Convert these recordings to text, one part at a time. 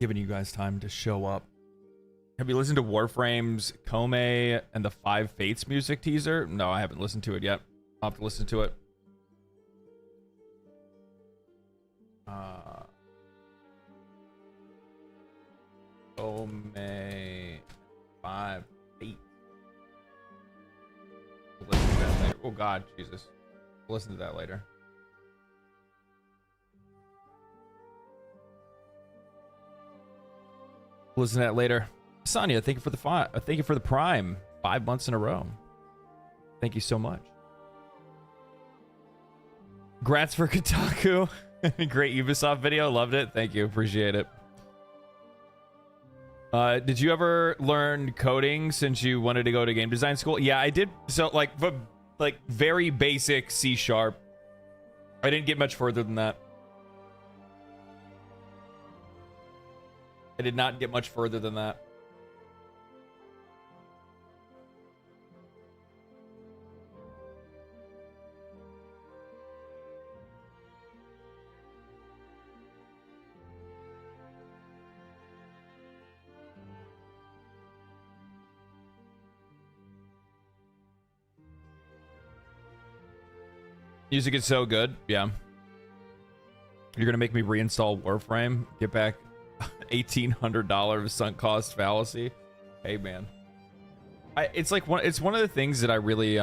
giving you guys time to show up. Have you listened to Warframe's Kome and the Five Fates music teaser? No, I haven't listened to it yet. I'll have to listen to it. Kome 5 Fates. We'll listen to that later. Oh God, Jesus. We'll listen to that later. We'll listen to that later. Sonia, thank you for the thank you for the Prime. 5 months in a row. Thank you so much. Grats for Kotaku. Great Ubisoft video. Loved it. Thank you. Appreciate it. Did you ever learn coding since you wanted to go to game design school? Yeah, I did. So like very basic C#. I didn't get much further than that. I did not get much further than that. Music is so good. Yeah. You're going to make me reinstall Warframe? Get back $1,800 sunk cost fallacy? Hey, man. It's one of the things that I really,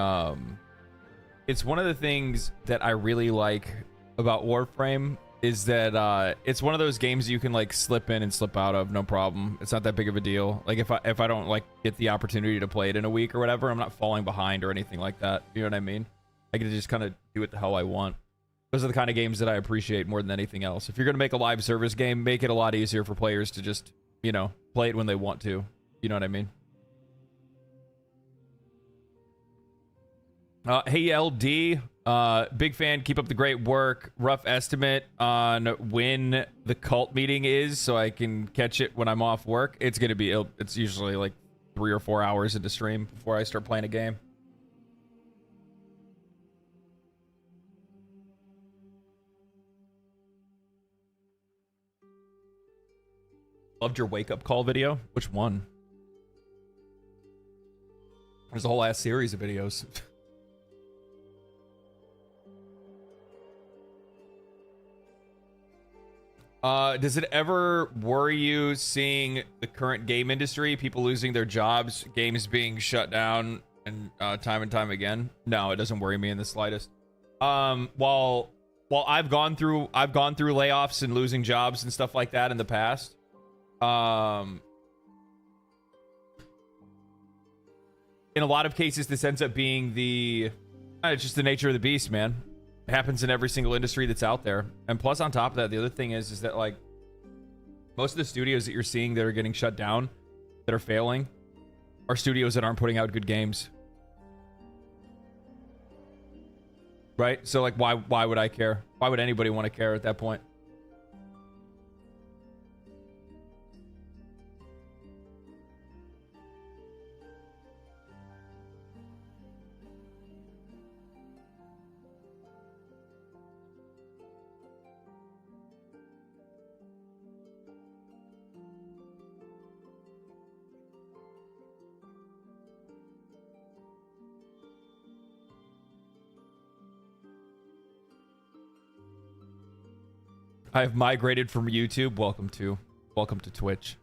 it's one of the things that I really like about Warframe is that, it's one of those games you can, like, slip in and slip out of, no problem. It's not that big of a deal. Like, if I don't, like, get the opportunity to play it in a week or whatever, I'm not falling behind or anything like that. You know what I mean? I can just kind of do what the hell I want. Those are the kind of games that I appreciate more than anything else. If you're going to make a live service game, make it a lot easier for players to just, you know, play it when they want to. You know what I mean? Hey, LD. Big fan. Keep up the great work. Rough estimate on when the cult meeting is so I can catch it when I'm off work. It's going to be, it's usually like 3 or 4 hours into stream before I start playing a game. Loved your wake-up call video. Which one? There's a whole ass series of videos. Does it ever worry you seeing the current game industry, people losing their jobs, games being shut down, and time and time again? No, it doesn't worry me in the slightest. While I've gone through layoffs and losing jobs and stuff like that in the past. In a lot of cases, this ends up being it's just the nature of the beast, man. It happens in every single industry that's out there. And plus, on top of that, the other thing is that, like, most of the studios that you're seeing that are getting shut down, that are failing, are studios that aren't putting out good games. Right? So, like, why would I care? Why would anybody want to care at that point? I have migrated from YouTube. Welcome to Twitch.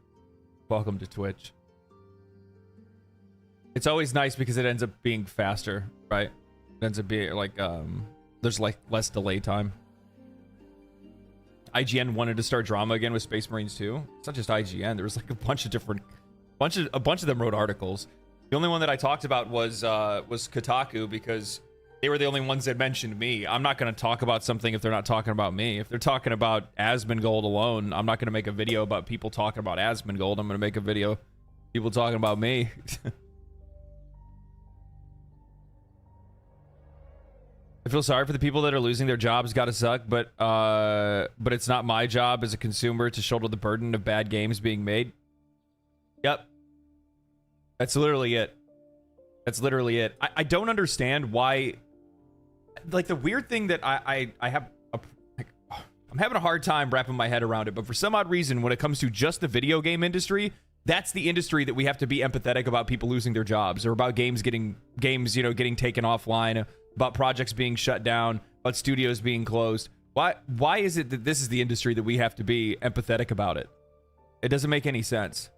Welcome to Twitch. It's always nice because it ends up being faster, right? It ends up being like there's like less delay time. IGN wanted to start drama again with Space Marines 2. It's not just IGN. There was like a bunch of them wrote articles. The only one that I talked about was Kotaku because they were the only ones that mentioned me. I'm not going to talk about something if they're not talking about me. If they're talking about Asmongold alone, I'm not going to make a video about people talking about Asmongold. I'm going to make a video people talking about me. I feel sorry for the people that are losing their jobs. Gotta suck, but it's not my job as a consumer to shoulder the burden of bad games being made. Yep. That's literally it. That's literally it. I don't understand why. Like, the weird thing that I have, I'm I'm having a hard time wrapping my head around it, but for some odd reason, when it comes to just the video game industry, that's the industry that we have to be empathetic about people losing their jobs, or about games getting taken offline, about projects being shut down, about studios being closed. Why is it that this is the industry that we have to be empathetic about it? It doesn't make any sense.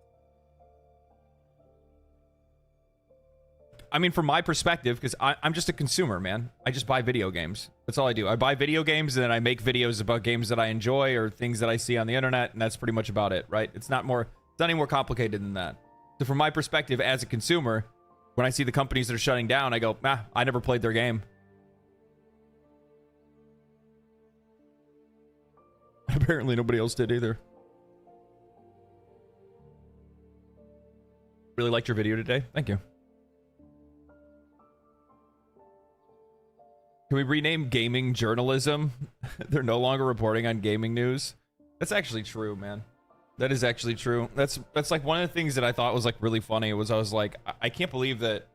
I mean, from my perspective, because I'm just a consumer, man. I just buy video games. That's all I do. I buy video games, and then I make videos about games that I enjoy or things that I see on the internet, and that's pretty much about it, right? It's not any more complicated than that. So from my perspective as a consumer, when I see the companies that are shutting down, I go, I never played their game. Apparently nobody else did either. Really liked your video today. Thank you. Can we rename gaming journalism? They're no longer reporting on gaming news. That's actually true, man. That is actually true. That's like one of the things that I thought was like really funny. Was I was like, I can't believe that,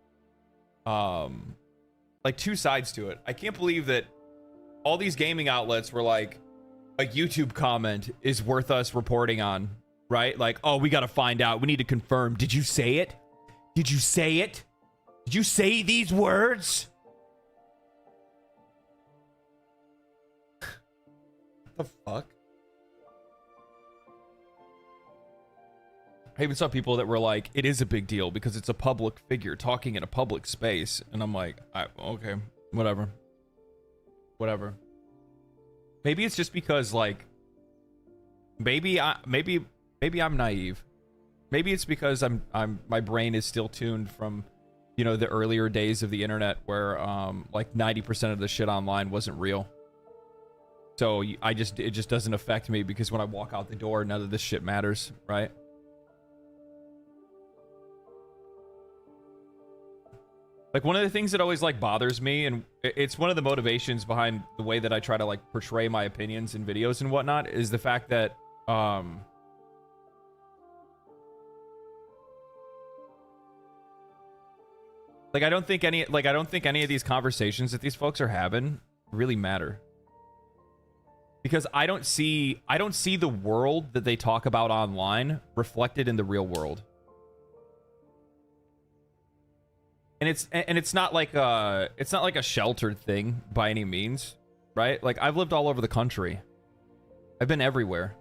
like two sides to it. I can't believe that all these gaming outlets were like, a YouTube comment is worth us reporting on, right? Like, oh, we got to find out. We need to confirm. Did you say it? Did you say it? Did you say these words? The fuck? I even saw people that were like, it is a big deal because it's a public figure talking in a public space. And I'm like, okay, whatever. Whatever. Maybe it's just because, like, maybe I'm naive. Maybe it's because my brain is still tuned from, you know, the earlier days of the internet where like 90% of the shit online wasn't real. So it just doesn't affect me because when I walk out the door, none of this shit matters, right? Like, one of the things that always like bothers me, and it's one of the motivations behind the way that I try to like portray my opinions in videos and whatnot, is the fact that like I don't think any of these conversations that these folks are having really matter. Because I don't see the world that they talk about online reflected in the real world. And it's not like a sheltered thing by any means, right? Like, I've lived all over the country. I've been everywhere.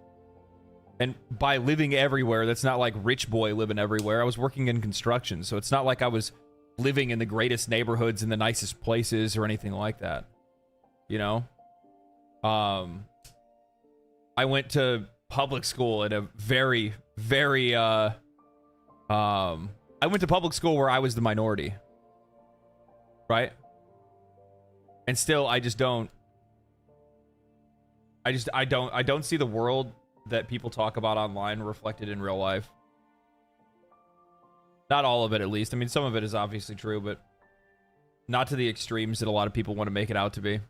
And by living everywhere, that's not like rich boy living everywhere. I was working in construction, so it's not like I was living in the greatest neighborhoods in the nicest places or anything like that. You know? I went to public school at a very, very I went to public school where I was the minority. Right? And still I don't see the world that people talk about online reflected in real life. Not all of it, at least. I mean, some of it is obviously true, but not to the extremes that a lot of people want to make it out to be.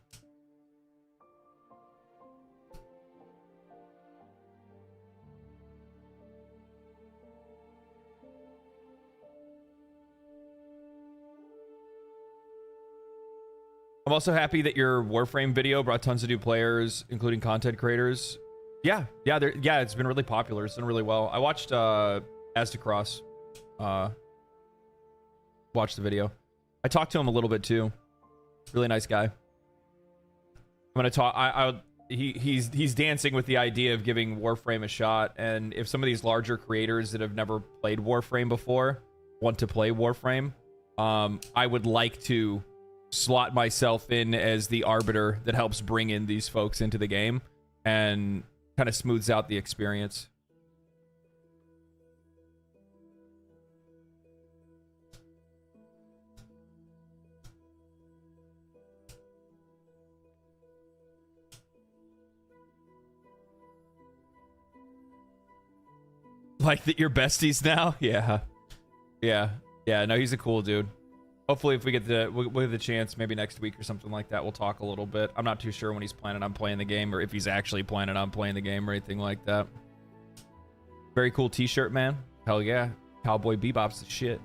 I'm also happy that your Warframe video brought tons of new players, including content creators. Yeah, it's been really popular. It's done really well. I watched Aztecross watch the video. I talked to him a little bit too. Really nice guy. I'm gonna talk. He's dancing with the idea of giving Warframe a shot, and if some of these larger creators that have never played Warframe before want to play Warframe, I would like to slot myself in as the arbiter that helps bring in these folks into the game and kind of smooths out the experience. Like that you're besties now? Yeah. No, he's a cool dude. Hopefully, if we get the chance, maybe next week or something like that, we'll talk a little bit. I'm not too sure when he's planning on playing the game, or if he's actually planning on playing the game or anything like that. Very cool t-shirt, man. Hell yeah. Cowboy Bebop's the shit.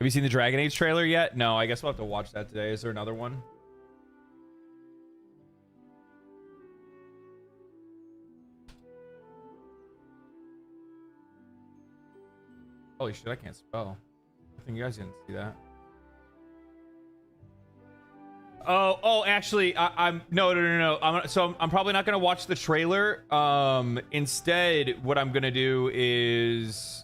Have you seen the Dragon Age trailer yet? No, I guess we'll have to watch that today. Is there another one? Holy shit, I can't spell. I think you guys didn't see that. Oh, actually, I'm no. I'm probably not gonna watch the trailer. Instead, what I'm gonna do is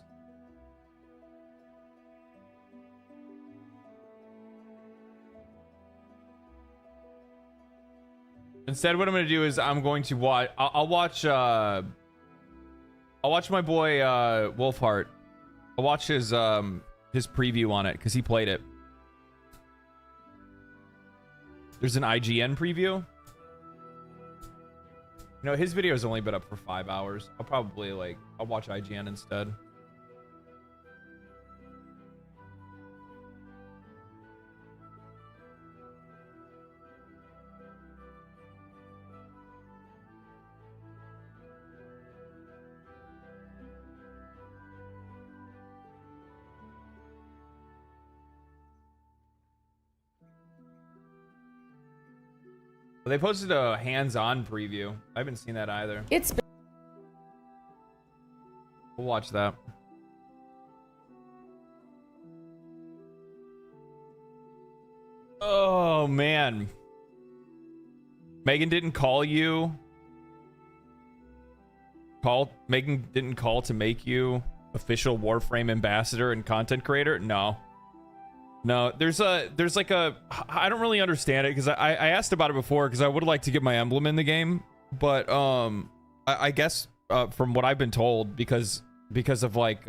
I'm going to watch. I'll watch my boy Wolfheart. I'll watch his preview on it because he played it. There's an IGN preview. You know, his video has only been up for 5 hours. I'll probably I'll watch IGN instead. They posted a hands-on preview. I haven't seen that either. We'll watch that. Oh man. Megan didn't call you. Megan didn't call to make you official Warframe ambassador and content creator? No. No, there's like a, I don't really understand it because I asked about it before because I would like to get my emblem in the game, but I guess from what I've been told, because of like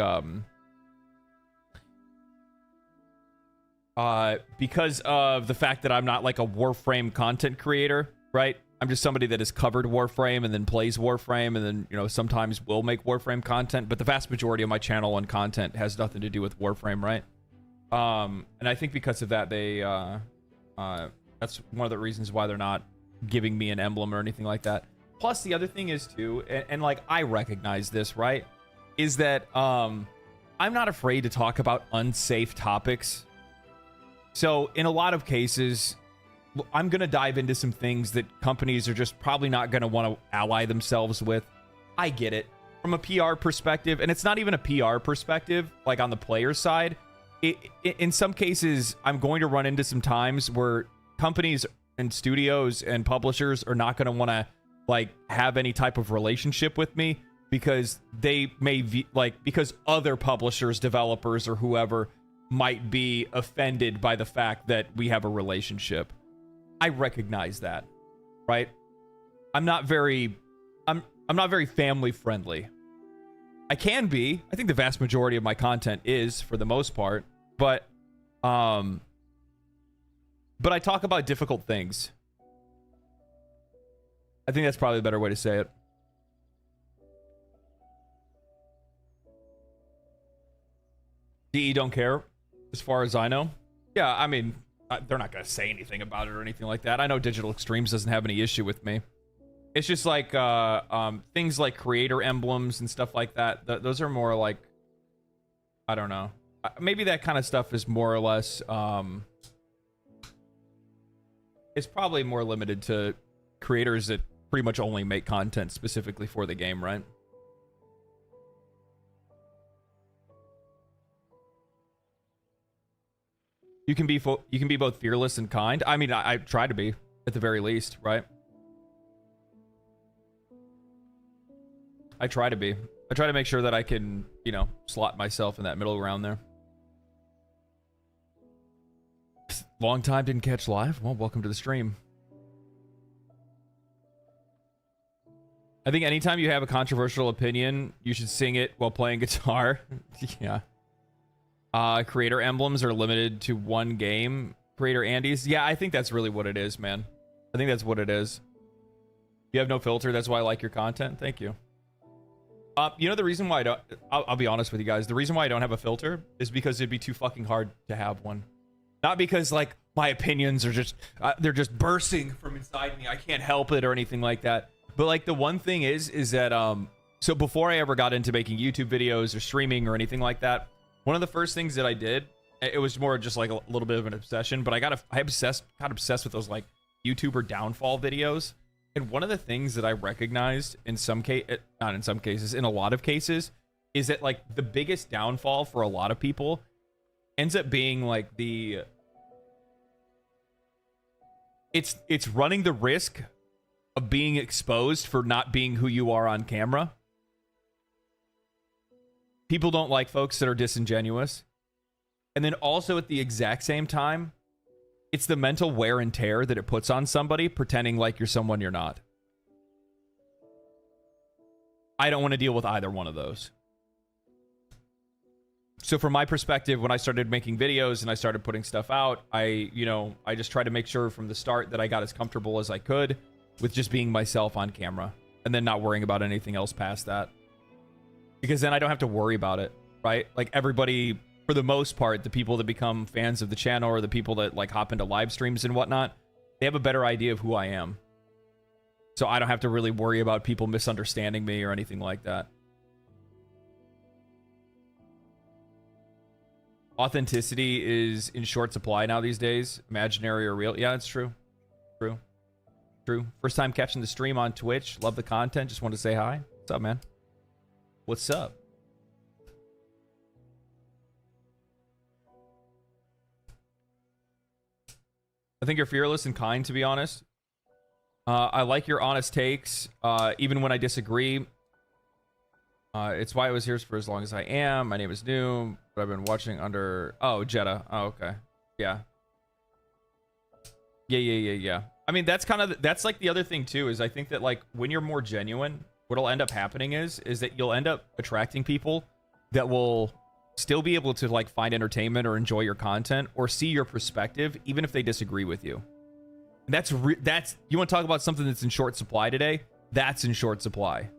because of the fact that I'm not like a Warframe content creator, right? I'm just somebody that has covered Warframe and then plays Warframe and then, you know, sometimes will make Warframe content, but the vast majority of my channel and content has nothing to do with Warframe, right? And I think because of that, they that's one of the reasons why they're not giving me an emblem or anything like that. Plus the other thing is too, and like I recognize this, right, is that I'm not afraid to talk about unsafe topics. So in a lot of cases, I'm gonna dive into some things that companies are just probably not gonna want to ally themselves with. I get it from a PR perspective, and it's not even a PR perspective, like on the player side. In some cases, I'm going to run into some times where companies and studios and publishers are not going to want to like have any type of relationship with me because they may because other publishers, developers, or whoever might be offended by the fact that we have a relationship. I recognize that, right? I'm not very family friendly. I can be. I think the vast majority of my content is, for the most part, but I talk about difficult things. I think that's probably the better way to say it. DE don't care, as far as I know. Yeah, I mean, they're not gonna say anything about it or anything like that. I know Digital Extremes doesn't have any issue with me. It's just like things like creator emblems and stuff like that. Those are more like, I don't know. Maybe that kind of stuff is more or less. It's probably more limited to creators that pretty much only make content specifically for the game, right? You can be both fearless and kind. I mean, I try to be at the very least, right? I try to be. I try to make sure that I can, you know, slot myself in that middle ground there. Long time didn't catch live. Well, welcome to the stream. I think anytime you have a controversial opinion, you should sing it while playing guitar. Yeah. Creator emblems are limited to one game. Creator Andes. Yeah, I think that's really what it is, man. I think that's what it is. You have no filter. That's why I like your content. Thank you. You know, the reason why I don't... I'll be honest with you guys. The reason why I don't have a filter is because it'd be too fucking hard to have one. Not because, like, my opinions are just... they're just bursting from inside me. I can't help it or anything like that. But, like, the one thing is that... So before I ever got into making YouTube videos or streaming or anything like that, one of the first things that I did, it was more just, like, a little bit of an obsession, but I got obsessed with those, like, YouTuber downfall videos. And one of the things that I recognized in some case, not in some cases, in a lot of cases, is that like the biggest downfall for a lot of people ends up being like it's running the risk of being exposed for not being who you are on camera. People don't like folks that are disingenuous. And then also at the exact same time, it's the mental wear and tear that it puts on somebody pretending like you're someone you're not. I don't want to deal with either one of those. So from my perspective, when I started making videos and I started putting stuff out, I just tried to make sure from the start that I got as comfortable as I could with just being myself on camera and then not worrying about anything else past that. Because then I don't have to worry about it, right? Like everybody, for the most part, the people that become fans of the channel or the people that like hop into live streams and whatnot, they have a better idea of who I am. So I don't have to really worry about people misunderstanding me or anything like that. Authenticity is in short supply now these days. Imaginary or real. Yeah, it's true. True. First time catching the stream on Twitch. Love the content. Just wanted to say hi. What's up, man? What's up? I think you're fearless and kind, to be honest. I like your honest takes, even when I disagree. It's why I was here for as long as I am. My name is New, but I've been watching under... Oh, Jeddah. Oh, okay. Yeah. Yeah. I mean, that's kind of... That's like the other thing, too, is I think that, like, when you're more genuine, what'll end up happening is that you'll end up attracting people that will still be able to, like, find entertainment or enjoy your content or see your perspective, even if they disagree with you. That's you want to talk about something that's in short supply today? That's in short supply.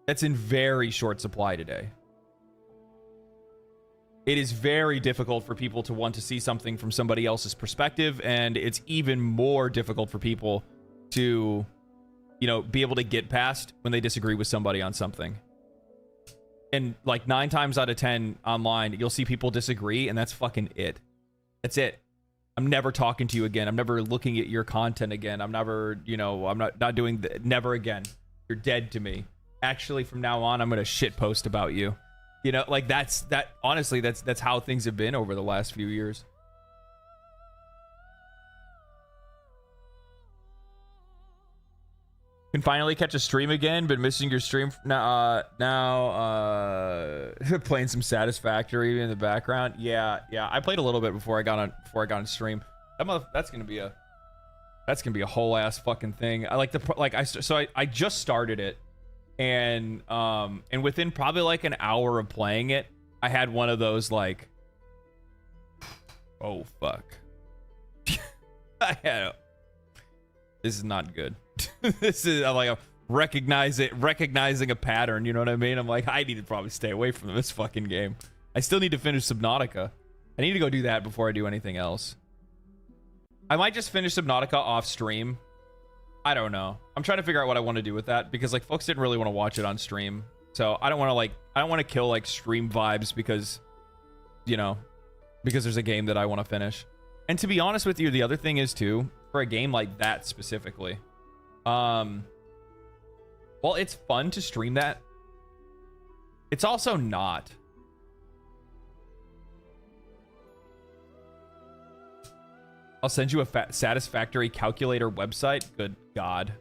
That's in very short supply today. It is very difficult for people to want to see something from somebody else's perspective, and it's even more difficult for people to, be able to get past when they disagree with somebody on something. And like 9 times out of 10 online, you'll see people disagree, and that's fucking it. That's it. I'm never talking to you again. I'm never looking at your content again. I'm never, I'm not doing never again. You're dead to me. Actually, from now on, I'm going to shit post about you. Like honestly, that's how things have been over the last few years. Can finally catch a stream again. Been missing your stream now. Playing some Satisfactory in the background. Yeah. I played a little bit before I got on stream. That's gonna be a whole ass fucking thing. I just started it, and within probably like an hour of playing it, I had one of those like, oh fuck. This is not good. This is like recognizing a pattern, you know what I mean? I'm like, I need to probably stay away from this fucking game. I still need to finish Subnautica. I need to go do that before I do anything else. I might just finish Subnautica off stream. I don't know. I'm trying to figure out what I want to do with that, because like folks didn't really want to watch it on stream. So I don't want to kill like stream vibes because there's a game that I want to finish. And to be honest with you, the other thing is too, for a game like that specifically, well, it's fun to stream that. It's also not. I'll send you a Satisfactory calculator website. Good God.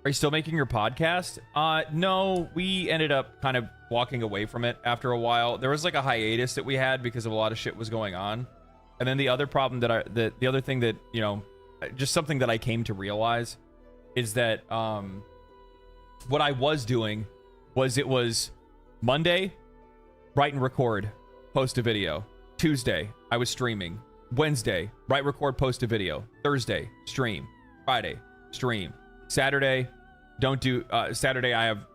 Are you still making your podcast? No, we ended up kind of walking away from it after a while. There was like a hiatus that we had because of a lot of shit was going on. And then the other problem that the other thing that, just something that I came to realize is that what I was doing was it was Monday, write and record, post a video. Tuesday, I was streaming. Wednesday, write, record, post a video. Thursday, stream. Friday, stream. Saturday, don't do Saturday. I have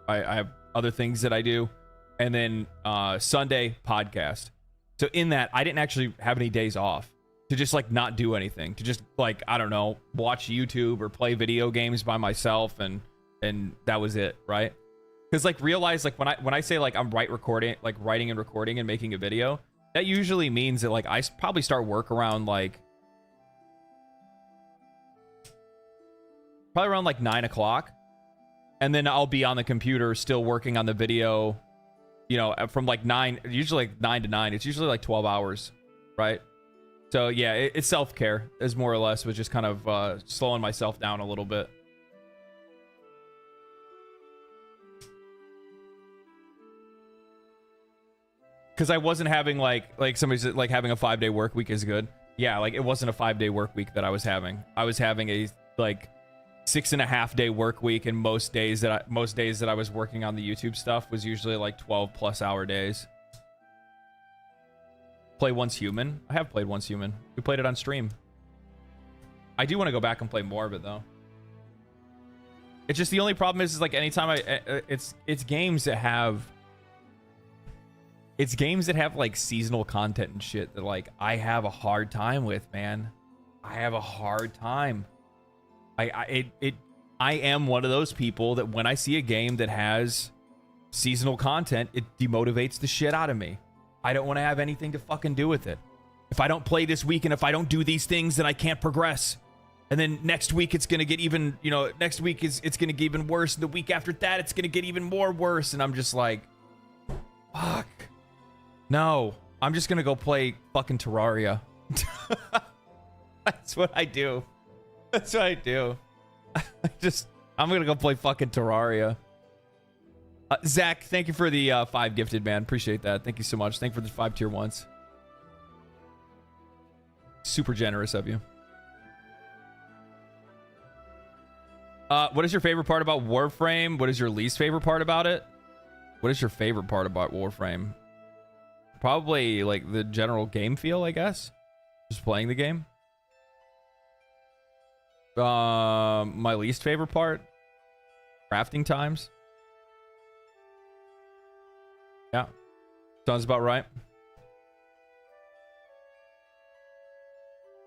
I have other things that I do, and then Sunday podcast. So in that, I didn't actually have any days off to just like not do anything, to just like, I don't know, watch YouTube or play video games by myself, and that was it, right? Because like realize like when I say like I'm writing and recording and making a video, that usually means that like I probably start work around like probably around like 9 o'clock, and then I'll be on the computer still working on the video, you know, from like 9, usually like 9 to 9. It's usually like 12 hours, right? So yeah, it's self-care is more or less, was just kind of slowing myself down a little bit. Because I wasn't having like somebody's like having a 5-day work week is good. Yeah, like it wasn't a 5-day work week that I was having. I was having a like 6.5-day work week, and most days that I was working on the YouTube stuff was usually like 12+ hour days. Play Once Human. I have played Once Human. We played it on stream. I do want to go back and play more of it though. It's just the only problem is like anytime it's games that have like seasonal content and shit that like I have a hard time with, man. I have a hard time. I am one of those people that when I see a game that has seasonal content, it demotivates the shit out of me. I don't want to have anything to fucking do with it. If I don't play this week and if I don't do these things, then I can't progress. And then next week it's gonna get even, you know, next week it's gonna get even worse. And the week after that it's gonna get even more worse. And I'm just like, fuck. No, I'm just gonna go play fucking Terraria. That's what I do. That's what I do. I'm gonna go play fucking Terraria. Zach, thank you for the 5 gifted, man. Appreciate that. Thank you so much. Thank you for the 5 tier 1s. Super generous of you. What is your favorite part about Warframe? What is your least favorite part about it? What is your favorite part about Warframe? Probably like the general game feel, I guess. Just playing the game. My least favorite part? Crafting times. Yeah. Sounds about right.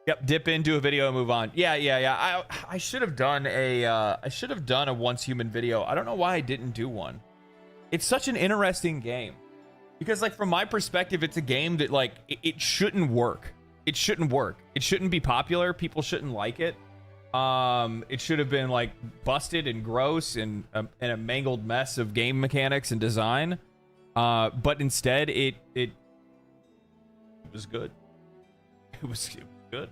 Yep, dip in, do a video, and move on. Yeah. I should have done a Once Human video. I don't know why I didn't do one. It's such an interesting game. Because like from my perspective, it's a game that like it shouldn't work. It shouldn't work. It shouldn't be popular. People shouldn't like it. It should have been like busted and gross and a mangled mess of game mechanics and design. But instead it was good. It was good.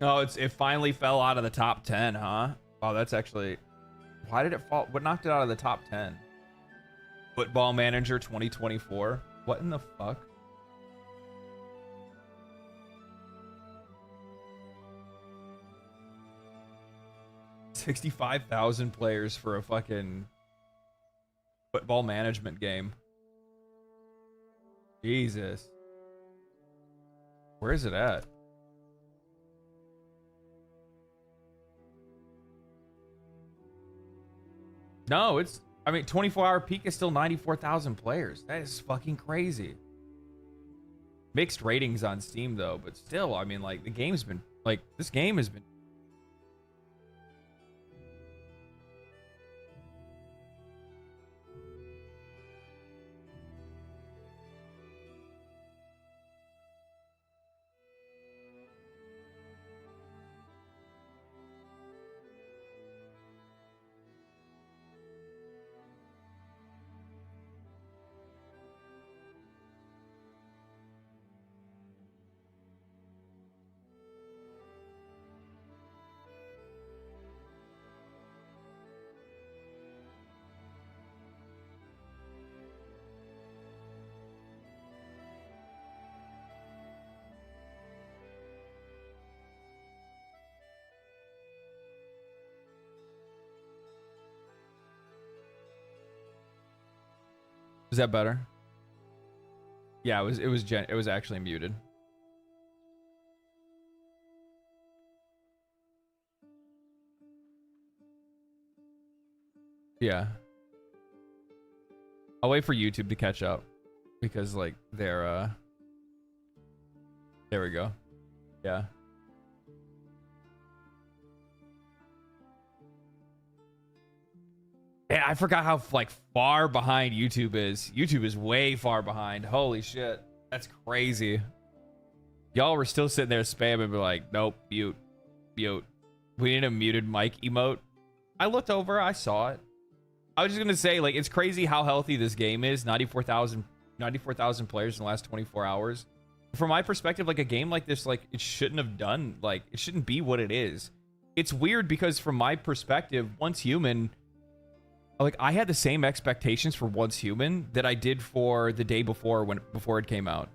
Oh, it finally fell out of the top 10, huh? Oh, that's actually... Why did it fall? What knocked it out of the top 10? Football Manager 2024. What in the fuck? $65,000 players for a fucking football management game. Jesus. Where is it at? No, it's... I mean, 24-hour peak is still 94,000 players. That is fucking crazy. Mixed ratings on Steam, though. But still, I mean, like, the game's been... Like, this game has been... Is that better? Yeah, it was actually muted. Yeah. I'll wait for YouTube to catch up because like they're there we go. Yeah. Yeah, I forgot how like far behind YouTube is. YouTube is way far behind. Holy shit. That's crazy. Y'all were still sitting there spamming, but like, nope, mute. Mute. We need a muted mic emote. I looked over, I saw it. I was just gonna say, like, it's crazy how healthy this game is. 94,000 players in the last 24 hours. From my perspective, like, a game like this, like, it shouldn't have done, like, it shouldn't be what it is. It's weird because from my perspective, Once Human, like, I had the same expectations for Once Human that I did for the day before before it came out.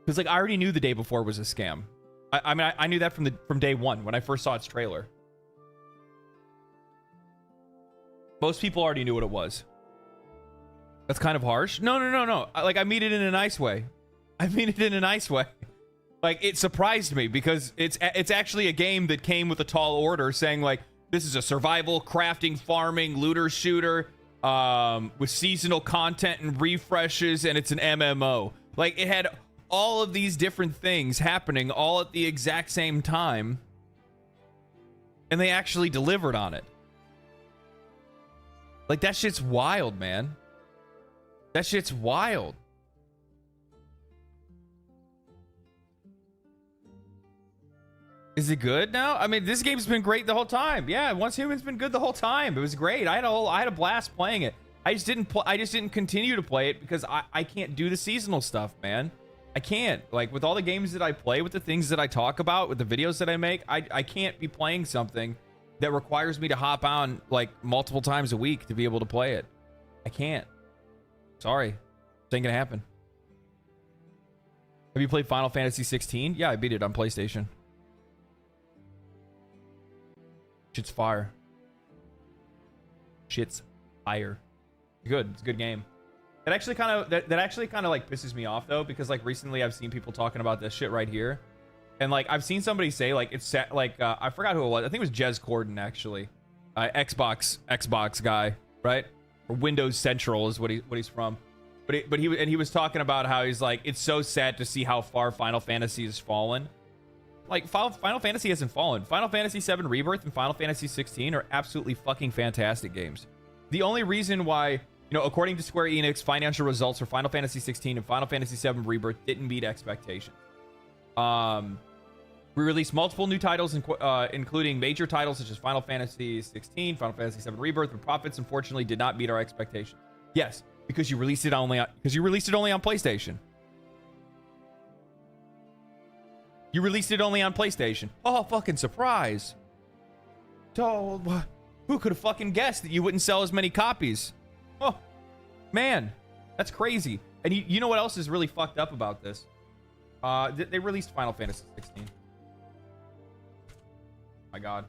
Because, like, I already knew the day before was a scam. I mean, I knew that from day one when I first saw its trailer. Most people already knew what it was. That's kind of harsh. No. Like, I mean it in a nice way. I mean it in a nice way. Like, it surprised me because it's actually a game that came with a tall order saying, like, this is a survival, crafting, farming, looter shooter with seasonal content and refreshes, and it's an MMO. Like, it had all of these different things happening all at the exact same time, and they actually delivered on it. Like, that shit's wild, man. That shit's wild. Is it good now? I mean, this game's been great the whole time. Yeah, Once Human's been good the whole time. It was great. I had a blast playing it. I just didn't continue to play it because I can't do the seasonal stuff, man. I can't. Like, with all the games that I play, with the things that I talk about, with the videos that I make, I can't be playing something that requires me to hop on, like, multiple times a week to be able to play it. I can't. Sorry. It ain't gonna happen. Have you played Final Fantasy 16? Yeah, I beat it on PlayStation. Shit's fire. Shit's fire. Good. It's a good game. That actually kind of like pisses me off though, because like recently I've seen people talking about this shit right here, and like I've seen somebody say like it's set like I forgot who it was. I think it was Jez Corden actually, Xbox guy, right? Or Windows Central is what he's from. But he was talking about how he's like, it's so sad to see how far Final Fantasy has fallen. Like, Final Fantasy hasn't fallen. Final Fantasy VII Rebirth and Final Fantasy 16 are absolutely fucking fantastic games. The only reason why, you know, according to Square Enix, financial results for Final Fantasy 16 and Final Fantasy VII Rebirth didn't meet expectations. We released multiple new titles, including major titles such as Final Fantasy 16, Final Fantasy VII Rebirth, but profits unfortunately did not meet our expectations. Yes, because you released it only on PlayStation. You released it only on PlayStation. Oh, fucking surprise. Oh, who could have fucking guessed that you wouldn't sell as many copies? Oh, man. That's crazy. And you know what else is really fucked up about this? They released Final Fantasy 16. My God.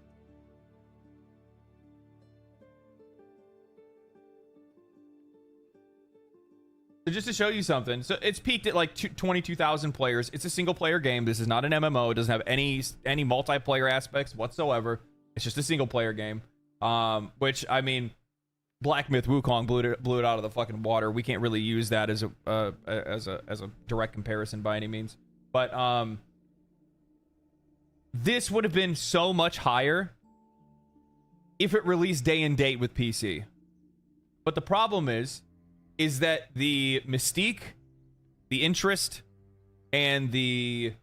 So just to show you something, so it's peaked at like 22,000 players. It's a single player game. This is not an MMO. It doesn't have any multiplayer aspects whatsoever. It's just a single player game. Which, I mean, Black Myth Wukong blew it out of the fucking water. We can't really use that as a direct comparison by any means. But this would have been so much higher if it released day and date with PC. But the problem is that the mystique, the interest, and the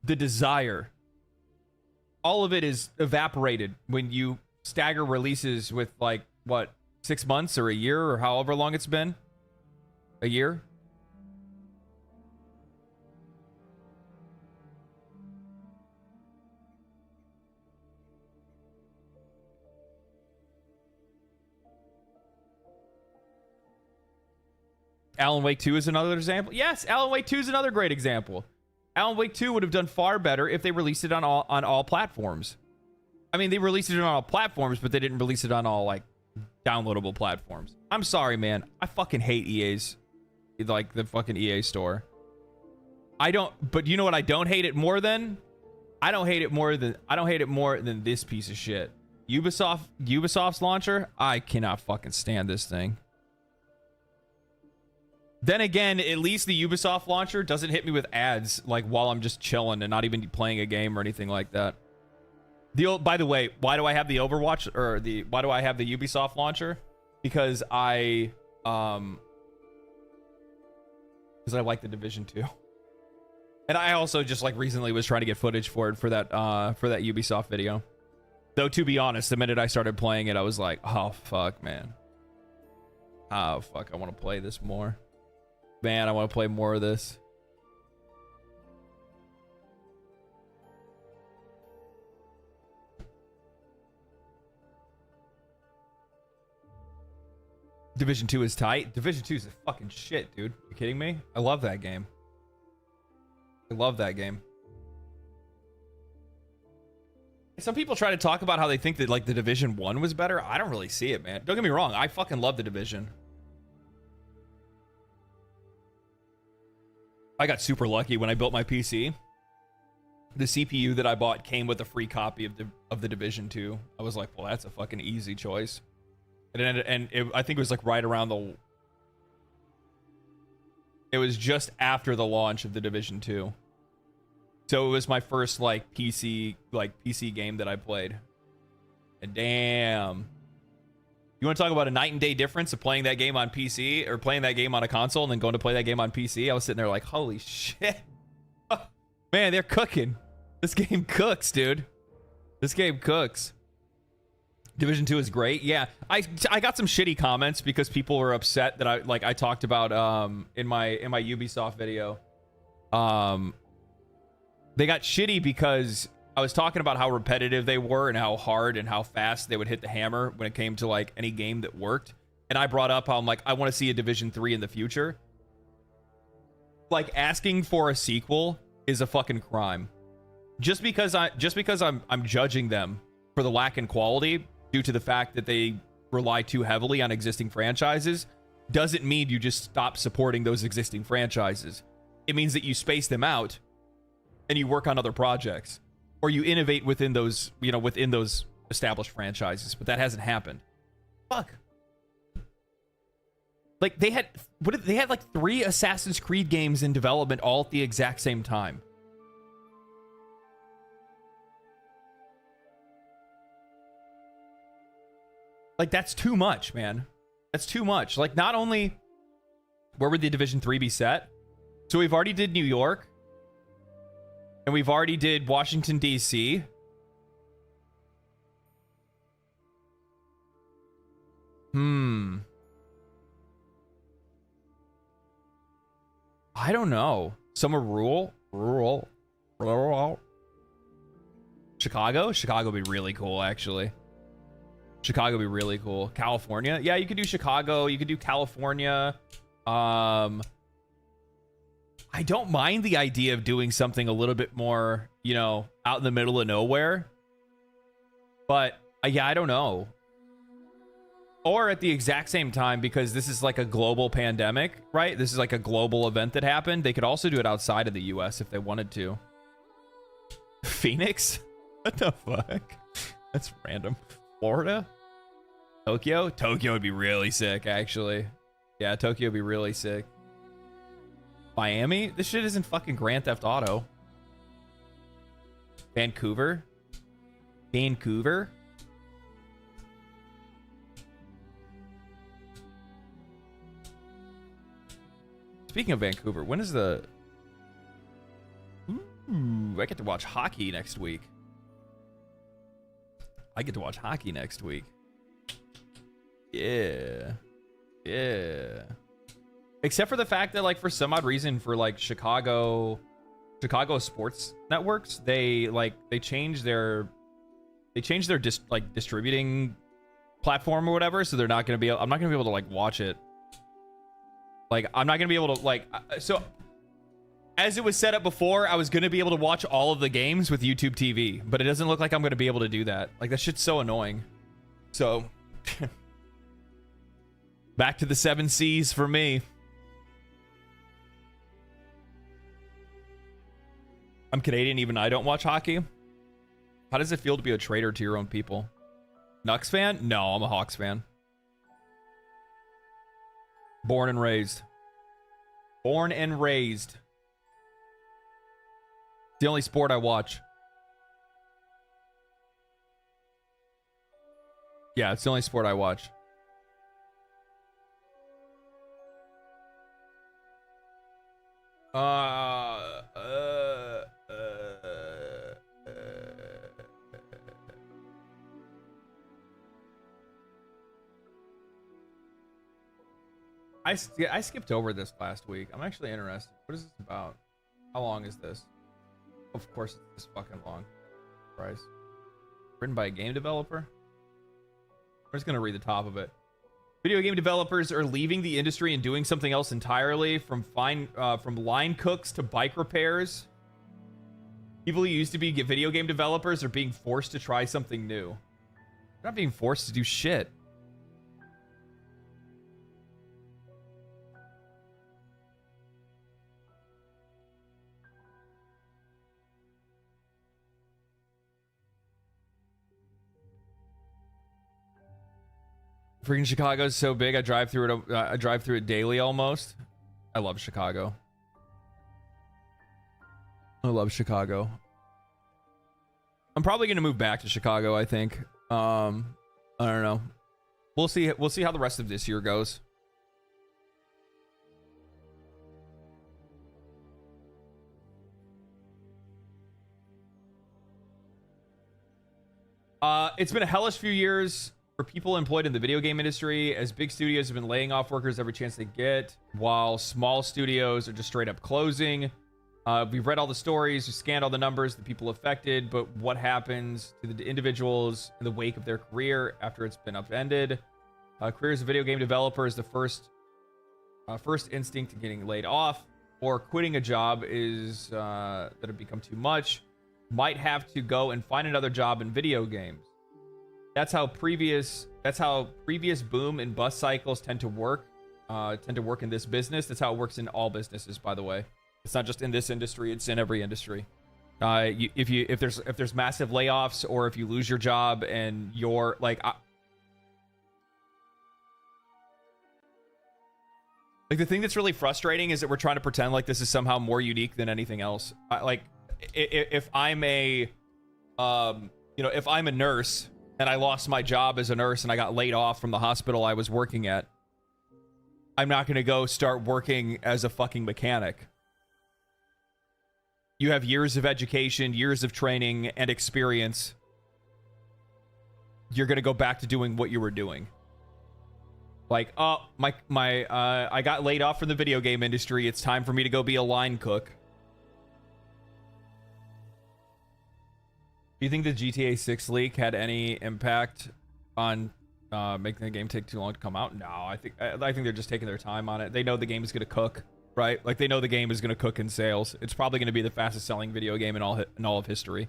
desire, all of it is evaporated when you stagger releases with, like, what, 6 months or a year or however long it's been? A year? Alan Wake 2 is another example. Yes, Alan Wake 2 is another great example. Alan Wake 2 would have done far better if they released it on all platforms. I mean, they released it on all platforms, but they didn't release it on all, like, downloadable platforms. I'm sorry, man. I fucking hate EA's, like, the fucking EA store. But you know what I don't hate it more than? I don't hate it more than this piece of shit. Ubisoft's launcher, I cannot fucking stand this thing. Then again, at least the Ubisoft launcher doesn't hit me with ads, like, while I'm just chilling and not even playing a game or anything like that. By the way, why do I have the Overwatch or why do I have the Ubisoft launcher? Because I like the Division 2. And I also just like recently was trying to get footage for that Ubisoft video. Though to be honest, the minute I started playing it, I was like, oh fuck, man. Oh fuck, I want to play this more. Man, I want to play more of this. Division 2 is tight. Division 2 is a fucking shit, dude. You kidding me? I love that game. I love that game. Some people try to talk about how they think that like the Division 1 was better. I don't really see it, man. Don't get me wrong. I fucking love the Division. I got super lucky when I built my PC. The CPU that I bought came with a free copy of the Division 2. I was like, well, that's a fucking easy choice. I think it was like right around it was just after the launch of the Division 2. So it was my first like PC game that I played. And damn. You want to talk about a night and day difference of playing that game on PC or playing that game on a console and then going to play that game on PC? I was sitting there like, holy shit. Man, they're cooking. This game cooks, dude. This game cooks. Division 2 is great. Yeah, I got some shitty comments because people were upset that I talked about in my Ubisoft video. They got shitty because I was talking about how repetitive they were and how hard and how fast they would hit the hammer when it came to like any game that worked. And I brought up how I'm like, I want to see a Division 3 in the future. Like asking for a sequel is a fucking crime. Just because I'm judging them for the lack in quality due to the fact that they rely too heavily on existing franchises doesn't mean you just stop supporting those existing franchises. It means that you space them out and you work on other projects or you innovate within those, within those established franchises, but that hasn't happened. Fuck. Like they had like 3 Assassin's Creed games in development all at the exact same time. Like, that's too much, man. That's too much. Like, not only where would the Division 3 be set? So we've already did New York. And we've already did Washington, D.C. I don't know. Somewhere rural. Chicago would be really cool, actually. Chicago would be really cool. California. Yeah, you could do Chicago. You could do California. I don't mind the idea of doing something a little bit more, out in the middle of nowhere. But, yeah, I don't know. Or at the exact same time, because this is like a global pandemic, right? This is like a global event that happened. They could also do it outside of the U.S. if they wanted to. Phoenix? What the fuck? That's random. Florida? Tokyo? Tokyo would be really sick, actually. Yeah, Tokyo would be really sick. Miami? This shit isn't fucking Grand Theft Auto. Vancouver? Speaking of Vancouver, when is the... Ooh, I get to watch hockey next week. Yeah. Except for the fact that, like, for some odd reason, for like Chicago sports networks, they changed their distributing platform or whatever, so they're not gonna be. I'm not gonna be able to like watch it. Like, I'm not gonna be able to like. So, as it was set up before, I was gonna be able to watch all of the games with YouTube TV, but it doesn't look like I'm gonna be able to do that. Like, that shit's so annoying. So, back to the 7 C's for me. I'm Canadian, even I don't watch hockey. How does it feel to be a traitor to your own people? Nucks fan? No, I'm a Hawks fan. Born and raised. It's the only sport I watch. Yeah, it's the only sport I watch. I skipped over this last week. I'm actually interested. What is this about? How long is this? Of course it's this fucking long. Christ. Written by a game developer? I'm just gonna read the top of it. Video game developers are leaving the industry and doing something else entirely, from line cooks to bike repairs. People who used to be video game developers are being forced to try something new. They're not being forced to do shit. Freaking Chicago is so big. I drive through it. I drive through it daily almost. I love Chicago. I love Chicago. I'm probably gonna move back to Chicago. I think. I don't know. We'll see. We'll see how the rest of this year goes. It's been a hellish few years for people employed in the video game industry, as big studios have been laying off workers every chance they get, while small studios are just straight up closing. We've read all the stories, we scanned all the numbers, the people affected, but what happens to the individuals in the wake of their career after it's been upended? Career as a video game developer is the first instinct to getting laid off, or quitting a job is that have become too much. Might have to go and find another job in video games. That's how previous boom and bust cycles tend to work in this business. That's how it works in all businesses, by the way. It's not just in this industry, it's in every industry. If there's massive layoffs, or if you lose your job and you're like the thing that's really frustrating is that we're trying to pretend like this is somehow more unique than anything else. If I'm a if I'm a nurse and I lost my job as a nurse and I got laid off from the hospital I was working at, I'm not going to go start working as a fucking mechanic. You have years of education, years of training and experience. You're going to go back to doing what you were doing. Like, oh, I got laid off from the video game industry. It's time for me to go be a line cook. Do you think the GTA 6 leak had any impact on making the game take too long to come out? No, I think they're just taking their time on it. They know the game is going to cook, right? Like, they know the game is going to cook in sales. It's probably going to be the fastest selling video game in all of history.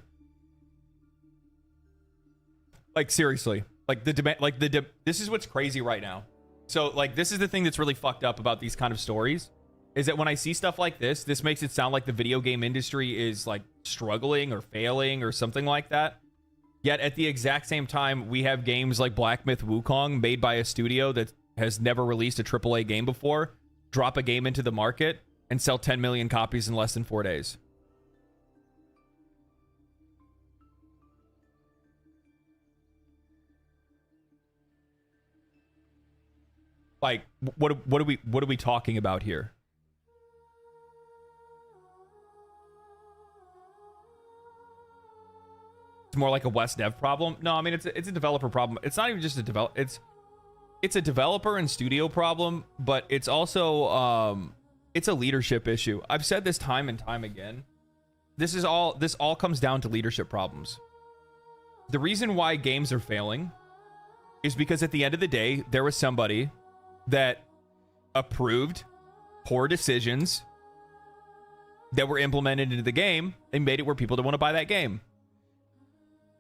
Like, seriously. Like, this is what's crazy right now. So, like, this is the thing that's really fucked up about these kind of stories, is that when I see stuff like this makes it sound like the video game industry is like struggling or failing or something like that. Yet at the exact same time, we have games like Black Myth Wukong, made by a studio that has never released a AAA game before, drop a game into the market and sell 10 million copies in less than 4 days. Like, what are we talking about here? It's more like a West Dev problem. No, I mean, it's a developer problem. It's not even just a it's a developer and studio problem, but it's also it's a leadership issue. I've said this time and time again. This all comes down to leadership problems. The reason why games are failing is because at the end of the day, there was somebody that approved poor decisions that were implemented into the game and made it where people don't want to buy that game.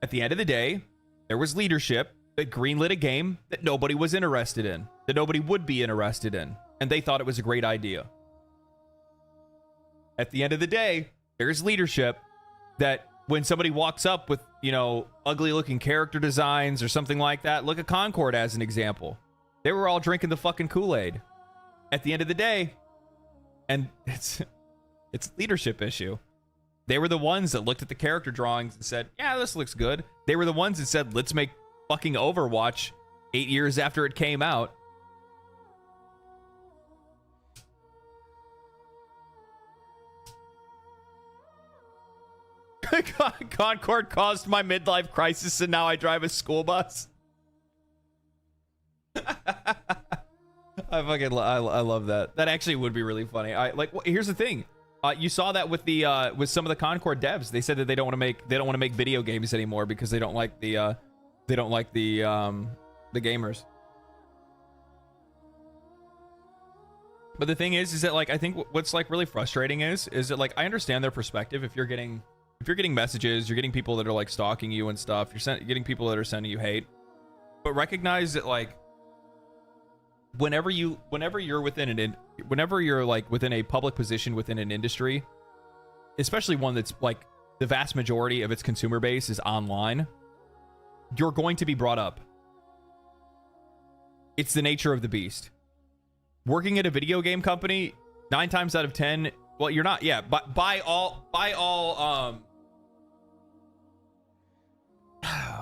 At the end of the day, there was leadership that greenlit a game that nobody was interested in, that nobody would be interested in, and they thought it was a great idea. At the end of the day, there's leadership that when somebody walks up with, ugly looking character designs or something like that, look at Concord as an example. They were all drinking the fucking Kool-Aid. At the end of the day, and it's a leadership issue. They were the ones that looked at the character drawings and said, yeah, this looks good. They were the ones that said, let's make fucking Overwatch 8 years after it came out. Concord caused my midlife crisis and now I drive a school bus. I love that. That actually would be really funny. Here's the thing. You saw that with the with some of the Concord devs. They said that they don't want to make video games anymore because they don't like the gamers. But the thing is that like I think what's like really frustrating is that like I understand their perspective. If you're getting messages, you're getting people that are like stalking you and stuff. You're getting people that are sending you hate. But recognize that like whenever you're like within a public position within an industry, especially one that's like the vast majority of its consumer base is online, you're going to be brought up. It's the nature of the beast. Working at a video game company, 9 times out of 10, well, you're not. Yeah, but by all.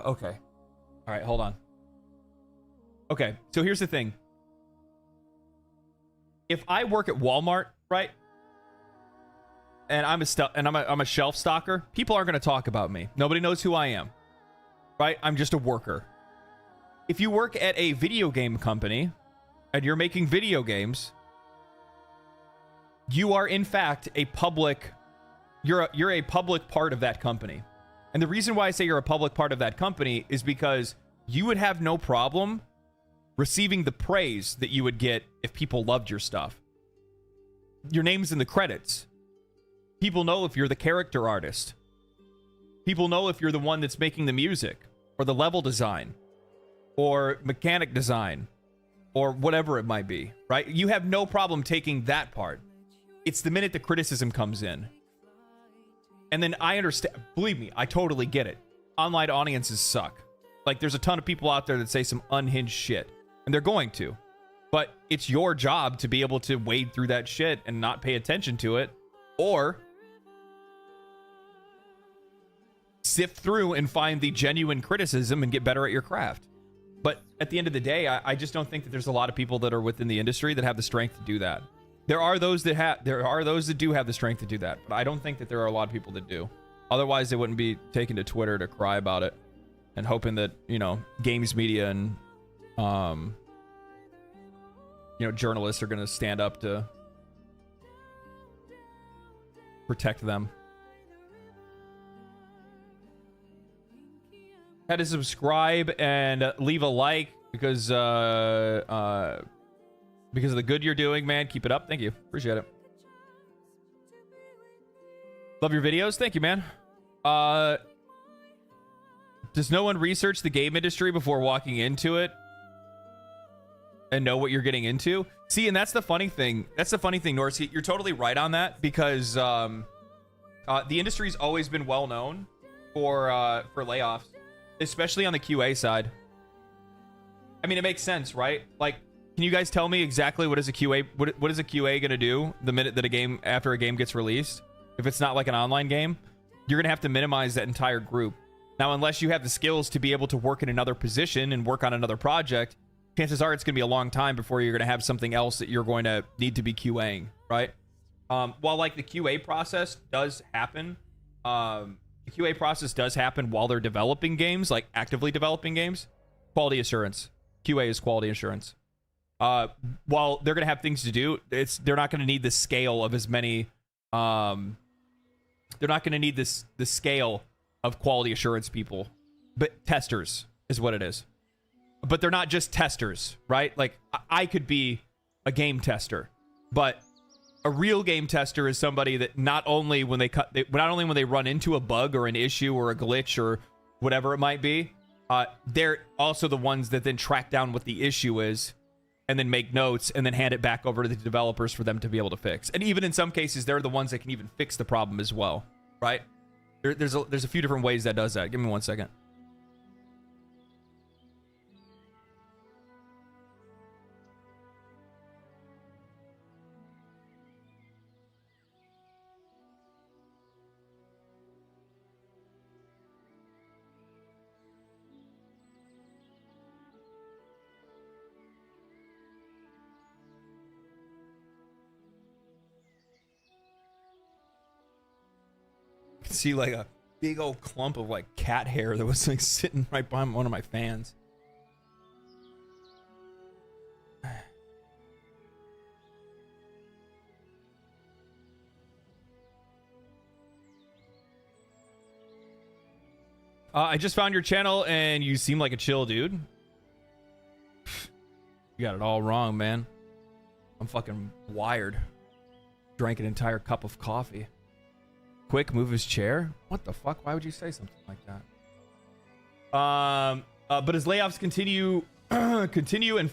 Okay. All right, hold on. Okay, so here's the thing. If I work at Walmart, right, and I'm a shelf stalker, people aren't going to talk about me. Nobody knows who I am, right? I'm just a worker. If you work at a video game company and you're making video games, you are in fact a public. You're a public part of that company. And the reason why I say you're a public part of that company is because you would have no problem receiving the praise that you would get if people loved your stuff. Your name's in the credits. People know if you're the character artist. People know if you're the one that's making the music or the level design or mechanic design or whatever it might be, right? You have no problem taking that part. It's the minute the criticism comes in. And then I understand, believe me, I totally get it. Online audiences suck. Like, there's a ton of people out there that say some unhinged shit, and they're going to. But it's your job to be able to wade through that shit and not pay attention to it, or sift through and find the genuine criticism and get better at your craft. But at the end of the day, I just don't think that there's a lot of people that are within the industry that have the strength to do that. There are those that do have the strength to do that, but I don't think that there are a lot of people that do. Otherwise, they wouldn't be taking to Twitter to cry about it and hoping that, you know, games media and journalists are going to stand up to protect them. Had to subscribe and leave a like because of the good you're doing, man. Keep it up. Thank you. Appreciate it. Love your videos. Thank you, man. Does no one research the game industry before walking into it and know what you're getting into? See, and that's the funny thing. That's the funny thing, Norse. You're totally right on that because the industry's always been well known for layoffs, especially on the QA side. I mean, it makes sense, right? Like, can you guys tell me exactly what is a QA going to do the minute that after a game gets released? If it's not like an online game, you're going to have to minimize that entire group. Now, unless you have the skills to be able to work in another position and work on another project, chances are it's going to be a long time before you're going to have something else that you're going to need to be QAing, right? While like the QA process does happen, while they're developing games, like actively developing games, quality assurance. QA is quality assurance. While they're going to have things to do, they're not going to need the scale of as many. They're not going to need the scale of quality assurance people, but testers is what it is. But they're not just testers, right? Like I could be a game tester, but a real game tester is somebody that not only when they run into a bug or an issue or a glitch or whatever it might be, they're also the ones that then track down what the issue is and then make notes and then hand it back over to the developers for them to be able to fix. And even in some cases, they're the ones that can even fix the problem as well, right? There's a few different ways that does that. Give me 1 second. can see like a big old clump of like cat hair that was like sitting right behind one of my fans. I just found your channel and you seem like a chill dude. You got it all wrong, man. I'm fucking wired. Drank an entire cup of coffee. Quick, move his chair? What the fuck? Why would you say something like that? But as layoffs continue and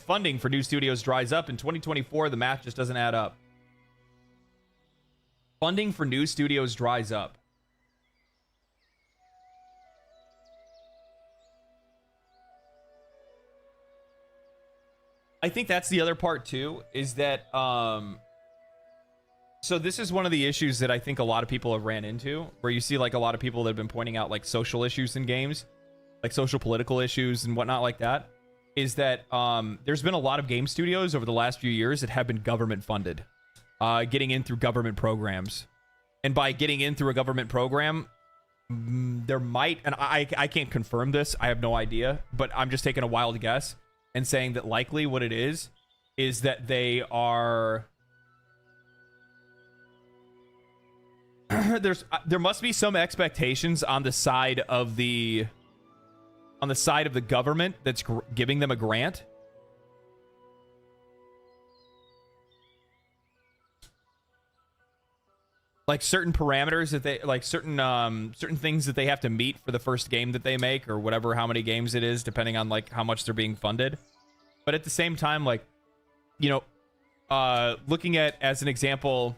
funding for new studios dries up in 2024, the math just doesn't add up. Funding for new studios dries up. I think that's the other part too, is that so this is one of the issues that I think a lot of people have ran into, where you see like a lot of people that have been pointing out like social issues in games, like social political issues and whatnot like that, is that there's been a lot of game studios over the last few years that have been government funded, getting in through government programs. And by getting in through a government program, there might, and I can't confirm this, I have no idea, but I'm just taking a wild guess and saying that likely what it is that they are there must be some expectations on the side of the government that's giving them a grant. Like certain parameters that they like, certain things that they have to meet for the first game that they make, or whatever, how many games it is, depending on like how much they're being funded. But at the same time, like, you know, looking at, as an example,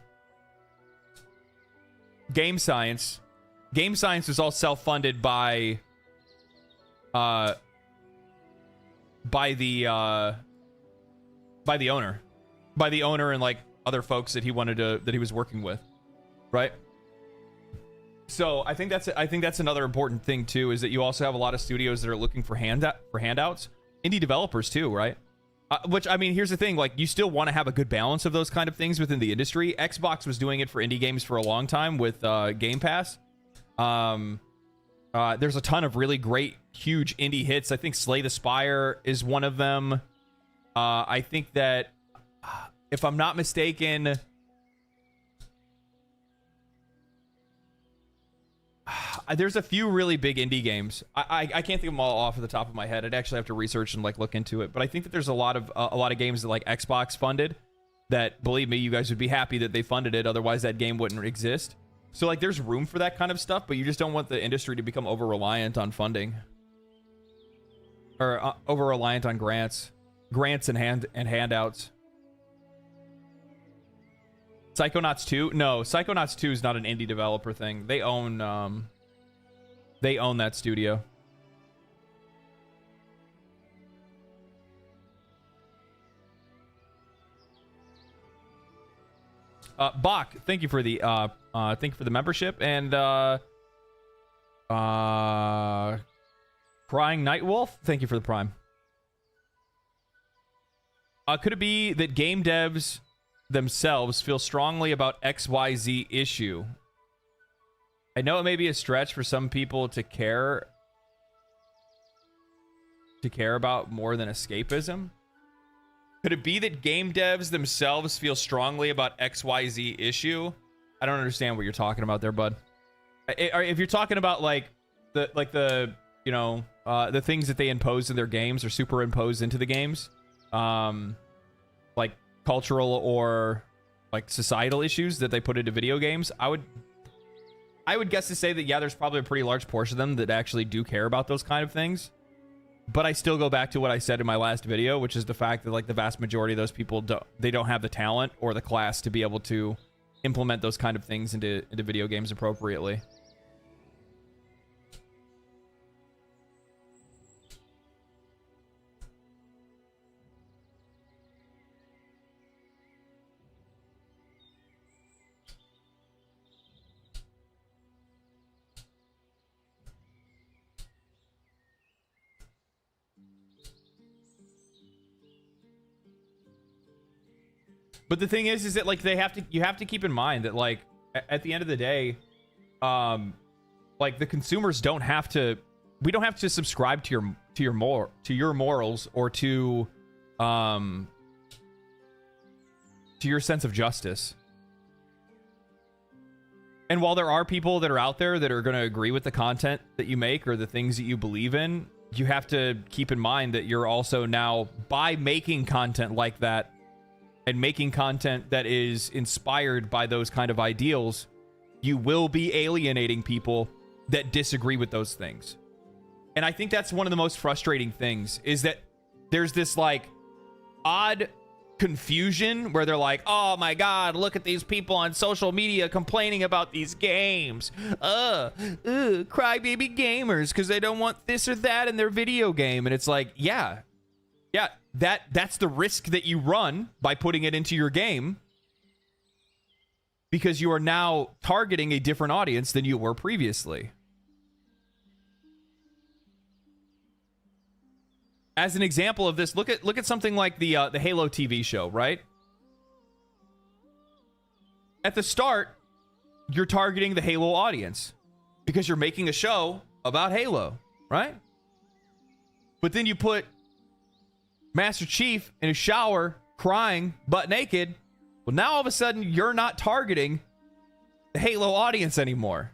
game science is all self-funded by the owner and like other folks that he was working with. Right. So I think that's another important thing too, is that you also have a lot of studios that are looking for handouts, indie developers too, right? Which, I mean, here's the thing, like, you still want to have a good balance of those kind of things within the industry. Xbox was doing it for indie games for a long time with Game Pass. There's a ton of really great, huge indie hits. I think Slay the Spire is one of them. I think that, if I'm not mistaken, there's a few really big indie games. I can't think of them all off of the top of my head. I'd actually have to research and like look into it. But I think that there's a lot of games that like Xbox funded that, believe me, you guys would be happy that they funded it. Otherwise, that game wouldn't exist. So like, there's room for that kind of stuff, but you just don't want the industry to become over reliant on funding, or over reliant on grants and handouts. Psychonauts 2? No, Psychonauts 2 is not an indie developer thing. They own that studio. Bach, thank you for the membership, and Crying Nightwolf, thank you for the Prime. Could it be that game devs themselves feel strongly about XYZ issue? I know it may be a stretch for some people to care about more than escapism. Could it be that game devs themselves feel strongly about XYZ issue? I don't understand what you're talking about there, bud. If you're talking about like the you know, the things that they impose in their games or superimpose into the games, like cultural or like societal issues that they put into video games, I would guess to say that, yeah, there's probably a pretty large portion of them that actually do care about those kind of things. But I still go back to what I said in my last video, which is the fact that like the vast majority of those people don't have the talent or the class to be able to implement those kind of things into video games appropriately. But the thing is that like you have to keep in mind that like at the end of the day, like the consumers don't have to, we don't have to subscribe to your morals or to your sense of justice. And while there are people that are out there that are going to agree with the content that you make or the things that you believe in, you have to keep in mind that you're also now, by making content like that and making content that is inspired by those kind of ideals, you will be alienating people that disagree with those things. And I think that's one of the most frustrating things, is that there's this like odd confusion where they're like, oh my god, look at these people on social media complaining about these games, crybaby gamers because they don't want this or that in their video game. And it's like, yeah, that's the risk that you run by putting it into your game, because you are now targeting a different audience than you were previously. As an example of this, look at something like the Halo TV show, right? At the start, you're targeting the Halo audience because you're making a show about Halo, right? But then you put Master Chief in a shower crying butt naked. Well, now all of a sudden you're not targeting the Halo audience anymore,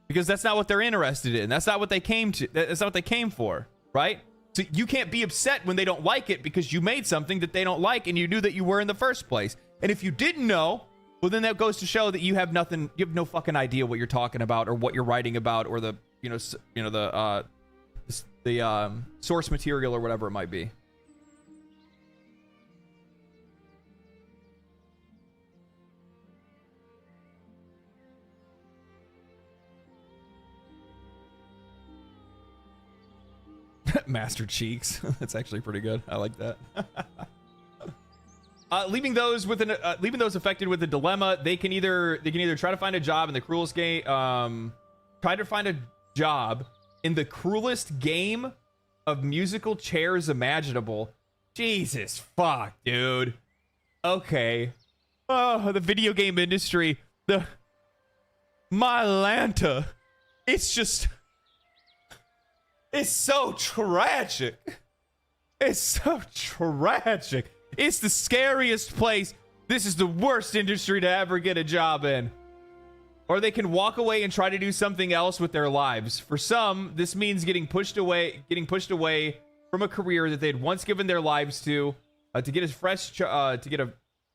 because that's not what they're interested in. That's not what they came to. That's not what they came for, right? So you can't be upset when they don't like it because you made something that they don't like and you knew that you were in the first place. And if you didn't know, well, then that goes to show that you have nothing, you have no fucking idea what you're talking about or what you're writing about, or the, the source material or whatever it might be. Master Cheeks. That's actually pretty good. I like that. Leaving those affected with a dilemma, they can either try to find a job in the cruelest game, try to find a job in the cruelest game of musical chairs imaginable. Jesus fuck, dude. Okay. Oh, the video game industry. My Lanta. It's just... It's so tragic. It's so tragic. It's the scariest place. This is the worst industry to ever get a job in. Or they can walk away and try to do something else with their lives. For some, this means getting pushed away from a career that they'd once given their lives to get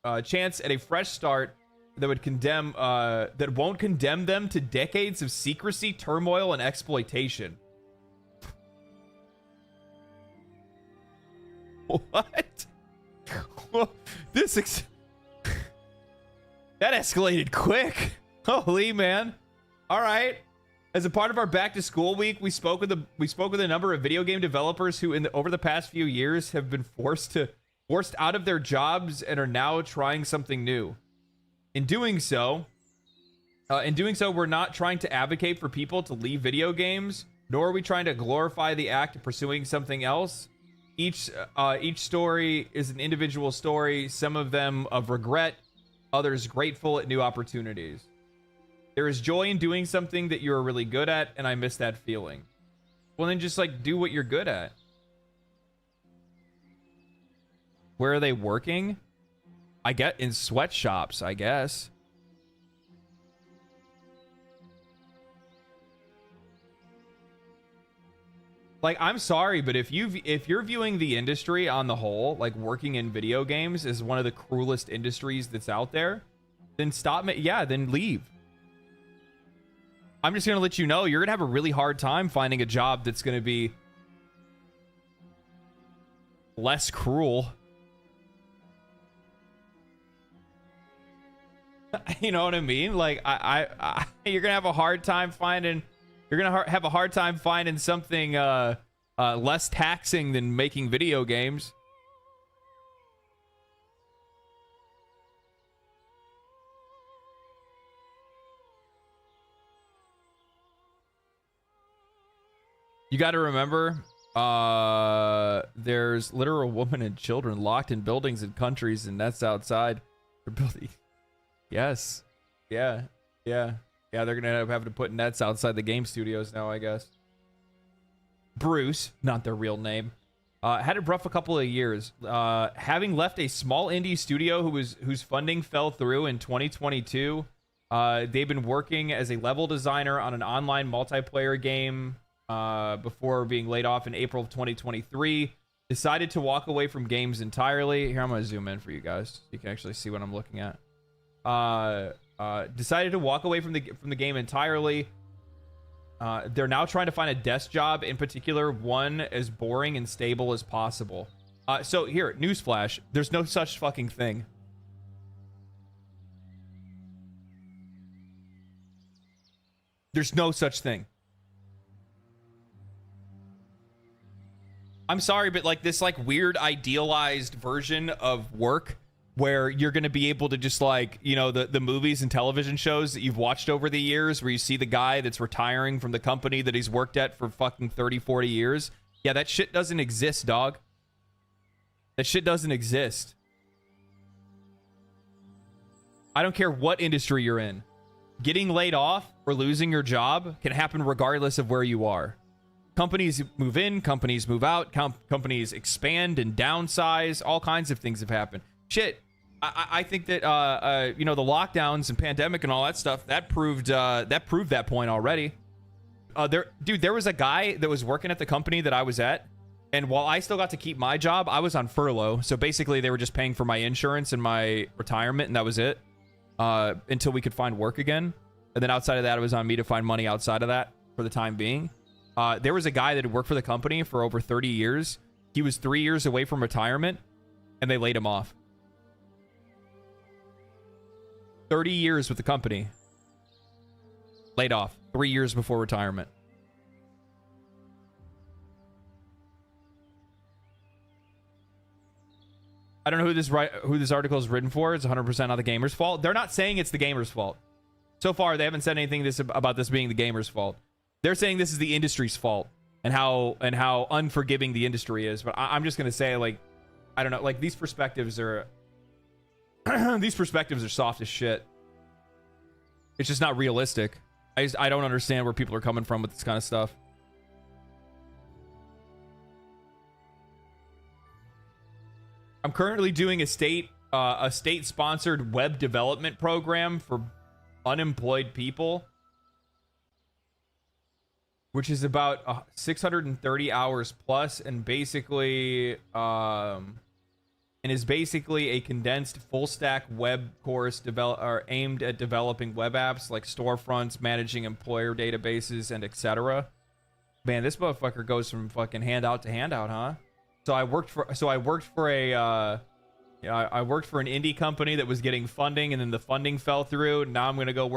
a chance at a fresh start that won't condemn them to decades of secrecy, turmoil, and exploitation. What? That escalated quick. Holy man. All right. As a part of our back to school week, we spoke with a number of video game developers who over the past few years have been forced out of their jobs and are now trying something new. In doing so, we're not trying to advocate for people to leave video games, nor are we trying to glorify the act of pursuing something else. Each story is an individual story, some of them of regret, others grateful at new opportunities. There is joy in doing something that you're really good at, and I miss that feeling. Well, then just like do what you're good at. Where are they working? I get in sweatshops, I guess. Like, I'm sorry, but if you're viewing the industry on the whole, like working in video games, as one of the cruelest industries that's out there, then then leave. I'm just gonna let you know you're gonna have a really hard time finding a job that's gonna be less cruel. You know what I mean? Like, you're gonna have a hard time finding. You're gonna have a hard time finding something less taxing than making video games. You got to remember, there's literal women and children locked in buildings and countries, and that's outside. Yes. Yeah. Yeah, they're gonna end up having to put nets outside the game studios now, I guess. Bruce, not their real name, had a rough a couple of years. Having left a small indie studio whose funding fell through in 2022, they've been working as a level designer on an online multiplayer game before being laid off in April of 2023. Decided to walk away from games entirely. Here, I'm gonna zoom in for you guys so you can actually see what I'm looking at. Decided to walk away from the game entirely. They're now trying to find a desk job, in particular one as boring and stable as possible. So here, newsflash, there's no such fucking thing. There's no such thing. I'm sorry, but like this like weird idealized version of work where you're going to be able to just like, you know, the movies and television shows that you've watched over the years where you see the guy that's retiring from the company that he's worked at for fucking 30, 40 years. Yeah, that shit doesn't exist, dog. That shit doesn't exist. I don't care what industry you're in. Getting laid off or losing your job can happen regardless of where you are. Companies move in, companies move out, companies expand and downsize. All kinds of things have happened. Shit, I think that you know, the lockdowns and pandemic and all that stuff that proved that point already. There was a guy that was working at the company that I was at, and while I still got to keep my job, I was on furlough. So basically, they were just paying for my insurance and my retirement, and that was it until we could find work again. And then outside of that, it was on me to find money outside of that for the time being. There was a guy that had worked for the company for over 30 years. He was 3 years away from retirement, and they laid him off. 30 years with the company. Laid off 3 years before retirement. I don't know who this article is written for. It's 100% not the gamer's fault. They're not saying it's the gamer's fault. So far, they haven't said anything about this being the gamer's fault. They're saying this is the industry's fault and how unforgiving the industry is. But I'm just gonna say, like, I don't know, like these perspectives are these perspectives are soft as shit. It's just not realistic. I don't understand where people are coming from with this kind of stuff. I'm currently doing a state-sponsored web development program for unemployed people, which is about 630 hours plus, and basically is basically a condensed full-stack web course aimed at developing web apps like storefronts, managing employer databases, and etc. Man, this motherfucker goes from fucking handout to handout, huh? So I worked for an indie company that was getting funding, and then the funding fell through. Now I'm gonna go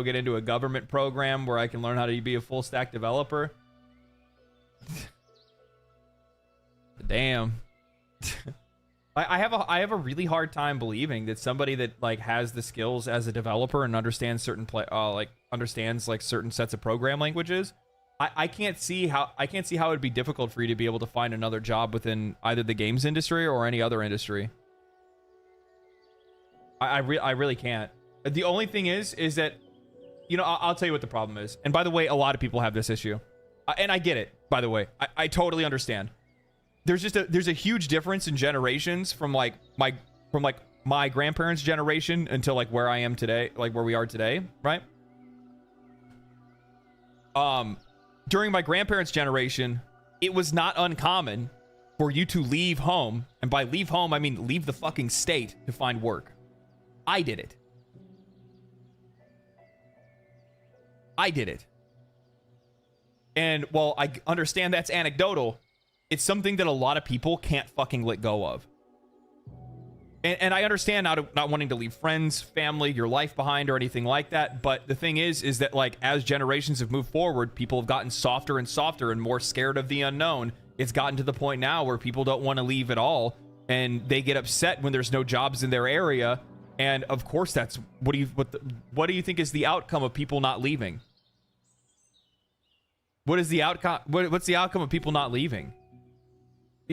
get into a government program where I can learn how to be a full stack developer. Damn. I have a really hard time believing that somebody that like has the skills as a developer and understands certain certain sets of program languages. I can't see how it'd be difficult for you to be able to find another job within either the games industry or any other industry. I really can't. The only thing is that, you know, I'll tell you what the problem is. And by the way, a lot of people have this issue, and I get it. By the way, I totally understand. There's a huge difference in generations from my grandparents' generation until like where I am today, like where we are today, right? During my grandparents' generation, it was not uncommon for you to leave home, and by leave home, I mean leave the fucking state to find work. I did it. And while I understand that's anecdotal, it's something that a lot of people can't fucking let go of. And I understand not wanting to leave friends, family, your life behind or anything like that. But the thing is that like as generations have moved forward, people have gotten softer and softer and more scared of the unknown. It's gotten to the point now where people don't want to leave at all, and they get upset when there's no jobs in their area. And of course, that's what do you think is the outcome of people not leaving? What is the outcome? What's the outcome of people not leaving?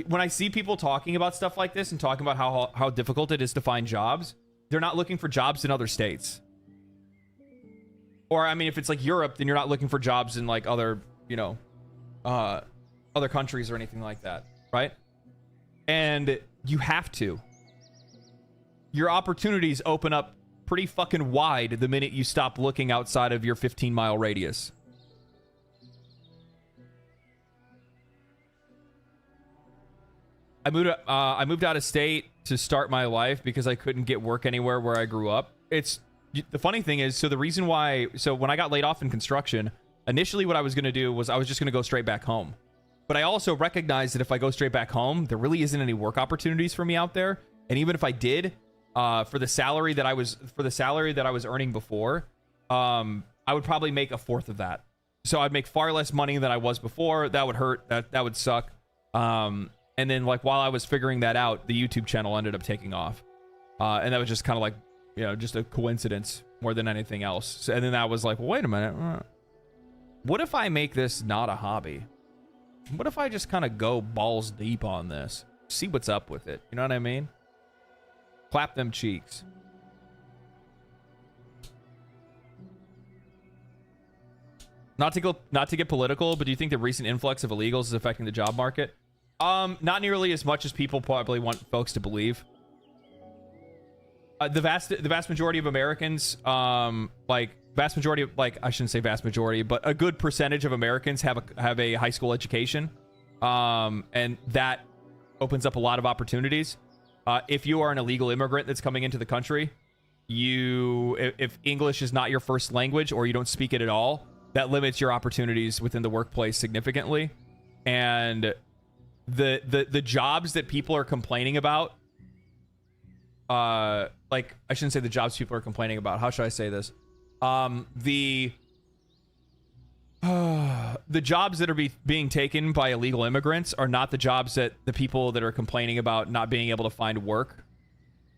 When I see people talking about stuff like this and talking about how difficult it is to find jobs, they're not looking for jobs in other states. Or I mean, if it's like Europe, then you're not looking for jobs in like other, you know, other countries or anything like that, right? And you have to. Your opportunities open up pretty fucking wide the minute you stop looking outside of your 15-mile radius. I moved out of state to start my life because I couldn't get work anywhere where I grew up. It's the funny thing is, so the reason why, so when I got laid off in construction, initially what I was going to do was I was just going to go straight back home. But I also recognized that if I go straight back home, there really isn't any work opportunities for me out there. And even if I did, for the salary that I was earning before, I would probably make a fourth of that. So I'd make far less money than I was before. That would hurt. That would suck. And then like while I was figuring that out, the YouTube channel ended up taking off. And that was just kind of like, you know, just a coincidence more than anything else. So, and then I was like, well, wait a minute. What if I make this not a hobby? What if I just kind of go balls deep on this? See what's up with it. You know what I mean? Clap them cheeks. Not to get political, but do you think the recent influx of illegals is affecting the job market? Not nearly as much as people probably want folks to believe. The vast majority of Americans, I shouldn't say vast majority, but a good percentage of Americans have a high school education, and that opens up a lot of opportunities. If you are an illegal immigrant that's coming into the country, if English is not your first language or you don't speak it at all, that limits your opportunities within the workplace significantly. And the jobs that people are complaining about, like, I shouldn't say the jobs people are complaining about. How should I say this? The jobs that are being taken by illegal immigrants are not the jobs that the people that are complaining about not being able to find work.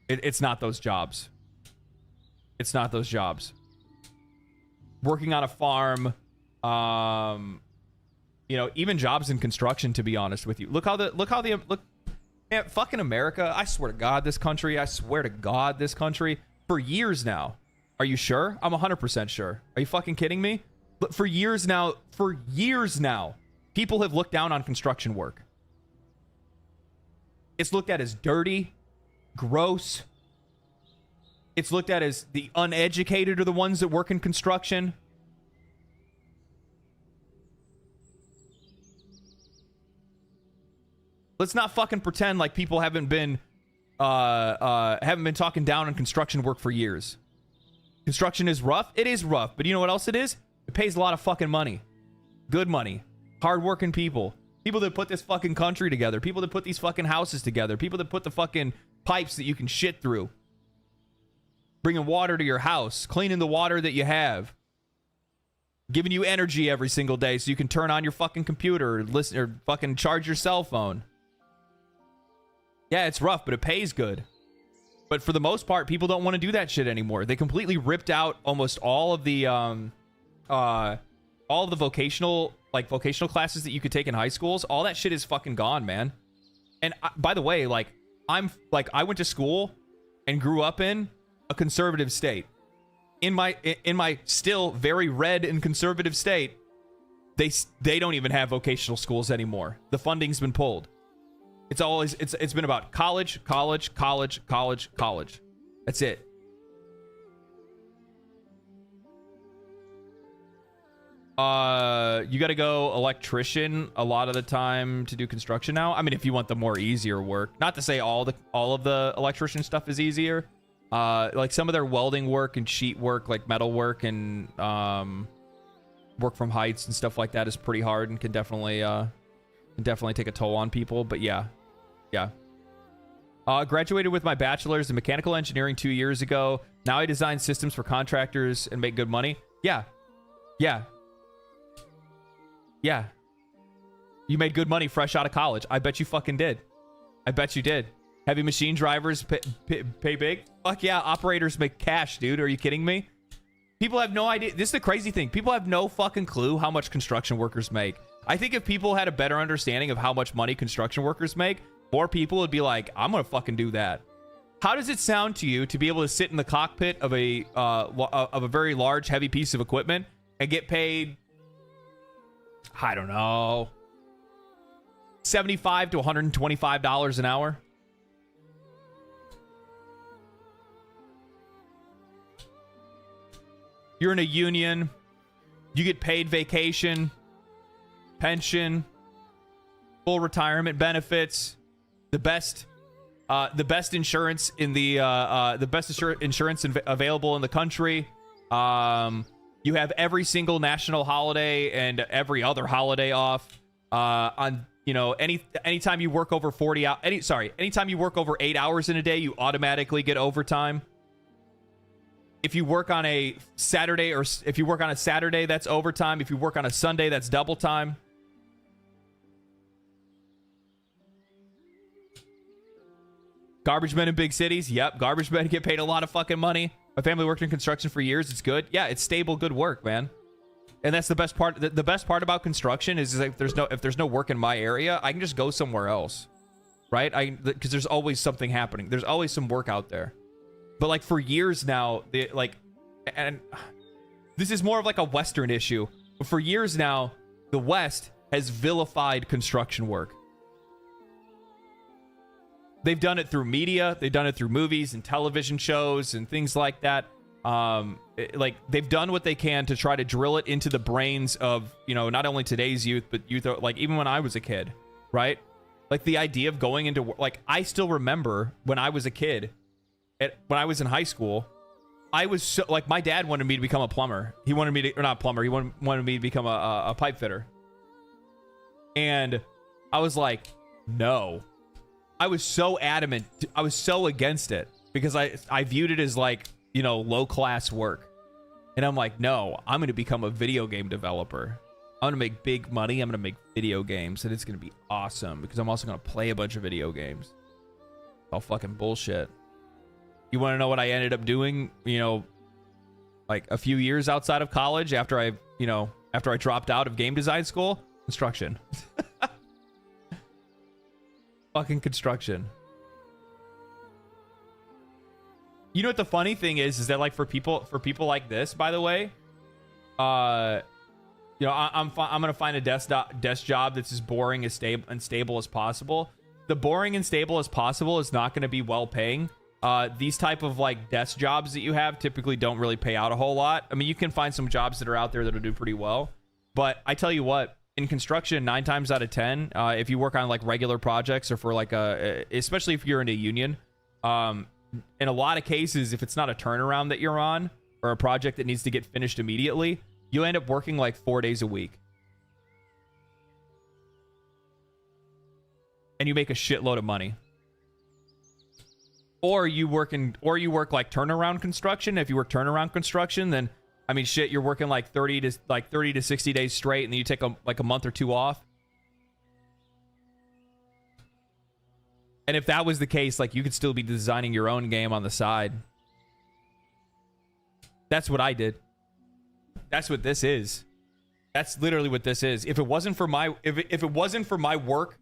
It's not those jobs. It's not those jobs. Working on a farm, you know, even jobs in construction, to be honest with you. Look, man, fucking America. I swear to God, this country. For years now. Are you sure? I'm 100% sure. Are you fucking kidding me? But for years now, people have looked down on construction work. It's looked at as dirty, gross. It's looked at as the uneducated are the ones that work in construction. Let's not fucking pretend like people haven't been talking down on construction work for years. Construction is rough. It is rough, but you know what else it is? It pays a lot of fucking money. Good money. Hardworking people. People that put this fucking country together. People that put these fucking houses together. People that put the fucking pipes that you can shit through. Bringing water to your house. Cleaning the water that you have. Giving you energy every single day so you can turn on your fucking computer or listen or fucking charge your cell phone. Yeah, it's rough, but it pays good. But for the most part, people don't want to do that shit anymore. They completely ripped out almost all of the vocational classes that you could take in high schools. All that shit is fucking gone, man. And by the way, I went to school and grew up in a conservative state. In my still very red and conservative state, they don't even have vocational schools anymore. The funding's been pulled. It's been about college. That's it. You got to go electrician a lot of the time to do construction now. I mean, if you want the more easier work, not to say all of the electrician stuff is easier. Like some of their welding work and sheet work, like metal work and work from heights and stuff like that is pretty hard and can definitely take a toll on people. But yeah. Graduated with my bachelor's in mechanical engineering 2 years ago. Now I design systems for contractors and make good money. Yeah. You made good money fresh out of college. I bet you fucking did. I bet you did. Heavy machine drivers pay big? Fuck yeah, operators make cash, dude. Are you kidding me? People have no idea. This is the crazy thing. People have no fucking clue how much construction workers make. I think if people had a better understanding of how much money construction workers make, more people would be like, I'm gonna fucking do that. How does it sound to you to be able to sit in the cockpit of a very large, heavy piece of equipment and get paid, I don't know, $75 to $125 an hour? You're in a union. You get paid vacation, pension, full retirement benefits, the best insurance in the best insurance available in the country. You have every single national holiday and every other holiday off. On anytime you work over anytime you work over 8 hours in a day, you automatically get overtime. If you work on a Saturday, that's overtime. If you work on a Sunday, that's double time. Garbage men in big cities. Yep, garbage men get paid a lot of fucking money. My family worked in construction for years. It's good. Yeah, it's stable, good work, man. And that's the best part. The best part about construction is like if there's no work in my area, I can just go somewhere else, right? Because there's always something happening. There's always some work out there. But like for years now, and this is more of like a Western issue. But for years now, the West has vilified construction work. They've done it through media. They've done it through movies and television shows and things like that. Like they've done what they can to try to drill it into the brains of, not only today's youth, but youth, like even when I was a kid, right? Like the idea of going into, like, I still remember when I was a kid, when I was in high school, I was so, like, my dad wanted me to become a plumber. He wanted me to, or not plumber, he wanted me to become a pipe fitter. And I was like, no. I was so adamant. I was so against it because I viewed it as like, low class work. And I'm like, no, I'm going to become a video game developer. I'm going to make big money. I'm going to make video games and it's going to be awesome because I'm also going to play a bunch of video games. All fucking bullshit. You want to know what I ended up doing, like a few years outside of college after I dropped out of game design school? Construction. Fucking construction. You know what the funny thing is that like for people like this, by the way, I'm gonna find a desk job that's as boring as unstable as possible. The boring and stable as possible is not going to be well paying. These type of like desk jobs that you have typically don't really pay out a whole lot. I mean, you can find some jobs that are out there that'll do pretty well, but I tell you what. In construction, 9 times out of 10, if you work on like regular projects or for like especially if you're in a union, in a lot of cases, if it's not a turnaround that you're on or a project that needs to get finished immediately, you end up working like 4 days a week. And you make a shitload of money. Or you work like turnaround construction. If you work turnaround construction, then I mean, shit, you're working like 30 to 60 days straight, and then you take a month or two off. And if that was the case, like you could still be designing your own game on the side. That's what I did. That's what this is. That's literally what this is. If it wasn't for my if it wasn't for my work,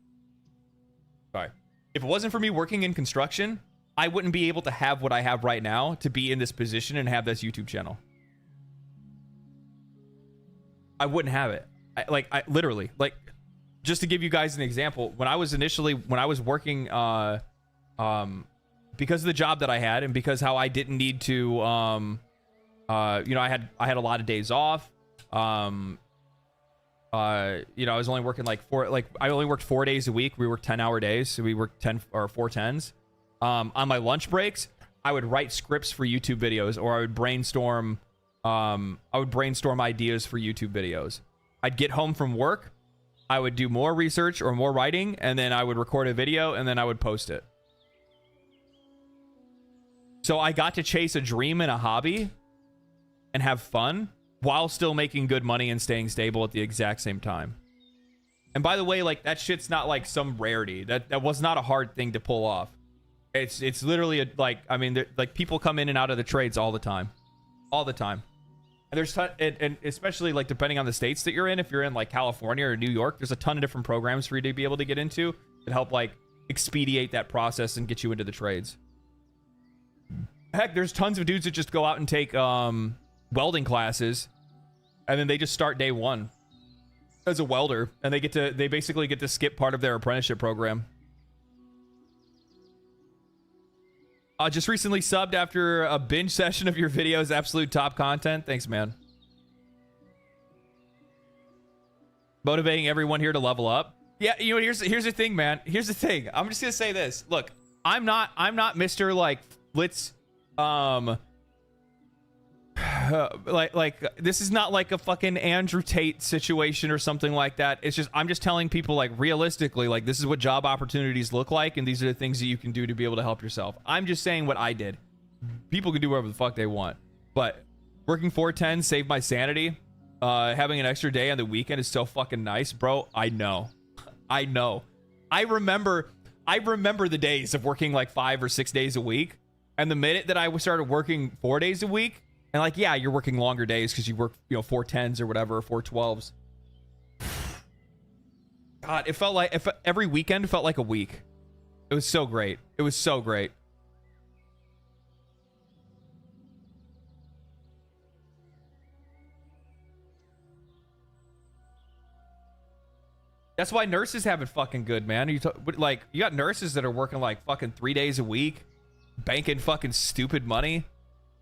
sorry, if it wasn't for me working in construction, I wouldn't be able to have what I have right now to be in this position and have this YouTube channel. I wouldn't have it. I literally, like, just to give you guys an example, when I was working, because of the job that I had and because how I didn't need to, I had a lot of days off. I was only working I only worked 4 days a week. We worked 10-hour days. So we worked 10 or 4 10s. On my lunch breaks, I would write scripts for YouTube videos, or I would brainstorm ideas for YouTube videos. I'd get home from work, I would do more research or more writing, and then I would record a video, and then I would post it. So I got to chase a dream and a hobby and have fun while still making good money and staying stable at the exact same time. And by the way, like, that shit's not like some rarity. That was not a hard thing to pull off. It's literally like people come in and out of the trades all the time. And there's and especially like depending on the states that you're in, if you're in like California or New York, there's a ton of different programs for you to be able to get into that help like expedite that process and get you into the trades. Heck, there's tons of dudes that just go out and take welding classes, and then they just start day one as a welder, and they basically get to skip part of their apprenticeship program. Just recently subbed after a binge session of your videos. Absolute top content. Thanks, man. Motivating everyone here to level up. Yeah, you know, here's the thing, man. Here's the thing. I'm just gonna say this. Look, I'm not Mr. like let's like this is not like a fucking Andrew Tate situation or something like that. It's just I'm just telling people, like, realistically, like, this is what job opportunities look like, and these are the things that you can do to be able to help yourself. I'm just saying what I did. People can do whatever the fuck they want, but working 410 saved my sanity. Having an extra day on the weekend is so fucking nice, bro. I know. I remember the days of working like 5 or 6 days a week, and the minute that I started working 4 days a week, and like, yeah, you're working longer days because you work, you know, 410s or whatever, or 412s. God, it felt like every weekend felt like a week. It was so great. It was so great. That's why nurses have it fucking good, man. You got nurses that are working like fucking 3 days a week, banking fucking stupid money,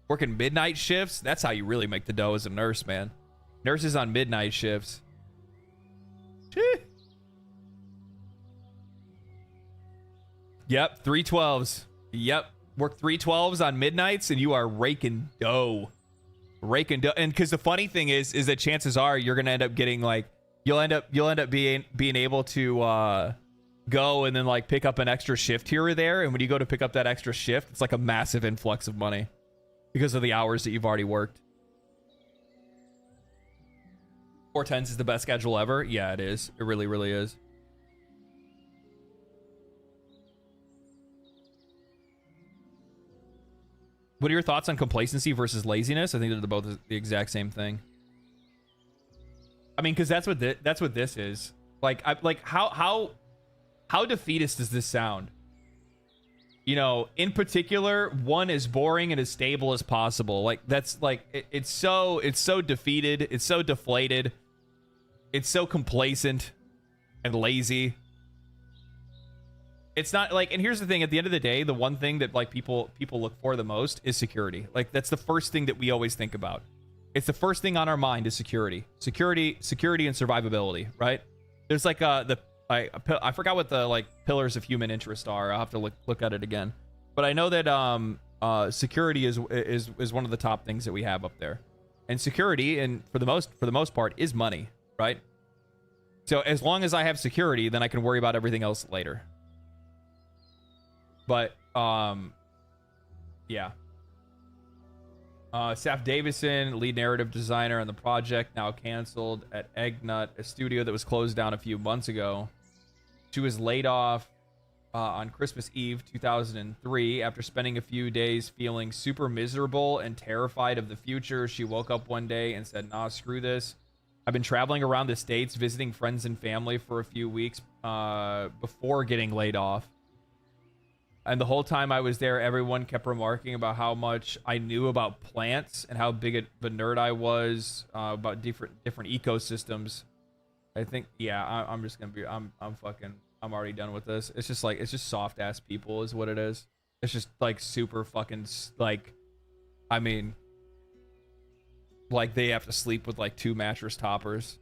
working midnight shifts. That's how you really make the dough as a nurse, man. Nurses on midnight shifts. Yep, 312s. Yep, work 312s on midnights, and you are raking dough. Raking dough. And because the funny thing is that chances are you're gonna end up getting like, you'll end up being able to go and then like pick up an extra shift here or there, and when you go to pick up that extra shift, it's like a massive influx of money because of the hours that you've already worked. 410s is the best schedule ever. Yeah, it is. It really, really is. What are your thoughts on complacency versus laziness? I think they're both the exact same thing. I mean, because that's what this is. Like, how defeatist does this sound? You know, in particular, one as boring and as stable as possible. Like, that's like it's so defeated. It's so deflated. It's so complacent and lazy. It's not like, and here's the thing, at the end of the day, the one thing that like people look for the most is security. Like, that's the first thing that we always think about. It's the first thing on our mind is security and survivability, right? There's like I forgot what the like pillars of human interest are. I'll have to look at it again, but I know that security is one of the top things that we have up there, and security, and for the most part, is money, right? So as long as I have security, then I can worry about everything else later. But yeah. Saf Davison, lead narrative designer on the project, now canceled at Eggnut, a studio that was closed down a few months ago. She was laid off on Christmas Eve 2003 after spending a few days feeling super miserable and terrified of the future. She woke up one day and said, nah, screw this. I've been traveling around the States visiting friends and family for a few weeks before getting laid off. And the whole time I was there, everyone kept remarking about how much I knew about plants and how big of a nerd I was about different ecosystems. I think, yeah, I'm just gonna be, I'm already done with this. It's just soft ass people is what it is. It's just like super fucking like, I mean, like they have to sleep with like 2 mattress toppers.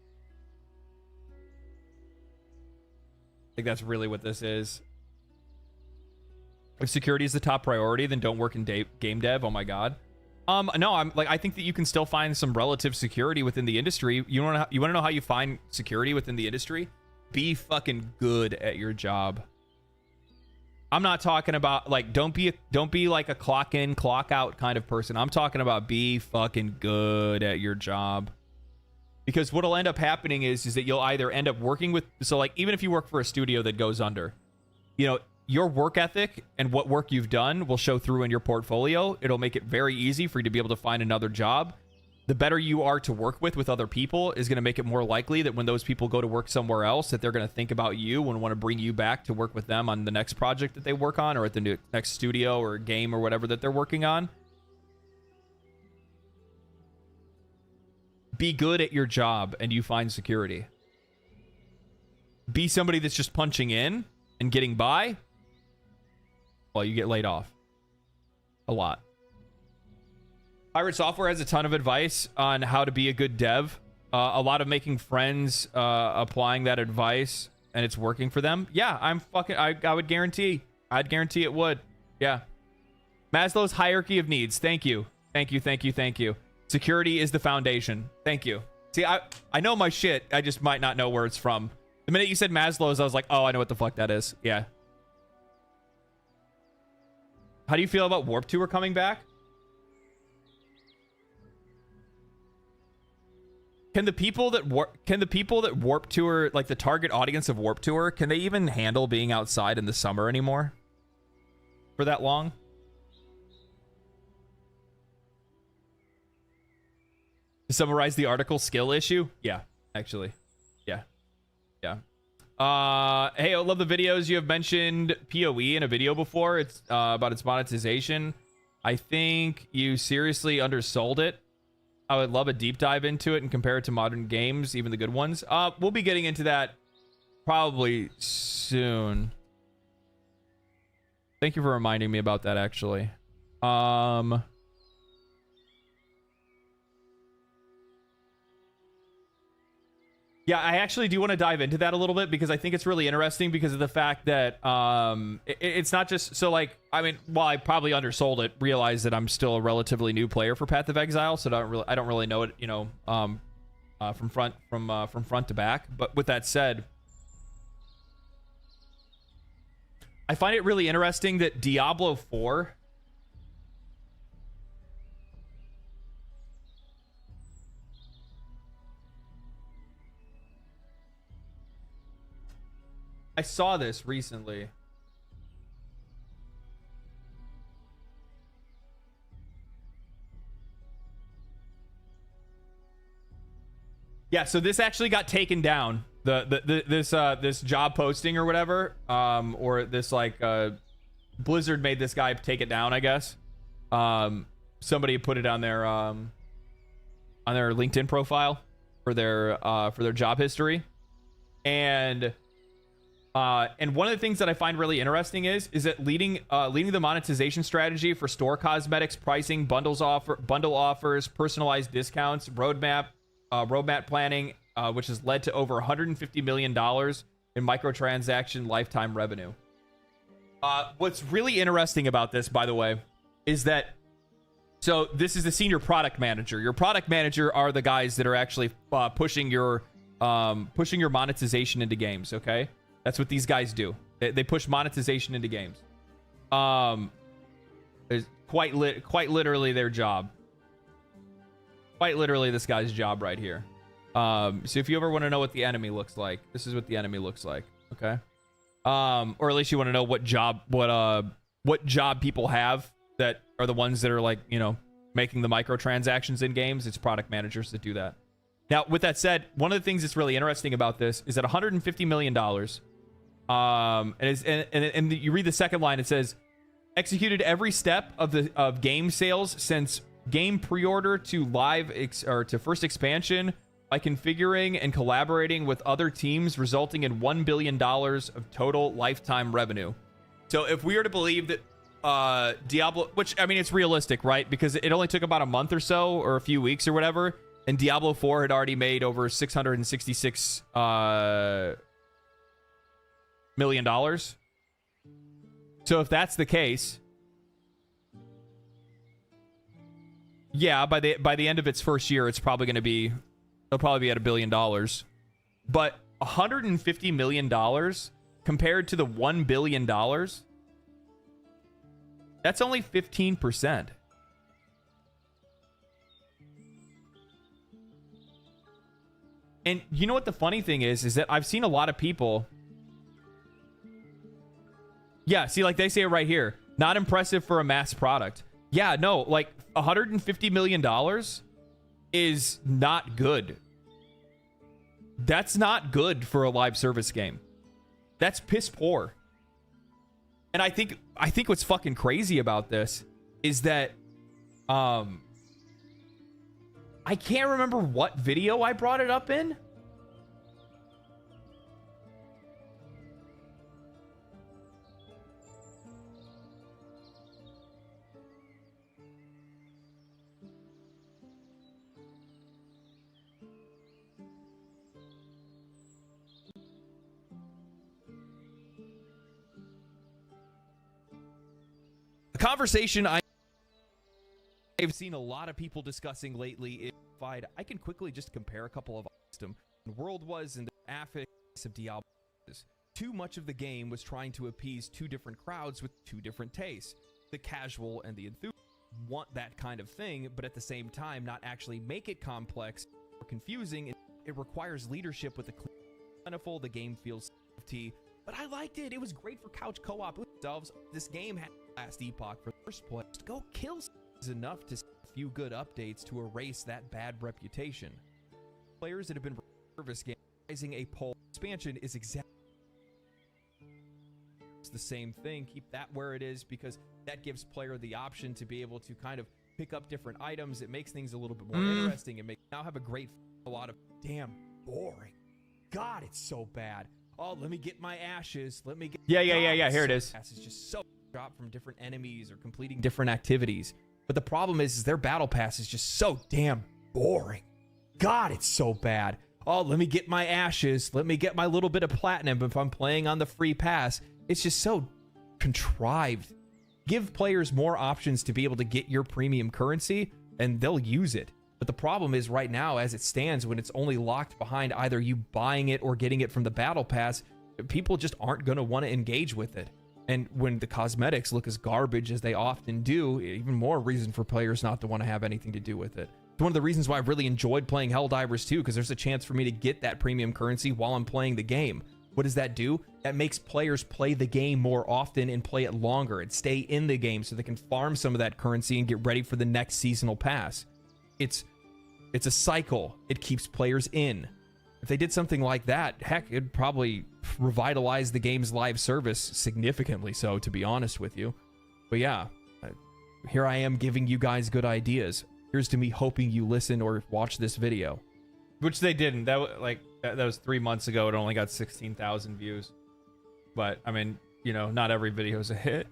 I think that's really what this is. If security is the top priority, then don't work in game dev. Oh my god. No, I think that you can still find some relative security within the industry. You want to know how you find security within the industry? Be fucking good at your job. I'm not talking about like don't be like a clock in, clock out kind of person. I'm talking about be fucking good at your job. Because what'll end up happening is that you'll either end up working with, so like even if you work for a studio that goes under, you know, your work ethic and what work you've done will show through in your portfolio. It'll make it very easy for you to be able to find another job. The better you are to work with other people is going to make it more likely that when those people go to work somewhere else, that they're going to think about you and want to bring you back to work with them on the next project that they work on, or at the next studio or game or whatever that they're working on. be good at your job and you find security. Be somebody that's just punching in and getting by, well, you get laid off. A lot. Pirate Software has a ton of advice on how to be a good dev. A lot of making friends, applying that advice, and it's working for them. Yeah, I would guarantee. I'd guarantee it would. Yeah. Maslow's hierarchy of needs. Thank you. Thank you, thank you, thank you. Security is the foundation. Thank you. See, I know my shit. I just might not know where it's from. The minute you said Maslow's, I was like, oh, I know what the fuck that is. Yeah. How do you feel about Warp Tour coming back? Can the people that Warp Tour, like the target audience of Warp Tour, can they even handle being outside in the summer anymore? For that long? To summarize the article, skill issue? Yeah, actually. Yeah. Yeah. Hey, I love the videos. You have mentioned PoE in a video before. It's about its monetization. I think you seriously undersold it. I would love a deep dive into it and compare it to modern games, even the good ones. We'll be getting into that probably soon. Thank you for reminding me about that, actually. Yeah, I actually do want to dive into that a little bit because I think it's really interesting because of the fact that it's not just so like, I mean, while I probably undersold it, realize that I'm still a relatively new player for Path of Exile, so I don't really know it, you know, from front to back. But with that said, I find it really interesting that Diablo 4 I saw this recently. Yeah, so this actually got taken down. This job posting or whatever, or this like Blizzard made this guy take it down, I guess. Somebody put it on their LinkedIn profile for their job history, and one of the things that I find really interesting is that leading the monetization strategy for store cosmetics, pricing, bundle offers, personalized discounts, roadmap planning, which has led to over $150 million in microtransaction lifetime revenue. What's really interesting about this, by the way, is that so this is the senior product manager. Your product manager are the guys that are actually pushing your monetization into games. Okay. That's what these guys do. They push monetization into games. It's quite literally their job. Quite literally this guy's job right here. So if you ever want to know what the enemy looks like, this is what the enemy looks like. Okay. Or at least you want to know what job people have that are the ones that are like, you know, making the microtransactions in games. It's product managers that do that. Now, with that said, one of the things that's really interesting about this is that $150 million. And you read the second line, it says, executed every step of game sales since game pre-order to live or to first expansion by configuring and collaborating with other teams, resulting in $1 billion of total lifetime revenue. So if we are to believe that Diablo, which I mean, it's realistic, right? Because it only took about a month or so, or a few weeks or whatever, and Diablo 4 had already made over $666 million. So if that's the case, yeah, by the end of its first year, it's probably going to be, it'll probably be at $1 billion. But $150 million compared to the $1 billion, that's only 15%. And you know what the funny thing is that I've seen a lot of people. Yeah, see, like they say it right here. Not impressive for a mass product. Yeah, no, like $150 million is not good. That's not good for a live service game. That's piss poor. And I think what's fucking crazy about this is that I I can't remember what video I brought it up in. The conversation I've seen a lot of people discussing lately is I can quickly just compare a couple of items. The world was in the affix of Diablo. Too much of the game was trying to appease two different crowds with two different tastes. The casual and the enthusiast want that kind of thing, but at the same time not actually make it complex or confusing. It requires leadership with a clear plentiful. The game feels safety, but I liked it. It was great for couch co-op. This game had last epoch for the first place. Go kill is enough to see a few good updates to erase that bad reputation. Players that have been service game rising a pole expansion is exactly the same thing. Keep that where it is because that gives player the option to be able to kind of pick up different items. It makes things a little bit more interesting and make now have a lot of damn boring. God, it's so bad. Oh, let me get my ashes. Let me get yeah. Here it is. It's just so drop from different enemies or completing different activities. But the problem is their battle pass is just so damn boring. God, it's so bad. Oh, let me get my ashes. Let me get my little bit of platinum if I'm playing on the free pass. It's just so contrived. Give players more options to be able to get your premium currency, and they'll use it. But the problem is right now, as it stands, when it's only locked behind either you buying it or getting it from the battle pass, people just aren't going to want to engage with it. And when the cosmetics look as garbage as they often do, even more reason for players not to want to have anything to do with it. It's one of the reasons why I really enjoyed playing Helldivers 2, because there's a chance for me to get that premium currency while I'm playing the game. What does that do? That makes players play the game more often and play it longer and stay in the game so they can farm some of that currency and get ready for the next seasonal pass. It's a cycle. It keeps players in. If they did something like that, heck, it'd probably revitalize the game's live service significantly so, to be honest with you. But yeah, here I am giving you guys good ideas. Here's to me hoping you listen or watch this video. Which they didn't. That was 3 months ago. It only got 16,000 views. But I mean, you know, not every video is a hit.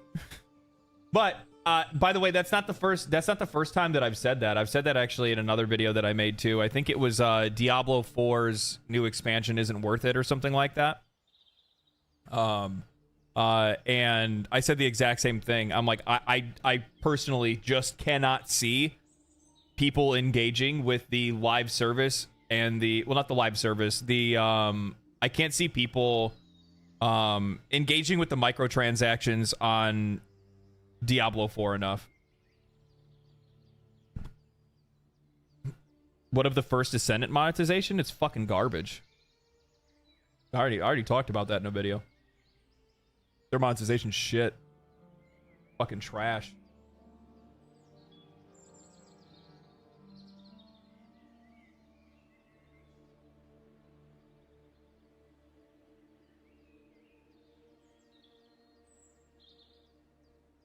But by the way, that's not the first time that I've said that. I've said that actually in another video that I made too. I think it was Diablo 4's new expansion isn't worth it or something like that. And I said the exact same thing. I'm like, I personally just cannot see people engaging with the live service and not the live service, I can't see people engaging with the microtransactions on Diablo 4 enough. What of the first Descendant monetization? It's fucking garbage. I already talked about that in a video. Their monetization shit. Fucking trash.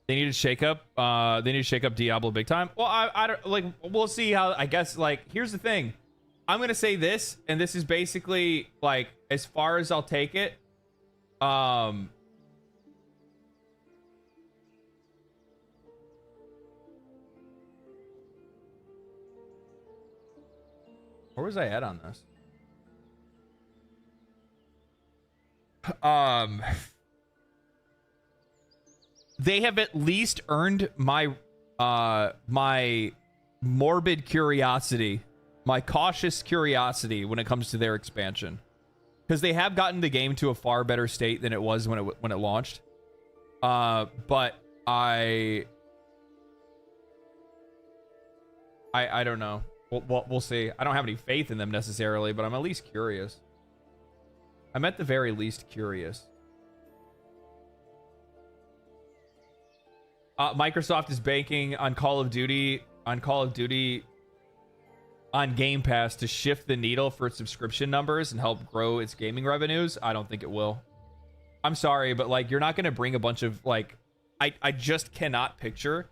They need to shake up. They need to shake up Diablo big time. Well, I don't like. We'll see how. I guess like here's the thing. I'm gonna say this, and this is basically like as far as I'll take it. Where was I at on this? They have at least earned my my morbid curiosity, my cautious curiosity when it comes to their expansion, because they have gotten the game to a far better state than it was when it launched. But I don't know. We'll see. I don't have any faith in them necessarily, but I'm at least curious. I'm at the very least curious. Microsoft is banking on Call of Duty on Game Pass to shift the needle for its subscription numbers and help grow its gaming revenues. I don't think it will. I'm sorry, but like you're not going to bring a bunch of like I just cannot picture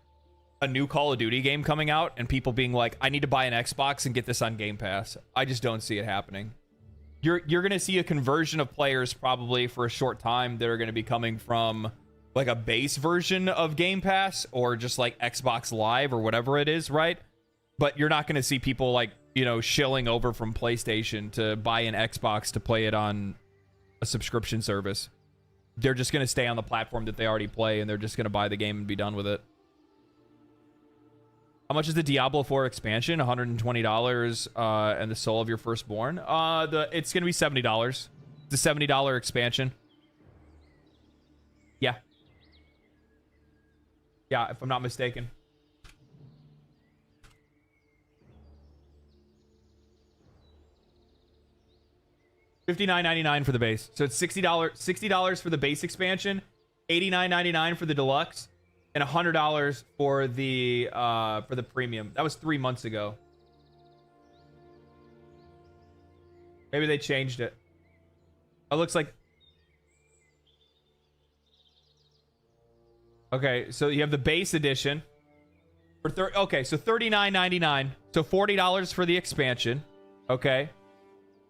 a new Call of Duty game coming out and people being like, I need to buy an Xbox and get this on Game Pass. I just don't see it happening. You're going to see a conversion of players probably for a short time that are going to be coming from like a base version of Game Pass or just like Xbox Live or whatever it is, right? But you're not going to see people like, you know, shilling over from PlayStation to buy an Xbox to play it on a subscription service. They're just going to stay on the platform that they already play, and they're just going to buy the game and be done with it. How much is the Diablo 4 expansion? $120 and the Soul of Your Firstborn. It's going to be $70. It's a $70 expansion. Yeah. Yeah, if I'm not mistaken. $59.99 for the base. So it's $60 for the base expansion, $89.99 for the deluxe, and $100 for the premium. That was 3 months ago. Maybe they changed it. It looks like. Okay, so you have the base edition for okay, so $39.99. So $40 for the expansion. Okay.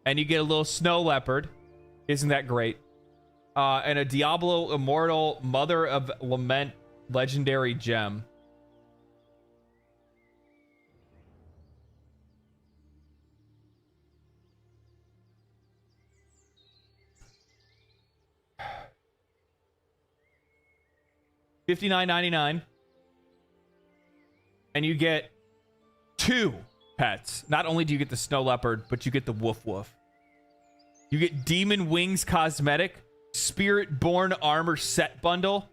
And you get a little snow leopard. Isn't that great? And a Diablo Immortal Mother of Lament legendary gem. $59.99. And you get 2 pets. Not only do you get the snow leopard, but you get the woof woof. You get Demon Wings cosmetic, Spirit-born armor set bundle,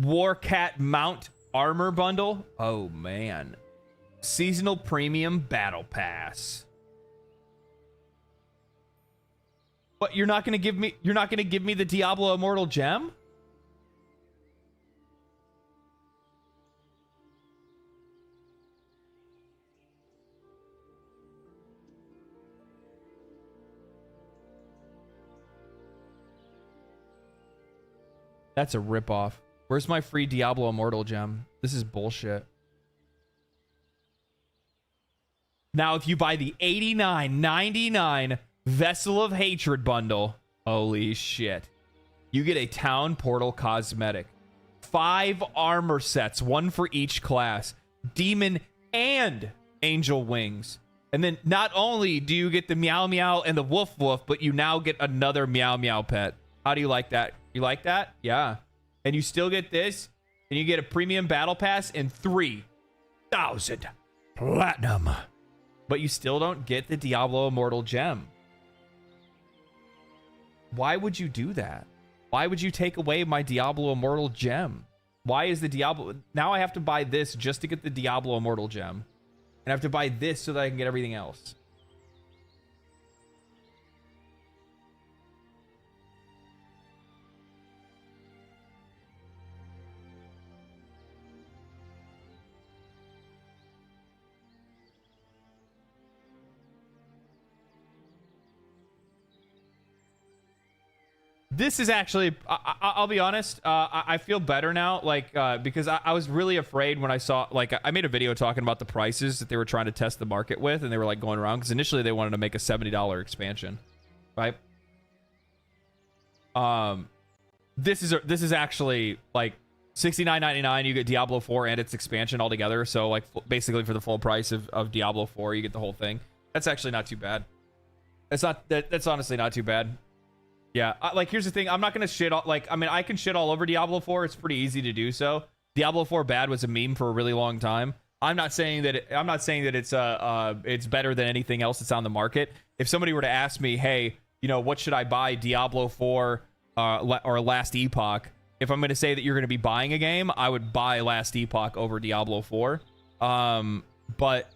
Warcat mount armor bundle. Oh man. Seasonal premium battle pass. But you're not going to give me the Diablo Immortal gem? That's a ripoff. Where's my free Diablo Immortal gem? This is bullshit. Now, if you buy the $89.99 Vessel of Hatred bundle, holy shit, you get a Town Portal cosmetic, 5 armor sets, 1 for each class, Demon and Angel Wings. And then not only do you get the Meow Meow and the Woof Woof, but you now get another Meow Meow pet. How do you like that? You like that? Yeah. And you still get this, and you get a premium battle pass and 3,000 platinum. But you still don't get the Diablo Immortal gem. Why would you do that? Why would you take away my Diablo Immortal gem? Why is the Diablo... Now I have to buy this just to get the Diablo Immortal gem. And I have to buy this so that I can get everything else. This is actually, I'll be honest, I feel better now, like, because I was really afraid when I saw, like, I made a video talking about the prices that they were trying to test the market with, and they were, like, going around, because initially they wanted to make a $70 expansion, right? This is actually, like, $69.99, you get Diablo 4 and its expansion all together, so, like, basically for the full price of Diablo 4, you get the whole thing. That's actually not too bad. That's honestly not too bad. Yeah, like, here's the thing. I'm not going to shit all... Like, I mean, I can shit all over Diablo 4. It's pretty easy to do so. Diablo 4 bad was a meme for a really long time. I'm not saying that it's better than anything else that's on the market. If somebody were to ask me, hey, you know, what should I buy, Diablo 4 or Last Epoch? If I'm going to say that you're going to be buying a game, I would buy Last Epoch over Diablo 4. But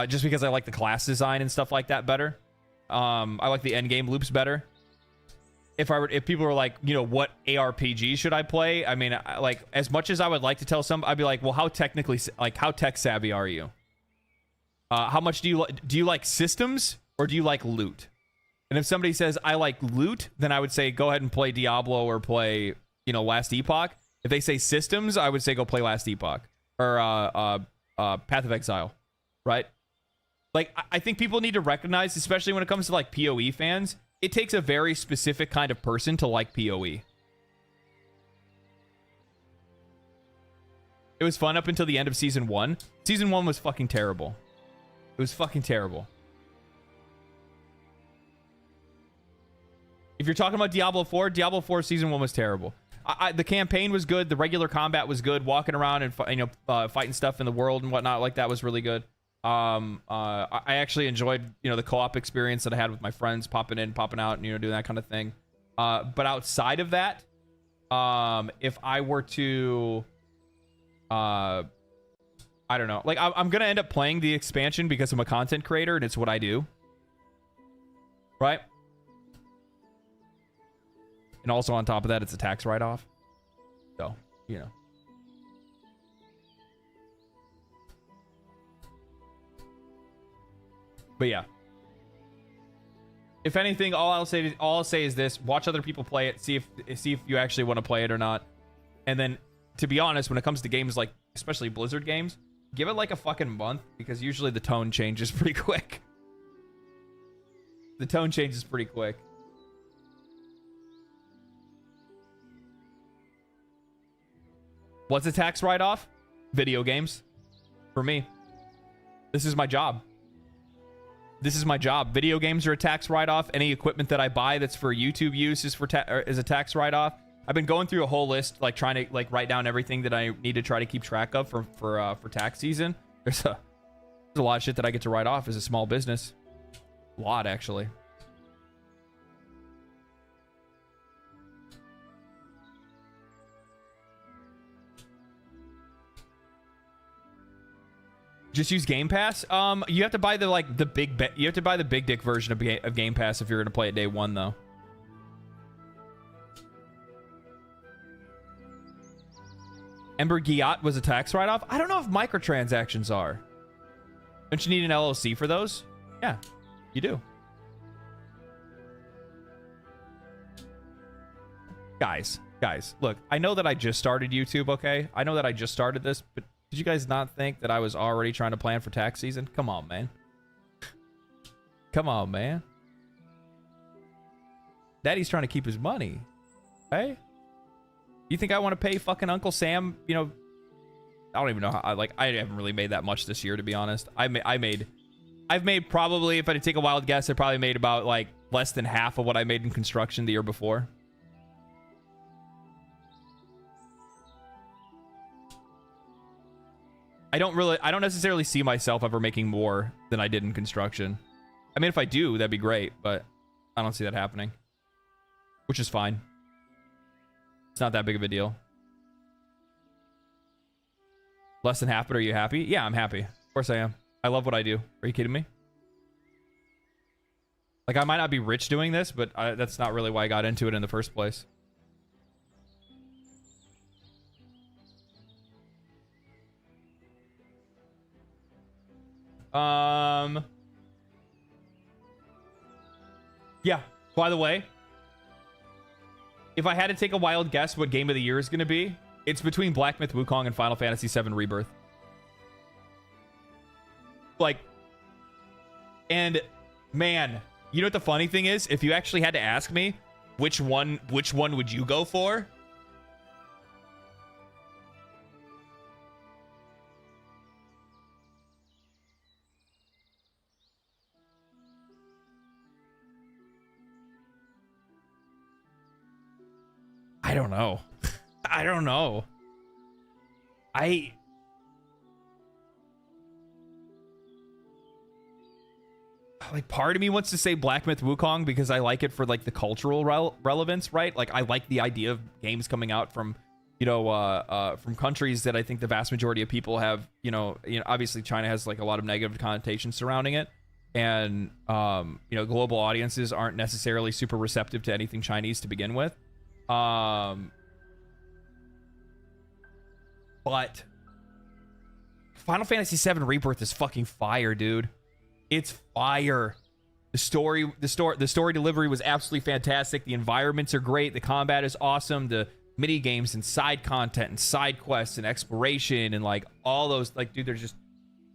just because I like the class design and stuff like that better. I like the end game loops better. If people were like, you know, what ARPG should I play? I mean, like, as much as I would like to tell some, I'd be like, well, how tech savvy are you? How much do you like systems or do you like loot? And if somebody says I like loot, then I would say go ahead and play Diablo or play, you know, Last Epoch. If they say systems, I would say go play Last Epoch or Path of Exile, right? Like, I think people need to recognize, especially when it comes to like PoE fans, it takes a very specific kind of person to like PoE. It was fun up until the end of season 1. Season 1 was fucking terrible. It was fucking terrible. If you're talking about Diablo 4 season 1 was terrible. The campaign was good. The regular combat was good. Walking around and fighting stuff in the world and whatnot like that was really good. I actually enjoyed the co-op experience that I had with my friends, popping in, popping out, and doing that kind of thing. But outside of that, if I were to, I don't know, like I'm gonna end up playing the expansion because I'm a content creator and it's what I do, right? And also on top of that, it's a tax write-off. So, But yeah. If anything, all I'll say is this: watch other people play it, see if you actually want to play it or not. And then, to be honest, when it comes to games like, especially Blizzard games, give it like a fucking month, because usually the tone changes pretty quick. The tone changes pretty quick. What's a tax write-off? Video games. For me. This is my job. This is my job. Video games are a tax write-off. Any equipment that I buy that's for YouTube use is is a tax write-off. I've been going through a whole list, like trying to like write down everything that I need to try to keep track of for tax season. There's a lot of shit that I get to write off as a small business. A lot, actually. Just use Game Pass. You have to buy you have to buy the big dick version of Game Pass if you're gonna play it day one, though. Ember Giat was a tax write-off. I don't know if microtransactions are. Don't you need an LLC for those? Yeah, you do. Guys, look, I know that I just started YouTube, okay? I know that I just started this, but did you guys not think that I was already trying to plan for tax season? Come on, man. Come on, man. Daddy's trying to keep his money. Hey? You think I want to pay fucking Uncle Sam, I don't even know how, I haven't really made that much this year, to be honest. I've made probably, if I had to take a wild guess, I probably made about like less than half of what I made in construction the year before. I don't necessarily see myself ever making more than I did in construction. I mean, if I do, that'd be great, but I don't see that happening. Which is fine. It's not that big of a deal. Less than half, but are you happy? Yeah, I'm happy. Of course I am. I love what I do. Are you kidding me? Like, I might not be rich doing this, but that's not really why I got into it in the first place. Yeah, by the way, if I had to take a wild guess what game of the year is going to be, it's between Black Myth Wukong and Final Fantasy VII Rebirth. Like, and man, you know what the funny thing is? If you actually had to ask me, which one would you go for? I don't know. I don't know. Like, part of me wants to say Black Myth Wukong because I like it for like the cultural relevance, right? Like, I like the idea of games coming out from, from countries that I think the vast majority of people have, obviously China has like a lot of negative connotations surrounding it. And, global audiences aren't necessarily super receptive to anything Chinese to begin with. But Final Fantasy VII Rebirth is fucking fire, dude. It's fire. The story delivery was absolutely fantastic. The environments are great. The combat is awesome. The mini games and side content and side quests and exploration and like all those, like, dude, there's just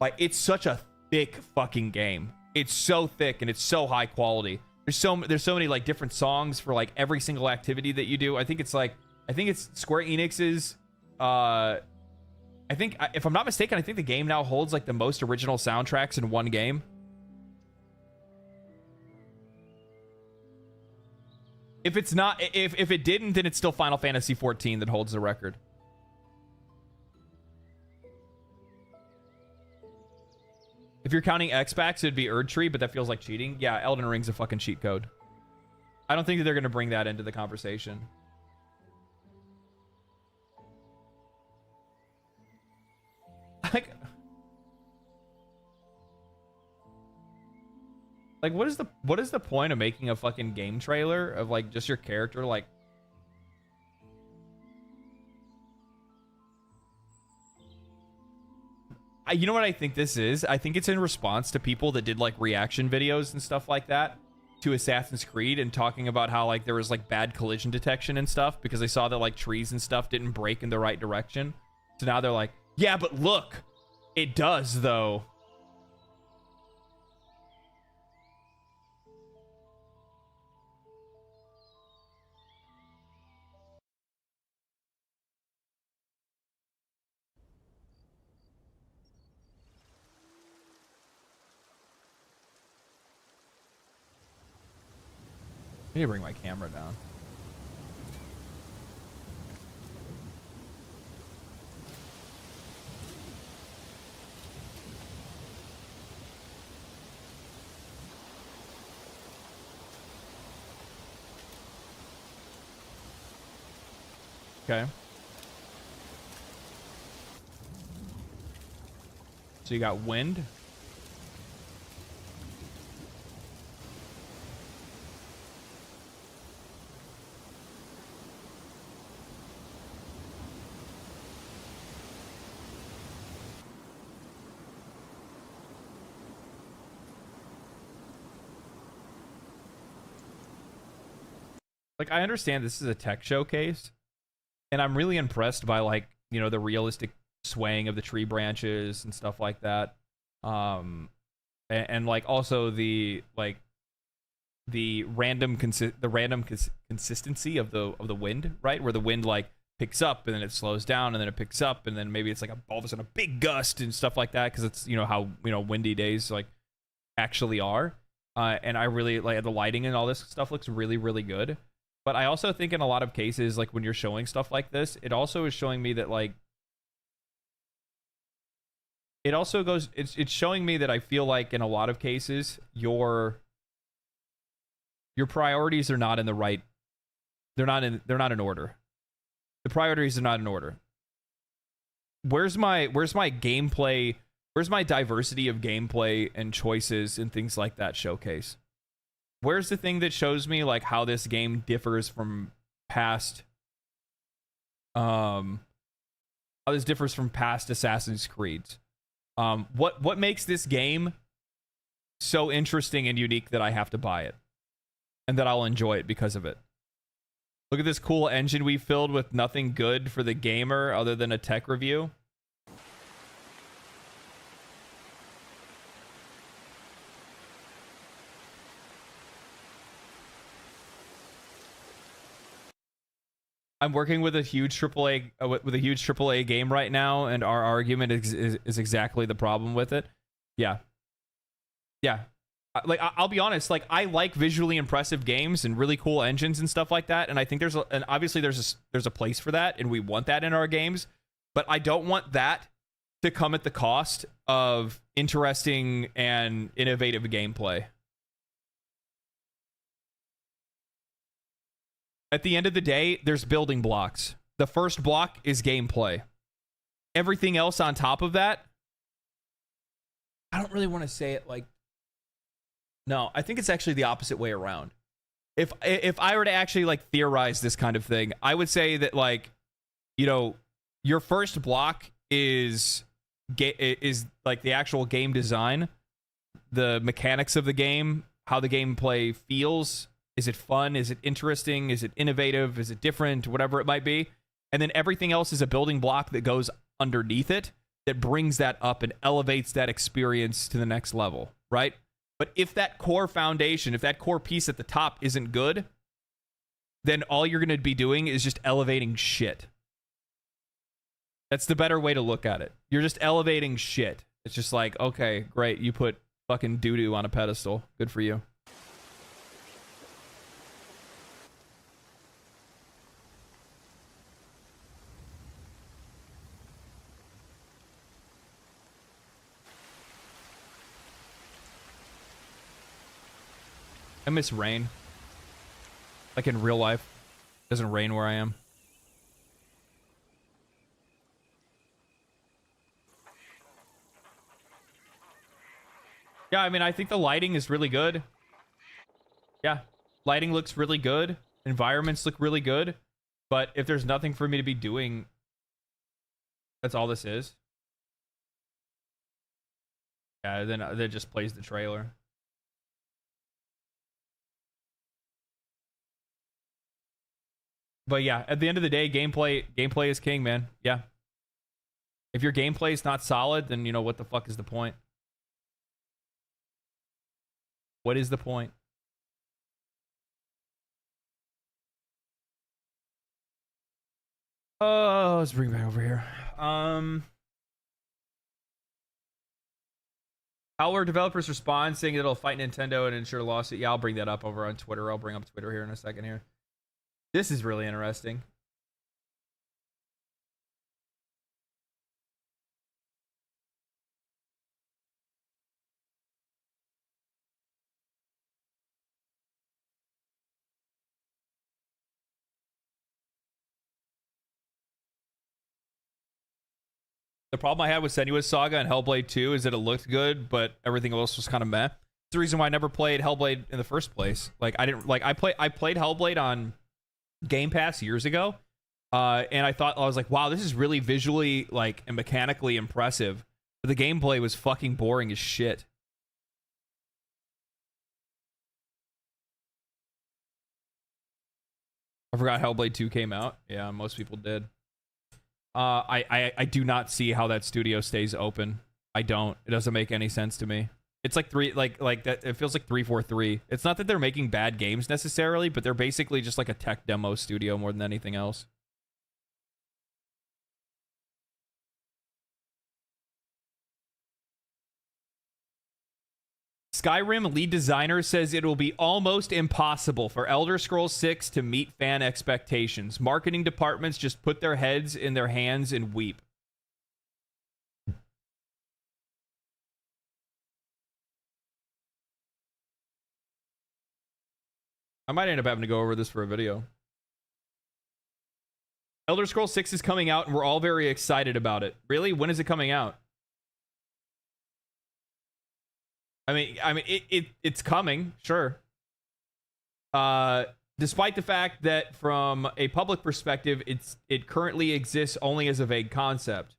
like, it's such a thick fucking game. It's so thick and it's so high quality. There's so many like different songs for like every single activity that you do. I think it's Square Enix's I think, if I'm not mistaken, I think the game now holds like the most original soundtracks in one game. If it's not, if it didn't, then it's still Final Fantasy XIV that holds the record. If you're counting X-Backs, it'd be Erdtree, but that feels like cheating. Yeah, Elden Ring's a fucking cheat code. I don't think that they're going to bring that into the conversation. Like what is the point of making a fucking game trailer of like just your character like you know what I think this is? I think it's in response to people that did like reaction videos and stuff like that to Assassin's Creed and talking about how like there was like bad collision detection and stuff because they saw that like trees and stuff didn't break in the right direction. So now they're like, yeah, but look, it does though. I need to bring my camera down. Okay. So you got wind. Like, I understand this is a tech showcase, and I'm really impressed by, like, you know, the realistic swaying of the tree branches and stuff like that. And like, also the, like, the random consistency of the wind, right? Where the wind, like, picks up, and then it slows down, and then it picks up, and then maybe it's, like, all of a sudden a big gust and stuff like that, because it's, you know, how, you know, windy days, like, actually are. And I really, like, the lighting and all this stuff looks really, really good. But I also think in a lot of cases, like when you're showing stuff like this, it also is showing me that like, it also goes, it's showing me that I feel like in a lot of cases, your priorities are not in the right, they're not in order. The priorities are not in order. Where's my gameplay, where's my diversity of gameplay and choices and things like that showcase? Where's the thing that shows me like how this game differs from past Assassin's Creeds? What makes this game so interesting and unique that I have to buy it and that I'll enjoy it because of it? Look at this cool engine we filled with nothing good for the gamer other than a tech review. I'm working with a huge AAA game right now, and our argument is exactly the problem with it. Yeah. Like, I'll be honest. Like, I like visually impressive games and really cool engines and stuff like that. And I think obviously there's a place for that, and we want that in our games. But I don't want that to come at the cost of interesting and innovative gameplay. At the end of the day, there's building blocks. The first block is gameplay. Everything else on top of that, I don't really want to say it like... No, I think it's actually the opposite way around. If I were to actually like theorize this kind of thing, I would say that, like, you know, your first block is like the actual game design, the mechanics of the game, how the gameplay feels Is it fun? Is it interesting? Is it innovative? Is it different? Whatever it might be. And then everything else is a building block that goes underneath it that brings that up and elevates that experience to the next level, right? But if that core foundation, if that core piece at the top isn't good, then all you're going to be doing is just elevating shit. That's the better way to look at it. You're just elevating shit. It's just like, okay, great. You put fucking doo-doo on a pedestal. Good for you. I miss rain. Like in real life. It doesn't rain where I am. Yeah, I mean, I think the lighting is really good. Yeah, lighting looks really good. Environments look really good. But if there's nothing for me to be doing, that's all this is. Yeah, then it just plays the trailer. But yeah, at the end of the day, gameplay is king, man. Yeah. If your gameplay is not solid, then, you know, what the fuck is the point? What is the point? Oh, let's bring it back over here. How are developers respond, saying it'll fight Nintendo and ensure lawsuit? Yeah, I'll bring that up over on Twitter. I'll bring up Twitter here in a second here. This is really interesting. The problem I had with Senua's Saga and Hellblade 2 is that it looked good, but everything else was kind of meh. It's the reason why I never played Hellblade in the first place. Like, I played Hellblade on Game Pass years ago, and I was like, wow, this is really visually like and mechanically impressive. But the gameplay was fucking boring as shit. I forgot Hellblade 2 came out. Yeah, most people did. I do not see how that studio stays open. I don't. It doesn't make any sense to me. It's like that. It feels like 343. It's not that they're making bad games necessarily, but they're basically just like a tech demo studio more than anything else. Skyrim lead designer says it will be almost impossible for Elder Scrolls 6 to meet fan expectations. Marketing departments just put their heads in their hands and weep. I might end up having to go over this for a video. Elder Scrolls 6 is coming out and we're all very excited about it. Really? When is it coming out? I mean, it's coming, sure. Despite the fact that from a public perspective, it currently exists only as a vague concept.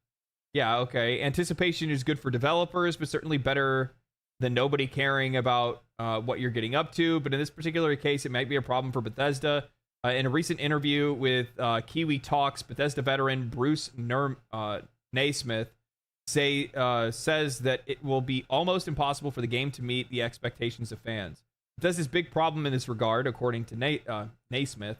Yeah, okay. Anticipation is good for developers, but certainly better than nobody caring about what you're getting up to. But in this particular case, it might be a problem for Bethesda. In a recent interview with Kiwi Talks, Bethesda veteran Bruce Naismith says that it will be almost impossible for the game to meet the expectations of fans. Bethesda's big problem in this regard, according to Naismith,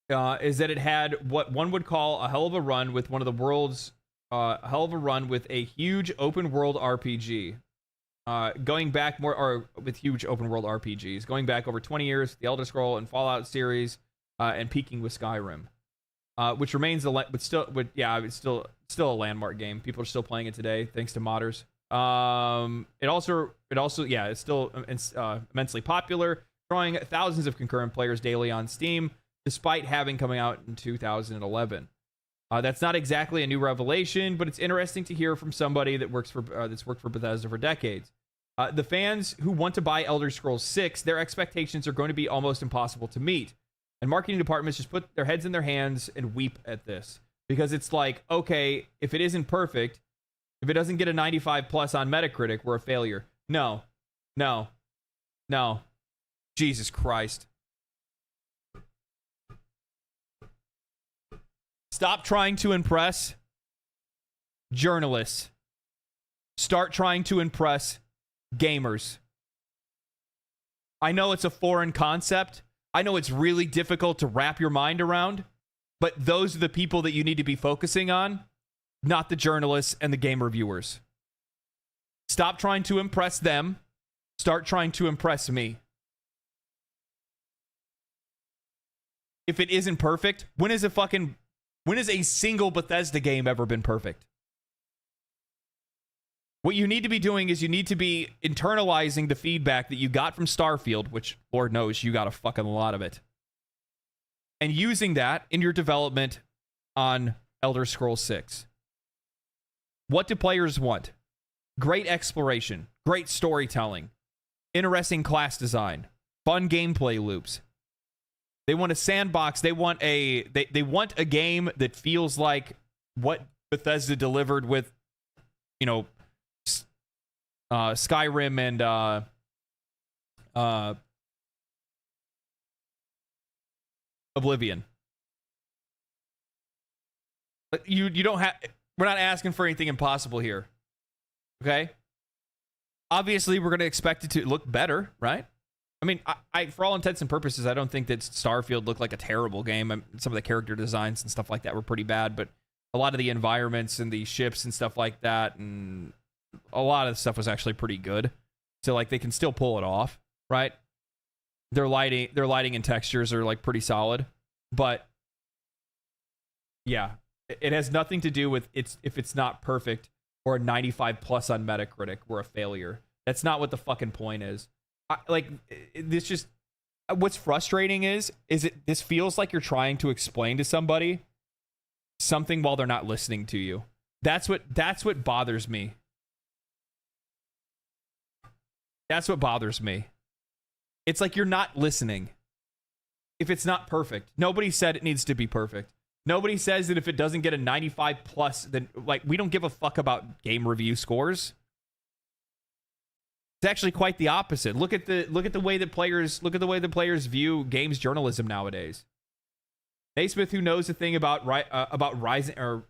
is that it had what one would call a hell of a run with one of the world's with a huge open world RPG. Going back with huge open world RPGs, going back over 20 years, the Elder Scroll and Fallout series, and peaking with Skyrim. Which remains it's still a landmark game. People are still playing it today, thanks to modders. It's still immensely popular, drawing thousands of concurrent players daily on Steam, despite having coming out in 2011. That's not exactly a new revelation, but it's interesting to hear from somebody that works for that's worked for Bethesda for decades. The fans who want to buy Elder Scrolls 6, their expectations are going to be almost impossible to meet. And marketing departments just put their heads in their hands and weep at this. Because it's like, okay, if it isn't perfect, if it doesn't get a 95 plus on Metacritic, we're a failure. No. Jesus Christ. Stop trying to impress journalists. Start trying to impress gamers. I know it's a foreign concept. I know it's really difficult to wrap your mind around, but those are the people that you need to be focusing on, not the journalists and the game reviewers. Stop trying to impress them. Start trying to impress me. If it isn't perfect, when has a single Bethesda game ever been perfect? What you need to be doing is you need to be internalizing the feedback that you got from Starfield, which Lord knows you got a fucking lot of it, and using that in your development on Elder Scrolls 6. What do players want? Great exploration, great storytelling, interesting class design, fun gameplay loops. They want a sandbox. They want a game that feels like what Bethesda delivered with, you know, Skyrim and Oblivion. But you don't have. We're not asking for anything impossible here. Okay. Obviously, we're going to expect it to look better, right? I mean, I for all intents and purposes, I don't think that Starfield looked like a terrible game. Some of the character designs and stuff like that were pretty bad, but a lot of the environments and the ships and stuff like that, and a lot of the stuff was actually pretty good. So like they can still pull it off, right? Their lighting and textures are like pretty solid, but yeah, it has nothing to do with if it's not perfect or a 95 plus on Metacritic, we're a failure. That's not what the fucking point is. What's frustrating is this feels like you're trying to explain to somebody something while they're not listening to you. That's what bothers me. That's what bothers me. It's like you're not listening. If it's not perfect, nobody said it needs to be perfect. Nobody says that if it doesn't get a 95 plus, then like we don't give a fuck about game review scores. It's actually quite the opposite. Look at the way that players view games journalism nowadays. Naismith, who knows a thing about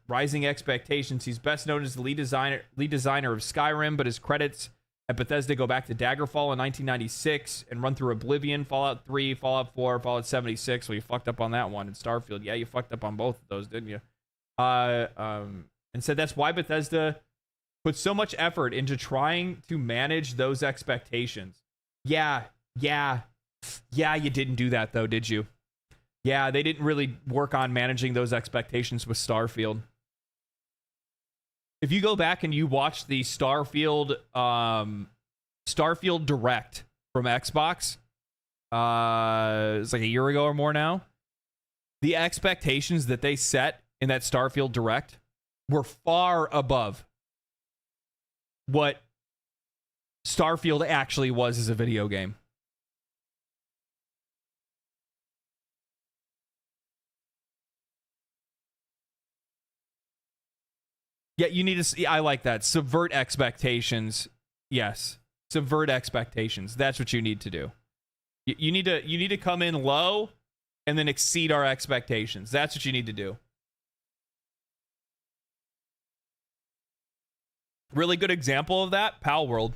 rising expectations, he's best known as the lead designer of Skyrim, but his credits at Bethesda go back to Daggerfall in 1996 and run through Oblivion, Fallout 3, Fallout 4, Fallout 76. Well, you fucked up on that one. And Starfield, yeah, you fucked up on both of those, didn't you? And said that's why Bethesda put so much effort into trying to manage those expectations. Yeah, you didn't do that though, did you? Yeah, they didn't really work on managing those expectations with Starfield. If you go back and you watch the Starfield Direct from Xbox, it's like a year ago or more now, the expectations that they set in that Starfield Direct were far above what Starfield actually was as a video game. Yeah, you need to see. I like that. Subvert expectations. Yes. Subvert expectations. That's what you need to do. You need to come in low and then exceed our expectations. That's what you need to do. Really good example of that, Palworld.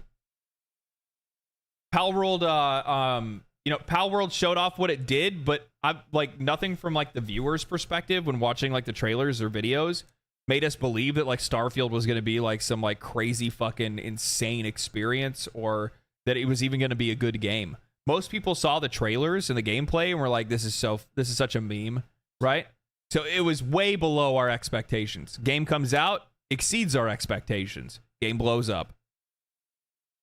Palworld Palworld showed off what it did, but I'm like nothing from like the viewer's perspective when watching like the trailers or videos made us believe that like Starfield was going to be like some like crazy fucking insane experience, or that it was even going to be a good game. Most people saw the trailers and the gameplay and were like, this is such a meme, right? So it was way below our expectations. Game comes out, exceeds our expectations. Game blows up.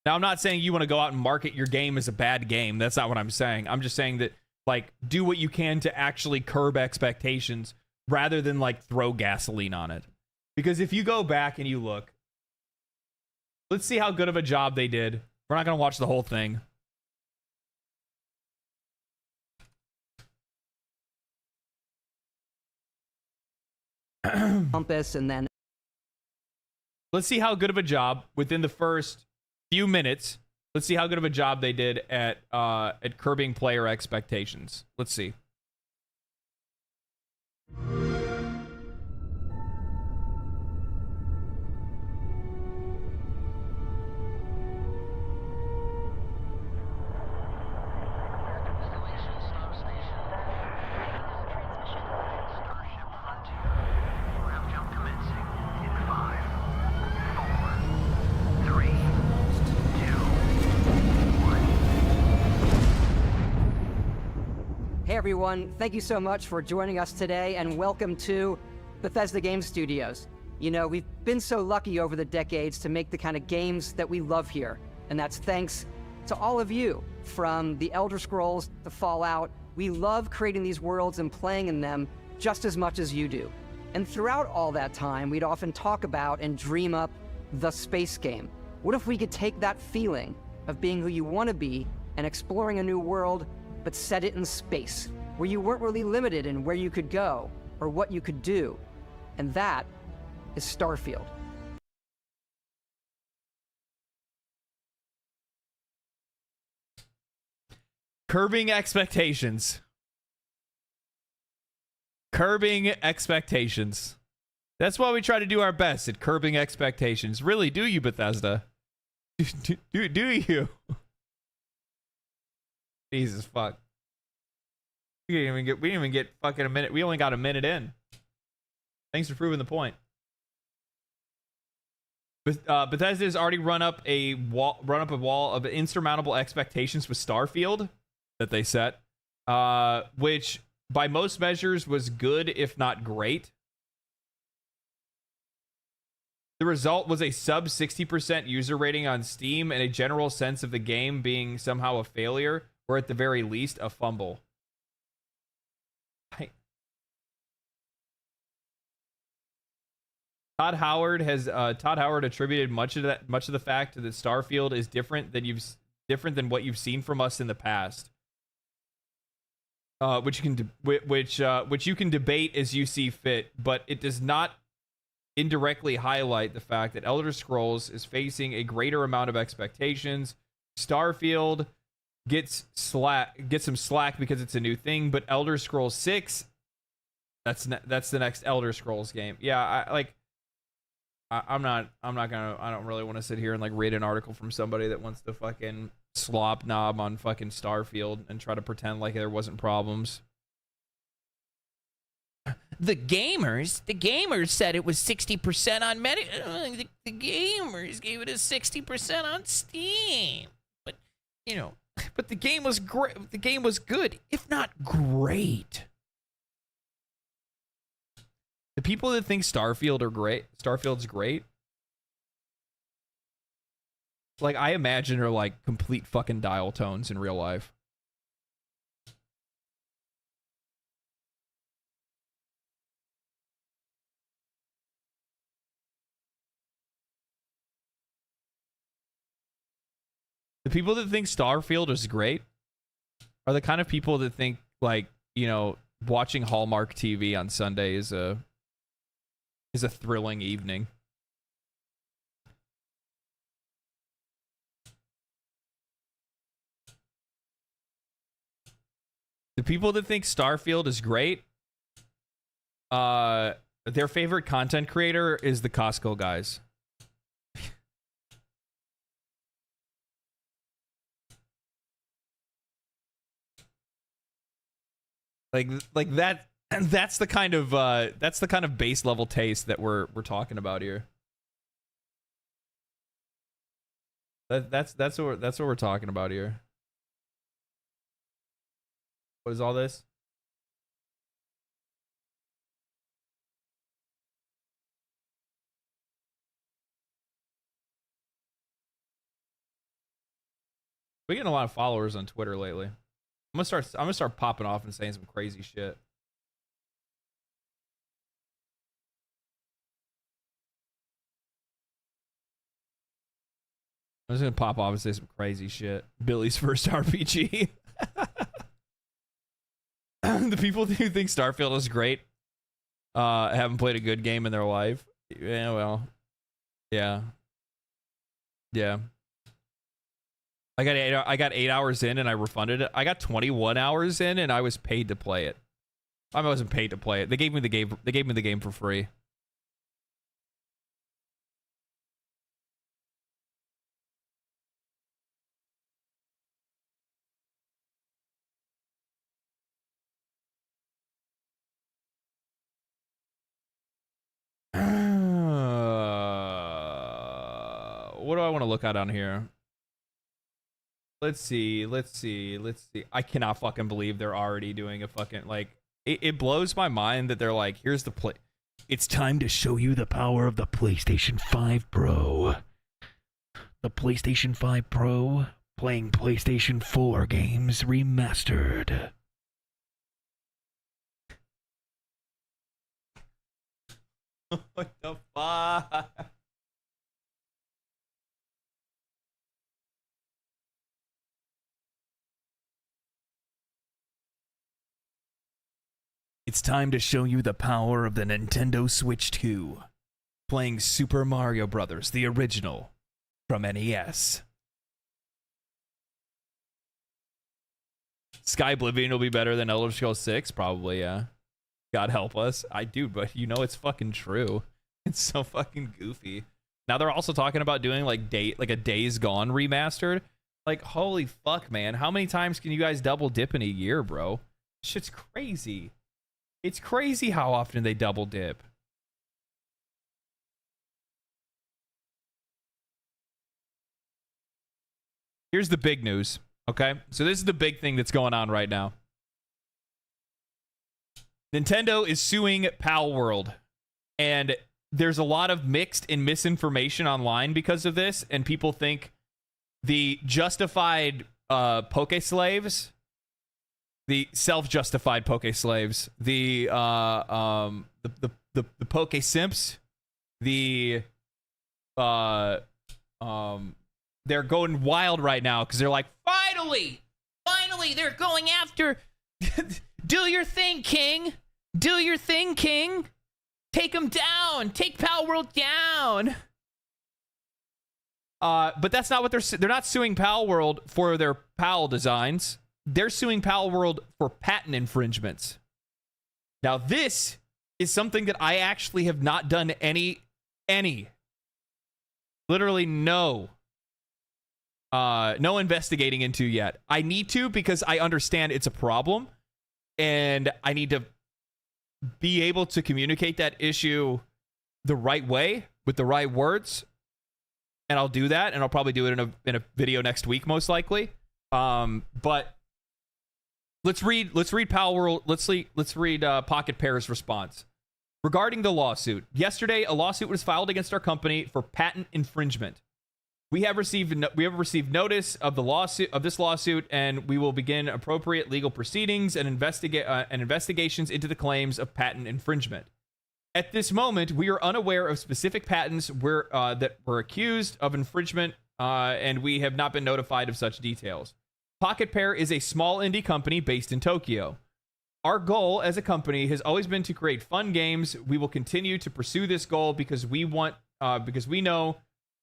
Now, I'm not saying you want to go out and market your game as a bad game. That's not what I'm saying. I'm just saying that like do what you can to actually curb expectations rather than like throw gasoline on it. Because if you go back and you look, let's see how good of a job they did. We're not going to watch the whole thing. Compass, and then let's see how good of a job within the first few minutes. Let's see how good of a job they did at curbing player expectations. Let's see. Hey everyone, thank you so much for joining us today and welcome to Bethesda Game Studios. You know, we've been so lucky over the decades to make the kind of games that we love here, and that's thanks to all of you. From the Elder Scrolls to Fallout, we love creating these worlds and playing in them just as much as you do. And throughout all that time, we'd often talk about and dream up the space game. What if we could take that feeling of being who you want to be and exploring a new world, but set it in space, where you weren't really limited in where you could go or what you could do. And that is Starfield. Curbing expectations. Curbing expectations. That's why we try to do our best at curbing expectations. Really, do you, Bethesda? Do you? Jesus fuck. We didn't even get fucking a minute. We only got a minute in. Thanks for proving the point. Bethesda's already run up a wall of insurmountable expectations with Starfield that they set, which by most measures was good, if not great. The result was a sub 60% user rating on Steam and a general sense of the game being somehow a failure, or at the very least, a fumble. Todd Howard attributed much of the fact that Starfield is different than what you've seen from us in the past, which you can debate as you see fit, but it does not indirectly highlight the fact that Elder Scrolls is facing a greater amount of expectations. Starfield gets some slack because it's a new thing, but Elder Scrolls 6, that's the next Elder Scrolls game. Yeah, I don't really want to sit here and like read an article from somebody that wants to fucking slop knob on fucking Starfield and try to pretend like there wasn't problems. The gamers said it was 60% on the gamers gave it a 60% on Steam. But, you know, but the game was great. The game was good, if not great. The people that think Starfield's great, like, I imagine are like complete fucking dial tones in real life. The people that think Starfield is great are the kind of people that think, like, you know, watching Hallmark TV on Sunday is a thrilling evening. The people that think Starfield is great, their favorite content creator is the Costco guys. like that. And that's the kind of base level taste that we're talking about here. That's what we're talking about here. What is all this? We're getting a lot of followers on Twitter lately. I'm gonna start popping off and saying some crazy shit. I'm just gonna pop off and say some crazy shit. Billy's first RPG. The people who think Starfield is great haven't played a good game in their life. Yeah, well, yeah. I got 8 hours in and I refunded it. I got 21 hours in and I was paid to play it. I wasn't paid to play it. They gave me the game. They gave me the game for free. What do I want to look at on here? Let's see. I cannot fucking believe they're already doing a fucking, like, it blows my mind that they're like, here's the play. It's time to show you the power of the PlayStation 5 Pro. The PlayStation 5 Pro, playing PlayStation 4 games remastered. What the fuck? It's time to show you the power of the Nintendo Switch 2. Playing Super Mario Bros., the original, from NES. Sky Oblivion will be better than Elder Scrolls 6? Probably, yeah. God help us. I do, but you know it's fucking true. It's so fucking goofy. Now they're also talking about doing like a Days Gone remastered. Like, holy fuck, man. How many times can you guys double dip in a year, bro? Shit's crazy. It's crazy how often they double dip. Here's the big news, okay? So this is the big thing that's going on right now. Nintendo is suing Palworld, and there's a lot of mixed and misinformation online because of this, and people think the justified poke slaves, the self-justified poke slaves, the poke simps, they're going wild right now because they're like, finally, they're going after. Do your thing, King. Do your thing, King. Take them down. Take Palworld down. But that's not what they're not suing Palworld for their PAL designs. They're suing Palworld for patent infringements. Now, this is something that I actually have not done any, literally no investigating into yet. I need to because I understand it's a problem. And I need to be able to communicate that issue the right way with the right words. And I'll do that, and I'll probably do it in a video next week, most likely. But let's read Palworld. Let's read Pocket Pair's response regarding the lawsuit. Yesterday, a lawsuit was filed against our company for patent infringement. We have received notice of this lawsuit, and we will begin appropriate legal proceedings and investigations into the claims of patent infringement. At this moment, we are unaware of specific patents that were accused of infringement, and we have not been notified of such details. Pocket Pair is a small indie company based in Tokyo. Our goal as a company has always been to create fun games. We will continue to pursue this goal because we know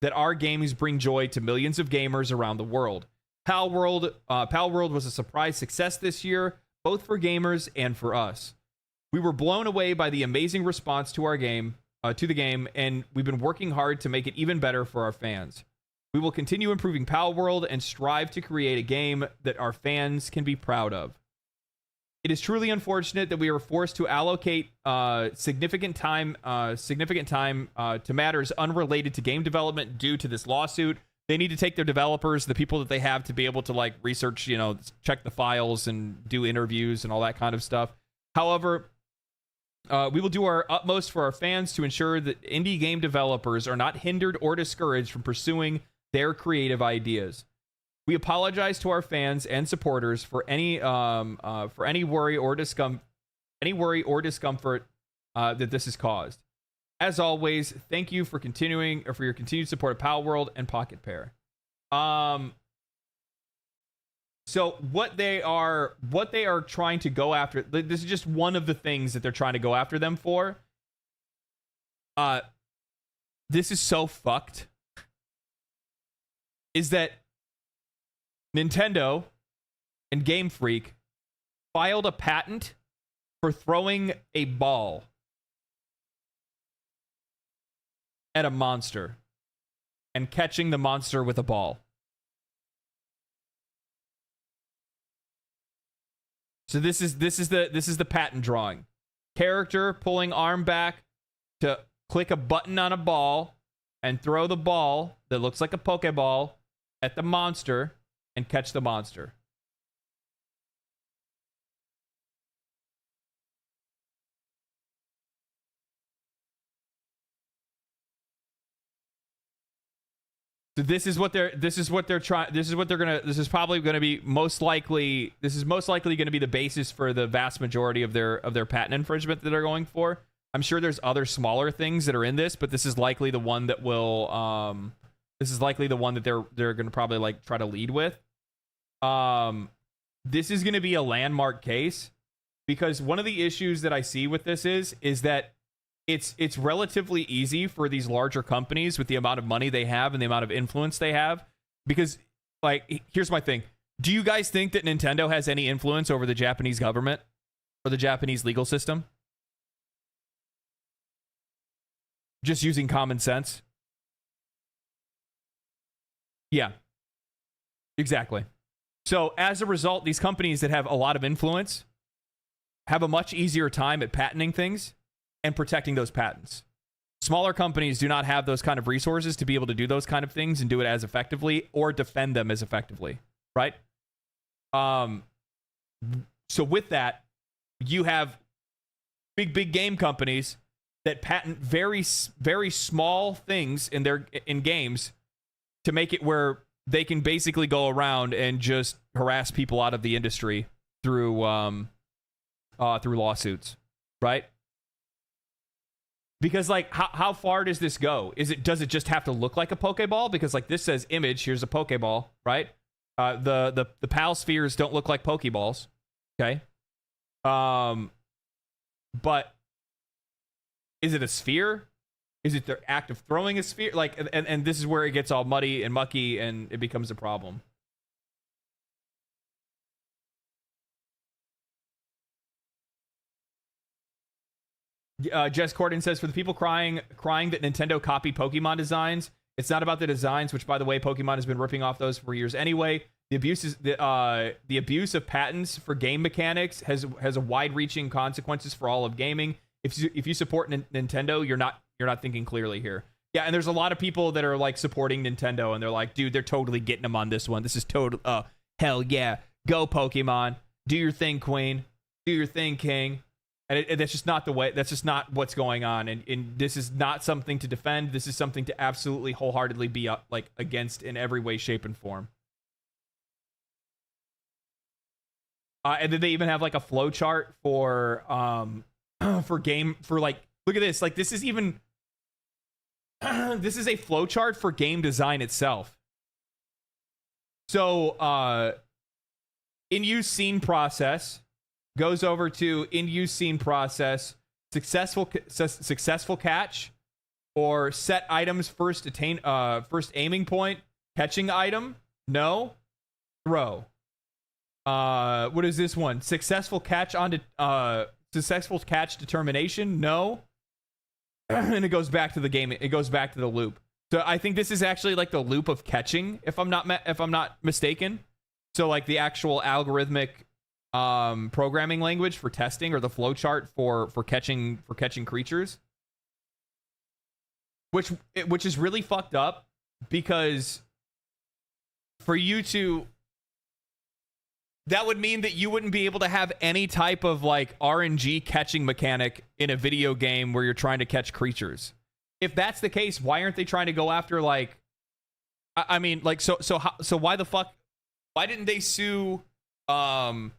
that our games bring joy to millions of gamers around the world. Palworld was a surprise success this year, both for gamers and for us. We were blown away by the amazing response to our game, and we've been working hard to make it even better for our fans. We will continue improving Palworld and strive to create a game that our fans can be proud of. It is truly unfortunate that we are forced to allocate significant time to matters unrelated to game development due to this lawsuit. They need to take their developers, the people that they have, to be able to like research, check the files and do interviews and all that kind of stuff. However, we will do our utmost for our fans to ensure that indie game developers are not hindered or discouraged from pursuing their creative ideas. We apologize to our fans and supporters for any worry or discomfort that this has caused. As always, thank you for your continued support of Palworld and Pocket Pair. So what they are trying to go after, this is just one of the things that they're trying to go after them for. This is so fucked. Is that Nintendo and Game Freak filed a patent for throwing a ball at a monster and catching the monster with a ball. So this is the patent drawing. Character pulling arm back to click a button on a ball and throw the ball that looks like a Pokeball at the monster and catch the monster. So this is most likely going to be the basis for the vast majority of their patent infringement that they're going for. I'm sure there's other smaller things that are in this, but this is likely the one that will they're going to probably like try to lead with. This is going to be a landmark case because one of the issues that I see with this is that it's relatively easy for these larger companies with the amount of money they have and the amount of influence they have. Because, like, here's my thing. Do you guys think that Nintendo has any influence over the Japanese government or the Japanese legal system? Just using common sense? Yeah. Exactly. So, as a result, these companies that have a lot of influence have a much easier time at patenting things and protecting those patents. Smaller companies do not have those kind of resources to be able to do those kind of things and do it as effectively or defend them as effectively, right? So with that, you have big game companies that patent very small things in games to make it where they can basically go around and just harass people out of the industry through lawsuits, right? Because, like, how far does this go? Does it just have to look like a Pokeball? Because, like, this says image, here's a Pokeball, right? The PAL spheres don't look like Pokeballs, okay? But is it a sphere? Is it the act of throwing a sphere? Like, and this is where it gets all muddy and mucky and it becomes a problem. Jess Corden says, for the people crying that Nintendo copied Pokemon designs, it's not about the designs, which, by the way, Pokemon has been ripping off those for years anyway. The abuse of patents for game mechanics has a wide-reaching consequences for all of gaming. If you support Nintendo, you're not thinking clearly here. Yeah, and there's a lot of people that are like supporting Nintendo, and they're like, dude, they're totally getting them on this one. This is total. Hell yeah, go Pokemon, do your thing, Queen, do your thing, King. And that's just not the way. That's just not what's going on. And this is not something to defend. This is something to absolutely wholeheartedly be like against in every way, shape, and form. And then they even have like a flow chart for like, look at this. Like, this is even this is a flow chart for game design itself. So in use scene process goes over to in-use scene process, successful catch, or set items first aiming point, catching item, no, throw. What is this one? Successful catch determination, no. And it goes back to the game. It goes back to the loop. So I think this is actually like the loop of catching, if I'm not mistaken. So like the actual algorithmic programming language for testing, or the flowchart for catching creatures, which is really fucked up, because for you to, that would mean that you wouldn't be able to have any type of like RNG catching mechanic in a video game where you're trying to catch creatures. If that's the case, why aren't they trying to go after like, I mean, like, so why the fuck, why didn't they sue Temtem?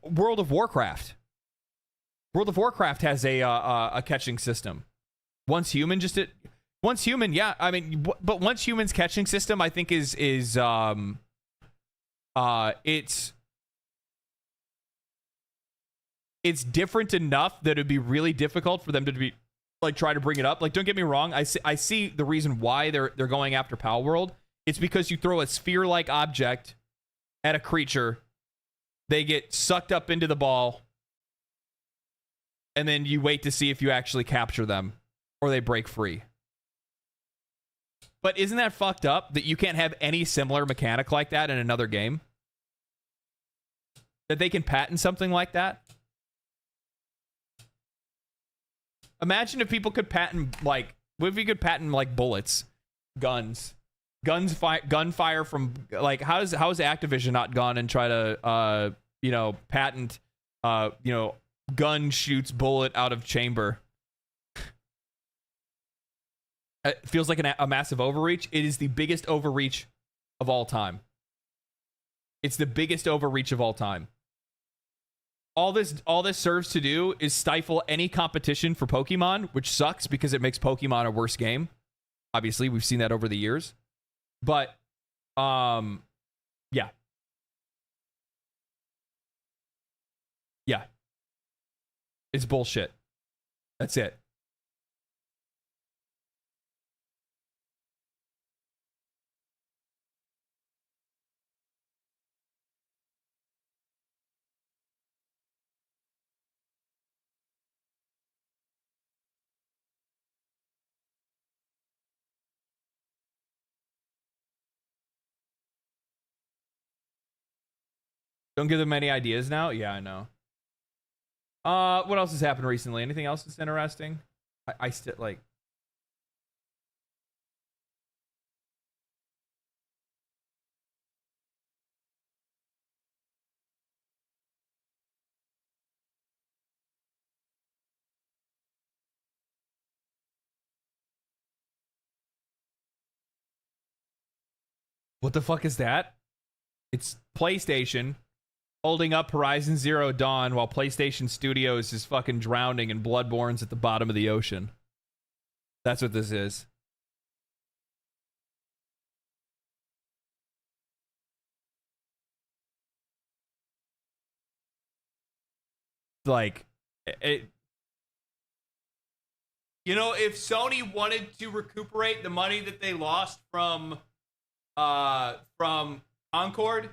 World of Warcraft has a catching system. Once Human, yeah. I mean, but Once Human's catching system, I think it's different enough that it'd be really difficult for them to like try to bring it up. Like, don't get me wrong. I see the reason why they're going after Palworld. It's because you throw a sphere-like object at a creature, they get sucked up into the ball, and then you wait to see if you actually capture them or they break free. But isn't that fucked up that you can't have any similar mechanic like that in another game? That they can patent something like that? Imagine if people could patent, like, what if you could patent, like, bullets, gunfire from, like, how is Activision not gone and try to, you know, patent, you know, gun shoots bullet out of chamber? It feels like a massive overreach. It is the biggest overreach of all time. It's the biggest overreach of all time. All this serves to do is stifle any competition for Pokemon, which sucks because it makes Pokemon a worse game. Obviously, we've seen that over the years. But, yeah. Yeah. It's bullshit. That's it. Don't give them any ideas now? Yeah, I know. What else has happened recently? Anything else that's interesting? I still, like... What the fuck is that? It's PlayStation holding up Horizon Zero Dawn while PlayStation Studios is fucking drowning in Bloodborne's at the bottom of the ocean. That's what this is. Like, you know, if Sony wanted to recuperate the money that they lost from Concord,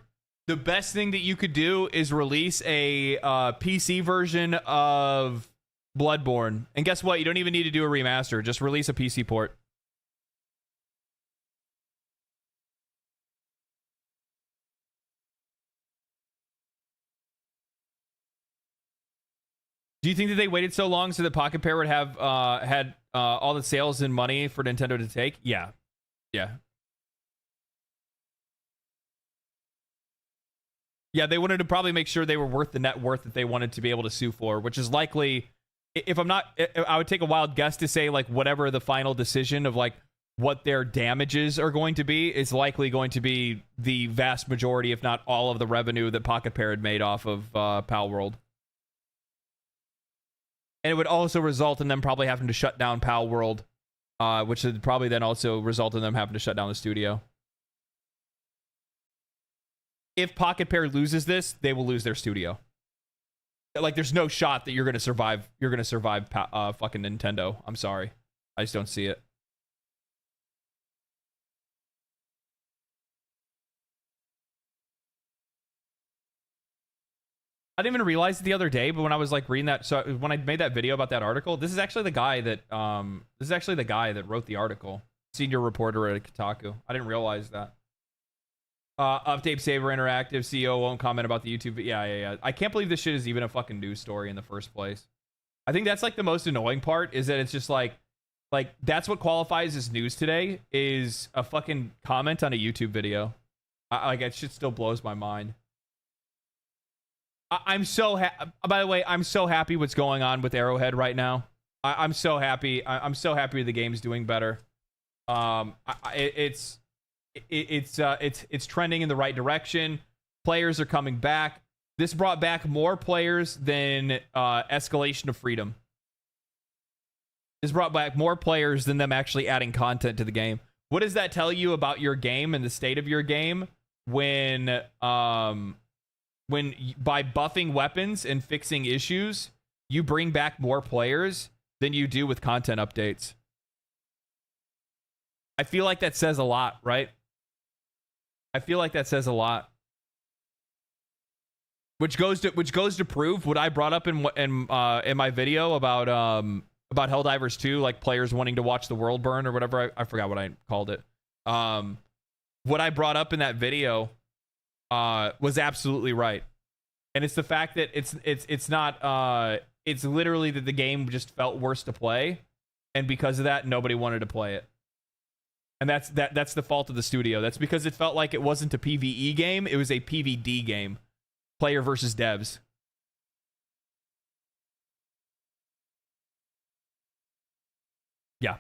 the best thing that you could do is release a PC version of Bloodborne. And guess what? You don't even need to do a remaster. Just release a PC port. Do you think that they waited so long so that Pocket Pair would have had all the sales and money for Nintendo to take? Yeah. Yeah. Yeah, they wanted to probably make sure they were worth the net worth that they wanted to be able to sue for, which is likely, if I'm not, I would take a wild guess to say, like, whatever the final decision of, like, what their damages are going to be is likely going to be the vast majority, if not all, of the revenue that Pocket Pair had made off of Palworld. And it would also result in them probably having to shut down Palworld, which would probably then also result in them having to shut down the studio. If Pocket Pair loses this, they will lose their studio. Like, there's no shot that you're going to survive. You're going to survive fucking Nintendo. I'm sorry. I just don't see it. I didn't even realize it the other day, but when I was like reading that, so when I made that video about that article, this is actually the guy that wrote the article, senior reporter at Kotaku. I didn't realize that. Update Saber Interactive CEO won't comment about the YouTube. Yeah. I can't believe this shit is even a fucking news story in the first place. I think that's like the most annoying part, is that it's just like that's what qualifies as news today, is a fucking comment on a YouTube video. Like, that shit still blows my mind. I'm so by the way, I'm so happy what's going on with Arrowhead right now. I'm so happy. I'm so happy the game's doing better. It's trending in the right direction. Players are coming back. This brought back more players than Escalation of Freedom. This brought back more players than them actually adding content to the game. What does that tell you about your game and the state of your game when by buffing weapons and fixing issues, you bring back more players than you do with content updates. I feel like that says a lot, right? I feel like that says a lot. Which goes to prove what I brought up in my video about Helldivers 2, like players wanting to watch the world burn or whatever. I forgot what I called it. What I brought up in that video was absolutely right. And it's the fact that it's not it's literally that the game just felt worse to play, and because of that nobody wanted to play it. And that's the fault of the studio. That's because it felt like it wasn't a PvE game, it was a PvD game. Player versus devs. Yeah.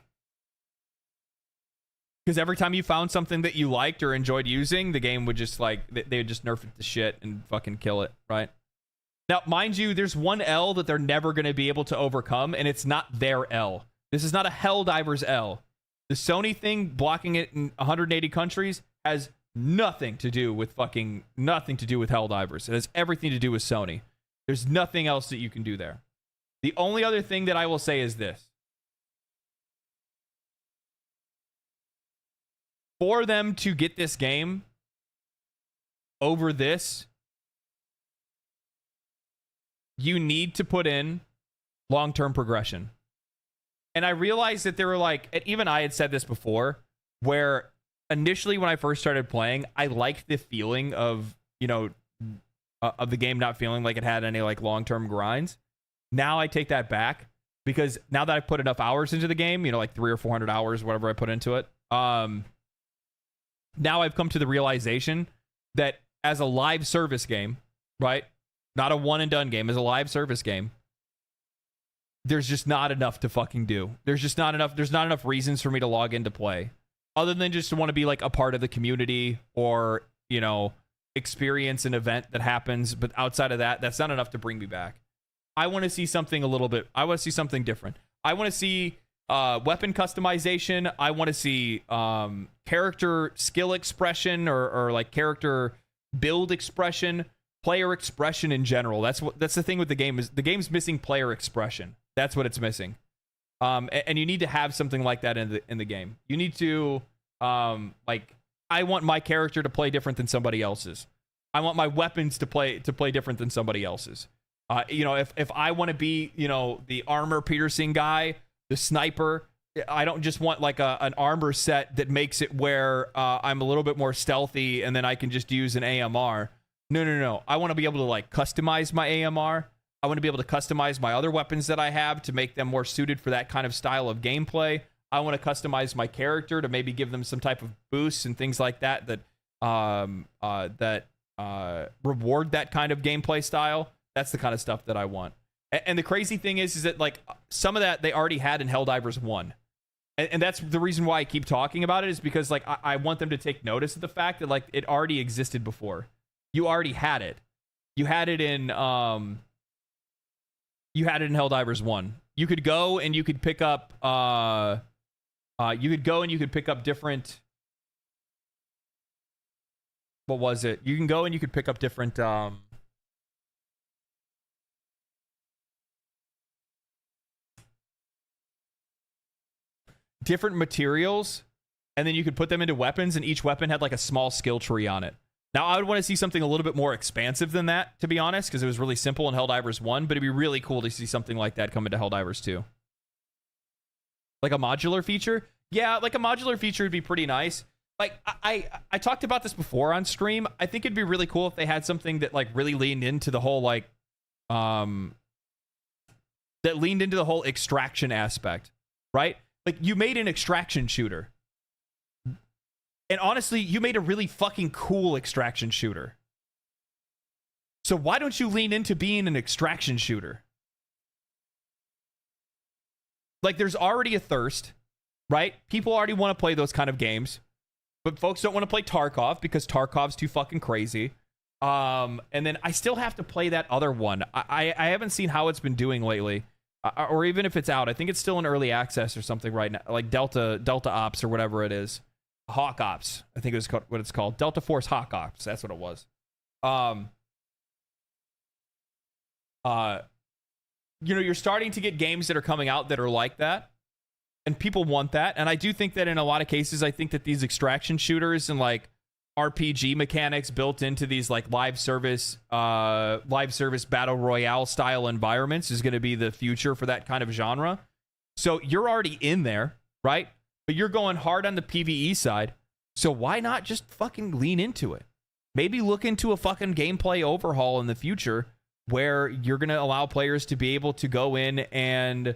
Because every time you found something that you liked or enjoyed using, the game would just like, they would just nerf it to shit and fucking kill it, right? Now, mind you, there's one L that they're never going to be able to overcome, and it's not their L. This is not a Helldivers L. The Sony thing, blocking it in 180 countries, has nothing to do with Helldivers. It has everything to do with Sony. There's nothing else that you can do there. The only other thing that I will say is this. For them to get this game over this, you need to put in long-term progression. And I realized that there were like, and even I had said this before, where initially when I first started playing, I liked the feeling of, of the game not feeling like it had any like long-term grinds. Now I take that back, because now that I've put enough hours into the game, like 300 or 400 hours, whatever I put into it. Now I've come to the realization that as a live service game, right? Not a one and done game, as a live service game, there's just not enough to fucking do. There's not enough reasons for me to log in to play, other than just to want to be like a part of the community or, experience an event that happens. But outside of that, that's not enough to bring me back. I want to see something I want to see something different. I want to see weapon customization. I want to see character skill expression or like character build expression, player expression in general. That's the thing with the game, is the game's missing player expression. That's what it's missing. And you need to have something like that in the game. You need to I want my character to play different than somebody else's. I want my weapons to play different than somebody else's. If I want to be, the armor piercing guy, the sniper, I don't just want like an armor set that makes it where I'm a little bit more stealthy and then I can just use an AMR. No. I want to be able to like customize my AMR. I want to be able to customize my other weapons that I have to make them more suited for that kind of style of gameplay. I want to customize my character to maybe give them some type of boosts and things like that reward that kind of gameplay style. That's the kind of stuff that I want. And the crazy thing is that like some of that they already had in Helldivers 1. And that's the reason why I keep talking about it, is because like I want them to take notice of the fact that like it already existed before. You already had it. You had it in Helldivers 1. You could go and you could pick up different, what was it? You can go and you could pick up different different materials, and then you could put them into weapons, and each weapon had like a small skill tree on it. Now, I would want to see something a little bit more expansive than that, to be honest, because it was really simple in Helldivers 1, but it'd be really cool to see something like that come into Helldivers 2. Like a modular feature? Yeah, like a modular feature would be pretty nice. Like, I talked about this before on stream. I think it'd be really cool if they had something that, like, really leaned into the whole, like, extraction aspect, right? Like, you made an extraction shooter. And honestly, you made a really fucking cool extraction shooter. So why don't you lean into being an extraction shooter? Like, there's already a thirst, right? People already want to play those kind of games. But folks don't want to play Tarkov because Tarkov's too fucking crazy. And then I still have to play that other one. I haven't seen how it's been doing lately. Or even if it's out. I think it's still in early access or something right now. Like Delta Ops or whatever it is. Hawk Ops, I think it was what it's called. Delta Force Hawk Ops. That's what it was. you know, you're starting to get games that are coming out that are like that, and people want that. And I do think that in a lot of cases, I think that these extraction shooters and like RPG mechanics built into these like live service battle royale style environments is going to be the future for that kind of genre. So you're already in there, right? But you're going hard on the PvE side. So why not just fucking lean into it? Maybe look into a fucking gameplay overhaul in the future where you're going to allow players to be able to go in and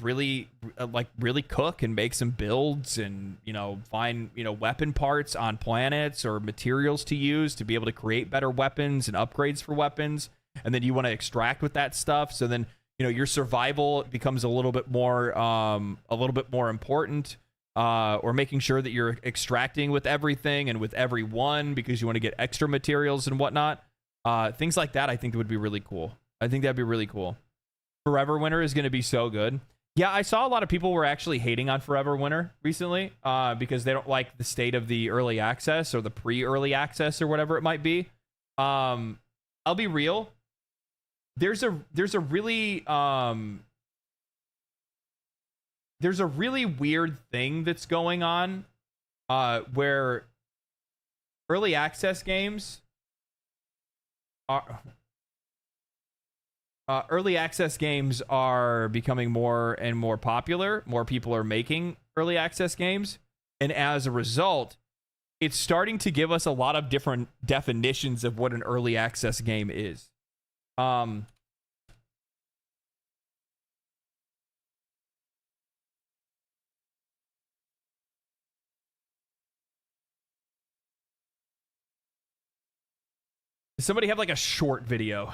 really cook and make some builds and, you know, find, you know, weapon parts on planets or materials to use to be able to create better weapons and upgrades for weapons. And then you want to extract with that stuff. So then, you know, your survival becomes a little bit more important, or making sure that you're extracting with everything and with everyone because you want to get extra materials and whatnot. Things like that, I think would be really cool. I think that'd be really cool. Forever Winter is going to be so good. Yeah, I saw a lot of people were actually hating on Forever Winter recently because they don't like the state of the early access or the pre-early access or whatever it might be. I'll be real. There's a really weird thing that's going on where early access games are becoming more and more popular. More people are making early access games. And as a result, it's starting to give us a lot of different definitions of what an early access game is. Does somebody have like a short video?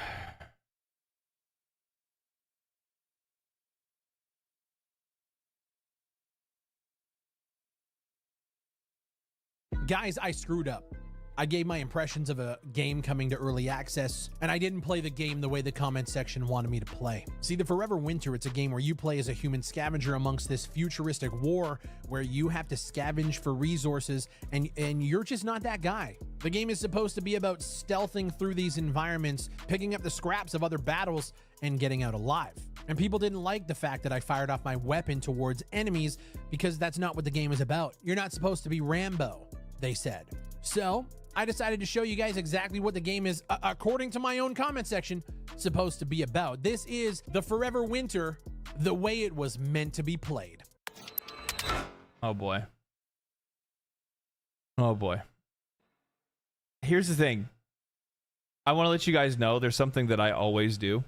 Guys, I screwed up. I gave my impressions of a game coming to early access, and I didn't play the game the way the comment section wanted me to play. See, the Forever Winter, it's a game where you play as a human scavenger amongst this futuristic war where you have to scavenge for resources, and you're just not that guy. The game is supposed to be about stealthing through these environments, picking up the scraps of other battles, and getting out alive. And people didn't like the fact that I fired off my weapon towards enemies because that's not what the game is about. You're not supposed to be Rambo, they said. So I decided to show you guys exactly what the game is, according to my own comment section, supposed to be about. This is the Forever Winter, the way it was meant to be played. Oh boy. Oh boy. Here's the thing. I want to let you guys know there's something that I always do.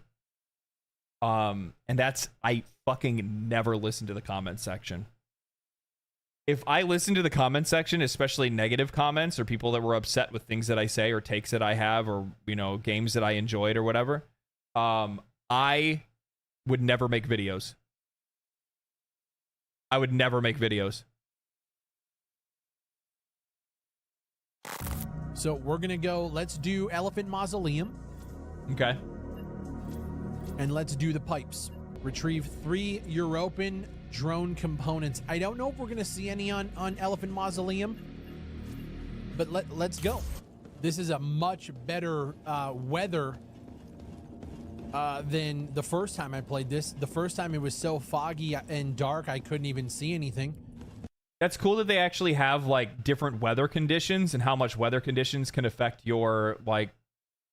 And that's I fucking never listen to the comment section. If I listen to the comment section, especially negative comments or people that were upset with things that I say or takes that I have or, you know, games that I enjoyed or whatever, I would never make videos. I would never make videos. So we're going to go, let's do Elephant Mausoleum. Okay. And let's do the pipes. Retrieve 3 European drone components. I don't know if we're going to see any on Elephant Mausoleum, but let's go. This is a much better weather than the first time I played this. The first time it was so foggy and dark I couldn't even see anything. That's cool that they actually have like different weather conditions and how much weather conditions can affect your like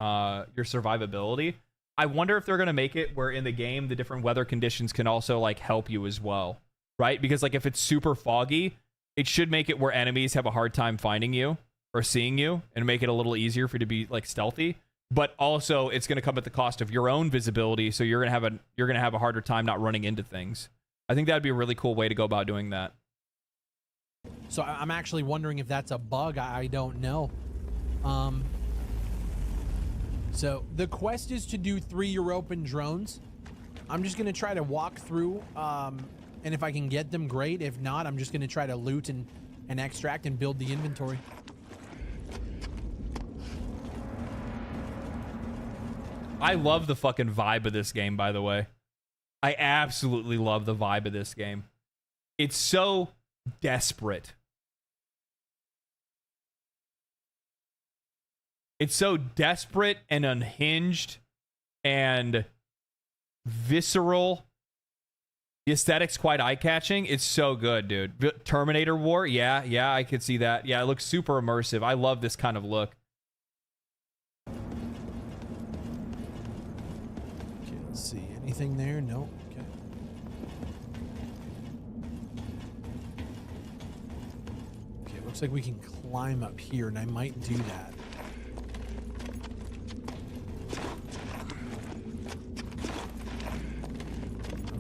your survivability. I wonder if they're going to make it where in the game the different weather conditions can also like help you as well, right? Because like if it's super foggy, it should make it where enemies have a hard time finding you or seeing you and make it a little easier for you to be like stealthy. But also it's going to come at the cost of your own visibility, so you're going to have a harder time not running into things. I think that'd be a really cool way to go about doing that. So I'm actually wondering if that's a bug. I don't know. So the quest is to do 3 European drones. I'm just going to try to walk through, and if I can get them, great. If not, I'm just going to try to loot and extract and build the inventory. I love the fucking vibe of this game, by the way. I absolutely love the vibe of this game. It's so desperate. It's so desperate and unhinged, and visceral. The aesthetic's quite eye-catching. It's so good, dude. Terminator War, yeah, I could see that. Yeah, it looks super immersive. I love this kind of look. Okay, let's see. Anything there? No. Okay. Okay, looks like we can climb up here, and I might do that.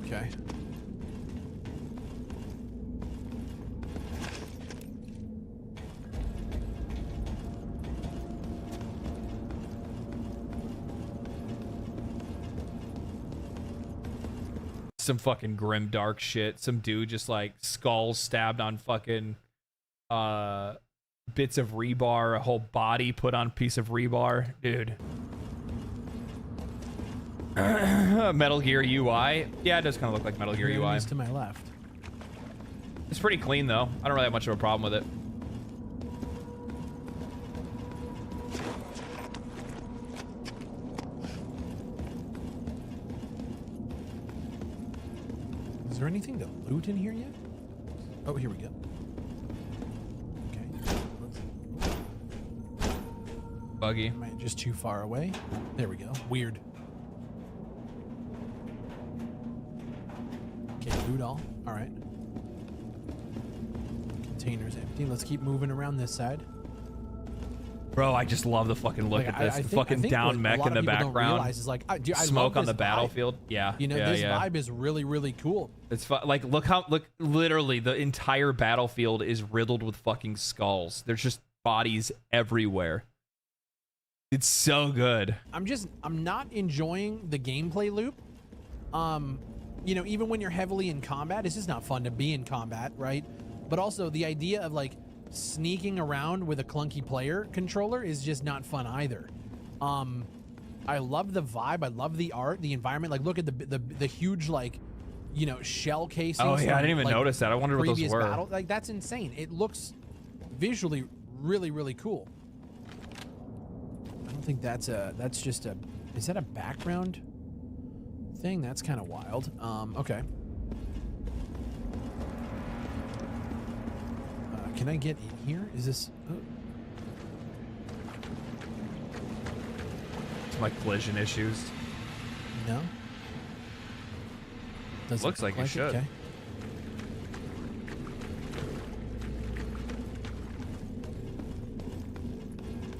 Okay. Some fucking grim dark shit. Some dude just like skulls stabbed on fucking bits of rebar, a whole body put on a piece of rebar. Dude. Metal Gear UI. Yeah, it does kind of look like Metal Gear UI. To my left. It's pretty clean though. I don't really have much of a problem with it. Is there anything to loot in here yet? Oh, here we go. Okay. Buggy. Am I just too far away? There we go. Weird. Okay, loot all. All right. Container's empty. Let's keep moving around this side. Bro, I just love the fucking look at this. The fucking down mech in the background. Is like, dude, I smoke love on the this vibe. battlefield. Yeah. You know, yeah, this yeah. vibe is really, really cool. It's like, look, literally the entire battlefield is riddled with fucking skulls. There's just bodies everywhere. It's so good. I'm not enjoying the gameplay loop. You know, even when you're heavily in combat, it's just not fun to be in combat, right? But also the idea of like sneaking around with a clunky player controller is just not fun either. I love the vibe. I love the art, the environment. Like, look at the huge, like, you know, shell casings. Oh yeah, I didn't even like, notice that. I wondered what those were. Battle. Like, that's insane. It looks visually really, really cool. I don't think that's just a, is that a background thing? That's kind of wild. Okay. Can I get in here? Is this? Oh. It's my collision issues. No. Doesn't Looks look like it should. Okay.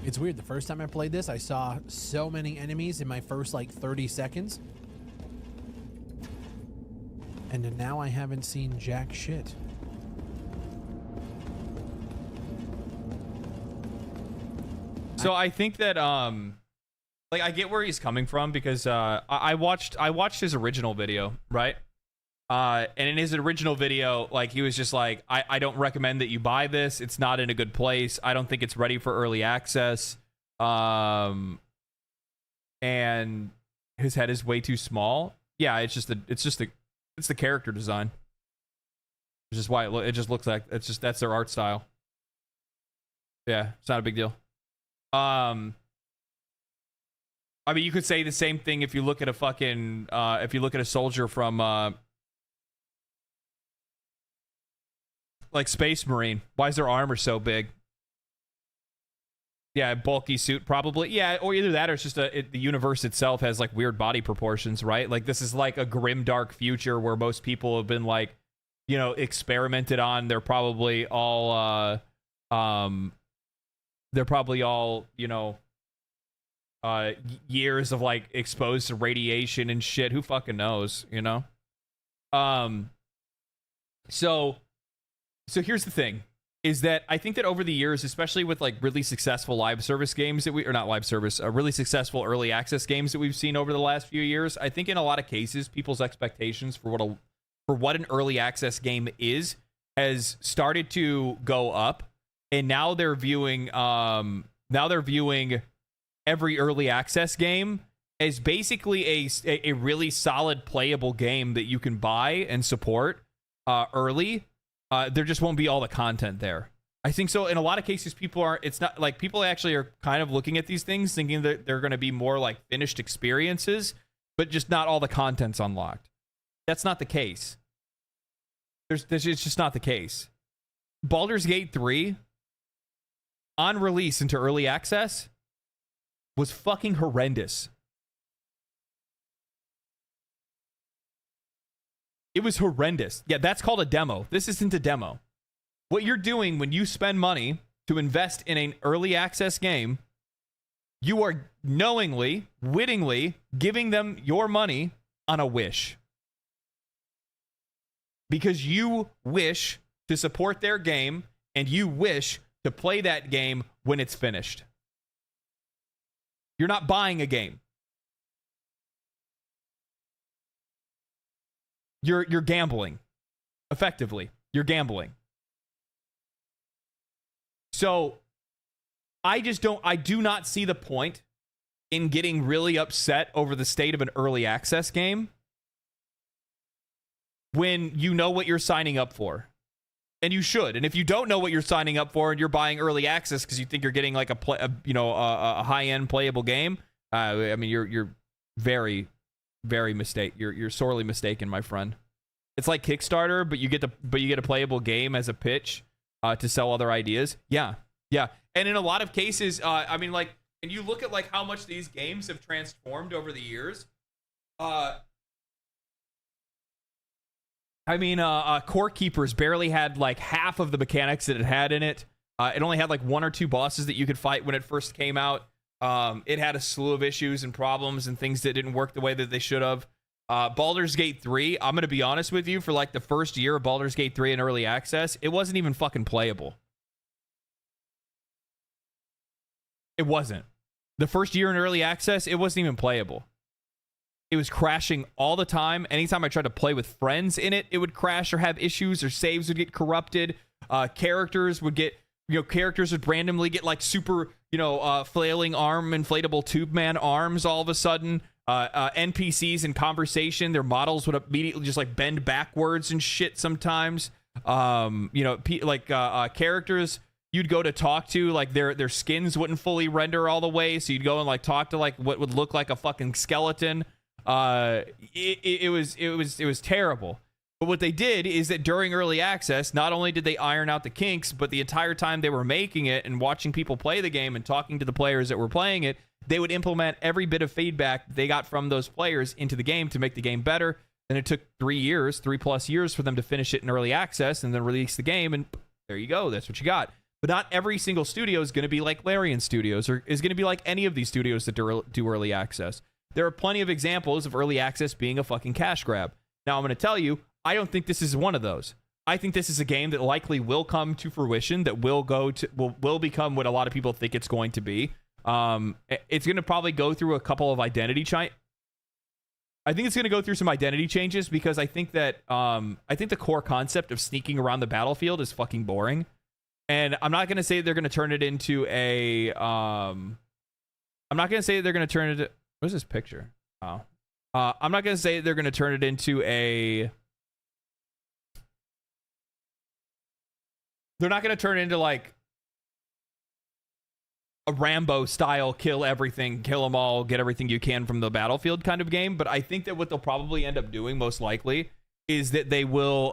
It's weird. The first time I played this, I saw so many enemies in my first like 30 seconds. And now I haven't seen jack shit. So I think that like I get where he's coming from because I watched his original video, right? And in his original video, like he was just like, I don't recommend that you buy this. It's not in a good place. I don't think it's ready for early access. And his head is way too small. Yeah, it's the character design. Which is why it just looks like that's their art style. Yeah, it's not a big deal. I mean, you could say the same thing if you look at a fucking if you look at a soldier from like Space Marine. Why is their armor so big? Yeah, bulky suit probably. Yeah, or either that or it's just the universe itself has like weird body proportions, right? Like this is like a grim dark future where most people have been like, you know, experimented on. They're probably all you know, years of like exposed to radiation and shit. Who fucking knows, you know? So here's the thing, is that I think that over the years, especially with like really successful live service games that really successful early access games that we've seen over the last few years, I think in a lot of cases, people's expectations for what an early access game is has started to go up. And now they're viewing every early access game as basically a really solid playable game that you can buy and support early. There just won't be all the content there. I think so. In a lot of cases, people actually are kind of looking at these things thinking that they're going to be more like finished experiences. but just not all the content's unlocked. That's not the case. It's just not the case. Baldur's Gate 3, on release into early access, was fucking horrendous. It was horrendous. Yeah, that's called a demo. This isn't a demo. What you're doing when you spend money to invest in an early access game, you are knowingly, wittingly giving them your money on a wish. Because you wish to support their game and you wish to play that game when it's finished. You're not buying a game. You're gambling. Effectively, you're gambling. So I do not see the point in getting really upset over the state of an early access game when you know what you're signing up for. And you should. And if you don't know what you're signing up for and you're buying early access because you think you're getting like a high-end playable game, I mean, you're very, very you're sorely mistaken, my friend. It's like Kickstarter, but you get a playable game as a pitch to sell other ideas. Yeah. And in a lot of cases, I mean, like, and you look at like how much these games have transformed over the years. I mean, Core Keepers barely had like half of the mechanics that it had in it. It only had like 1 or 2 bosses that you could fight when it first came out. It had a slew of issues and problems and things that didn't work the way that they should have. Baldur's Gate 3, I'm going to be honest with you, for like the first year of Baldur's Gate 3 in early access, it wasn't even fucking playable. It wasn't. The first year in early access, it wasn't even playable. It was crashing all the time. Anytime I tried to play with friends in it, it would crash or have issues, or saves would get corrupted. Characters would randomly get like super, flailing inflatable tube man arms all of a sudden. NPCs in conversation, their models would immediately just like bend backwards and shit sometimes. Characters you'd go to talk to, like their skins wouldn't fully render all the way, so you'd go and like talk to like what would look like a fucking skeleton. It was terrible. But what they did is that during early access, not only did they iron out the kinks, but the entire time they were making it and watching people play the game and talking to the players that were playing it, they would implement every bit of feedback they got from those players into the game to make the game better. And it took 3+ years for them to finish it in early access and then release the game, and there you go, that's what you got. But not every single studio is going to be like Larian Studios, or is going to be like any of these studios that do early access. There are plenty of examples of early access being a fucking cash grab. Now, I'm going to tell you, I don't think this is one of those. I think this is a game that likely will come to fruition, that will become what a lot of people think it's going to be. It's going to probably go through a couple of I think it's going to go through some identity changes, because I think that I think the core concept of sneaking around the battlefield is fucking boring. And I'm not going to say they're going to turn it into a I'm not going to say they're going to turn it. What's this picture? Oh. I'm not going to say they're going to turn it into a. They're not going to turn it into like a Rambo style kill everything, kill them all, get everything you can from the battlefield kind of game. But I think that what they'll probably end up doing most likely is that they will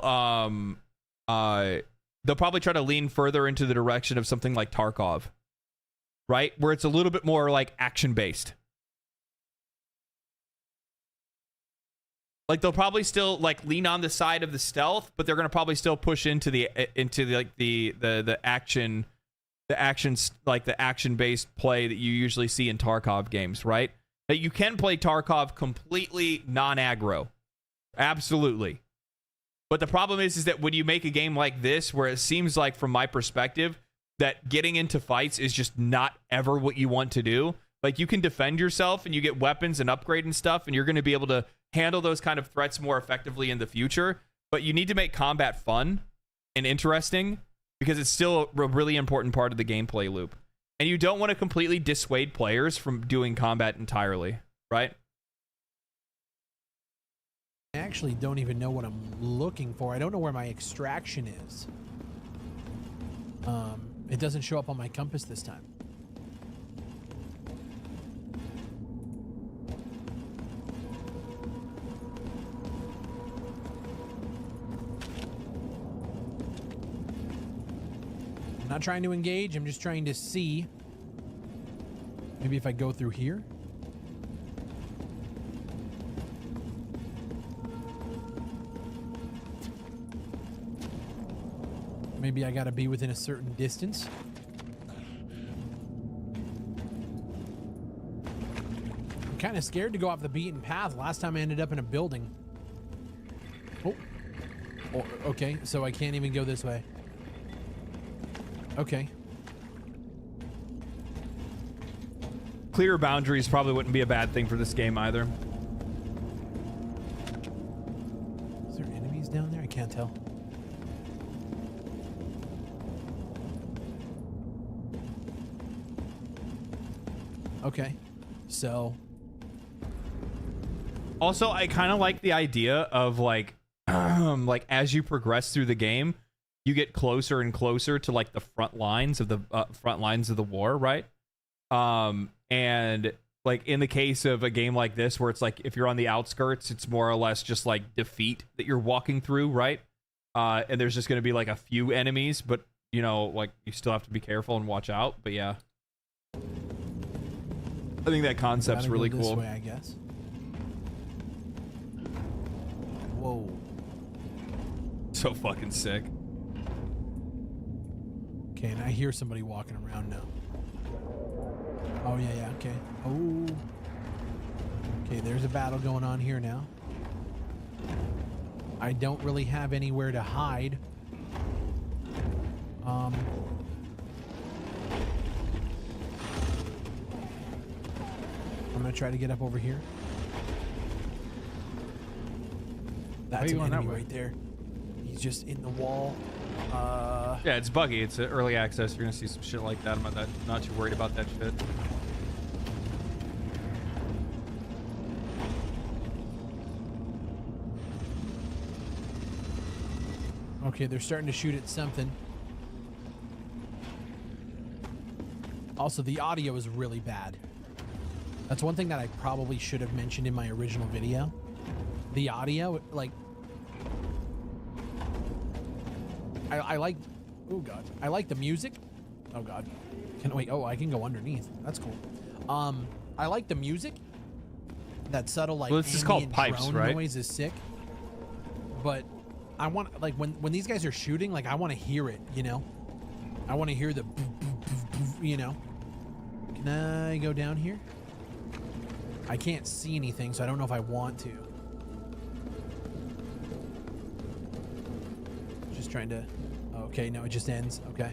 they'll probably try to lean further into the direction of something like Tarkov, right? Where it's a little bit more like action based. Like they'll probably still like lean on the side of the stealth, but they're going to probably still push into the action, like the action based play that you usually see in Tarkov games, right? That you can play Tarkov completely non-aggro. Absolutely. But the problem is that when you make a game like this, where it seems like, from my perspective, that getting into fights is just not ever what you want to do. Like, you can defend yourself and you get weapons and upgrade and stuff, and you're going to be able to handle those kind of threats more effectively in the future. But you need to make combat fun and interesting, because it's still a really important part of the gameplay loop. And you don't want to completely dissuade players from doing combat entirely, right? I actually don't even know what I'm looking for. I don't know where my extraction is. It doesn't show up on my compass this time. Not trying to engage, I'm just trying to see. Maybe if I go through here. Maybe I gotta be within a certain distance. I'm kind of scared to go off the beaten path. Last time I ended up in a building. Oh. Oh, okay, so I can't even go this way. Okay. Clear boundaries probably wouldn't be a bad thing for this game either. Is there enemies down there? I can't tell. Okay, so Also, I kind of like the idea of like, like as you progress through the game, you get closer and closer to like the front lines of the war, right? And like in the case of a game like this, where it's like if you're on the outskirts, it's more or less just like defeat that you're walking through, right? And there's just going to be like a few enemies, but you know, like you still have to be careful and watch out. But yeah. I think that concept's really go this cool. way, I guess. Whoa. So fucking sick. Okay, and I hear somebody walking around now. Oh, yeah, okay. Oh. Okay, there's a battle going on here now. I don't really have anywhere to hide. I'm gonna try to get up over here. That's an enemy right there. He's just in the wall. Yeah, it's buggy. It's early access. You're gonna see some shit like that. I'm not too worried about that shit. Okay, they're starting to shoot at something. Also, the audio is really bad. That's one thing that I probably should have mentioned in my original video. The audio, like... I like... Oh, God. I like the music. Oh, God. Wait, oh, I can go underneath. That's cool. I like the music. That subtle, like, well, it's just called ambient pipes, drone right? noise is sick. But I want, like, when these guys are shooting, like, I want to hear it, you know? I want to hear the... You know? Can I go down here? I can't see anything, so I don't know if I want to. Just trying to... Okay, no, it just ends. Okay.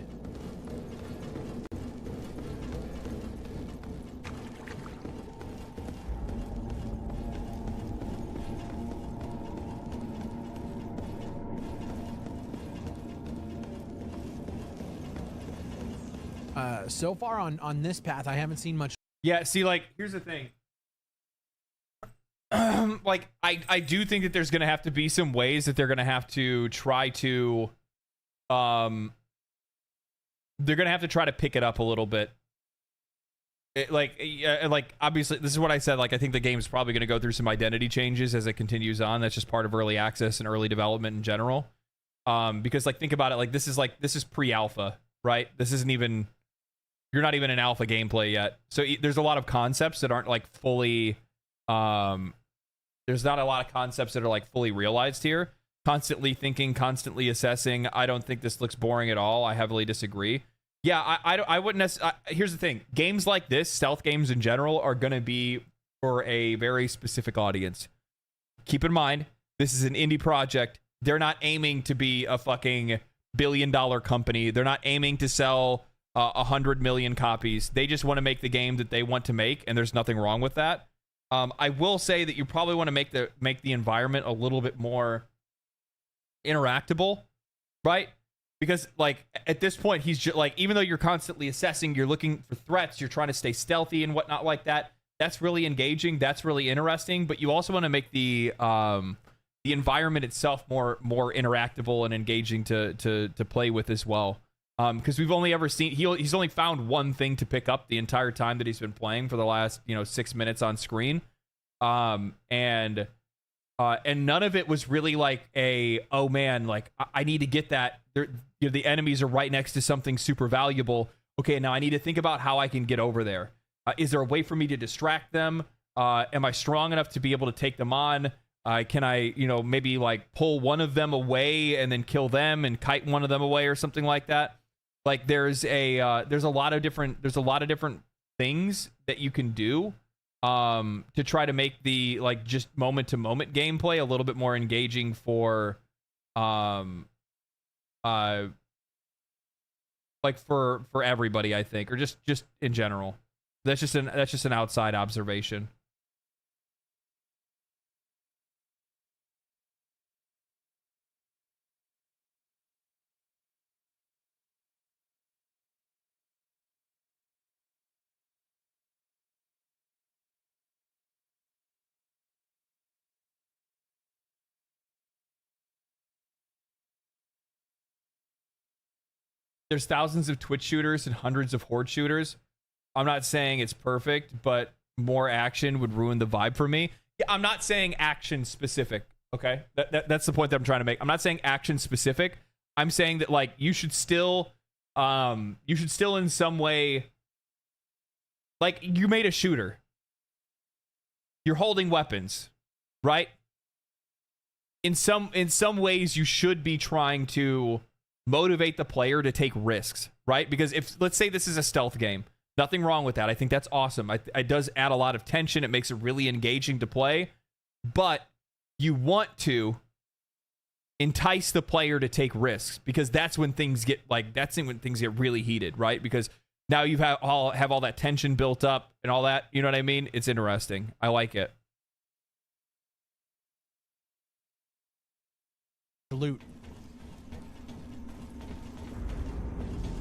So far on this path, I haven't seen much. Yeah, see, like, here's the thing. Like, I do think that there's gonna have to be some ways that they're gonna have to try to, they're gonna have to try to pick it up a little bit. Like obviously, this is what I said. Like, I think the game's probably gonna go through some identity changes as it continues on. That's just part of early access and early development in general. Because like, think about it. Like, this is pre-alpha, right? This isn't even. You're not even in alpha gameplay yet. So there's a lot of concepts that aren't like fully, there's not a lot of concepts that are like fully realized here. Constantly thinking, constantly assessing. I don't think this looks boring at all. I heavily disagree. Yeah, I wouldn't necessarily, here's the thing. Games like this, stealth games in general, are going to be for a very specific audience. Keep in mind, this is an indie project. They're not aiming to be a fucking billion-dollar company. They're not aiming to sell 100 million copies. They just want to make the game that they want to make, and there's nothing wrong with that. I will say that you probably want to make the environment a little bit more interactable, right? Because like at this point, he's just like, even though you're constantly assessing, you're looking for threats, you're trying to stay stealthy and whatnot like that. That's really engaging. That's really interesting. But you also want to make the environment itself more interactable and engaging to play with as well. Because we've only ever seen he's only found one thing to pick up the entire time that he's been playing for the last 6 minutes on screen, and and none of it was really like a, oh man, like I need to get that. The enemies are right next to something super valuable. Okay, now I need to think about how I can get over there. Is there a way for me to distract them? Am I strong enough to be able to take them on? Can I, maybe like pull one of them away and then kill them and kite one of them away or something like that? Like there's a lot of different things that you can do to try to make the like just moment to moment gameplay a little bit more engaging for like for everybody, I think, or just in general. That's just an outside observation. There's thousands of Twitch shooters and hundreds of Horde shooters. I'm not saying it's perfect, but more action would ruin the vibe for me. Yeah, I'm not saying action specific, okay? That's the point that I'm trying to make. I'm not saying action specific. I'm saying that like you should still in some way, like you made a shooter. You're holding weapons, right? In some ways you should be trying to motivate the player to take risks, right? Because if, let's say this is a stealth game, nothing wrong with that. I think that's awesome. It does add a lot of tension. It makes it really engaging to play, but you want to entice the player to take risks because that's when things get really heated, right? Because now you have all that tension built up and all that, you know what I mean? It's interesting. I like it. Loot.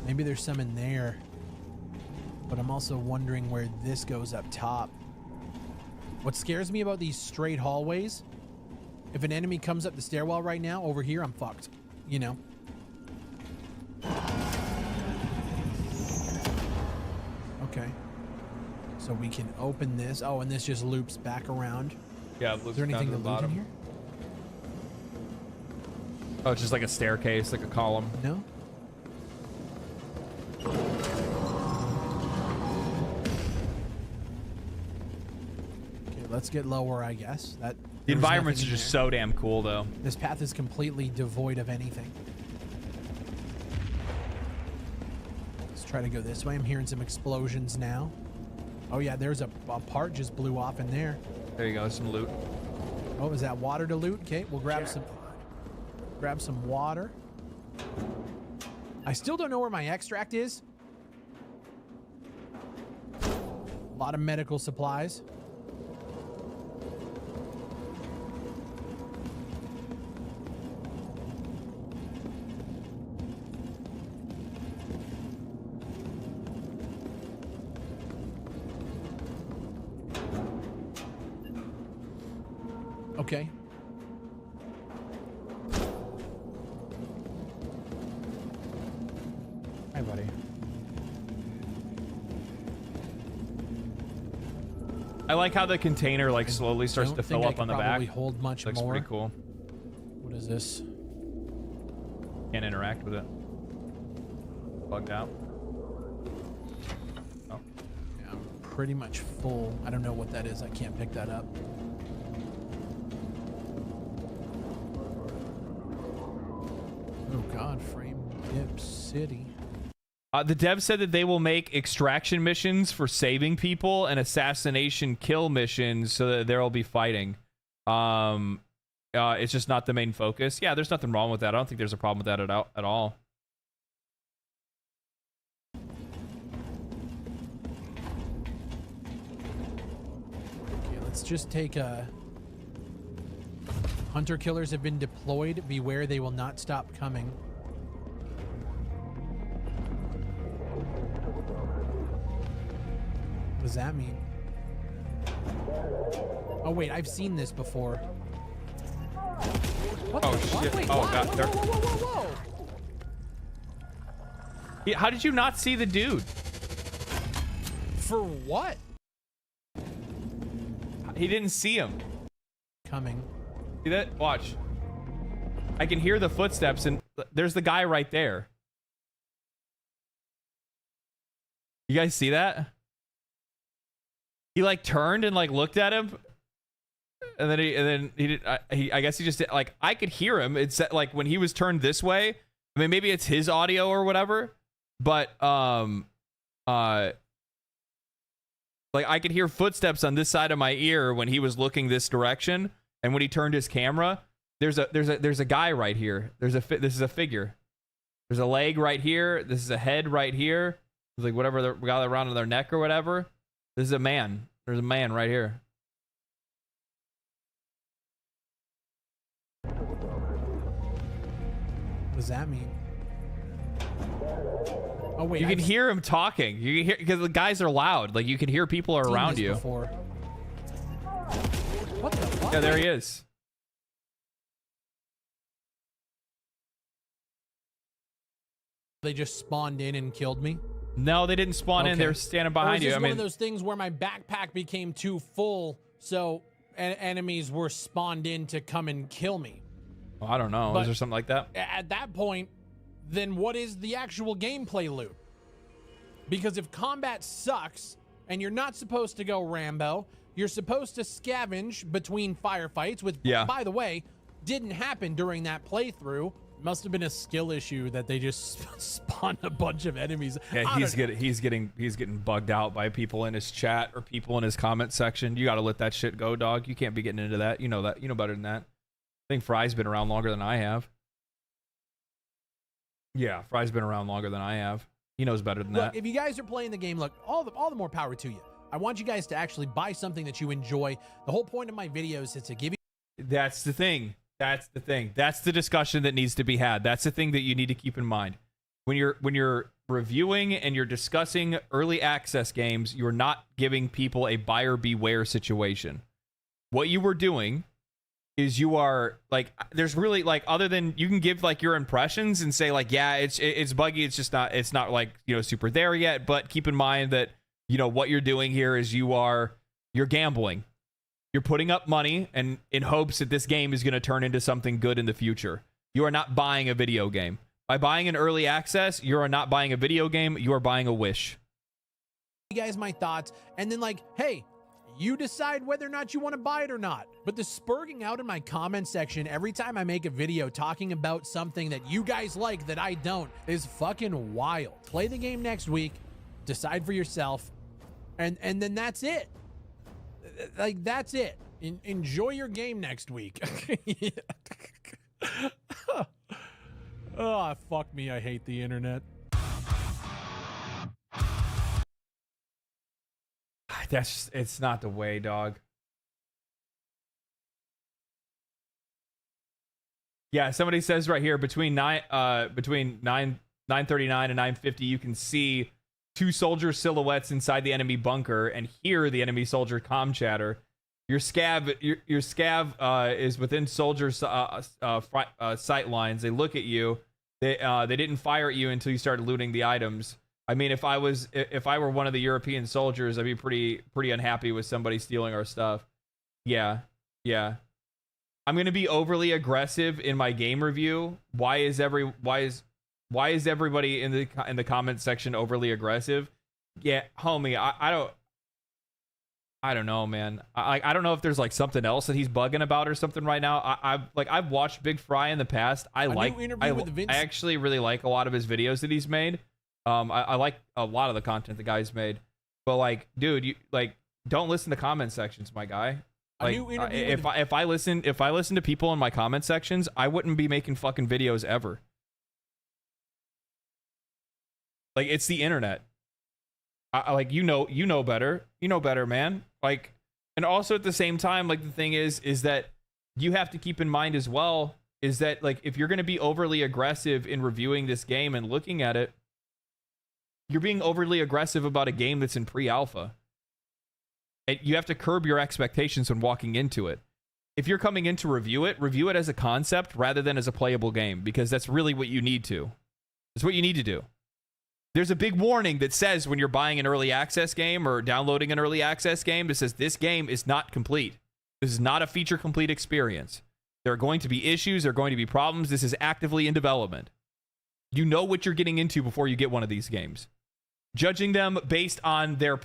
Maybe there's some in there, but I'm also wondering where this goes up top. What scares me about these straight hallways, if an enemy comes up the stairwell right now over here, I'm fucked, you know? Okay. So we can open this. Oh, and this just loops back around. Yeah, is there anything to loot in here? Oh, it's just like a staircase, like a column. No? Okay, let's get lower, I guess. The environments are just so damn cool, though. This path is completely devoid of anything. Let's try to go this way. I'm hearing some explosions now. Oh yeah, there's a part just blew off in there. There you go, some loot. Oh, is that water to loot? Okay, we'll grab some water. I still don't know where my extract is. A lot of medical supplies. Okay. Hi, buddy. I like how the container like slowly starts to fill up on the back. Hold much Looks more. pretty cool. What is this? Can't interact with it. Plugged out. Oh. Yeah, I'm pretty much full. I don't know what that is. I can't pick that up. Oh God, Frame Dip City. The dev said that they will make extraction missions for saving people and assassination kill missions so that there will be fighting. It's just not the main focus. Yeah, there's nothing wrong with that. I don't think there's a problem with that at all. Okay, let's just take a... Hunter killers have been deployed. Beware, they will not stop coming. What does that mean? Oh wait, I've seen this before. What Oh the fuck? shit! Wait, Oh what? god! Whoa, whoa, whoa, whoa, whoa. Yeah, how did you not see the dude? For what? He didn't see him. Coming. See that? Watch. I can hear the footsteps, and there's the guy right there. You guys see that? He like turned and like looked at him, and then he did. I guess he just did, like, I could hear him. It's like when he was turned this way. I mean, maybe it's his audio or whatever, but like I could hear footsteps on this side of my ear when he was looking this direction, and when he turned his camera, there's a guy right here. This is a figure. There's a leg right here. This is a head right here. It's like whatever they got around their neck or whatever. This is a man. There's a man right here. What does that mean? Oh wait, You can hear him talking. You can hear, because the guys are loud. Like you can hear people are around you. Before. What the fuck? Yeah, there he is. They just spawned in and killed me. No, they didn't spawn in. Okay. They were standing behind you. Or is this I one mean, of those things where my backpack became too full, so enemies were spawned in to come and kill me. well, I don't know. But- Is there something like that? At that point, then what is the actual gameplay loop? Because if combat sucks and you're not supposed to go Rambo, you're supposed to scavenge between firefights, which, Yeah. by the way, didn't happen during that playthrough. Must have been a skill issue that they just spawned a bunch of enemies. Yeah, I he's don't- getting bugged out by people in his chat or people in his comment section. You got to let that shit go, dog. You can't be getting into that. You know that. You know better than that. I think Fry's been around longer than I have. Yeah, Fry's been around longer than I have. He knows better than Look, that. if you guys are playing the game, look, all the more power to you. I want you guys to actually buy something that you enjoy. The whole point of my videos is to give you That's the thing. That's the thing. That's the discussion that needs to be had. That's the thing that you need to keep in mind. When you're reviewing and you're discussing early access games, you're not giving people a buyer beware situation. What you were doing is you are like, there's really like, other than you can give like your impressions and say like, yeah, it's buggy. It's just not, it's not like, you know, super there yet. But keep in mind that, you know, what you're doing here is you're gambling. You're putting up money and in hopes that this game is going to turn into something good in the future. You are not buying a video game. By buying an early access, you are not buying a video game. You are buying a wish. guys my thoughts, and then like, hey, you decide whether or not you want to buy it or not. But the spurging out in my comment section every time I make a video talking about something that you guys like that I don't is fucking wild. Play the game next week, decide for yourself, and then that's it. Like, that's it. Enjoy your game next week. Oh, fuck me. I hate the internet. It's not the way, dog. Yeah, somebody says right here between 9:39 and 9:50 you can see two soldier silhouettes inside the enemy bunker and hear the enemy soldier comm chatter. Your scav is within soldier sight lines. They look at you. They didn't fire at you until you started looting the items. I mean, if I were one of the European soldiers, I'd be pretty unhappy with somebody stealing our stuff. Yeah. I'm gonna be overly aggressive in my game review. Why is everybody in the comment section overly aggressive? Yeah, homie, I don't know, man. I don't know if there's like something else that he's bugging about or something right now. I've watched Big Fry in the past. I actually really like a lot of his videos that he's made. I like a lot of the content the guy's made. But like, dude, you like don't listen to comment sections, my guy. Like, if I listen to people in my comment sections, I wouldn't be making fucking videos ever. Like, it's the internet. Like, you know better. You know better, man. Like, and also at the same time, like, the thing is that you have to keep in mind as well is that, like, if you're going to be overly aggressive in reviewing this game and looking at it, you're being overly aggressive about a game that's in pre-alpha. And you have to curb your expectations when walking into it. If you're coming in to review it as a concept rather than as a playable game, because that's really what you need to. It's what you need to do. There's a big warning that says when you're buying an early access game or downloading an early access game that says this game is not complete. This is not a feature complete experience. There are going to be issues. There are going to be problems. This is actively in development. You know what you're getting into before you get one of these games. Judging them based on their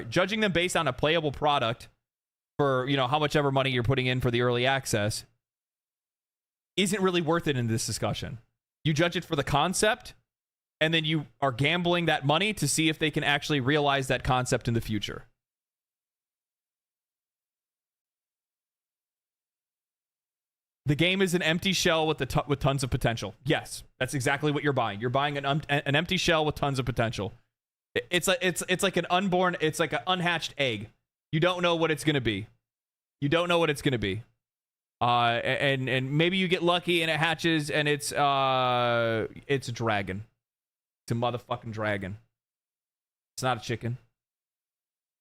judging them based on a playable product for, you know, how much ever money you're putting in for the early access isn't really worth it in this discussion. You judge it for the concept, and then you are gambling that money to see if they can actually realize that concept in the future. The game is an empty shell with tons of potential. Yes, that's exactly what you're buying. You're buying an empty shell with tons of potential. It's like an unborn, it's like an unhatched egg. You don't know what it's gonna be. You don't know what it's gonna be. And maybe you get lucky and it hatches and it's a dragon. It's a motherfucking dragon. It's not a chicken.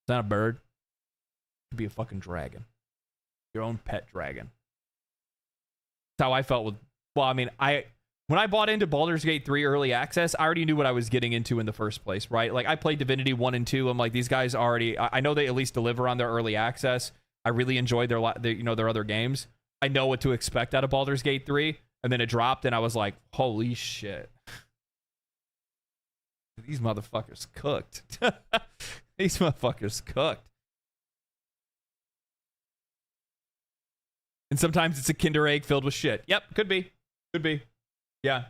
It's not a bird. It could be a fucking dragon. Your own pet dragon. That's how I felt with, well, I mean, when I bought into Baldur's Gate 3 early access, I already knew what I was getting into in the first place, right? Like, I played Divinity 1 and 2. I'm like, these guys already, I know they at least deliver on their early access. I really enjoyed their other games. I know what to expect out of Baldur's Gate 3, and then it dropped, and I was like, holy shit. These motherfuckers cooked. These motherfuckers cooked. And sometimes it's a Kinder Egg filled with shit. Yep, could be. Could be. Yeah.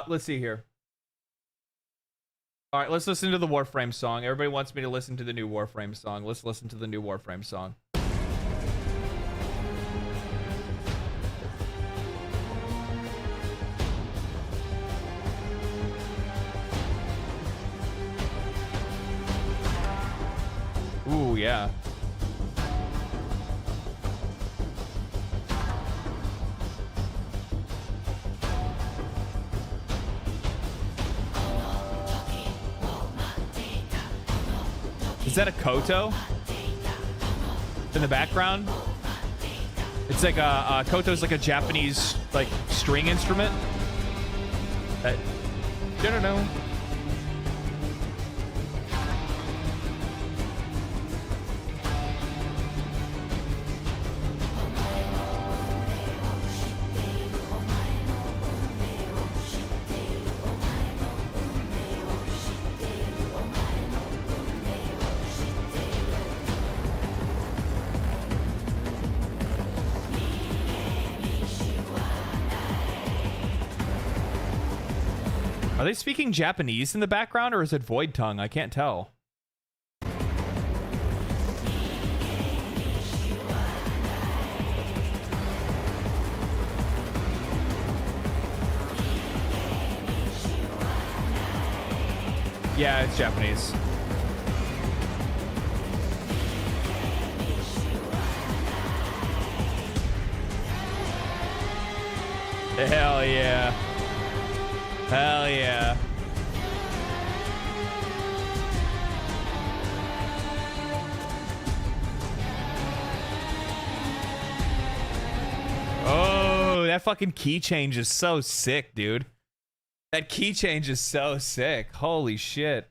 Let's see here. All right, let's listen to the Warframe song. Everybody wants me to listen to the new Warframe song. Let's listen to the new Warframe song. Ooh, yeah. Is that a koto in the background? It's like a koto's like a Japanese like string instrument. That, I don't know. Are they speaking Japanese in the background, or is it Void Tongue? I can't tell. Yeah, it's Japanese. Hell yeah. Hell yeah. Oh, that fucking key change is so sick, dude. That key change is so sick. Holy shit.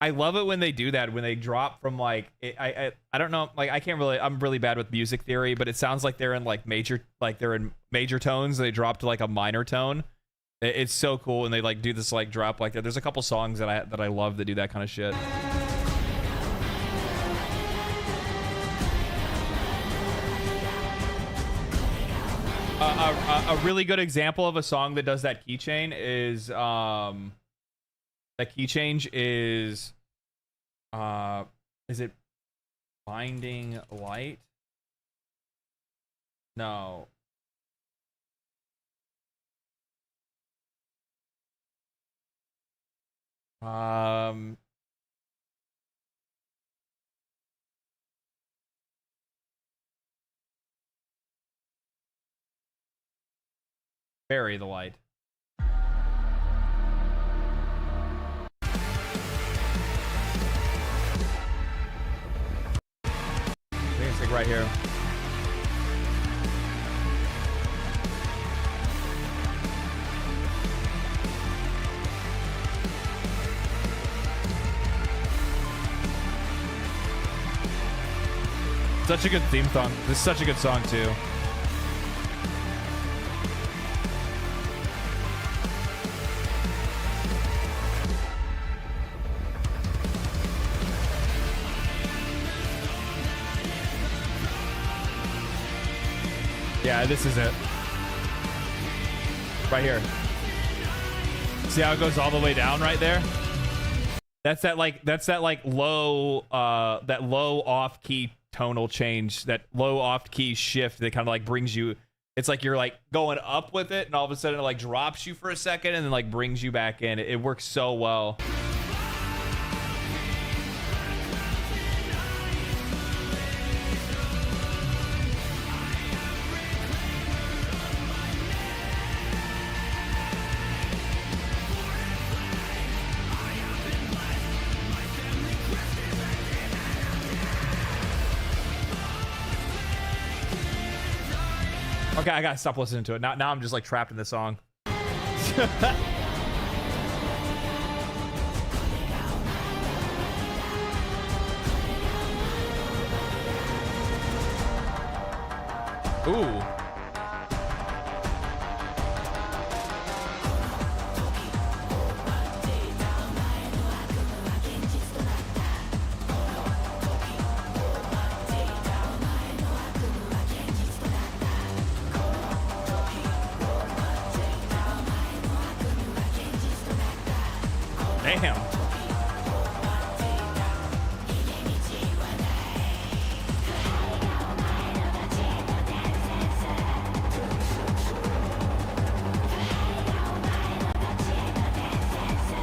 I love it when they do that, when they drop from like I don't know, like I can't really, I'm really bad with music theory, but it sounds like they're in like major, like they're in major tones, and they drop to like a minor tone. It's so cool, and they like do this like drop like that. There's a couple songs that I love that do that kind of shit. A really good example of a song that does that keychain is that key change is it Binding Light? No. Bury the Light. I think it's like right here. Such a good theme song. This is such a good song too. Yeah, this is it. Right here. See how it goes all the way down right there? That's that low off key tonal change, that low off key shift that kind of like brings you, it's like you're like going up with it and all of a sudden it like drops you for a second and then like brings you back in. It works so well. Okay, I gotta stop listening to it. Now I'm just like trapped in the song. Ooh. Damn.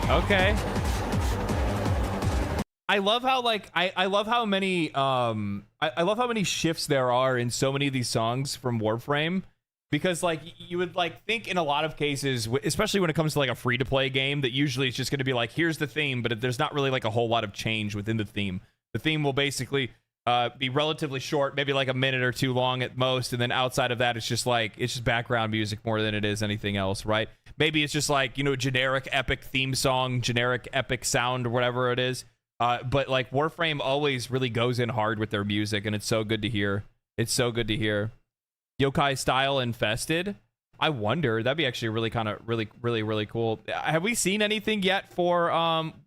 Okay. I love how like I love how many I love how many shifts there are in so many of these songs from Warframe. Because like you would like think in a lot of cases, especially when it comes to like a free to play game, that usually it's just going to be like, here's the theme, but there's not really like a whole lot of change within the theme. The theme will basically be relatively short, maybe like a minute or two long at most, and then outside of that, it's just background music more than it is anything else, right? Maybe it's just like, you know, generic epic theme song, generic epic sound or whatever it is. But like Warframe always really goes in hard with their music, and it's so good to hear. It's so good to hear. Yokai style infested. I wonder, that'd be actually really cool. Have we seen anything yet for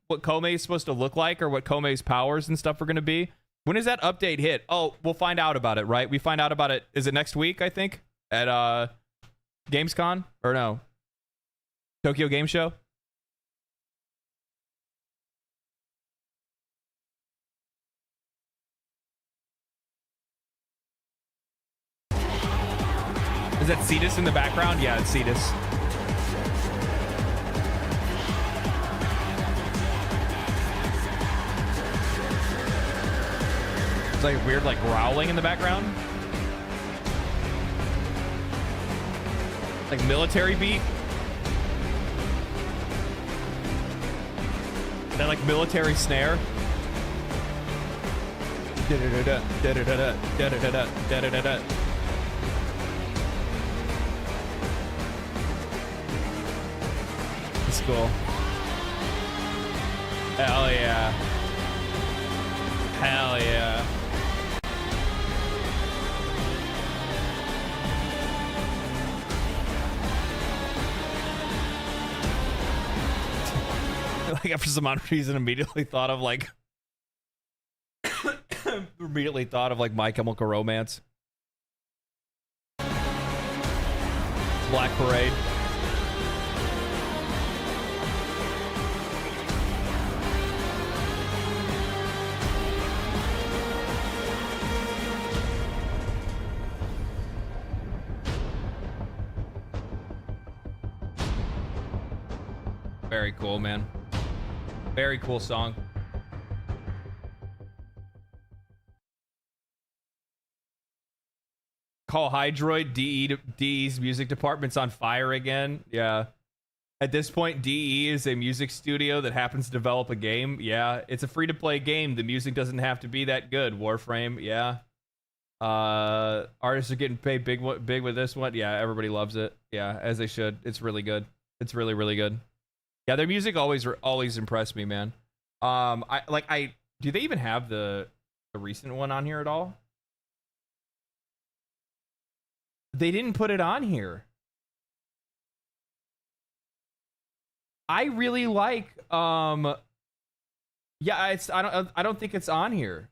what Komei is supposed to look like, or what Komei's powers and stuff are going to be? When does that update hit? Oh, we'll find out about it, right? We find out about it, is it next week, I think, at Gamescom, or no, Tokyo Game Show? Is that Cetus in the background? Yeah, it's Cetus. It's like weird, like growling in the background. Like military beat. That like military snare. Da-da-da-da, da-da-da-da, da-da-da-da, da-da-da-da. Cool. Hell yeah. Hell yeah. Like after some odd reason immediately thought of like My Chemical Romance. Black Parade. Very cool, man. Very cool song. Call Hydroid. DE's music department's on fire again. Yeah. At this point, DE is a music studio that happens to develop a game. Yeah. It's a free-to-play game. The music doesn't have to be that good. Warframe. Yeah. Artists are getting paid big with this one. Yeah. Everybody loves it. Yeah. As they should. It's really good. It's really, really good. Yeah, their music always impressed me, man. Do they even have the recent one on here at all? They didn't put it on here. I really like yeah, it's I don't think it's on here.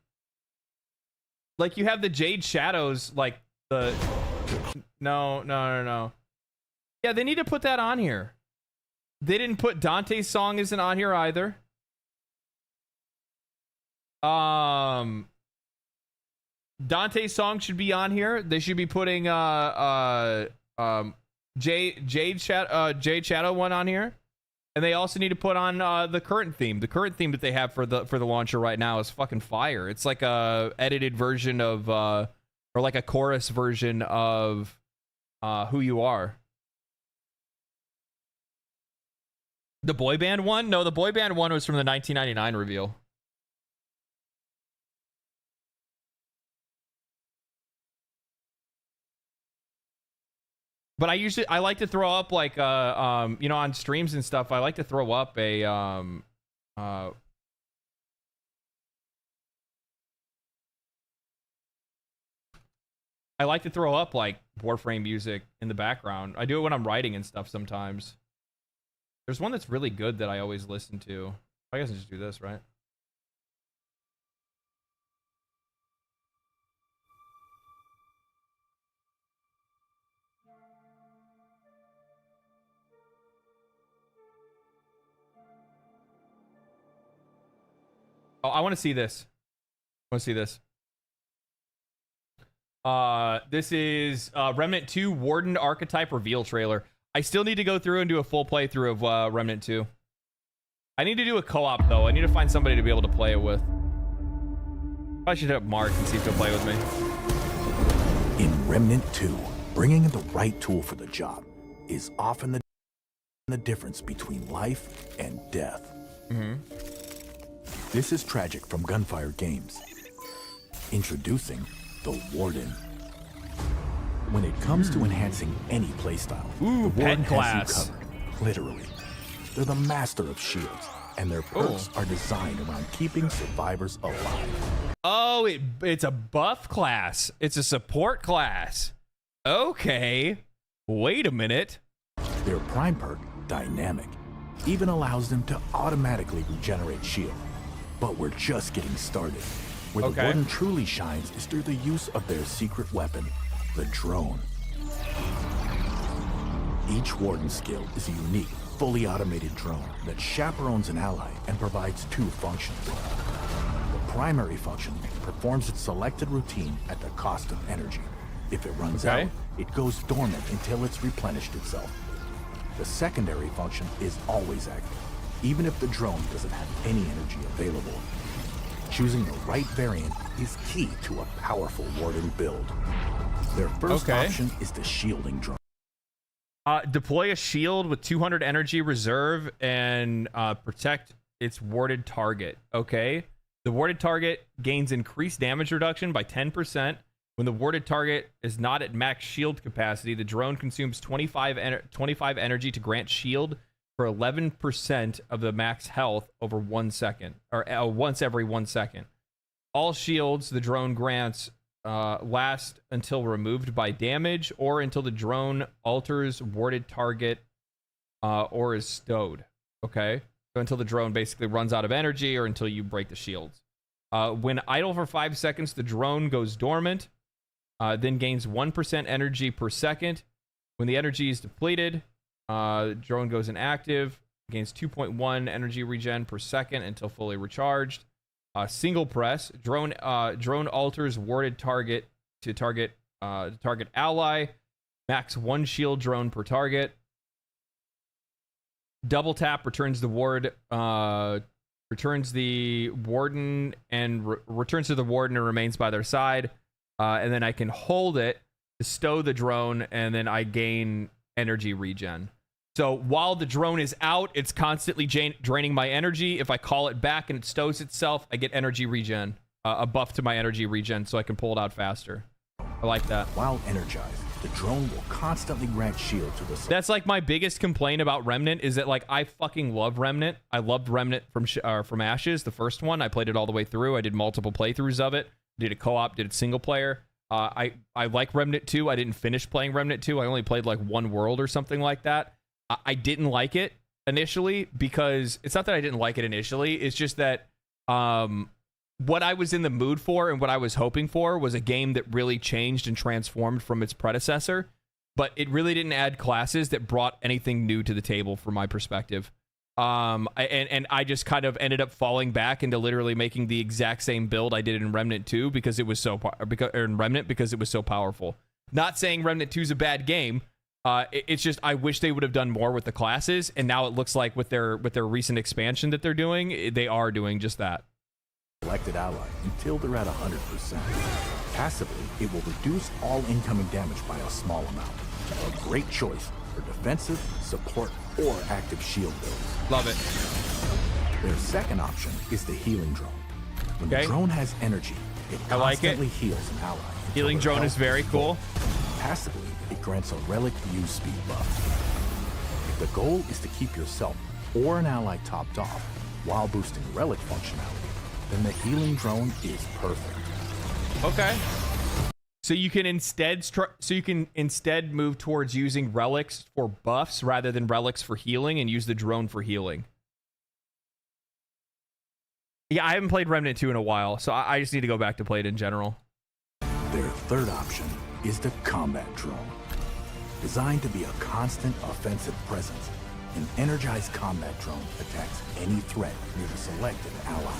Like you have the Jade Shadows, like the no. Yeah, they need to put that on here. They didn't put Dante's song isn't on here either. Dante's song should be on here. They should be putting Jade Shadow one on here. And they also need to put on the current theme. The current theme that they have for the launcher right now is fucking fire. It's like a edited version of or like a chorus version of Who You Are. The boy band one? No, the boy band one was from the 1999 reveal. But I like to throw up like you know, on streams and stuff, I like to throw up a I like to throw up like Warframe music in the background. I do it when I'm writing and stuff sometimes. There's one that's really good that I always listen to. I guess I just do this, right? Oh, I want to see this. I want to see this. This is Remnant 2 Warden Archetype Reveal Trailer. I still need to go through and do a full playthrough of Remnant 2. I need to do a co-op, though. I need to find somebody to be able to play it with. I should hit up Mark and see if he'll play with me. In Remnant 2, bringing the right tool for the job is often the difference between life and death. Mm-hmm. This is Tragic from Gunfire Games. Introducing the Warden. When it comes to enhancing any playstyle, the Warden has you covered, literally. They're the master of shields, and their perks are designed around keeping survivors alive. Oh, it's a buff class. It's a support class. Okay. Wait a minute. Their prime perk, Dynamic, even allows them to automatically regenerate shield. But we're just getting started. Where the Warden truly shines is through the use of their secret weapon, the drone. Each Warden skill is a unique, fully automated drone that chaperones an ally and provides two functions. The primary function performs its selected routine at the cost of energy. If it runs out, it goes dormant until it's replenished itself. The secondary function is always active, even if the drone doesn't have any energy available. Choosing the right variant is key to a powerful Warden build. Their first option is the shielding drone. Deploy a shield with 200 energy reserve and protect its warded target. Okay. The warded target gains increased damage reduction by 10%. When the warded target is not at max shield capacity, the drone consumes 25 energy to grant shield for 11% of the max health over 1 second, or once every 1 second. All shields the drone grants last until removed by damage or until the drone alters warded target or is stowed. Okay? So until the drone basically runs out of energy or until you break the shields. When idle for 5 seconds, the drone goes dormant, then gains 1% energy per second. When the energy is depleted, drone goes inactive, gains 2.1 energy regen per second until fully recharged. Single press, drone alters warded target to target ally, max 1 shield drone per target. Double tap returns the warden and returns to the warden and remains by their side. And then I can hold it to stow the drone, and then I gain energy regen. So while the drone is out, it's constantly draining my energy. If I call it back and it stows itself, I get energy regen, a buff to my energy regen, so I can pull it out faster. I like that. While energized, the drone will constantly grant shield to the... That's like my biggest complaint about Remnant, is that like I fucking love Remnant. I loved Remnant from Ashes, the first one. I played it all the way through. I did multiple playthroughs of it. Did a co-op, did a single player. I like Remnant 2. I didn't finish playing Remnant 2. I only played like one world or something like that. I didn't like it initially because it's not that I didn't like it initially. It's just that what I was in the mood for and what I was hoping for was a game that really changed and transformed from its predecessor, but it really didn't add classes that brought anything new to the table from my perspective. And I just kind of ended up falling back into literally making the exact same build I did in Remnant 2 because it was so because it was so powerful. Not saying Remnant 2 is a bad game. It's just I wish they would have done more with the classes, and now it looks like with their recent expansion that they're doing, they are doing just that. Selected ally until they're at 100%. Passively, it will reduce all incoming damage by a small amount. A great choice for defensive, support, or active shield builds. Love it. Their second option is the healing drone. When Okay. the drone has energy, it I like it. constantly heals an ally. until Healing their drone health is very cool. full. Passively, it grants a relic use speed buff. If the goal is to keep yourself or an ally topped off while boosting relic functionality, then the healing drone is perfect. Okay. So you can instead move towards using relics for buffs rather than relics for healing, and use the drone for healing. Yeah, I haven't played Remnant 2 in a while, so I just need to go back to play it in general. Their third option is the combat drone. Designed to be a constant offensive presence, an energized combat drone attacks any threat near the selected ally.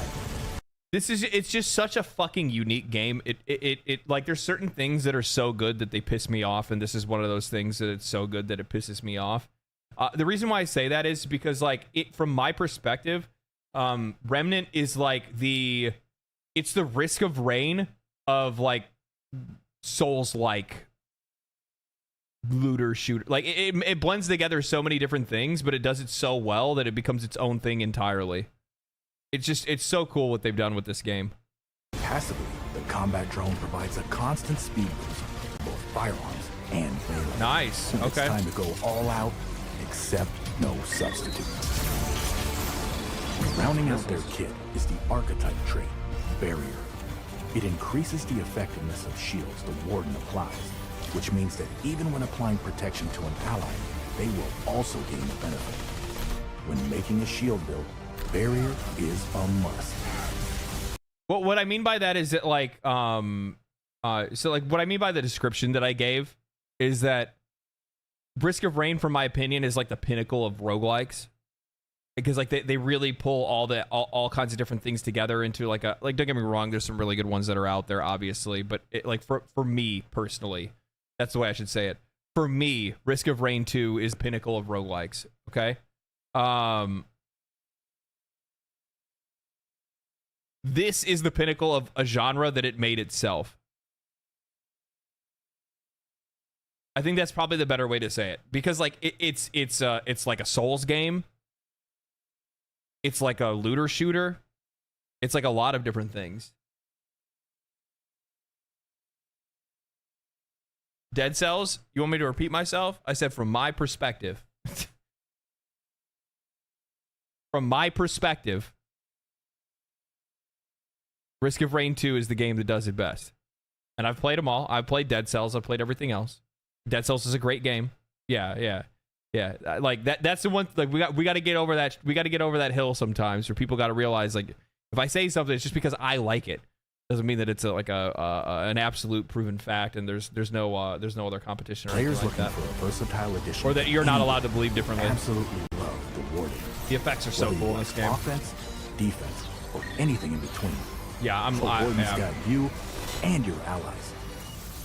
It's just such a fucking unique game. It like there's certain things that are so good that they piss me off, and this is one of those things that it's so good that it pisses me off. The reason why I say that is because like from my perspective, Remnant is like it's the Risk of Rain of like Souls-like looter shooter. Like it blends together so many different things, but it does it so well that it becomes its own thing entirely. It's so cool what they've done with this game. Passively, the combat drone provides a constant speed boost for both firearms and melee. Nice. When Okay. It's time to go all out, except no substitute. Rounding out their kit is the archetype trait, Barrier. It increases the effectiveness of shields the Warden applies, which means that even when applying protection to an ally, they will also gain the benefit. When making a shield build, Barrier is a must. Well, what I mean by that is that like so like what I mean by the description that I gave is that Risk of Rain, from my opinion, is like the pinnacle of roguelikes. Because like they really pull all kinds of different things together into like don't get me wrong, there's some really good ones that are out there, obviously, but like for me personally, that's the way I should say it. For me, Risk of Rain 2 is pinnacle of roguelikes. Okay. This is the pinnacle of a genre that it made itself. I think that's probably the better way to say it, because like it's like a Souls game. It's like a looter shooter. It's like a lot of different things. Dead Cells, you want me to repeat myself? I said from my perspective. From my perspective, Risk of Rain 2 is the game that does it best. And I've played them all. I've played Dead Cells. I've played everything else. Dead Cells is a great game. Yeah. Like that's the one. Like we got to get over that. We got to get over that hill sometimes, where people got to realize, like, if I say something, it's just because I like it. Doesn't mean that it's an absolute proven fact, and there's no other competition or Players anything like looking that. for a versatile addition, Or that you're not allowed to believe differently. absolutely love the Warden. The effects are so Whether cool you in this like game. Offense, defense, or anything in between. Yeah, The Warden's got you and your allies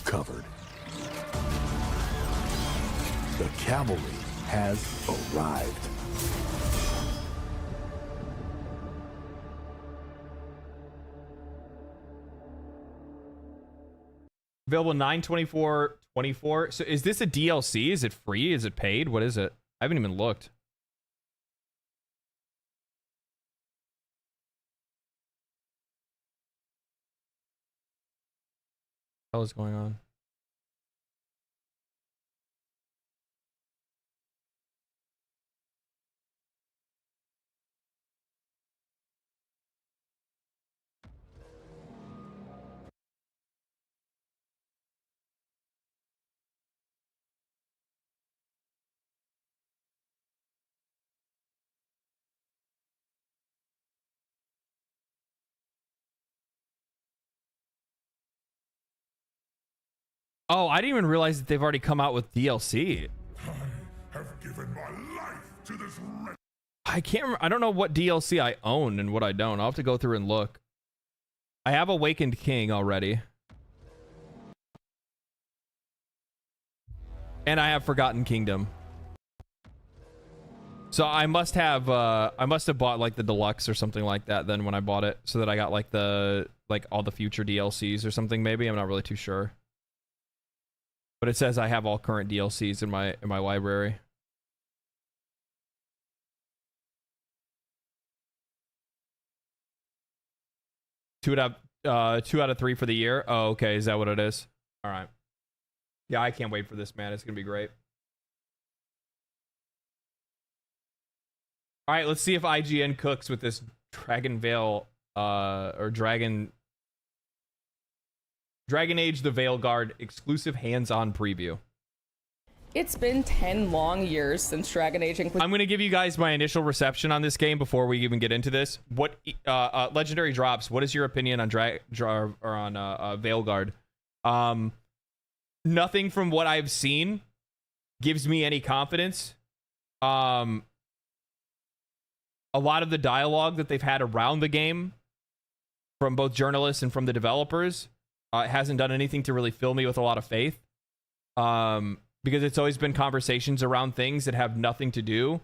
covered. The cavalry has arrived. Available 9/24/24. So is this a DLC? Is it free? Is it paid? What is it? I haven't even looked. What the hell is going on? Oh, I didn't even realize that they've already come out with DLC. I have given my life to this I can't remember. I don't know what DLC I own and what I don't. I'll have to go through and look. I have Awakened King already. And I have Forgotten Kingdom. So I must have bought like the deluxe or something like that then when I bought it, so that I got like all the future DLCs or something maybe. I'm not really too sure. But it says I have all current DLCs in my library. Two out of 3 for the year. Oh, okay. Is that what it is? All right. Yeah, I can't wait for this, man. It's gonna be great. All right, let's see if IGN cooks with this Dragon Veil or Dragon Age the Veilguard exclusive hands-on preview. It's been 10 long years since Dragon Age Inquisition. I'm going to give you guys my initial reception on this game before we even get into this. What legendary drops? What is your opinion on Veilguard? Nothing from what I've seen gives me any confidence. A lot of the dialogue that they've had around the game from both journalists and from the developers hasn't done anything to really fill me with a lot of faith. Because it's always been conversations around things that have nothing to do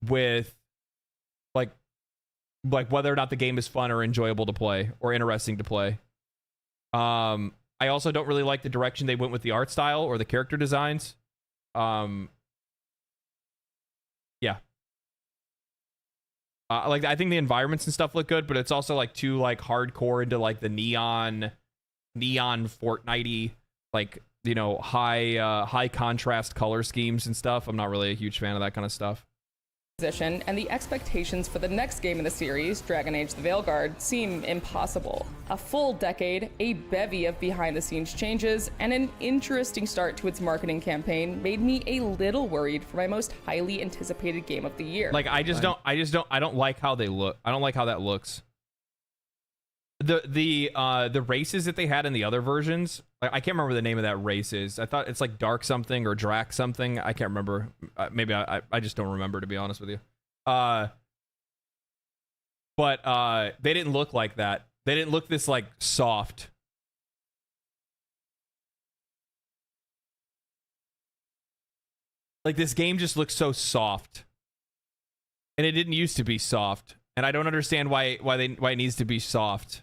with like whether or not the game is fun or enjoyable to play or interesting to play. I also don't really like the direction they went with the art style or the character designs. Yeah. Like I think the environments and stuff look good, but it's also like too like hardcore into like the neon Fortnite-y, like, you know, high contrast color schemes and stuff. I'm not really a huge fan of that kind of stuff. And the expectations for the next game in the series, Dragon Age the Veilguard, seem impossible. A full decade, a bevy of behind-the-scenes changes, and an interesting start to its marketing campaign made me a little worried for my most highly anticipated game of the year. Like I don't like how they look. I don't like how that looks. The races that they had in the other versions, like, I can't remember the name of that race is. I thought it's like Dark something or Drac something. I can't remember. Maybe I just don't remember, to be honest with you. But they didn't look like that. They didn't look this like soft. Like this game just looks so soft, and it didn't used to be soft. And I don't understand why it needs to be soft.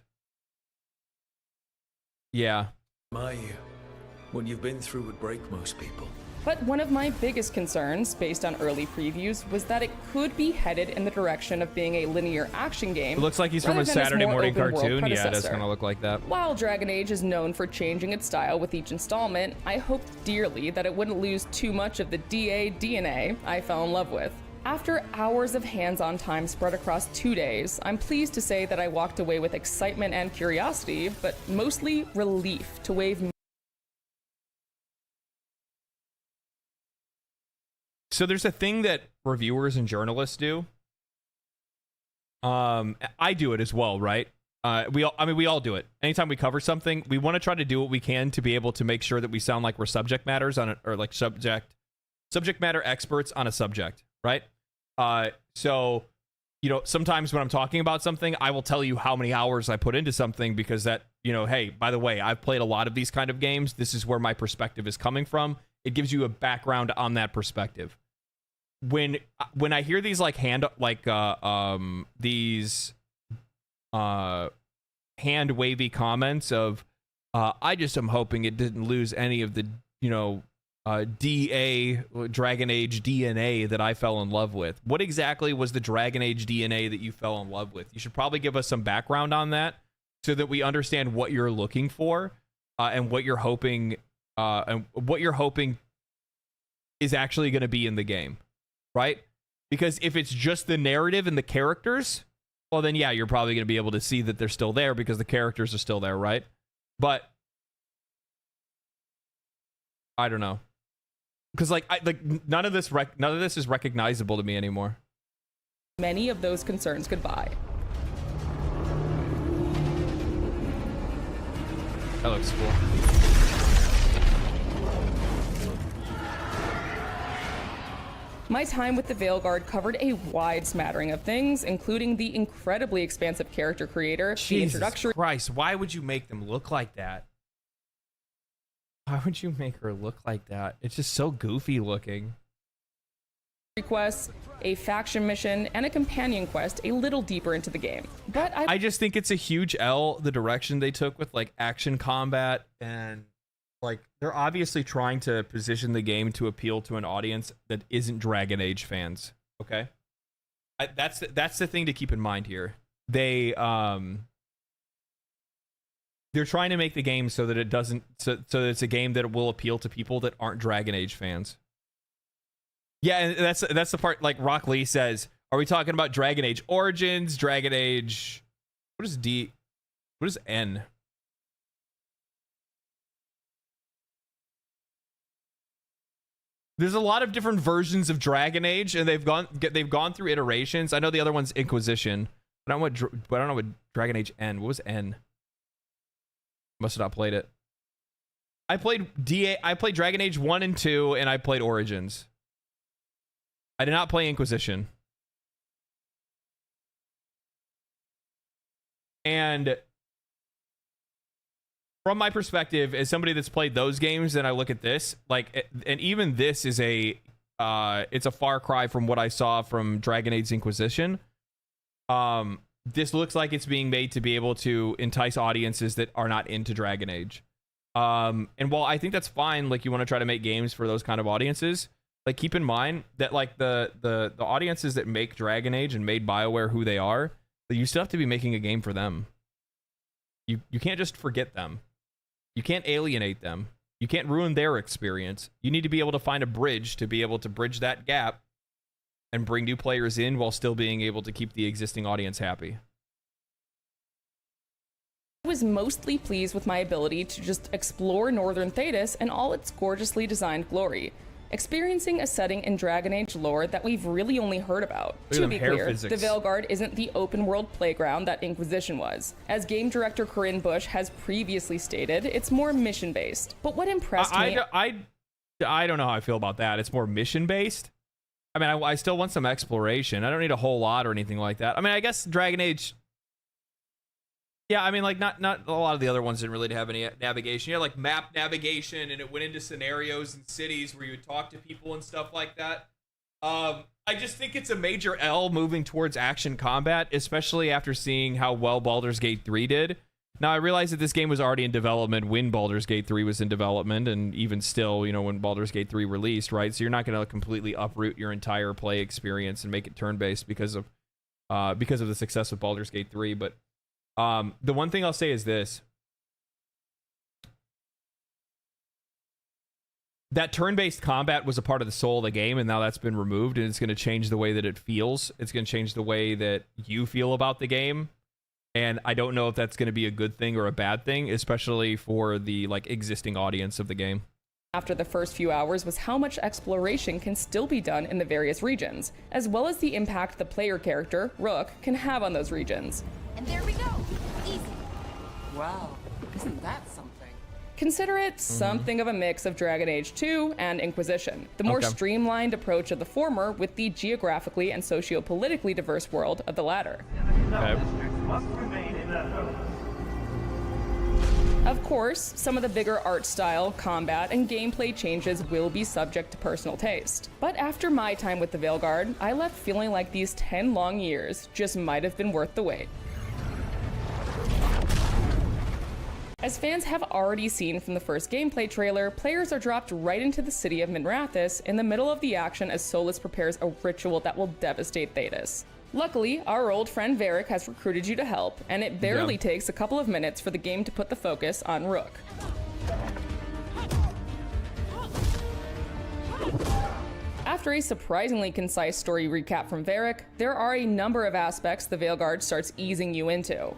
Yeah. What you've been through would break most people. But one of my biggest concerns, based on early previews, was that it could be headed in the direction of being a linear action game. It looks like he's from a Saturday morning cartoon. Yeah, it does kind of look like that. While Dragon Age is known for changing its style with each installment, I hoped dearly that it wouldn't lose too much of the DA DNA I fell in love with. After hours of hands-on time spread across 2 days, I'm pleased to say that I walked away with excitement and curiosity, but mostly relief to wave. So there's a thing that reviewers and journalists do. I do it as well, right? We all do it. Anytime we cover something, we want to try to do what we can to be able to make sure that we sound like we're subject matter experts on a subject, right? So, you know, sometimes when I'm talking about something, I will tell you how many hours I put into something, because that, you know, hey, by the way, I've played a lot of these kind of games. This is where my perspective is coming from. It gives you a background on that perspective. When I hear these like hand wavy comments of, I just am hoping it didn't lose any of the, you know, Dragon Age DNA that I fell in love with. What exactly was the Dragon Age DNA that you fell in love with? You should probably give us some background on that so that we understand what you're looking for, and what you're hoping is actually going to be in the game, right? Because if it's just the narrative and the characters, well then yeah, you're probably going to be able to see that they're still there because the characters are still there, right? But I don't know. Because none of this is recognizable to me anymore. Many of those concerns goodbye. That looks cool. My time with the Veilguard covered a wide smattering of things, including the incredibly expansive character creator, the introductory Christ, why would you make them look like that? Why would you make her look like that? It's just so goofy looking. quests, a faction mission, and a companion quest a little deeper into the game. But I just think it's a huge L, the direction they took with like action combat, and like they're obviously trying to position the game to appeal to an audience that isn't Dragon Age fans. Okay, that's the thing to keep in mind here. They're trying to make the game so that it doesn't, so that it's a game that will appeal to people that aren't Dragon Age fans. Yeah, and that's the part, like Rock Lee says, are we talking about Dragon Age Origins, Dragon Age, what is D, what is N? There's a lot of different versions of Dragon Age, and they've gone through iterations. I know the other one's Inquisition, but I don't know what Dragon Age N. What was N? Must have not played it. I played Dragon Age 1 and 2, and I played Origins. I did not play Inquisition. And from my perspective, as somebody that's played those games, and I look at this, like, and even this is it's a far cry from what I saw from Dragon Age Inquisition. This looks like it's being made to be able to entice audiences that are not into Dragon Age. And while I think that's fine, like you want to try to make games for those kind of audiences, like keep in mind that like the audiences that make Dragon Age and made BioWare who they are, that you still have to be making a game for them. You can't just forget them. You can't alienate them. You can't ruin their experience. You need to be able to find a bridge to be able to bridge that gap and bring new players in while still being able to keep the existing audience happy. I was mostly pleased with my ability to just explore Northern Thedas in all its gorgeously designed glory, experiencing a setting in Dragon Age lore that we've really only heard about. To be clear, the Veilguard isn't the open-world playground that Inquisition was. As game director Corinne Bush has previously stated, it's more mission-based. But what impressed me... I don't know how I feel about that. It's more mission-based. I mean, I still want some exploration. I don't need a whole lot or anything like that. I mean, I guess Dragon Age... Yeah, I mean, like, not a lot of the other ones didn't really have any navigation. You had, like, map navigation, and it went into scenarios and cities where you would talk to people and stuff like that. I just think it's a major L moving towards action combat, especially after seeing how well Baldur's Gate 3 did. Now, I realize that this game was already in development when Baldur's Gate 3 was in development, and even still, you know, when Baldur's Gate 3 released, right? So you're not going to completely uproot your entire play experience and make it turn-based because of the success of Baldur's Gate 3, but... the one thing I'll say is this. That turn-based combat was a part of the soul of the game, and now that's been removed, and it's going to change the way that it feels. It's going to change the way that you feel about the game, and I don't know if that's going to be a good thing or a bad thing, especially for the like existing audience of the game. After the first few hours was how much exploration can still be done in the various regions, as well as the impact the player character, Rook, can have on those regions. And there we go. Easy. Wow, isn't that something? Consider it something of a mix of Dragon Age 2 and Inquisition. The more streamlined approach of the former with the geographically and socio-politically diverse world of the latter. Okay. Of course, some of the bigger art style, combat, and gameplay changes will be subject to personal taste. But after my time with the Veilguard, I left feeling like these 10 long years just might have been worth the wait. As fans have already seen from the first gameplay trailer, players are dropped right into the city of Minrathous in the middle of the action as Solus prepares a ritual that will devastate Thedas. Luckily, our old friend Varric has recruited you to help, and it barely takes a couple of minutes for the game to put the focus on Rook. After a surprisingly concise story recap from Varric, there are a number of aspects the Veilguard starts easing you into.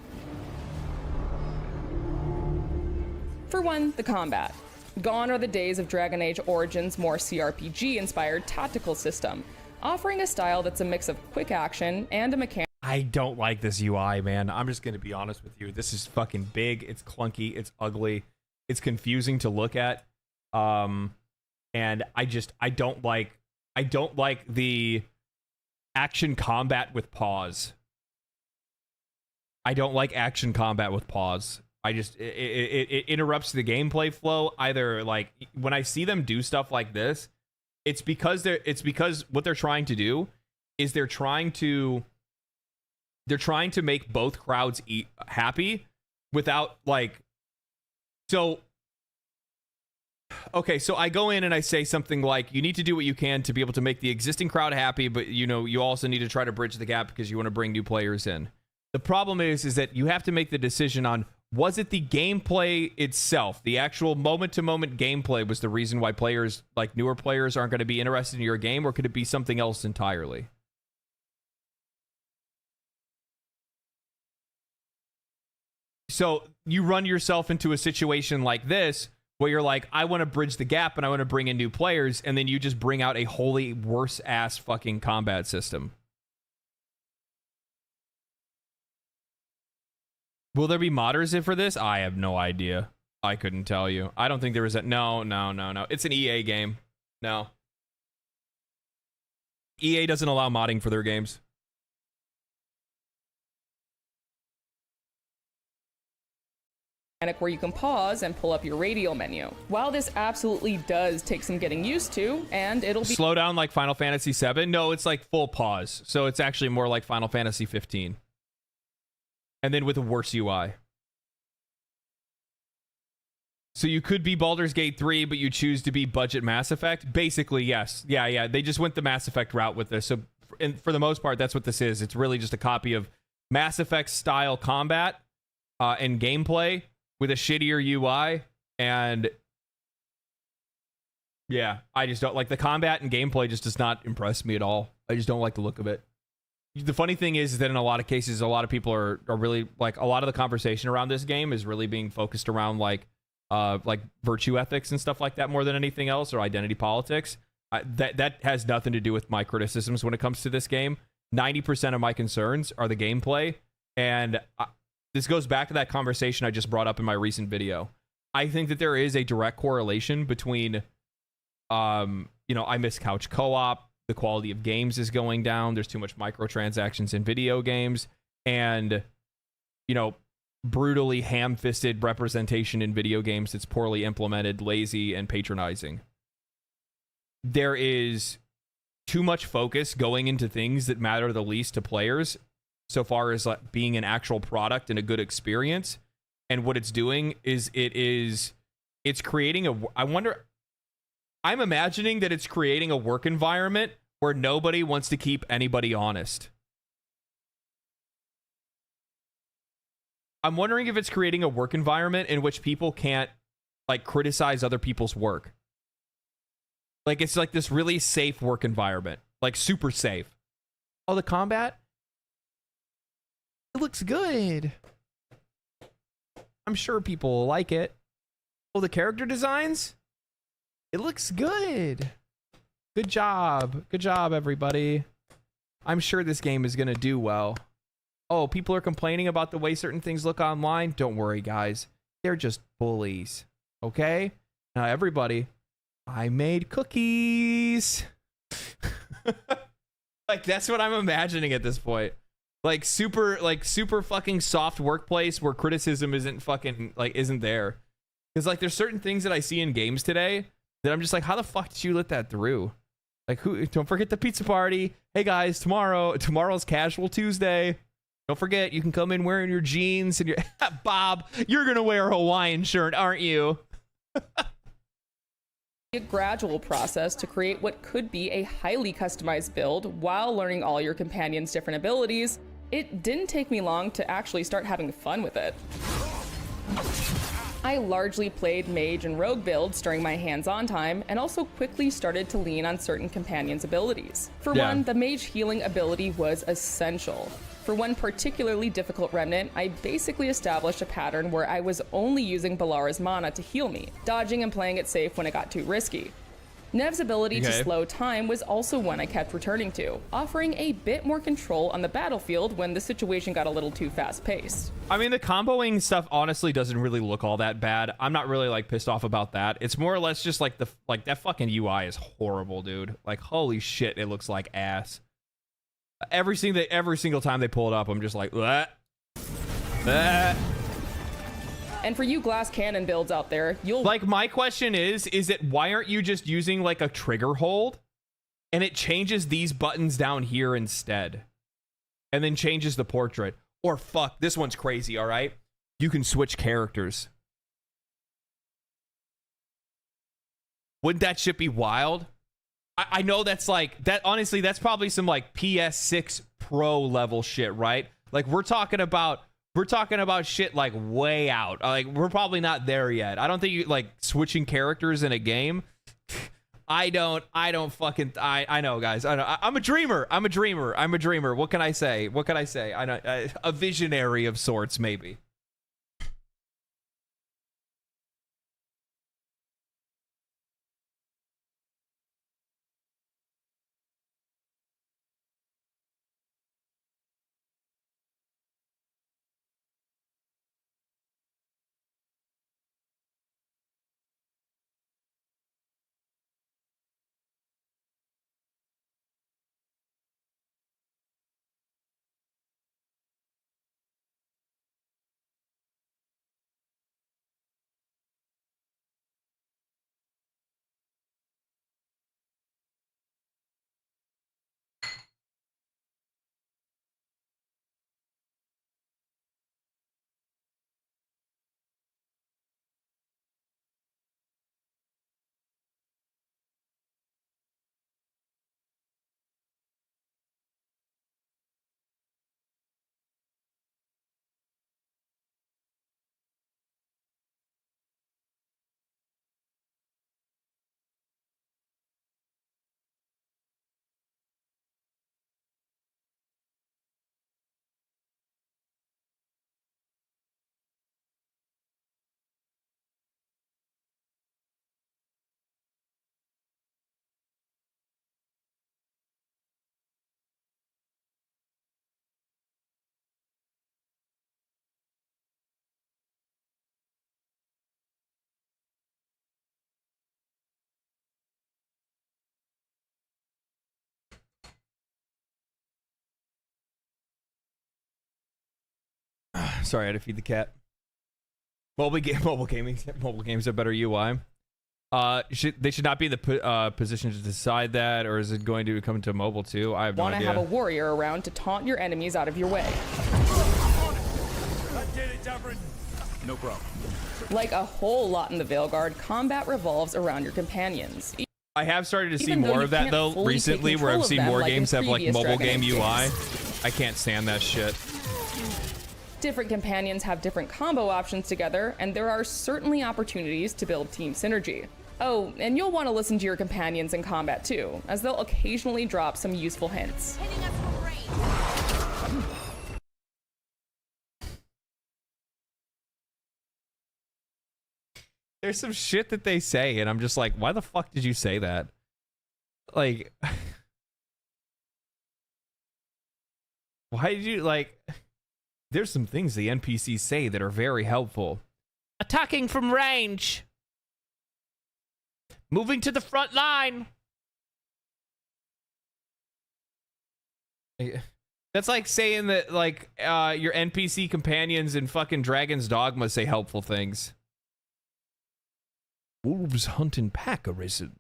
For one, the combat. Gone are the days of Dragon Age Origins' more CRPG-inspired tactical system, offering a style that's a mix of quick action and a mechanic. I don't like this UI, man. I'm just going to be honest with you. This is fucking big. It's clunky. It's ugly. It's confusing to look at. And I don't like I don't like the action combat with pause. I don't like action combat with pause. I just it interrupts the gameplay flow. Either like when I see them do stuff like this, it's because what they're trying to do is they're trying to make both crowds happy without like. So okay, so I go in and I say something like, you need to do what you can to be able to make the existing crowd happy, but you know, you also need to try to bridge the gap because you want to bring new players in. The problem is that you have to make the decision on, was it the gameplay itself, the actual moment-to-moment gameplay was the reason why players, like newer players, aren't going to be interested in your game, or could it be something else entirely? So you run yourself into a situation like this where you're like, I want to bridge the gap and I want to bring in new players, and then you just bring out a wholly worse-ass fucking combat system. Will there be modders for this? I have no idea. I couldn't tell you. I don't think there is a... No. It's an EA game. No. EA doesn't allow modding for their games. Where you can pause and pull up your radial menu. While this absolutely does take some getting used to, and it'll be... Slow down like Final Fantasy VII? No, it's like full pause. So it's actually more like Final Fantasy 15. And then with a worse UI. So you could be Baldur's Gate 3, but you choose to be budget Mass Effect? Basically, yes. Yeah. They just went the Mass Effect route with this. So for the most part, that's what this is. It's really just a copy of Mass Effect style combat and gameplay with a shittier UI. And yeah, I just don't like the combat and gameplay just does not impress me at all. I just don't like the look of it. The funny thing is that in a lot of cases, a lot of people are really like, a lot of the conversation around this game is really being focused around like virtue ethics and stuff like that more than anything else, or identity politics. That has nothing to do with my criticisms when it comes to this game. 90% of my concerns are the gameplay, and this goes back to that conversation I just brought up in my recent video. I think that there is a direct correlation between, I miss couch co-op. The quality of games is going down. There's too much microtransactions in video games, and brutally ham-fisted representation in video games that's poorly implemented, lazy, and patronizing. There is too much focus going into things that matter the least to players, so far as like being an actual product and a good experience. And what it's doing is it's creating I'm imagining that it's creating a work environment where nobody wants to keep anybody honest. I'm wondering if it's creating a work environment in which people can't like criticize other people's work. Like it's like this really safe work environment, like super safe. Oh, the combat? It looks good. I'm sure people will like it. Oh, the character designs? It looks good. Good job. Good job, everybody. I'm sure this game is going to do well. Oh, people are complaining about the way certain things look online? Don't worry, guys. They're just bullies. Okay? Now, everybody, I made cookies. Like, that's what I'm imagining at this point. Like, super fucking soft workplace where criticism isn't there. Because, like, there's certain things that I see in games today that I'm just like, how the fuck did you let that through? Like, don't forget the pizza party. Hey guys, tomorrow's casual Tuesday. Don't forget, you can come in wearing your jeans and your Bob, you're gonna wear a Hawaiian shirt, aren't you? A gradual process to create what could be a highly customized build while learning all your companion's different abilities. It didn't take me long to actually start having fun with it. I largely played mage and rogue builds during my hands-on time, and also quickly started to lean on certain companions' abilities. For one, the mage healing ability was essential. For one particularly difficult remnant, I basically established a pattern where I was only using Balara's mana to heal me, dodging and playing it safe when it got too risky. Nev's ability to Okay. slow time was also one I kept returning to, offering a bit more control on the battlefield when the situation got a little too fast-paced. I mean, the comboing stuff honestly doesn't really look all that bad. I'm not really like pissed off about that. It's more or less just like that fucking UI is horrible, dude. Like, holy shit, it looks like ass. Every single time they pull it up, I'm just like, bleh. Bleh. And for you glass cannon builds out there, you'll Like, my question is it why aren't you just using like a trigger hold and it changes these buttons down here instead and then changes the portrait? Or fuck, this one's crazy, all right? You can switch characters. Wouldn't that shit be wild? I know that's like, that honestly, that's probably some like PS6 Pro level shit, right? Like, we're talking about shit like way out. Like, we're probably not there yet. I don't think you like switching characters in a game. I know, guys. I know. I'm a dreamer. What can I say? I know, a visionary of sorts, maybe. Sorry, I had to feed the cat. Mobile games have better UI. They should not be in the position to decide that, or is it going to come to mobile too? I have no idea. want to have a warrior around to taunt your enemies out of your way. No problem. Like a whole lot in the Veilguard, combat revolves around your companions. I have started to see Even though more you of that can't though fully recently, take where I've control seen of them more like in games have like previous mobile Dragon game Age UI. games. I can't stand that shit. Different companions have different combo options together, and there are certainly opportunities to build team synergy. Oh, and you'll want to listen to your companions in combat too, as they'll occasionally drop some useful hints. There's some shit that they say, and I'm just like, why the fuck did you say that? Like, why did you, like, there's some things the NPCs say that are very helpful. Attacking from range. Moving to the front line. That's like saying that, like, your NPC companions in fucking Dragon's Dogma say helpful things. Wolves hunt in pack arisen.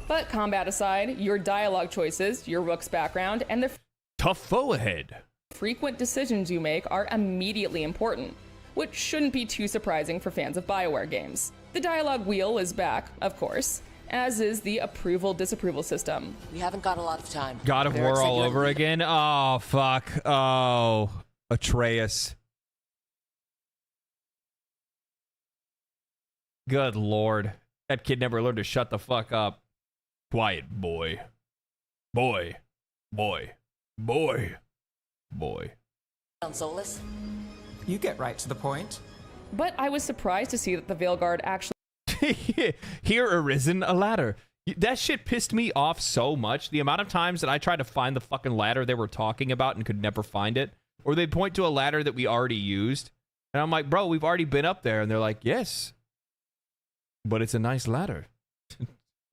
But combat aside, your dialogue choices, your rook's background, and the Tough foe ahead. frequent decisions you make are immediately important, which shouldn't be too surprising for fans of BioWare games. The dialogue wheel is back, of course, as is the approval-disapproval system. We haven't got a lot of time. God of Barracks War said all you over had- again? Oh, fuck. Oh, Atreus. Good lord. That kid never learned to shut the fuck up. Quiet, boy. Boy. Boy. Boy. Boy. On Solus? You get right to the point. But I was surprised to see that the Veilguard actually Here arisen a ladder. That shit pissed me off so much. The amount of times that I tried to find the fucking ladder they were talking about and could never find it. Or they'd point to a ladder that we already used. And I'm like, bro, we've already been up there. And they're like, yes. But it's a nice ladder.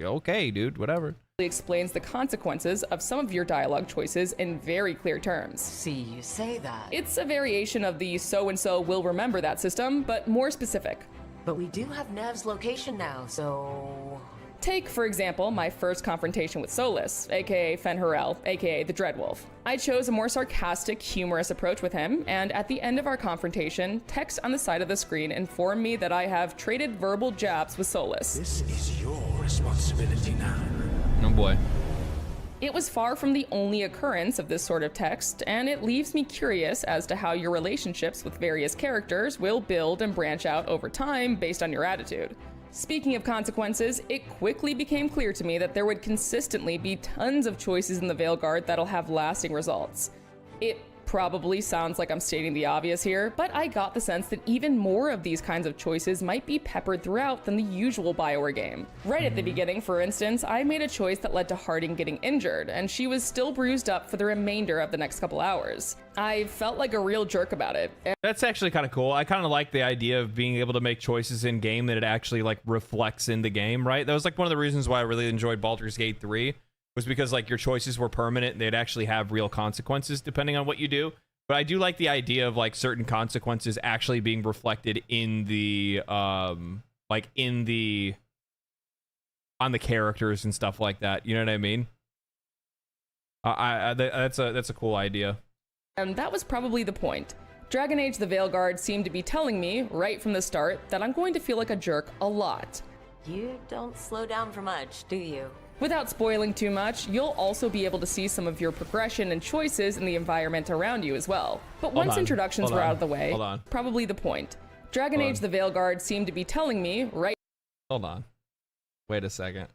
Okay, dude, whatever. Explains the consequences of some of your dialogue choices in very clear terms. See, you say that. It's a variation of the so-and-so will remember that system, but more specific. But we do have Nev's location now, so... Take, for example, my first confrontation with Solus, aka Fen'Harel, aka the Dreadwolf. I chose a more sarcastic, humorous approach with him, and at the end of our confrontation, text on the side of the screen informed me that I have traded verbal jabs with Solus. This is your responsibility now. Oh boy. It was far from the only occurrence of this sort of text, and it leaves me curious as to how your relationships with various characters will build and branch out over time based on your attitude. Speaking of consequences, it quickly became clear to me that there would consistently be tons of choices in the Veilguard that'll have lasting results. It probably sounds like I'm stating the obvious here, but I got the sense that even more of these kinds of choices might be peppered throughout than the usual BioWare game. Right at the beginning, for instance, I made a choice that led to Harding getting injured, and she was still bruised up for the remainder of the next couple hours. I felt like a real jerk about it. That's actually kind of cool. I kind of like the idea of being able to make choices in game that it actually like reflects in the game, right? That was like one of the reasons why I really enjoyed Baldur's Gate 3 was because like your choices were permanent and they'd actually have real consequences depending on what you do. But I do like the idea of like certain consequences actually being reflected in the like in the on the characters and stuff like that. You know what I mean? That's a cool idea. And that was probably the point. Dragon Age the Veilguard seemed to be telling me, right from the start, that I'm going to feel like a jerk a lot. You don't slow down for much, do you? Without spoiling too much, you'll also be able to see some of your progression and choices in the environment around you as well. But once introductions were out of the way, probably the point. Dragon Age the Veilguard seemed to be telling me, right... Hold on. Wait a second.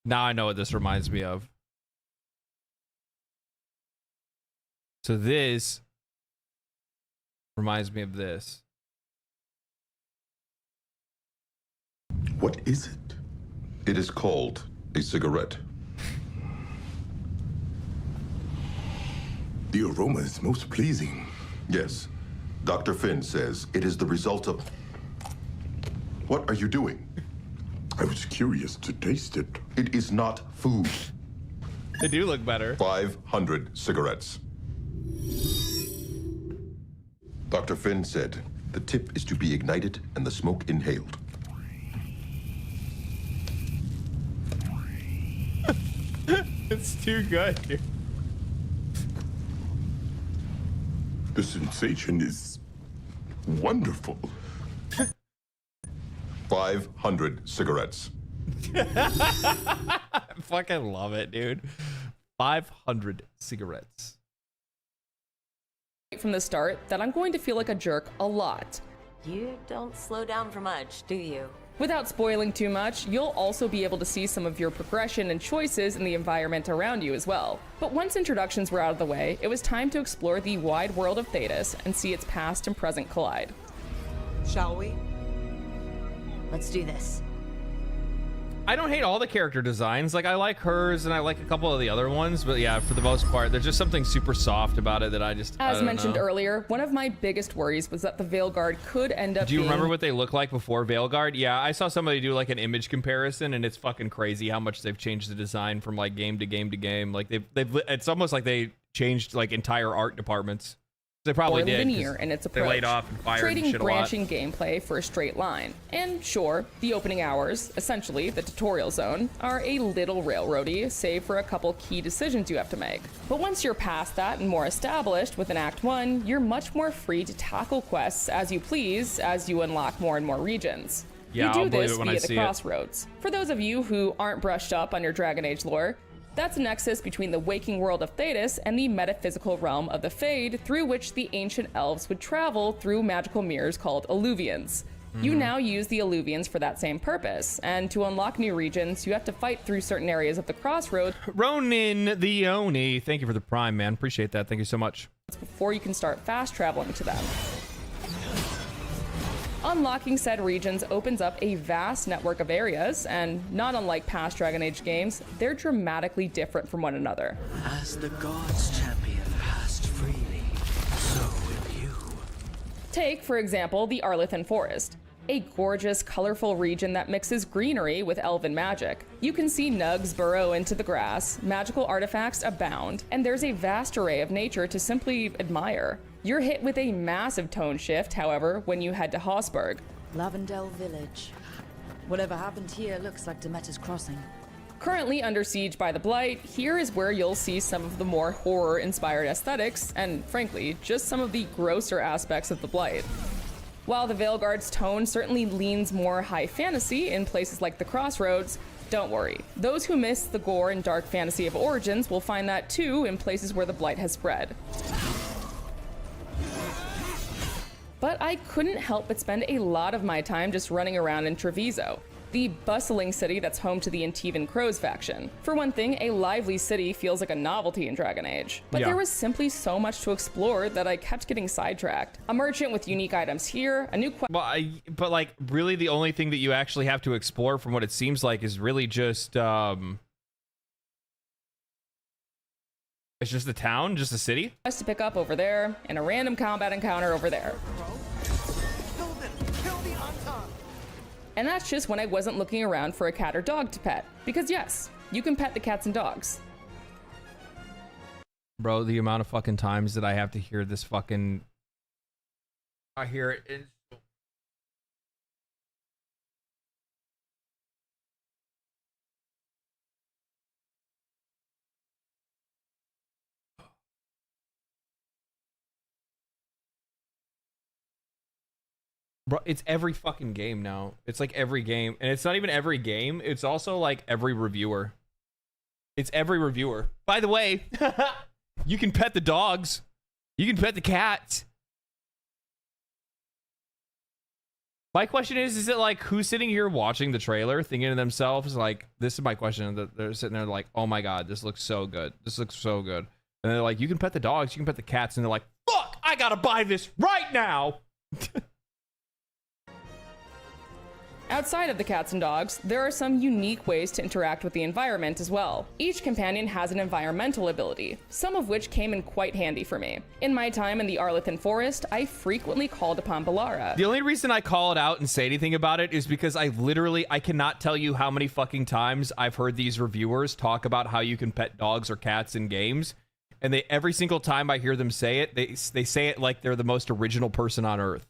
Now I know what this reminds me of. So this reminds me of this. What is it? It is called a cigarette. The aroma is most pleasing. Yes. Dr. Finn says it is the result of... What are you doing? I was curious to taste it. It is not food. They do look better. 500 cigarettes. Dr. Finn said the tip is to be ignited and the smoke inhaled. It's too good, dude. The sensation is wonderful. 500 cigarettes. I fucking love it, dude. 500 cigarettes. From the start, that I'm going to feel like a jerk a lot. You don't slow down for much, do you? Without spoiling too much, you'll also be able to see some of your progression and choices in the environment around you as well. But once introductions were out of the way, it was time to explore the wide world of Thedas and see its past and present collide. Shall we? Let's do this. I don't hate all the character designs. Like, I like hers and I like a couple of the other ones, but yeah, for the most part, there's just something super soft about it that I just, As mentioned earlier, one of my biggest worries was that the Veilguard could end up Do you remember what they look like before Veilguard? Yeah, I saw somebody do like an image comparison and it's fucking crazy how much they've changed the design from like game to game to game. Like it's almost like they changed like entire art departments. They probably did. Linear in its approach, they laid off and fired trading and shit branching a lot. gameplay for a straight line. And sure, the opening hours, essentially the tutorial zone, are a little railroady, save for a couple key decisions you have to make. But once you're past that and more established within Act 1, you're much more free to tackle quests as you please as you unlock more and more regions. Yeah, you do I'll believe this it when via I the see crossroads. For those of you who aren't brushed up on your Dragon Age lore, that's a nexus between the waking world of Thedas and the metaphysical realm of the Fade, through which the ancient elves would travel through magical mirrors called alluvians. You now use the Alluvians for that same purpose, and to unlock new regions, you have to fight through certain areas of the crossroads. Ronin the Oni, thank you for the prime, man. Appreciate that. Thank you so much. Before you can start fast traveling to them. Unlocking said regions opens up a vast network of areas, and not unlike past Dragon Age games, they're dramatically different from one another. As the gods' champion passed freely, so will you. Take, for example, the Arlithan Forest, a gorgeous, colorful region that mixes greenery with elven magic. You can see nugs burrow into the grass, magical artifacts abound, and there's a vast array of nature to simply admire. You're hit with a massive tone shift, however, when you head to Haussburg. Lavendel Village. Whatever happened here looks like Demeter's Crossing. Currently under siege by the Blight, here is where you'll see some of the more horror-inspired aesthetics, and frankly, just some of the grosser aspects of the Blight. While the Veilguard's tone certainly leans more high fantasy in places like the Crossroads, don't worry. Those who miss the gore and dark fantasy of Origins will find that too in places where the Blight has spread. But I couldn't help but spend a lot of my time just running around in Treviso, the bustling city that's home to the Antivan Crows faction. For one thing, a lively city feels like a novelty in Dragon Age, but there was simply so much to explore that I kept getting sidetracked. A merchant with unique items here, a new but like, really the only thing that you actually have to explore from what it seems like is really just, it's just a town, just a city? To pick up over there, and a random combat encounter over there. And that's just when I wasn't looking around for a cat or dog to pet. Because yes, you can pet the cats and dogs. Bro, the amount of fucking times that I have to hear this fucking... I hear it. Bro, it's every fucking game now. It's like every game. And it's not even every game. It's also like every reviewer. It's every reviewer. By the way, you can pet the dogs. You can pet the cats. My question is it like who's sitting here watching the trailer thinking to themselves, like, this is my question. They're sitting there like, oh my God, this looks so good. This looks so good. And they're like, you can pet the dogs. You can pet the cats. And they're like, fuck, I gotta buy this right now. Outside of the cats and dogs, there are some unique ways to interact with the environment as well. Each companion has an environmental ability, some of which came in quite handy for me. In my time in the Arlithan Forest, I frequently called upon Balara. The only reason I call it out and say anything about it is because I cannot tell you how many fucking times I've heard these reviewers talk about how you can pet dogs or cats in games, and every single time I hear them say it, they say it like they're the most original person on earth.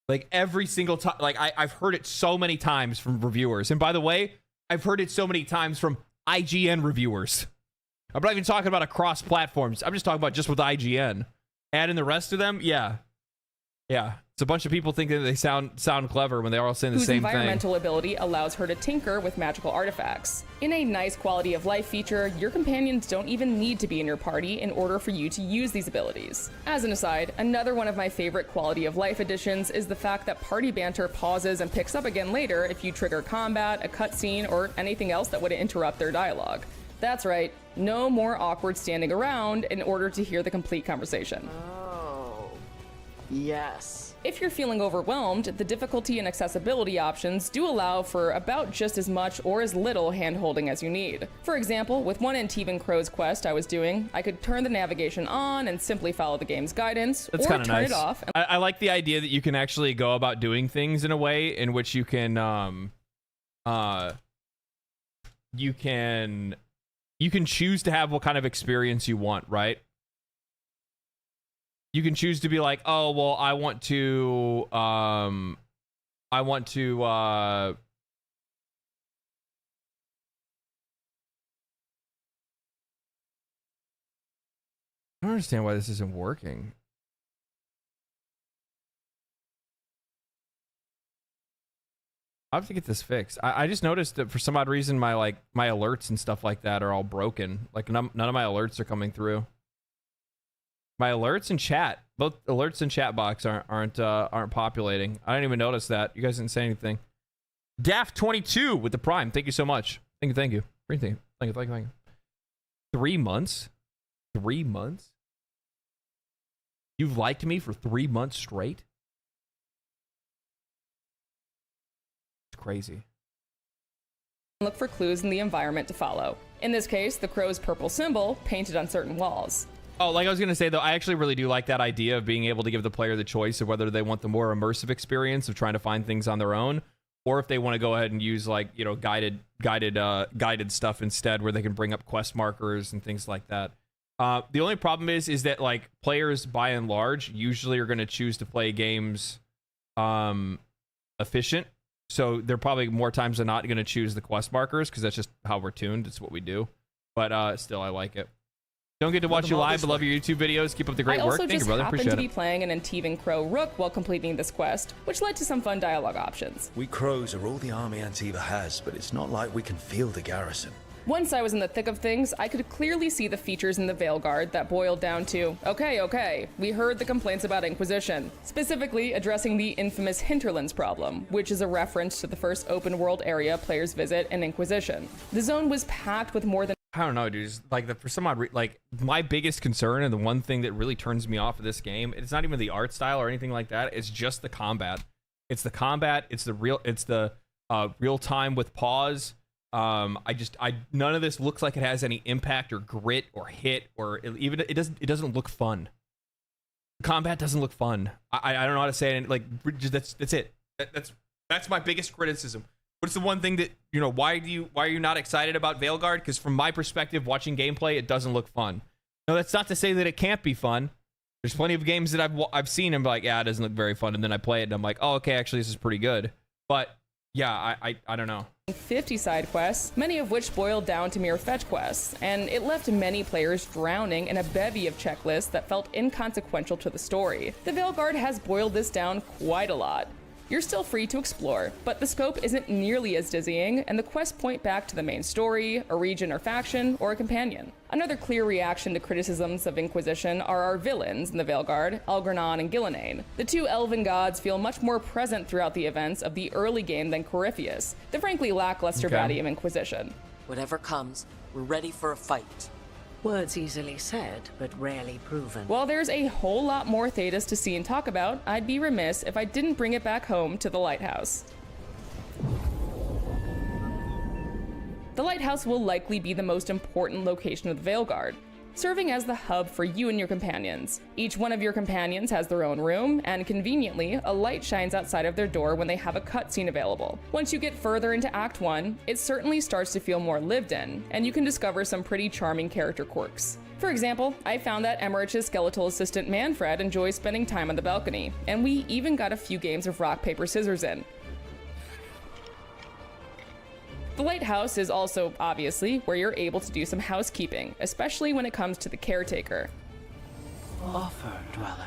Like every single time, like I've heard it so many times from reviewers. And by the way, I've heard it so many times from IGN reviewers. I'm not even talking about across platforms. I'm just talking about just with IGN. Add in the rest of them, yeah. Yeah. It's a bunch of people thinking that they sound clever when they're all saying the same thing. Whose environmental ability allows her to tinker with magical artifacts. In a nice quality of life feature, your companions don't even need to be in your party in order for you to use these abilities. As an aside, another one of my favorite quality of life additions is the fact that party banter pauses and picks up again later if you trigger combat, a cutscene, or anything else that would interrupt their dialogue. That's right, no more awkward standing around in order to hear the complete conversation. Oh, yes. If you're feeling overwhelmed, the difficulty and accessibility options do allow for about just as much or as little hand-holding as you need. For example, with one Antivan Crow's quest I was doing, I could turn the navigation on and simply follow the game's guidance, That's or turn nice. it off. I like the idea that you can actually go about doing things in a way in which you can choose to have what kind of experience you want, right? You can choose to be like, oh, well, I want to I don't understand why this isn't working. I have to get this fixed. I just noticed that for some odd reason my alerts and stuff like that are all broken. Like none of my alerts are coming through. My alerts and chat, both alerts and chat box aren't populating. I didn't even notice that. You guys didn't say anything. Daft22 with the Prime. Thank you so much. Thank you. Thank you. 3 months? 3 months? You've liked me for 3 months straight? It's crazy. Look for clues in the environment to follow. In this case, the crow's purple symbol painted on certain walls. Oh, like I was going to say, though, I actually really do like that idea of being able to give the player the choice of whether they want the more immersive experience of trying to find things on their own, or if they want to go ahead and use, like, you know, guided stuff instead, where they can bring up quest markers and things like that. The only problem is that, like, players, by and large, usually are going to choose to play games efficient. So they're probably more times than not going to choose the quest markers, because that's just how we're tuned. It's what we do. But still, I like it. Don't get to watch you live, but love your YouTube videos. Keep up the great work. Thank you, brother. Appreciate it. I also just happened to be playing an Antivan Crow Rook while completing this quest, which led to some fun dialogue options. We crows are all the army Antiva has, but it's not like we can field the garrison. Once I was in the thick of things, I could clearly see the features in the Veilguard that boiled down to, okay, we heard the complaints about Inquisition, specifically addressing the infamous Hinterlands problem, which is a reference to the first open world area players visit in Inquisition. The zone was packed with more than I don't know, dude. Like, for some odd like, my biggest concern and the one thing that really turns me off of this game, it's not even the art style or anything like that. It's just the combat. It's the combat. It's the real time with pause. None of this looks like it has any impact or grit or hit or it doesn't look fun. The combat doesn't look fun. I don't know how to say it. Like, that's it. That's my biggest criticism. What's the one thing that, you know, why are you not excited about Veilguard? Because from my perspective, watching gameplay, it doesn't look fun. No, that's not to say that it can't be fun. There's plenty of games that I've seen and be like, yeah, it doesn't look very fun, and then I play it and I'm like, oh, okay, actually this is pretty good. But yeah, I don't know. 50 side quests, many of which boiled down to mere fetch quests, and it left many players drowning in a bevy of checklists that felt inconsequential to the story. The Veilguard has boiled this down quite a lot. You're still free to explore, but the scope isn't nearly as dizzying, and the quests point back to the main story, a region or faction, or a companion. Another clear reaction to criticisms of Inquisition are our villains in the Veilguard, Algernon and Gillenane. The two elven gods feel much more present throughout the events of the early game than Corypheus, the frankly lackluster baddie of Inquisition. Whatever comes, we're ready for a fight. Words easily said, but rarely proven. While there's a whole lot more Thedas to see and talk about, I'd be remiss if I didn't bring it back home to the Lighthouse. The Lighthouse will likely be the most important location of the Veilguard, serving as the hub for you and your companions. Each one of your companions has their own room, and conveniently, a light shines outside of their door when they have a cutscene available. Once you get further into Act 1, it certainly starts to feel more lived in, and you can discover some pretty charming character quirks. For example, I found that Emmerich's skeletal assistant Manfred enjoys spending time on the balcony, and we even got a few games of rock, paper, scissors in. The Lighthouse is also, obviously, where you're able to do some housekeeping, especially when it comes to the caretaker. Offer, Dweller.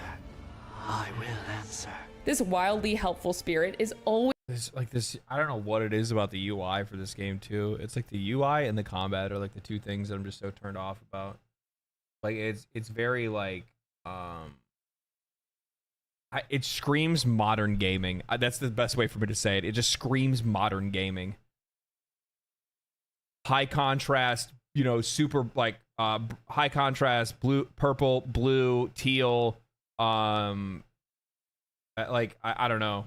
I will answer. This wildly helpful spirit is always I don't know what it is about the UI for this game, too. It's like the UI and the combat are like the two things that I'm just so turned off about. Like, it's very, like, it screams modern gaming. That's the best way for me to say it. It just screams modern gaming. High contrast, you know, super, like, high contrast, blue, purple, blue, teal, like, I don't know.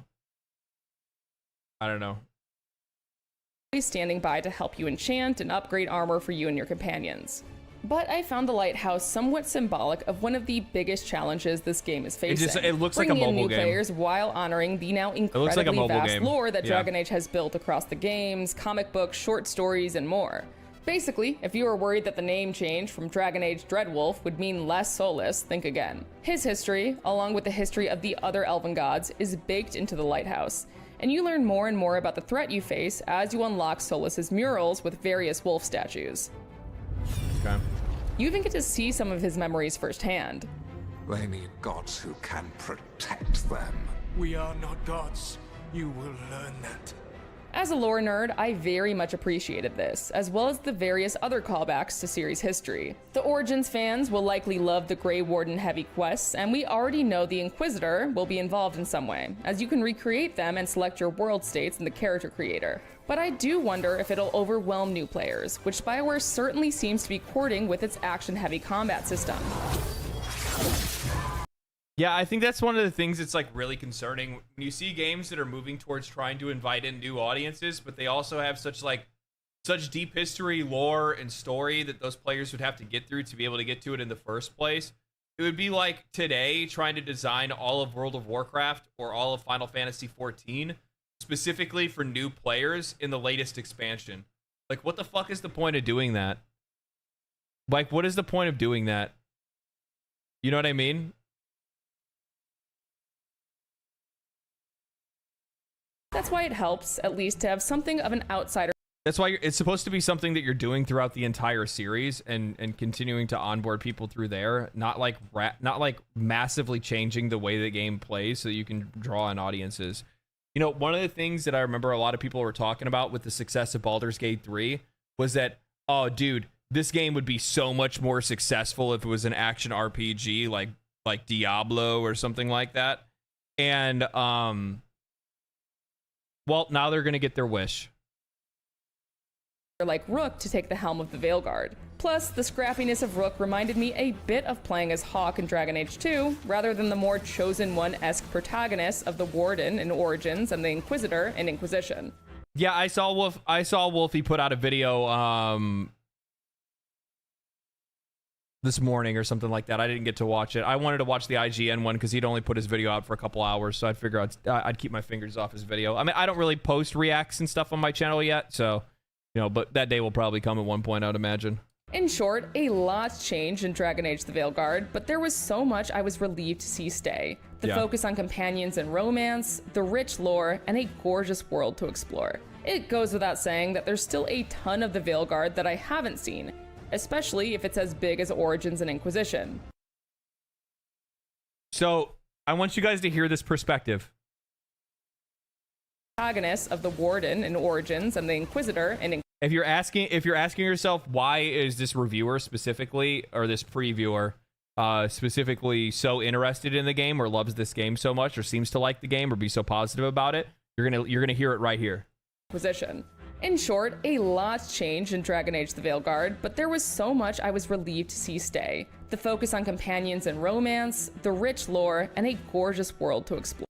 standing by to help you enchant and upgrade armor for you and your companions. But I found the Lighthouse somewhat symbolic of one of the biggest challenges this game is facing. It looks like a mobile new game. Players while honoring the now incredibly vast lore that Dragon Age has built across the games, comic books, short stories, and more. Basically, if you were worried that the name change from Dragon Age Dreadwolf would mean less Solus, think again. His history, along with the history of the other elven gods, is baked into the Lighthouse, and you learn more and more about the threat you face as you unlock Solus's murals with various wolf statues. Okay. You even get to see some of his memories firsthand. They need gods who can protect them. We are not gods. You will learn that. As a lore nerd, I very much appreciated this, as well as the various other callbacks to series history. The Origins fans will likely love the Grey Warden heavy quests, and we already know the Inquisitor will be involved in some way, as you can recreate them and select your world states in the character creator. But I do wonder if it'll overwhelm new players, which BioWare certainly seems to be courting with its action-heavy combat system. Yeah, I think that's one of the things that's like really concerning when you see games that are moving towards trying to invite in new audiences, but they also have such deep history, lore, and story that those players would have to get through to be able to get to it in the first place. It would be like today trying to design all of World of Warcraft or all of Final Fantasy XIV specifically for new players in the latest expansion. Like, what the fuck is the point of doing that? Like, what is the point of doing that? You know what I mean? That's why it helps, at least, to have something of an outsider. That's why it's supposed to be something that you're doing throughout the entire series and continuing to onboard people through there, not like massively changing the way the game plays so you can draw in audiences. You know, one of the things that I remember a lot of people were talking about with the success of Baldur's Gate 3 was that, oh, dude, this game would be so much more successful if it was an action RPG like Diablo or something like that. And well, now they're going to get their wish. Like Rook to take the helm of the Veilguard. Plus, the scrappiness of Rook reminded me a bit of playing as Hawke in Dragon Age 2, rather than the more Chosen One-esque protagonists of the Warden in Origins and the Inquisitor in Inquisition. Yeah, I saw Wolfie put out a video this morning or something like that. I didn't get to watch it. I wanted to watch the IGN one because he'd only put his video out for a couple hours, so I'd figure I'd keep my fingers off his video. I mean, I don't really post reacts and stuff on my channel yet, so, you know, but that day will probably come at one point, I would imagine. In short, a lot's changed in Dragon Age the Veilguard, but there was so much I was relieved to see stay. The focus on companions and romance, the rich lore, and a gorgeous world to explore. It goes without saying that there's still a ton of the Veilguard that I haven't seen, especially if it's as big as Origins and Inquisition. So, I want you guys to hear this perspective. Protagonists of the Warden in Origins and the Inquisitor in If you're asking yourself why is this reviewer specifically, or this previewer specifically so interested in the game or loves this game so much or seems to like the game or be so positive about it, you're gonna hear it right here. Inquisition. In short, a lot's changed in Dragon Age the Veilguard, but there was so much I was relieved to see stay. The focus on companions and romance, the rich lore, and a gorgeous world to explore.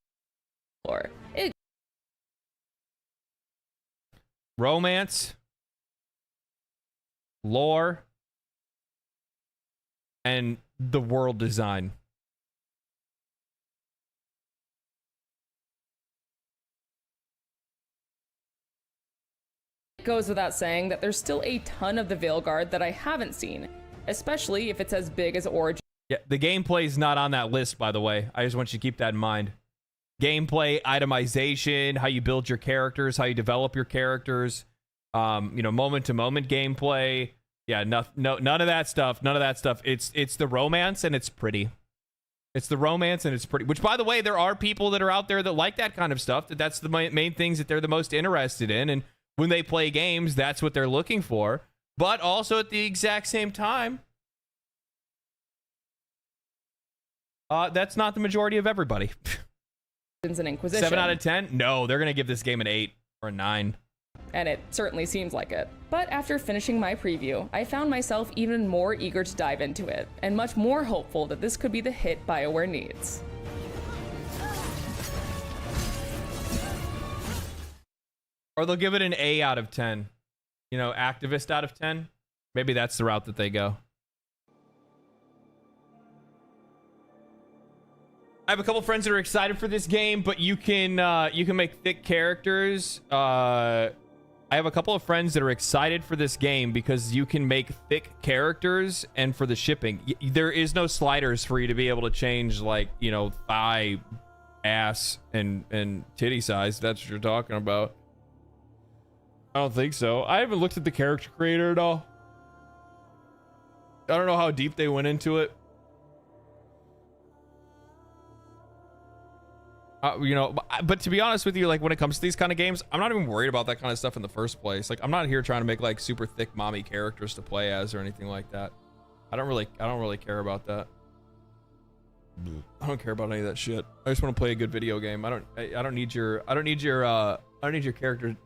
Romance, lore, and the world design. It goes without saying that there's still a ton of the Veilguard that I haven't seen, especially if it's as big as Origins. Yeah, the gameplay's not on that list, by the way. I just want you to keep that in mind. Gameplay, itemization, how you build your characters, how you develop your characters, you know, moment-to-moment gameplay. Yeah, none of that stuff. None of that stuff. It's the romance, and it's pretty. It's the romance, and it's pretty. Which, by the way, there are people that are out there that like that kind of stuff. That's the main things that they're the most interested in. And when they play games, that's what they're looking for. But also at the exact same time, that's not the majority of everybody. And Inquisition. 7 out of 10? No, they're going to give this game an 8 or a 9. And it certainly seems like it. But after finishing my preview, I found myself even more eager to dive into it, and much more hopeful that this could be the hit BioWare needs. Or they'll give it an A out of 10. You know, activist out of 10. Maybe that's the route that they go. I have a couple friends that are excited for this game, but you can make thick characters. I have a couple of friends that are excited for this game because you can make thick characters, and for the shipping, there is no sliders for you to be able to change, like, you know, thigh, ass, and titty size. That's what you're talking about. I don't think so. I haven't looked at the character creator at all. I don't know how deep they went into it. You know, but to be honest with you, like when it comes to these kind of games, I'm not even worried about that kind of stuff in the first place. Like I'm not here trying to make like super thick mommy characters to play as or anything like that. I don't really care about that. I don't care about any of that shit. I just want to play a good video game. I don't need your character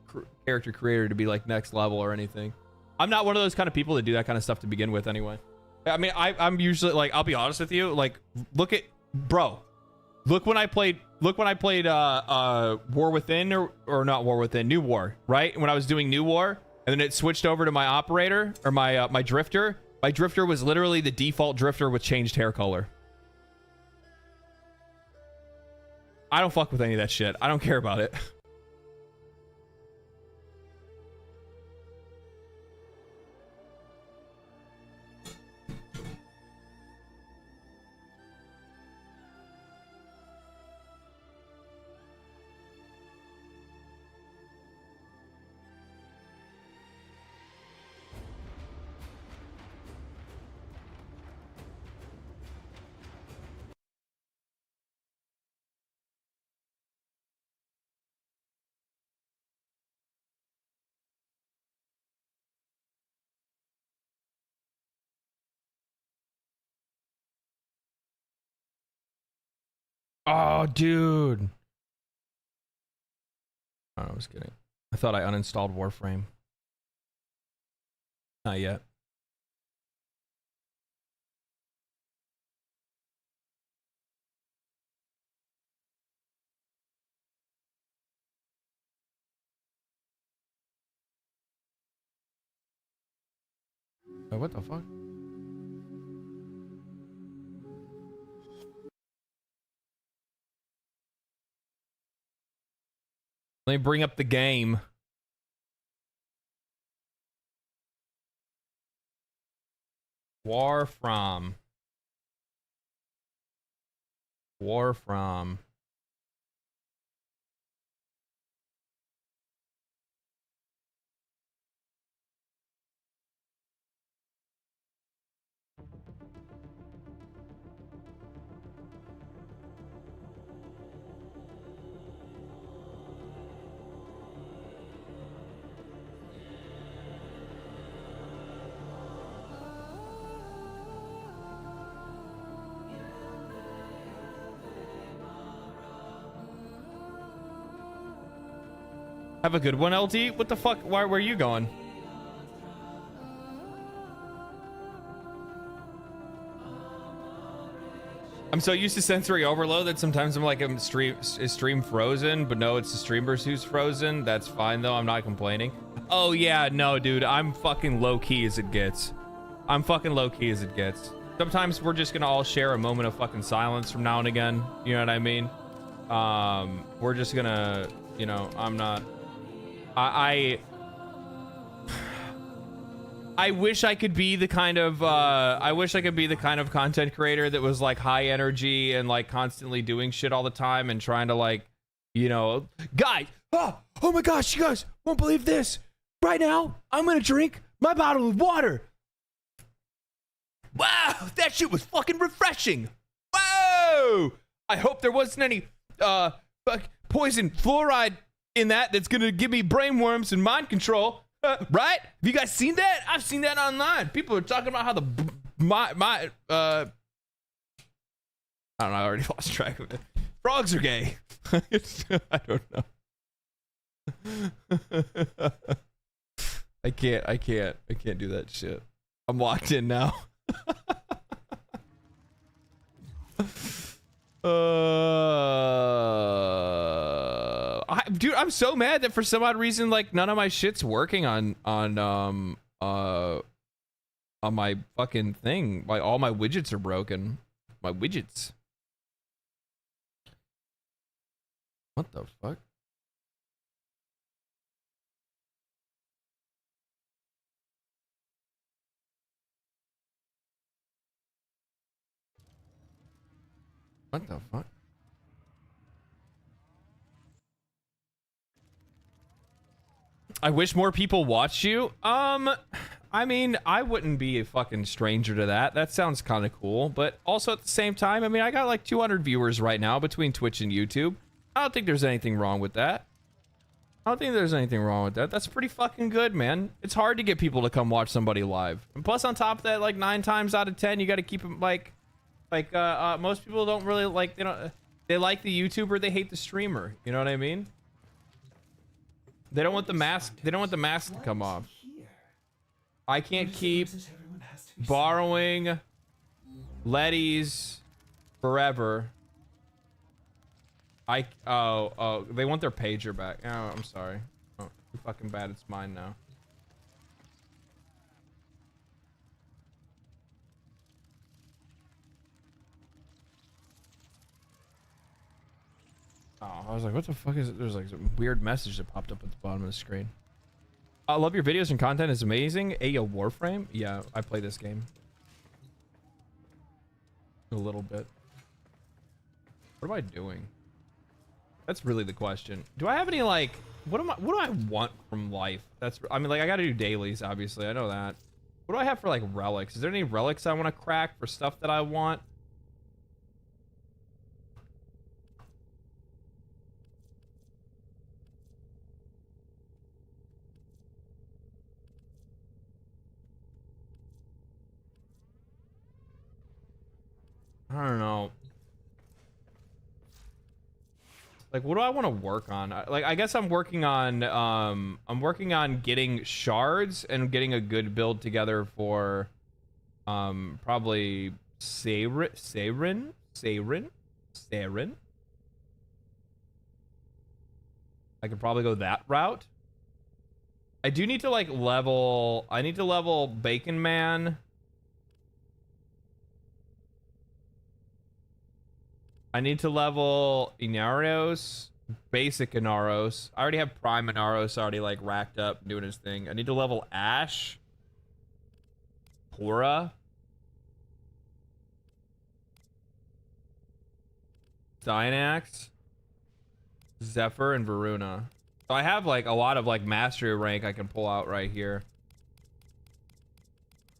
creator to be like next level or anything. I'm not one of those kind of people that do that kind of stuff to begin with anyway. I mean, I'm usually like, I'll be honest with you, like look when I played War Within or not War Within, New War, right? When I was doing New War and then it switched over to my operator or my drifter. My drifter was literally the default drifter with changed hair color. I don't fuck with any of that shit. I don't care about it. Oh, dude. Oh, I was kidding. I thought I uninstalled Warframe. Not yet. What the fuck? Let me bring up the game. Warframe. Have a good one, LD. What the fuck? Where are you going? I'm so used to sensory overload that sometimes I'm like, is stream frozen? But no, it's the streamers who's frozen. That's fine though. I'm not complaining. Oh yeah, no, dude. I'm fucking low key as it gets. Sometimes we're just gonna all share a moment of fucking silence from now and again. You know what I mean? We're just gonna, you know, I'm not. I wish I could be the kind of content creator that was like high energy and like constantly doing shit all the time and trying to like, you know, guys, oh my gosh, you guys won't believe this. Right now, I'm gonna drink my bottle of water. Wow, that shit was fucking refreshing. Whoa! I hope there wasn't any poison fluoride in that's gonna give me brainworms and mind control, right? Have you guys seen that? I've seen that online. People are talking about how the I don't know. I already lost track of it. Frogs are gay. I don't know. I can't do that shit. I'm locked in now. Dude, I'm so mad that for some odd reason, like none of my shit's working on my fucking thing. Like all my widgets are broken. My widgets. What the fuck? What the fuck? I wish more people watch you. I mean, I wouldn't be a fucking stranger to that. That sounds kind of cool. But also at the same time, I mean, I got like 200 viewers right now between Twitch and YouTube. I don't think there's anything wrong with that. I don't think there's anything wrong with that. That's pretty fucking good, man. It's hard to get people to come watch somebody live. And plus, on top of that, like 9 times out of 10, you got to keep them like most people don't really like, they like the YouTuber, they hate the streamer. You know what I mean? They don't want the mask. They don't want the mask to come off. I can't keep borrowing Letty's forever. Oh, they want their pager back. Oh, I'm sorry. Oh, too fucking bad. It's mine now. Oh, I was like, what the fuck is it? There's like some weird message that popped up at the bottom of the screen. I love your videos and content is amazing. Ayo, Warframe? Yeah, I play this game. A little bit. What am I doing? That's really the question. Do I have any like what do I want from life? I mean, like I gotta do dailies, obviously. I know that. What do I have for like relics? Is there any relics I want to crack for stuff that I want? I don't know. Like, what do I want to work on? Like, I guess I'm working on getting shards and getting a good build together for probably Saren. I could probably go that route. I do need to like level. I need to level Bacon Man. I need to level Inaros, basic Inaros. I already have Prime Inaros already like racked up doing his thing. I need to level Ash, Pora, Dynax, Zephyr, and Varuna. So I have like a lot of like mastery rank I can pull out right here.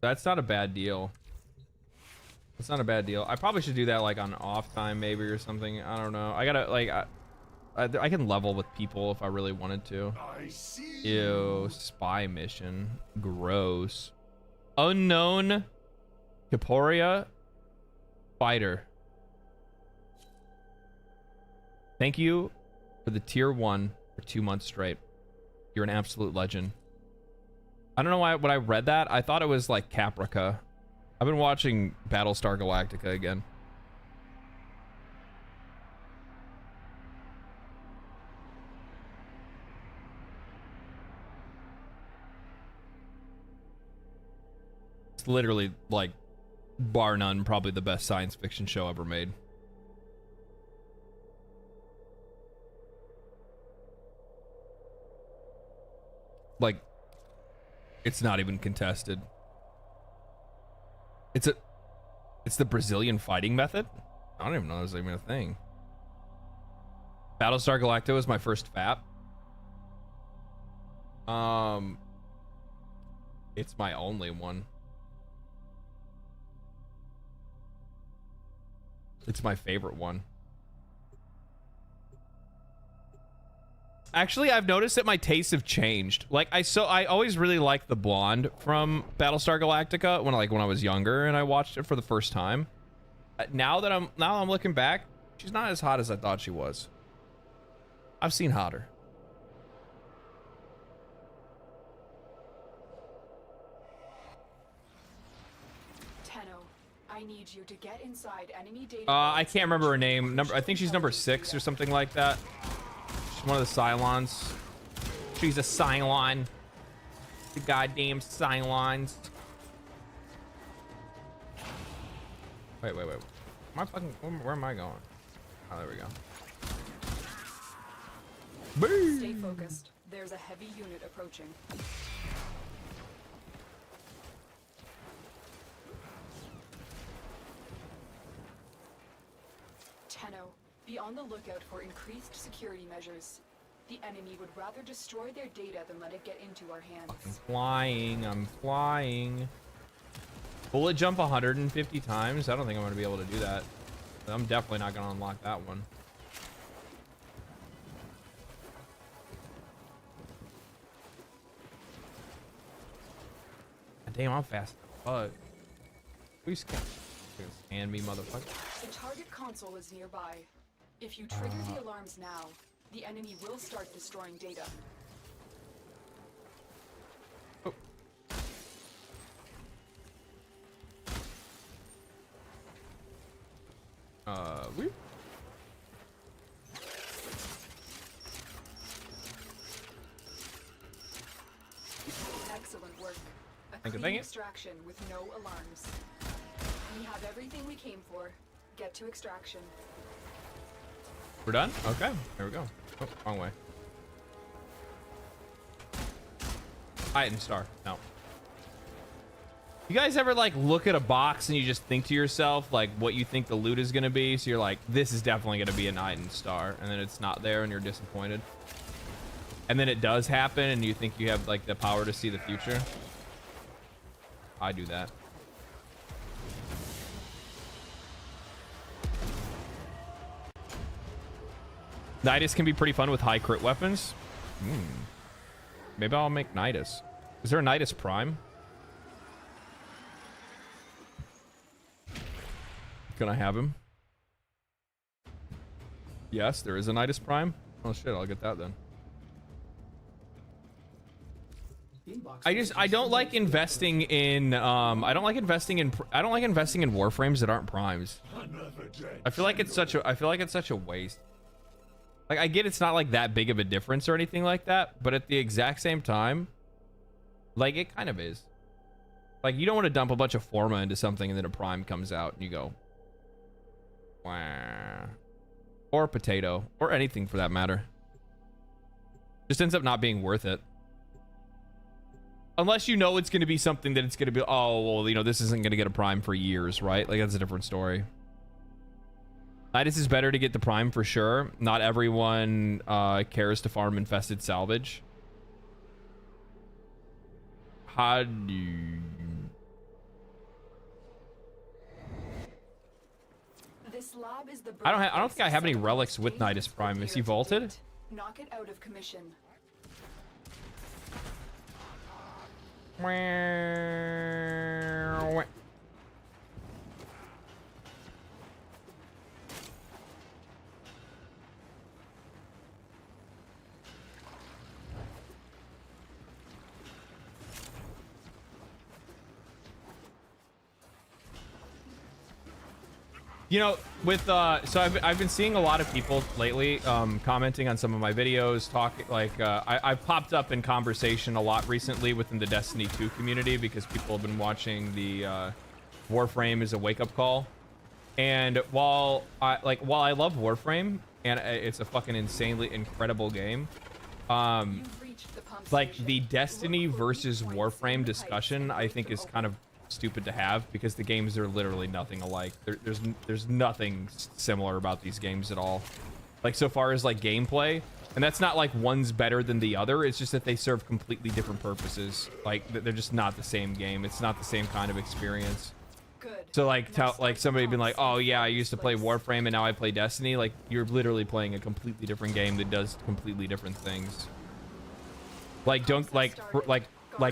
That's not a bad deal. It's not a bad deal. I probably should do that like on off time maybe or something. I don't know. I gotta like I can level with people if I really wanted to. Ew, spy mission. Gross. Unknown Caporia fighter. Thank you for the tier 1 for 2 months straight. You're an absolute legend. I don't know why when I read that, I thought it was like Caprica. I've been watching Battlestar Galactica again. It's literally like, bar none, probably the best science fiction show ever made. Like, it's not even contested. It's the Brazilian fighting method? I don't even know there's even a thing. Battlestar Galactica was my first FAP. It's my only one. It's my favorite one. Actually, I've noticed that my tastes have changed. Like I always really liked the blonde from Battlestar Galactica when I was younger and I watched it for the first time. Now I'm looking back, she's not as hot as I thought she was. I've seen hotter. I need you to get inside enemy data. I can't remember her name. I think she's number 6 or something like that. She's one of the Cylons. She's a Cylon. The goddamn Cylons. Wait. Am I fucking? Where am I going? Oh, there we go. Boom. Stay focused. There's a heavy unit approaching. Be on the lookout for increased security measures. The enemy would rather destroy their data than let it get into our hands. I'm flying. Bullet jump 150 times? I don't think I'm going to be able to do that. I'm definitely not going to unlock that one. Damn, I'm fast. Please scan me, motherfucker. The target console is nearby. If you trigger the alarms now, the enemy will start destroying data. We. Excellent work. A Thank you, clean thank you. extraction with no alarms. We have everything we came for. Get to extraction. We're done? Okay, there we go. Oh, wrong way. Item star. No. You guys ever like look at a box and you just think to yourself like what you think the loot is gonna be? So you're like, this is definitely gonna be an item star, and then it's not there and you're disappointed. And then it does happen and you think you have like the power to see the future. I do that. Nidus can be pretty fun with high crit weapons. Maybe I'll make Nidus. Is there a Nidus Prime? Can I have him? Yes, there is a Nidus Prime. Oh shit, I'll get that then. I don't like investing in I don't like investing in Warframes that aren't primes. I feel like it's such a waste. Like, I get it's not like that big of a difference or anything like that, but at the exact same time, like, it kind of is. Like, you don't want to dump a bunch of Forma into something and then a Prime comes out and you go, wah. Or a potato, or anything for that matter. Just ends up not being worth it. Unless you know it's going to be something that it's going to be, oh, well, you know, this isn't going to get a Prime for years, right? Like, that's a different story. Nidus is better to get the Prime for sure. Not everyone cares to farm infested salvage. How do you... This lab is the I don't think I have any relics with Nidus Prime. Is he vaulted? Knock it out of commission. You know, with so I've been seeing a lot of people lately commenting on some of my videos, talking like I've popped up in conversation a lot recently within the Destiny 2 community because people have been watching the Warframe as a wake-up call. And while I love Warframe and it's a fucking insanely incredible game, like the Destiny versus Warframe discussion I think is kind of stupid to have because the games are literally nothing alike. There's nothing similar about these games at all, like so far as like gameplay, and that's not like one's better than the other. It's just that they serve completely different purposes. Like they're just not the same game. It's not the same kind of experience. So like somebody been like, oh yeah, I used to play Warframe and now I play Destiny. Like you're literally playing a completely different game that does completely different things. Like don't like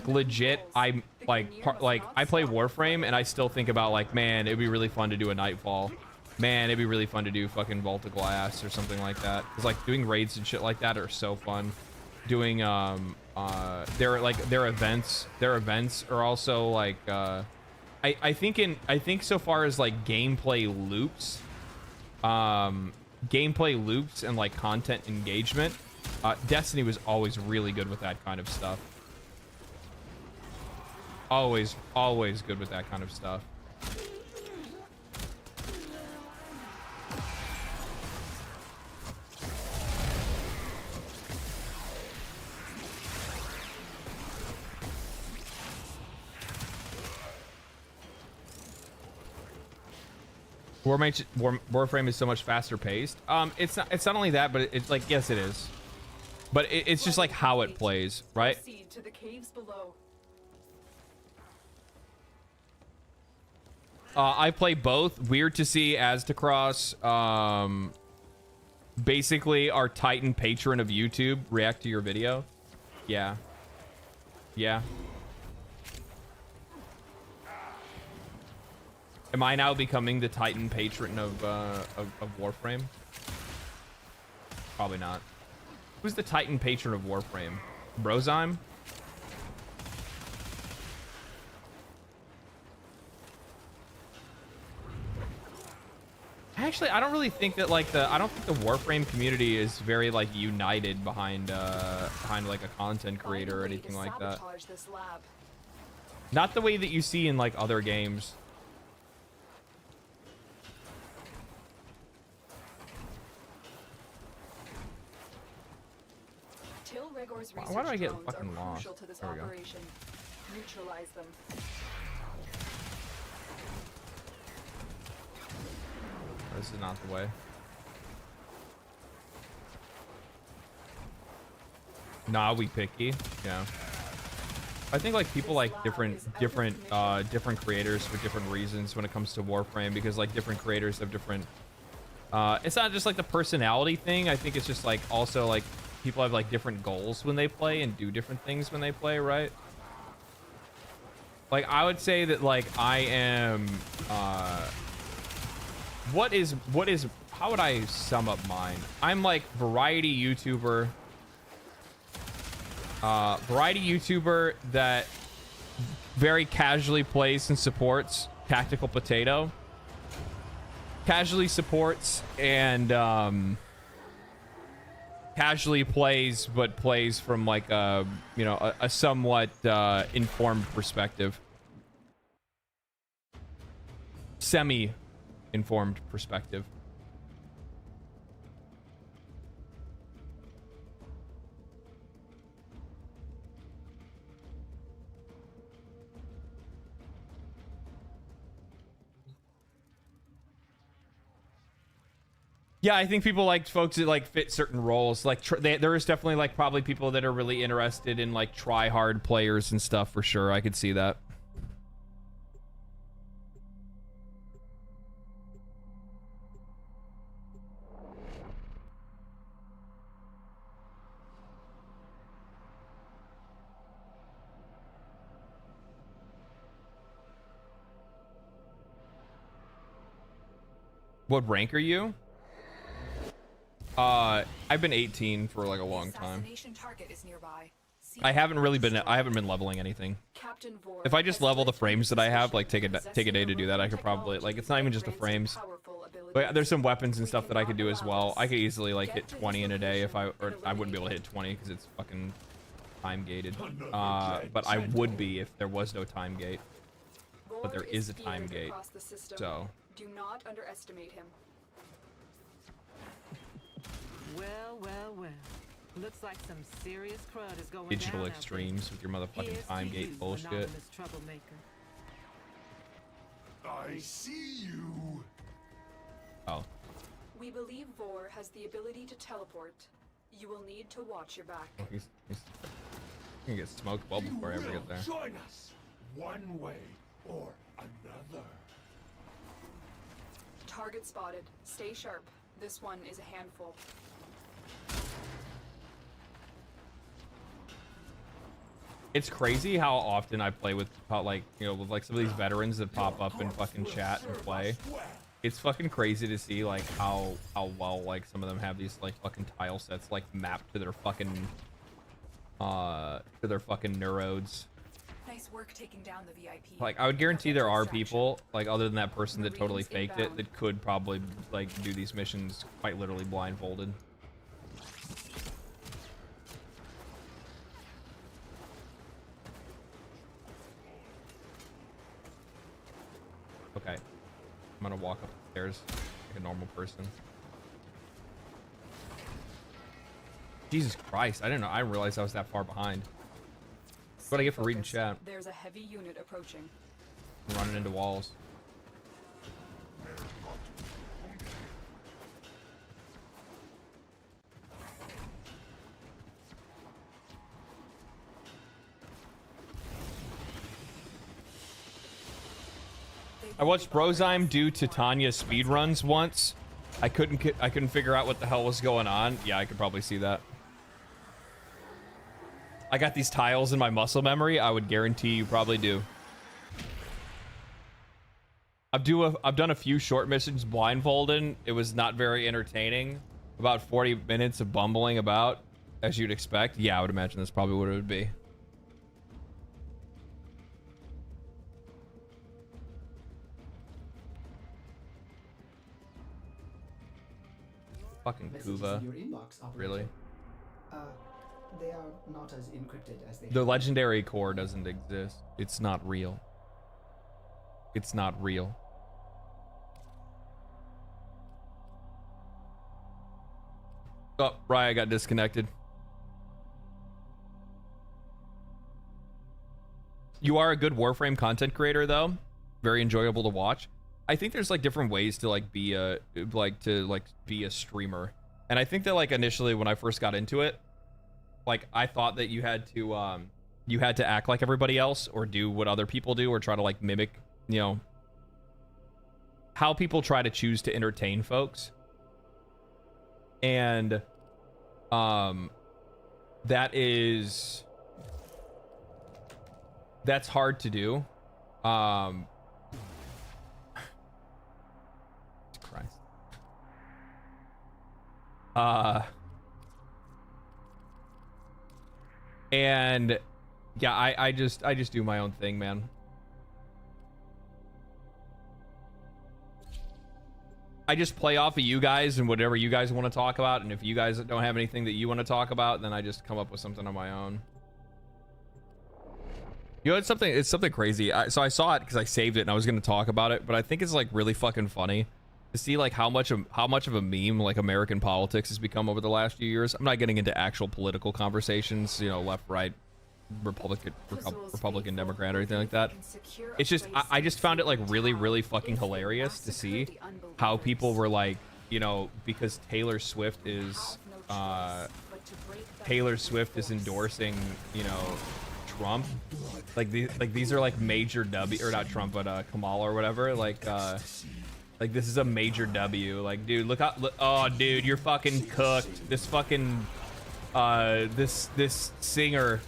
legit, I'm like I play Warframe and I still think about like, man, it'd be really fun to do a Nightfall. Man, it'd be really fun to do fucking Vault of Glass or something like that. Cause like doing raids and shit like that are so fun. Doing their events are also like I think so far as like gameplay loops and like content engagement, Destiny was always really good with that kind of stuff. Always good with that kind of stuff. Warframe is so much faster paced. It's not only that, but it's like, yes, it is. But it's just like how it plays, right? Proceed to the caves below. I play both. Weird to see Aztecross, basically our Titan patron of YouTube, react to your video. Yeah. Am I now becoming the Titan patron of Warframe? Probably not. Who's the Titan patron of Warframe? Brozyme? Actually, I don't really think that like I don't think the Warframe community is very like united behind like a content creator or anything like that. Not the way that you see in like other games. Why do I get fucking lost? There we go. Neutralize them. This is not the way. Nah, we picky. Yeah. I think like people like different creators for different reasons when it comes to Warframe, because like different creators have different it's not just like the personality thing. I think it's just like also like people have like different goals when they play and do different things when they play, right? Like I would say that like I am how would I sum up mine? I'm like variety YouTuber that very casually plays and supports Tactical Potato, casually supports and casually plays, but plays from like a somewhat informed perspective, semi-informed perspective. Yeah, I think people like folks that like fit certain roles. Like there is definitely like probably people that are really interested in like try hard players and stuff for sure. I could see that. What rank are you? I've been 18 for like a long time. I haven't been leveling anything. If I just level the frames that I have, like take a day to do that, I could probably like, it's not even just the frames, but there's some weapons and stuff that I could do as well. I could easily like hit 20 in a day or I wouldn't be able to hit 20 because it's fucking time gated. But I would be if there was no time gate. But there is a time gate, so. Do not underestimate him. Well. Looks like some serious crud is going Digital down extremes with your motherfucking time gate bullshit. I see you. Oh. We believe Vor has the ability to teleport. You will need to watch your back. Oh, he's gonna get smoked well before I ever get there. Join us one way or another. Target spotted. Stay sharp. This one is a handful. It's crazy how often I play with like, with like some of these veterans that pop up and fucking chat and play. It's fucking crazy to see like how well like some of them have these like fucking tile sets like mapped to their fucking neurodes. Nice work taking down the VIP. Like I would guarantee there are people like other than that person that totally faked it that could probably like do these missions quite literally blindfolded. Okay, I'm gonna walk up the stairs like a normal person. Jesus Christ, I didn't know. I didn't realize I was that far behind. What do I get for reading chat? There's a heavy unit approaching. I'm running into walls. I watched Brozyme do Titania speedruns once. I couldn't figure out what the hell was going on. Yeah, I could probably see that. I got these tiles in my muscle memory. I would guarantee you probably do. I've done a few short missions blindfolded. It was not very entertaining. About 40 minutes of bumbling about, as you'd expect. Yeah, I would imagine that's probably what it would be. Fucking Kuva. Really? They are not as encrypted as they The legendary core doesn't exist. It's not real. It's not real. Oh, Raya got disconnected. You are a good Warframe content creator, though. Very enjoyable to watch. I think there's like different ways to like be a streamer, and I think that like initially when I first got into it, like I thought that you had to act like everybody else or do what other people do or try to like mimic, you know, how people try to choose to entertain folks. And that's hard to do. Christ. And yeah, I just do my own thing, man. I just play off of you guys and whatever you guys want to talk about, and if you guys don't have anything that you want to talk about, then I just come up with something on my own. You know, it's something crazy. So I saw it because I saved it and I was going to talk about it, but I think it's like really fucking funny to see like how much of a meme like American politics has become over the last few years. I'm not getting into actual political conversations, you know, left, right, Republican, Democrat, or anything like that. It's just I just found it like really fucking hilarious to see how people were like, you know, because Taylor Swift is endorsing, you know, Trump. Like these are like major W, or not Trump, but Kamala or whatever. Like this is a major W. Like, dude, look how oh dude, you're fucking cooked. This fucking this singer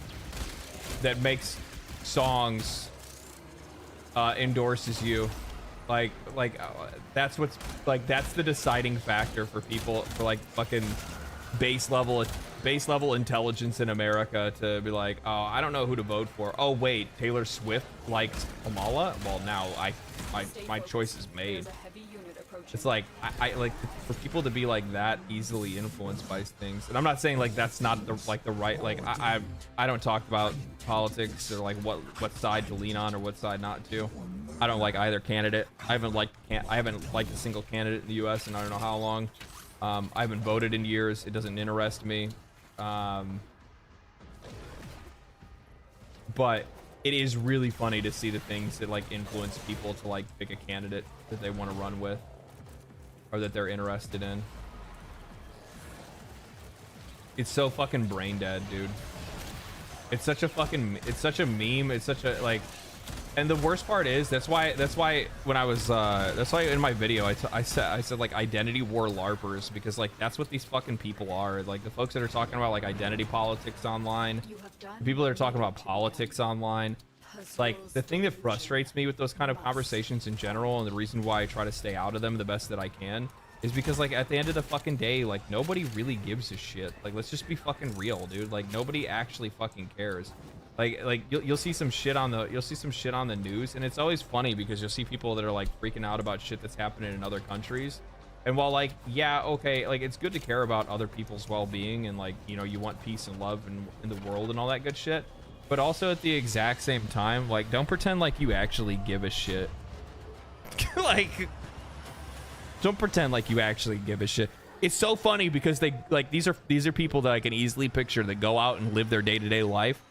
that makes songs endorses you. Like that's what's like, that's the deciding factor for people, for like fucking base level intelligence in America to be like, oh, I don't know who to vote for. Oh wait, Taylor Swift likes Kamala? Well, now my choice is made. It's like I like for people to be like that easily influenced by things. And I'm not saying like that's not the right, like I don't talk about politics or like what side to lean on or what side not to. I don't like either candidate. I haven't liked a single candidate in the US in I don't know how long. I haven't voted in years. It doesn't interest me. But it is really funny to see the things that like influence people to like pick a candidate that they want to run with or that they're interested in. It's so fucking brain dead, dude. It's such a meme. It's such a like, and the worst part is that's why when I was that's why in my video I said like identity war larpers, because like that's what these fucking people are. Like the folks that are talking about like identity politics online, the people that are talking about politics online. Like the thing that frustrates me with those kind of conversations in general, and the reason why I try to stay out of them the best that I can, is because like at the end of the fucking day, like nobody really gives a shit. Like let's just be fucking real, dude. Like nobody actually fucking cares. Like you'll see some shit on the news, and it's always funny because you'll see people that are like freaking out about shit that's happening in other countries. And while like, yeah, okay, like it's good to care about other people's well-being and like, you know, you want peace and love in the world and all that good shit, but also at the exact same time, like don't pretend like you actually give a shit. Like don't pretend like you actually give a shit. It's so funny because they like these are people that I can easily picture that go out and live their day-to-day life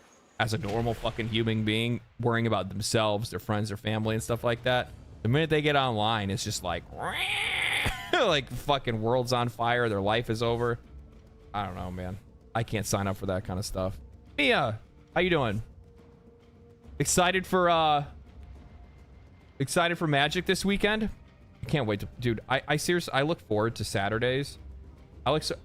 as a normal fucking human being, worrying about themselves, their friends, their family, and stuff like that. The minute they get online, it's just like like fucking world's on fire, their life is over. I don't know, man. I can't sign up for that kind of stuff. Mia, how you doing? Excited for Magic this weekend? I can't wait to, dude. I seriously, I look forward to Saturdays.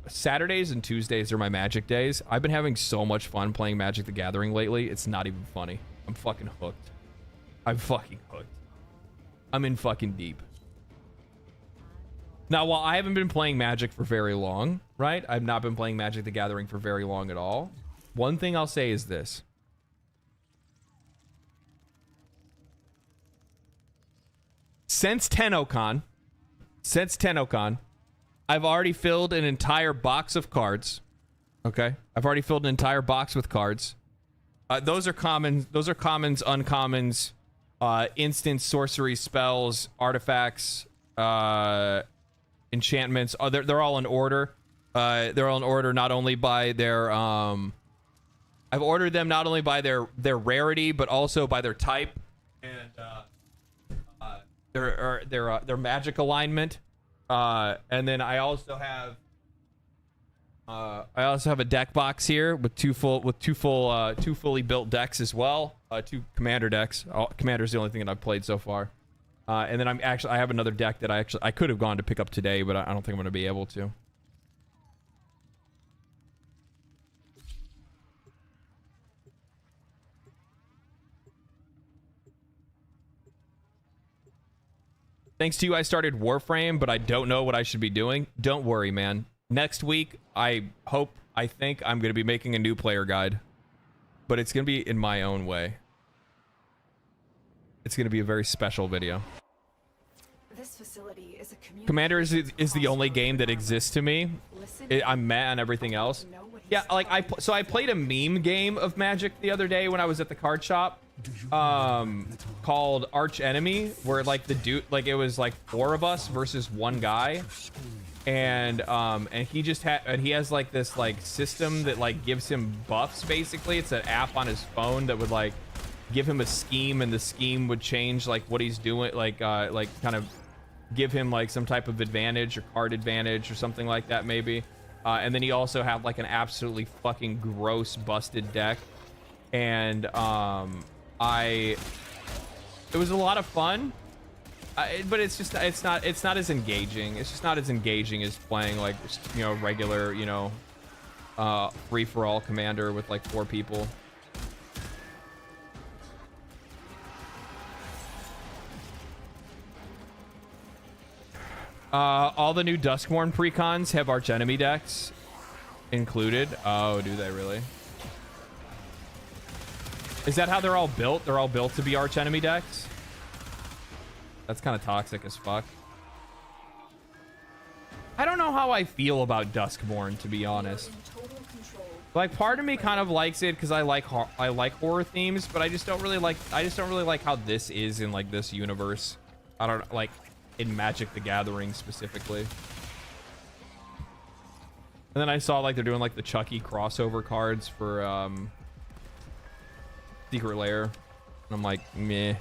Saturdays and Tuesdays are my Magic days. I've been having so much fun playing Magic the Gathering lately. It's not even funny. I'm fucking hooked. I'm fucking hooked. I'm in fucking deep. Now, while I haven't been playing Magic for very long, right? I've not been playing Magic the Gathering for very long at all. One thing I'll say is this. Since TennoCon, I've already filled an entire box of cards. Okay? I've already filled an entire box with cards. Those are commons, uncommons, instants, sorcery, spells, artifacts, enchantments. They're all in order. They're all in order not only by their I've ordered them not only by their rarity but also by their type and their magic alignment. And then I also have a deck box here with two fully built decks as well. Two commander decks. Commander's the only thing that I've played so far. And then I have another deck that I could have gone to pick up today, but I don't think I'm going to be able to. Thanks to you, I started Warframe, but I don't know what I should be doing. Don't worry, man. Next week, I think I'm going to be making a new player guide, but it's going to be in my own way. It's going to be a very special video. This facility is a community. Commander is the only game that exists to me. I'm mad on everything else. Yeah, like I played a meme game of Magic the other day when I was at the card shop, called Arch Enemy, where like the dude, like it was like 4 of us versus 1 guy, and he just he has like this like system that like gives him buffs. Basically, it's an app on his phone that would like give him a scheme, and the scheme would change like what he's doing, like kind of give him like some type of advantage or card advantage or something like that maybe. And then he also had like an absolutely fucking gross busted deck, and it was a lot of fun, but it's not as engaging. It's just not as engaging as playing like, you know, regular, you know, free for all Commander with like 4 people. All the new Duskmourn precons have Arch Enemy decks included. Oh, do they really? Is that how they're all built? They're all built to be Arch Enemy decks? That's kind of toxic as fuck. I don't know how I feel about Duskmourn, to be honest. Like, part of me kind of likes it because I like horror themes, but I just don't really like how this is in like this universe. I don't like in Magic the Gathering specifically. And then I saw like they're doing like the Chucky crossover cards for Secret Lair, and I'm like, meh.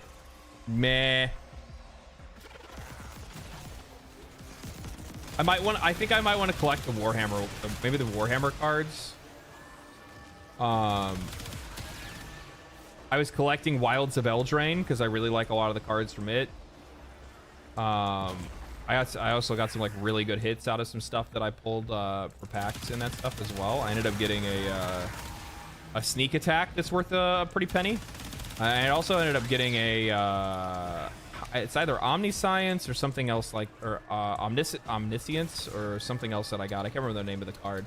I think I might want to collect the Warhammer, maybe the Warhammer cards. I was collecting Wilds of Eldraine because I really like a lot of the cards from it. I also got some like really good hits out of some stuff that I pulled for packs and that stuff as well. I ended up getting a sneak attack that's worth a pretty penny. I also ended up getting it's either Omniscience or something else, like, or Omniscience or something else that I got. I can't remember the name of the card,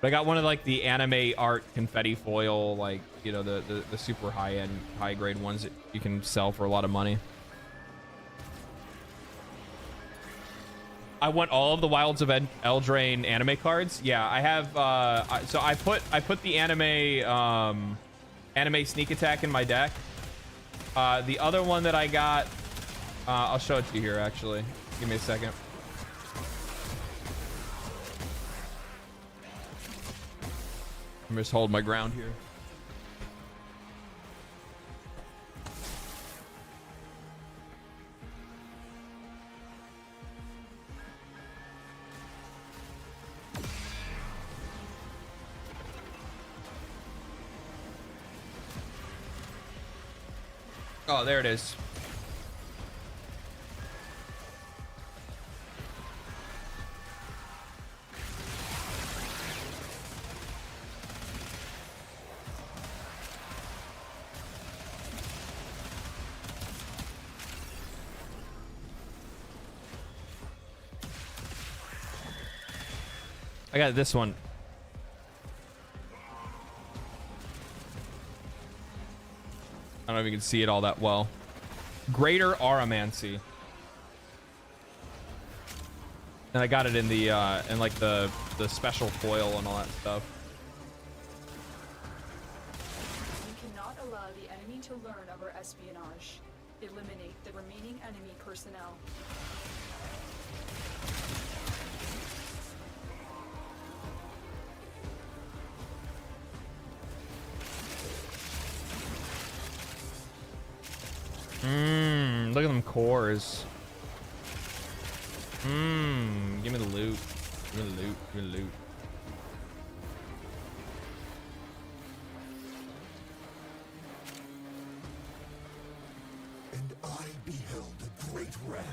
but I got one of like the anime art confetti foil, like, you know, the super high grade ones that you can sell for a lot of money. I want all of the Wilds of Eldraine anime cards. Yeah, I have. So I put the anime sneak attack in my deck. The other one that I got, I'll show it to you here. Actually, give me a second. I'm just holding my ground here. Oh, there it is. I got this one. I don't know if you can see it all that well. Greater Auramancy. And I got it in the in like the special foil and all that stuff. We cannot allow the enemy to learn of our espionage. Eliminate the remaining enemy personnel. Look at them cores. Give me the loot. Give me the loot. Give me the loot. And I beheld a great ram,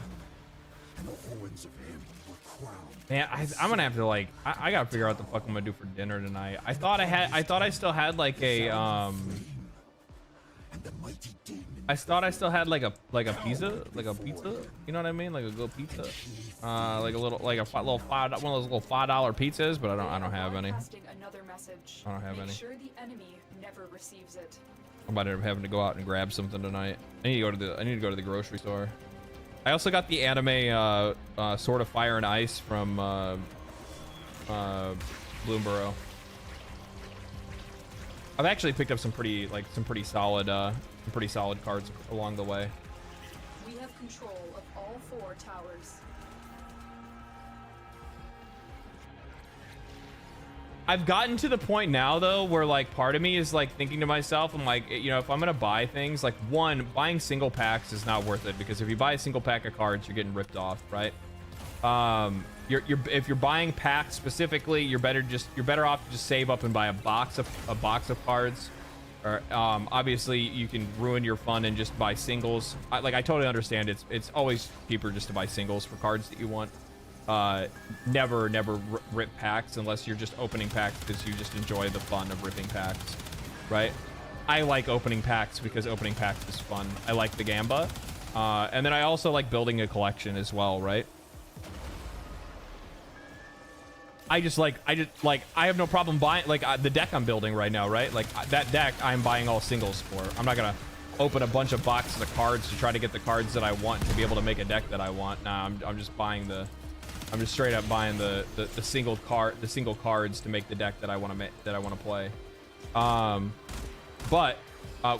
and the horns of him were crowned. Man, I'm gonna have to like I gotta figure out what the fuck I'm gonna do for dinner tonight. I thought I still had like a I thought I still had like a pizza, you know what I mean, like a good pizza, like a little like one of those little $5 pizzas, but I don't have any. Another message. I don't have any. Make sure the enemy never receives it. I'm about to end up having to go out and grab something tonight. I need to go to the grocery store. I also got the anime Sword of Fire and Ice from Bloomborough. I've actually picked up some pretty solid cards along the way. We have control of all 4 towers. I've gotten to the point now though where like part of me is like thinking to myself, I'm like, you know, if I'm gonna buy things, like one, buying single packs is not worth it, because if you buy a single pack of cards, you're getting ripped off, right? If you're buying packs specifically, you're better off to just save up and buy a box of cards. Or obviously you can ruin your fun and just buy singles. I totally understand it's always cheaper just to buy singles for cards that you want. Never rip packs unless you're just opening packs because you just enjoy the fun of ripping packs, right? I like opening packs because opening packs is fun. I like the gamba, and then I also like building a collection as well, right? I have no problem buying the deck I'm building right now, right? Like that deck I'm buying all singles for. I'm not gonna open a bunch of boxes of cards to try to get the cards that I want to be able to make a deck that I want. Nah, I'm just buying I'm just straight up buying the single cards to make the deck that I want to play. But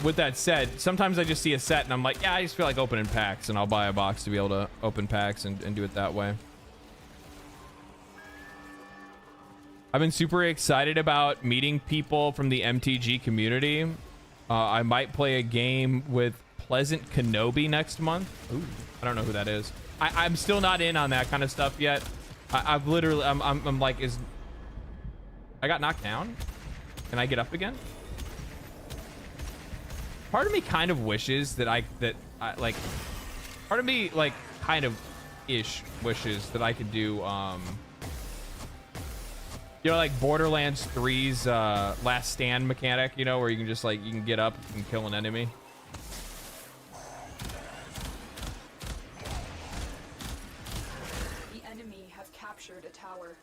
with that said, sometimes I just see a set and I'm like, yeah, I just feel like opening packs, and I'll buy a box to be able to open packs and do it that way. I've been super excited about meeting people from the MTG community. I might play a game with Pleasant Kenobi next month. Ooh, I don't know who that is. I'm still not in on that kind of stuff yet. I'm like, I got knocked down? Can I get up again? Part of me kind of wishes that part of me like kind of wishes that I could do you know, like Borderlands 3's Last Stand mechanic, you know, where you can just like, you can get up and kill an enemy. The enemy have captured a tower.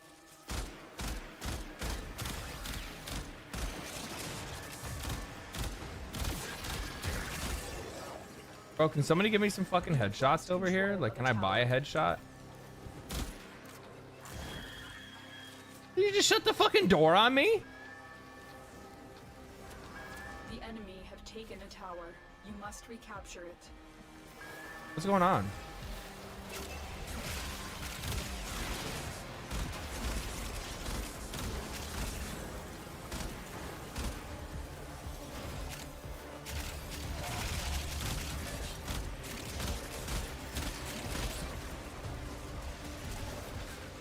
Bro, can somebody give me some fucking headshots over here? Like, can I buy a headshot? Did you just shut the fucking door on me? The enemy have taken a tower. You must recapture it. What's going on?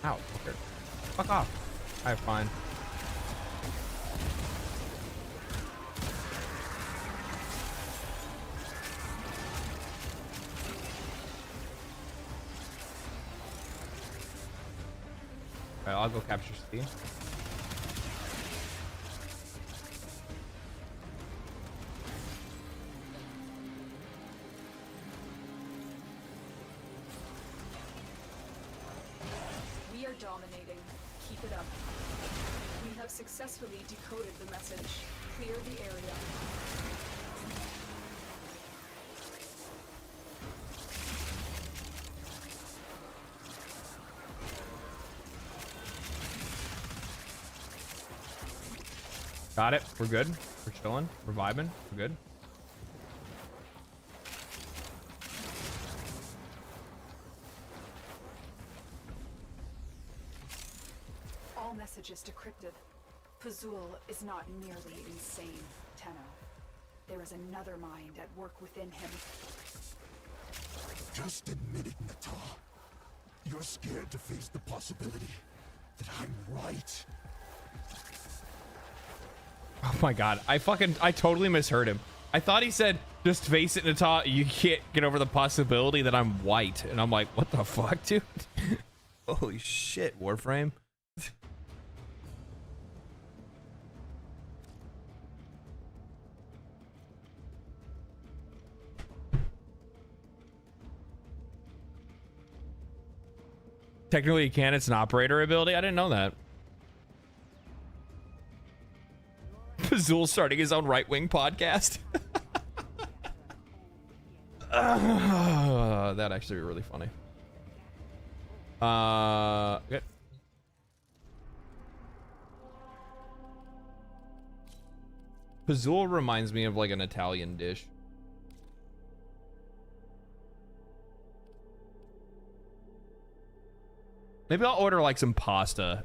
Ow, fucker. Fuck off. Alright, fine. Alright, I'll go capture Steve. We are dominating. Keep it up. have successfully decoded the message. Clear the area. Got it. We're good. We're chilling. We're vibing. We're good. All messages decrypted. Fazul is not merely insane, Tenno. There is another mind at work within him. Just admit it, Nata. You're scared to face the possibility that I'm right. Oh my god. I totally misheard him. I thought he said, just face it, Nata. You can't get over the possibility that I'm white. And I'm like, what the fuck, dude? Holy shit, Warframe. Technically you can. It's an operator ability. I didn't know that. Fazul starting his own right-wing podcast. That'd actually be really funny. Okay. Fazul reminds me of like an Italian dish. Maybe I'll order like some pasta.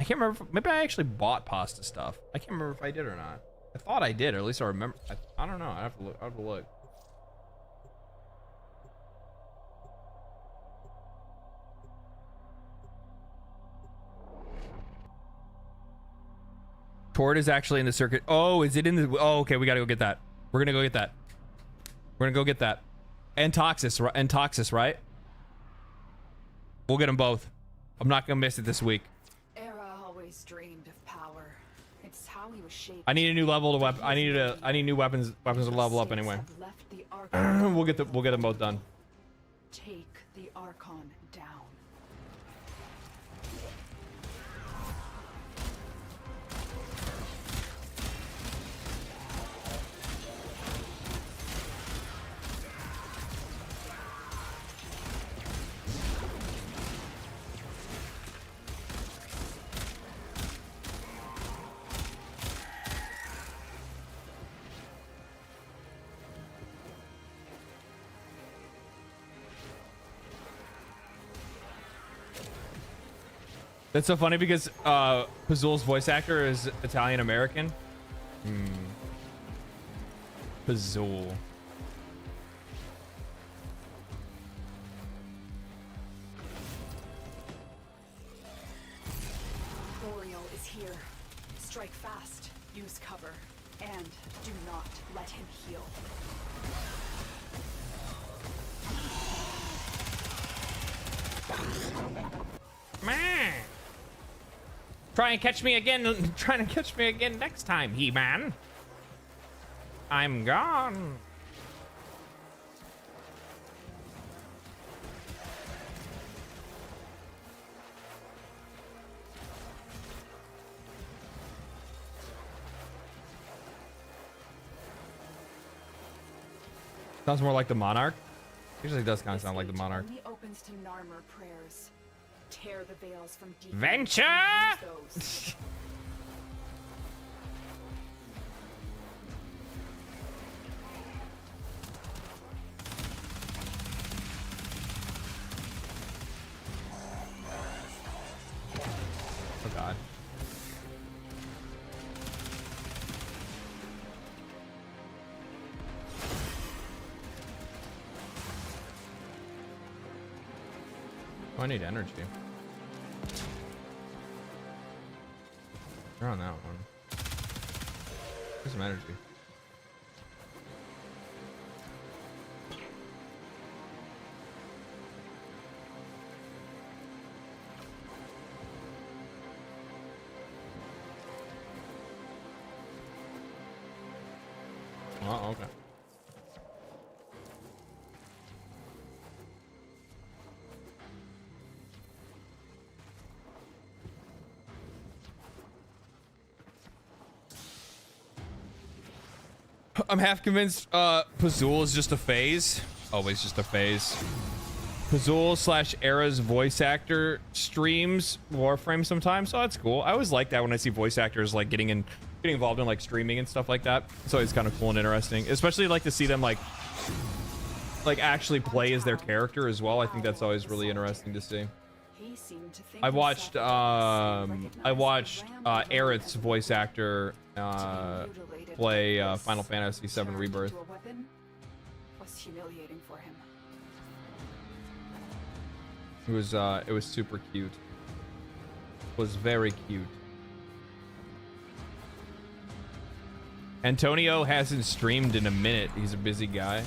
I can't remember. Maybe I actually bought pasta stuff. I can't remember if I did or not. I thought I did, or at least I remember. I don't know. I have to look. I have to look. Tord is actually in the circuit. Oh, is it in the? Oh, okay. We gotta go get that. We're gonna go get that. We're gonna go get that. And Toxis, right? And Toxis, right? We'll get them both. I'm not gonna miss it this week. Era always dreamed of power. It's how he was shaped. I need a new level to weapon. I need new weapons to level up anyway. We'll get them both done. Take the Archon down. That's so funny because Fazul's voice actor is Italian American. Fazul. Boreal is here. Strike fast. Use cover. And do not let him heal. Man. Try and catch me again. Trying to catch me again next time, He-Man. I'm gone. Sounds more like the Monarch. Usually does kind of sound like the Monarch. Only opens to Narmer prayers. Tear the veils from deep. Venture! Oh god. Oh, I need energy. You're on that one. Here's some energy. Oh, okay. I'm half convinced Pazul is just a phase. Always just a phase. Pazul / Era's voice actor streams Warframe sometimes, so that's cool. I always like that when I see voice actors like getting involved in like streaming and stuff like that. It's always kind of cool and interesting, especially like to see them like actually play as their character as well. I think that's always really interesting to see. I watched Aerith's voice actor play Final Fantasy VII Rebirth. Was humiliating for him. It was super cute. It was very cute. Antonio hasn't streamed in a minute. He's a busy guy.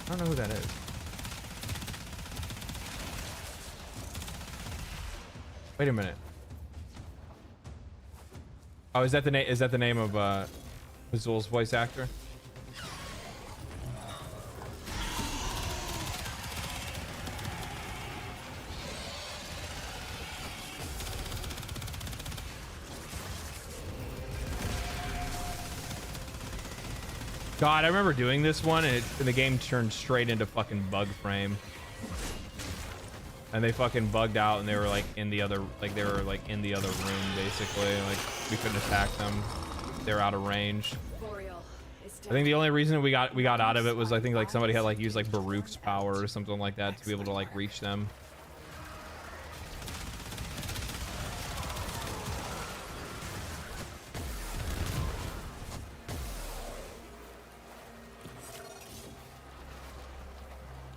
I don't know who that is. Wait a minute. Oh, is that the name? Is that the name of Pazul's voice actor? God, I remember doing this one, and the game turned straight into fucking bug frame. And they fucking bugged out, and they were like in the other, room, basically. Like we couldn't attack them; they're out of range. I think the only reason we got out of it was I think like somebody had like used like Baruch's power or something like that to be able to like reach them.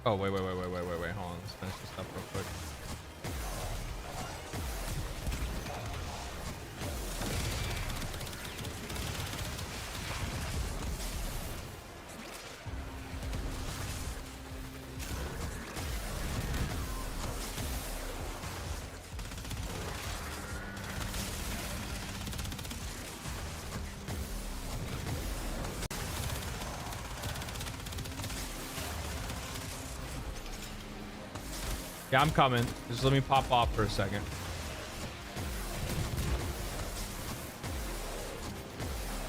Oh, wait, hold on, let's finish this up real quick. Yeah, I'm coming. Just let me pop off for a second.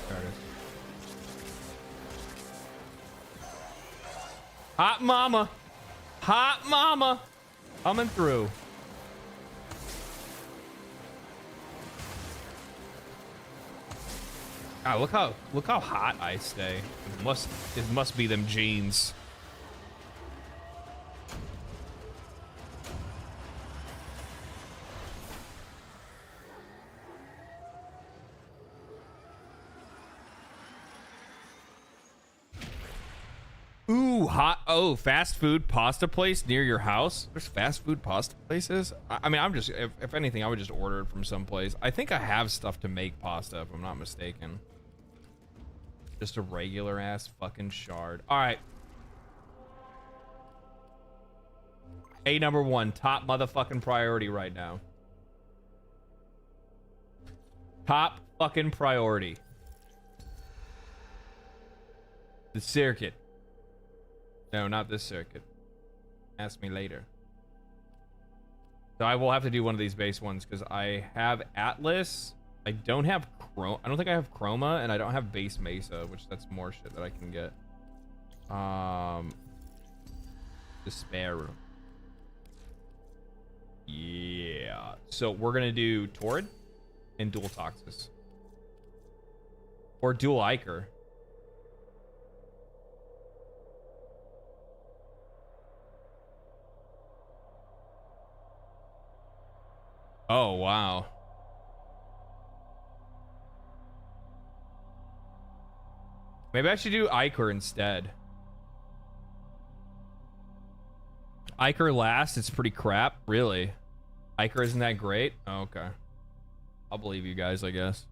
There it is. Hot mama. Hot mama. Coming through. Ah, look how hot I stay. It must be them jeans. Ooh, hot. Oh, fast food pasta place near your house. There's fast food pasta places. I mean, I'm just, if anything, I would just order it from someplace. I think I have stuff to make pasta, if I'm not mistaken. Just a regular ass fucking shard. All right. Number 1, top motherfucking priority right now. Top fucking priority. The circuit. No, not this circuit. Ask me later. So I will have to do one of these base ones because I have Atlas. I don't have Chroma. I don't think I have Chroma, and I don't have base Mesa, which that's more shit that I can get. Despair. Yeah. So we're gonna do Torrid and dual Toxis. Or dual Iker. Oh, wow. Maybe I should do Iker instead. Iker last, it's pretty crap. Really? Iker isn't that great? Oh, okay. I'll believe you guys, I guess.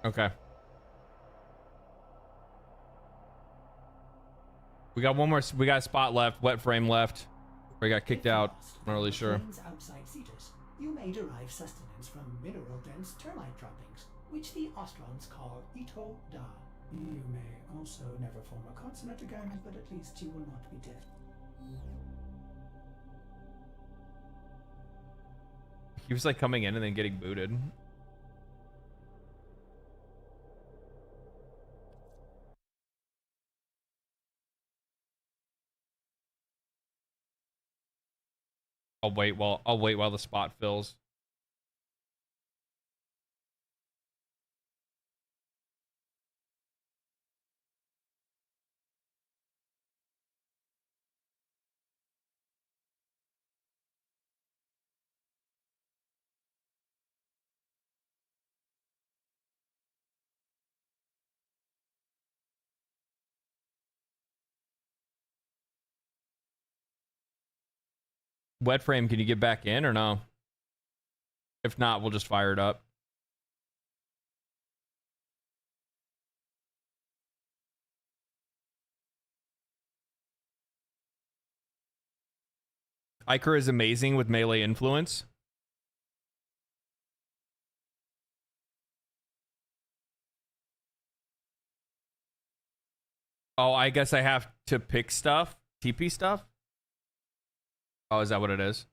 Okay. We got one more. We got a spot left. Wet frame left. We got kicked out. Not really sure. Outside Cetus, you may derive sustenance from mineral-dense termite droppings, which the Ostrons call Ito Da. You may also never form a consonant again, but at least you will not be dead. He was like coming in and then getting booted. I'll wait while the spot fills. Wet frame, can you get back in or no? If not, we'll just fire it up. Iker is amazing with melee influence. Oh, I guess I have to pick stuff? TP stuff? Oh, is that what it is?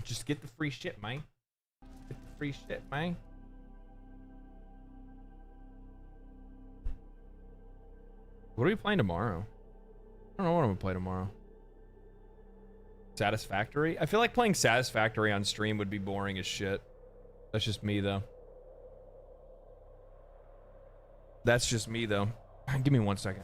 Just get the free shit, man. Get the free shit, man. What are we playing tomorrow? I don't know what I'm gonna play tomorrow. Satisfactory? I feel like playing Satisfactory on stream would be boring as shit. That's just me, though. That's just me, though. Give me 1 second.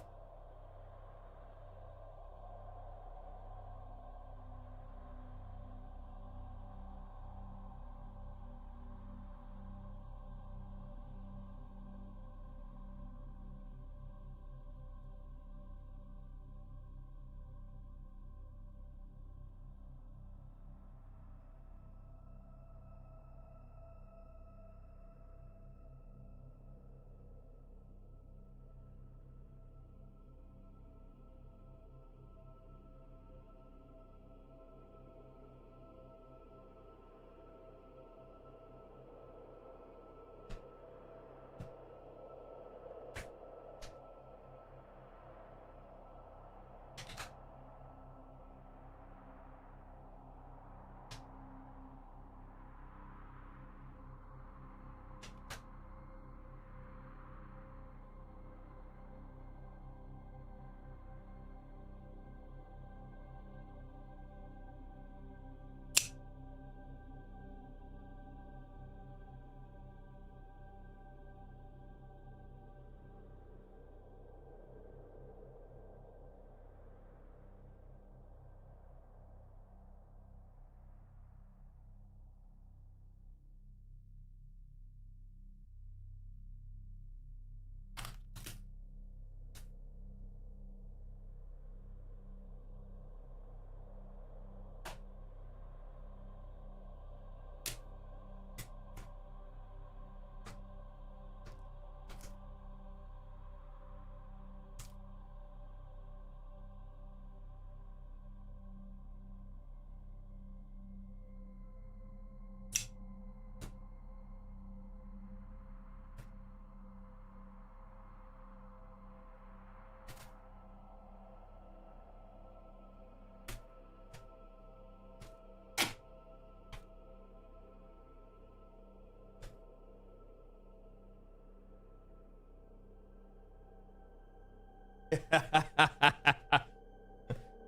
Let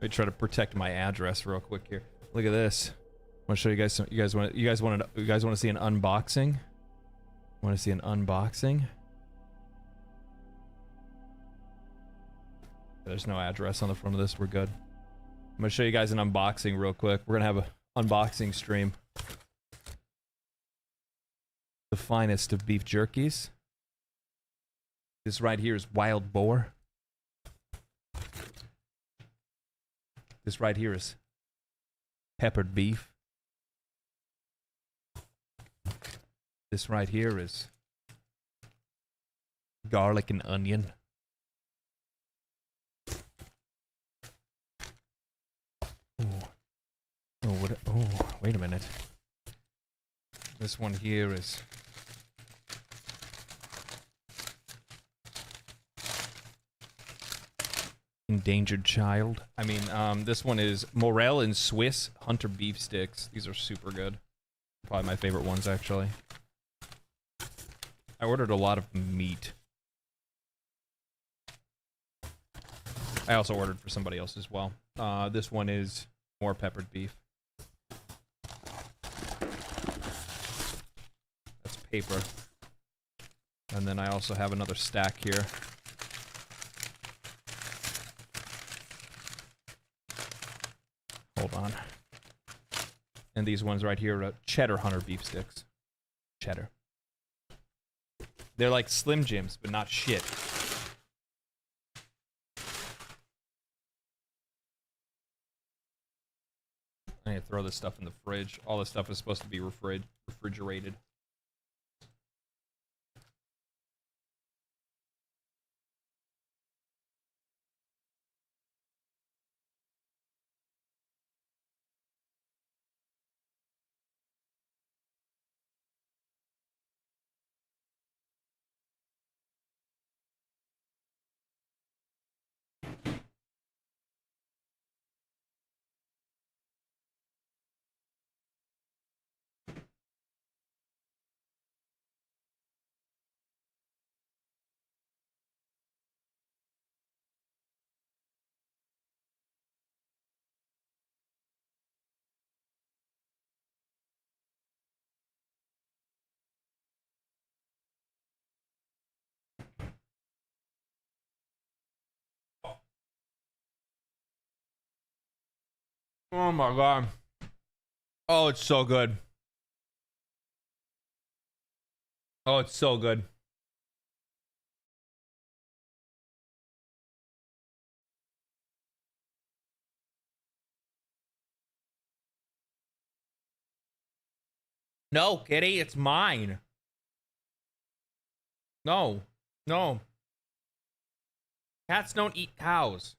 me try to protect my address real quick here. Look at this. I want to show you guys some. You guys want to see an unboxing? Want to see an unboxing? There's no address on the front of this. We're good. I'm gonna show you guys an unboxing real quick. We're gonna have an unboxing stream. The finest of beef jerkies. This right here is wild boar. This right here is peppered beef. This right here is garlic and onion. Ooh. Oh, what? Oh, wait a minute. This one here is endangered child. I mean, this one is morel and Swiss hunter beef sticks. These are super good. Probably my favorite ones, actually. I ordered a lot of meat. I also ordered for somebody else as well. This one is more peppered beef. That's paper. And then I also have another stack here. Hold on. And these ones right here are cheddar hunter beef sticks. Cheddar. They're like Slim Jims, but not shit. I need to throw this stuff in the fridge. All this stuff is supposed to be refrigerated. Oh my god. Oh, it's so good. Oh, it's so good. No, kitty, it's mine. No. No. Cats don't eat cows.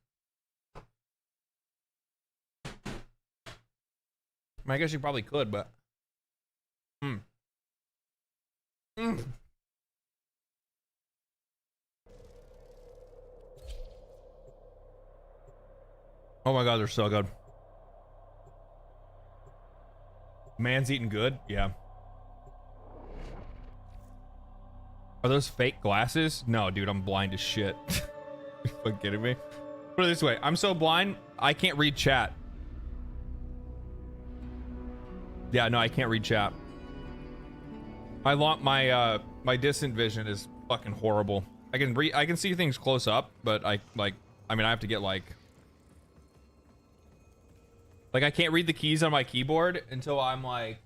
I guess you probably could, but... Oh my god, they're so good. Man's eating good? Yeah. Are those fake glasses? No, dude, I'm blind as shit. You fucking kidding me? Put it this way, I'm so blind, I can't read chat. Yeah, no, I can't read chat. My distant vision is fucking horrible. I can see things close up, but I have to get like I can't read the keys on my keyboard until I'm like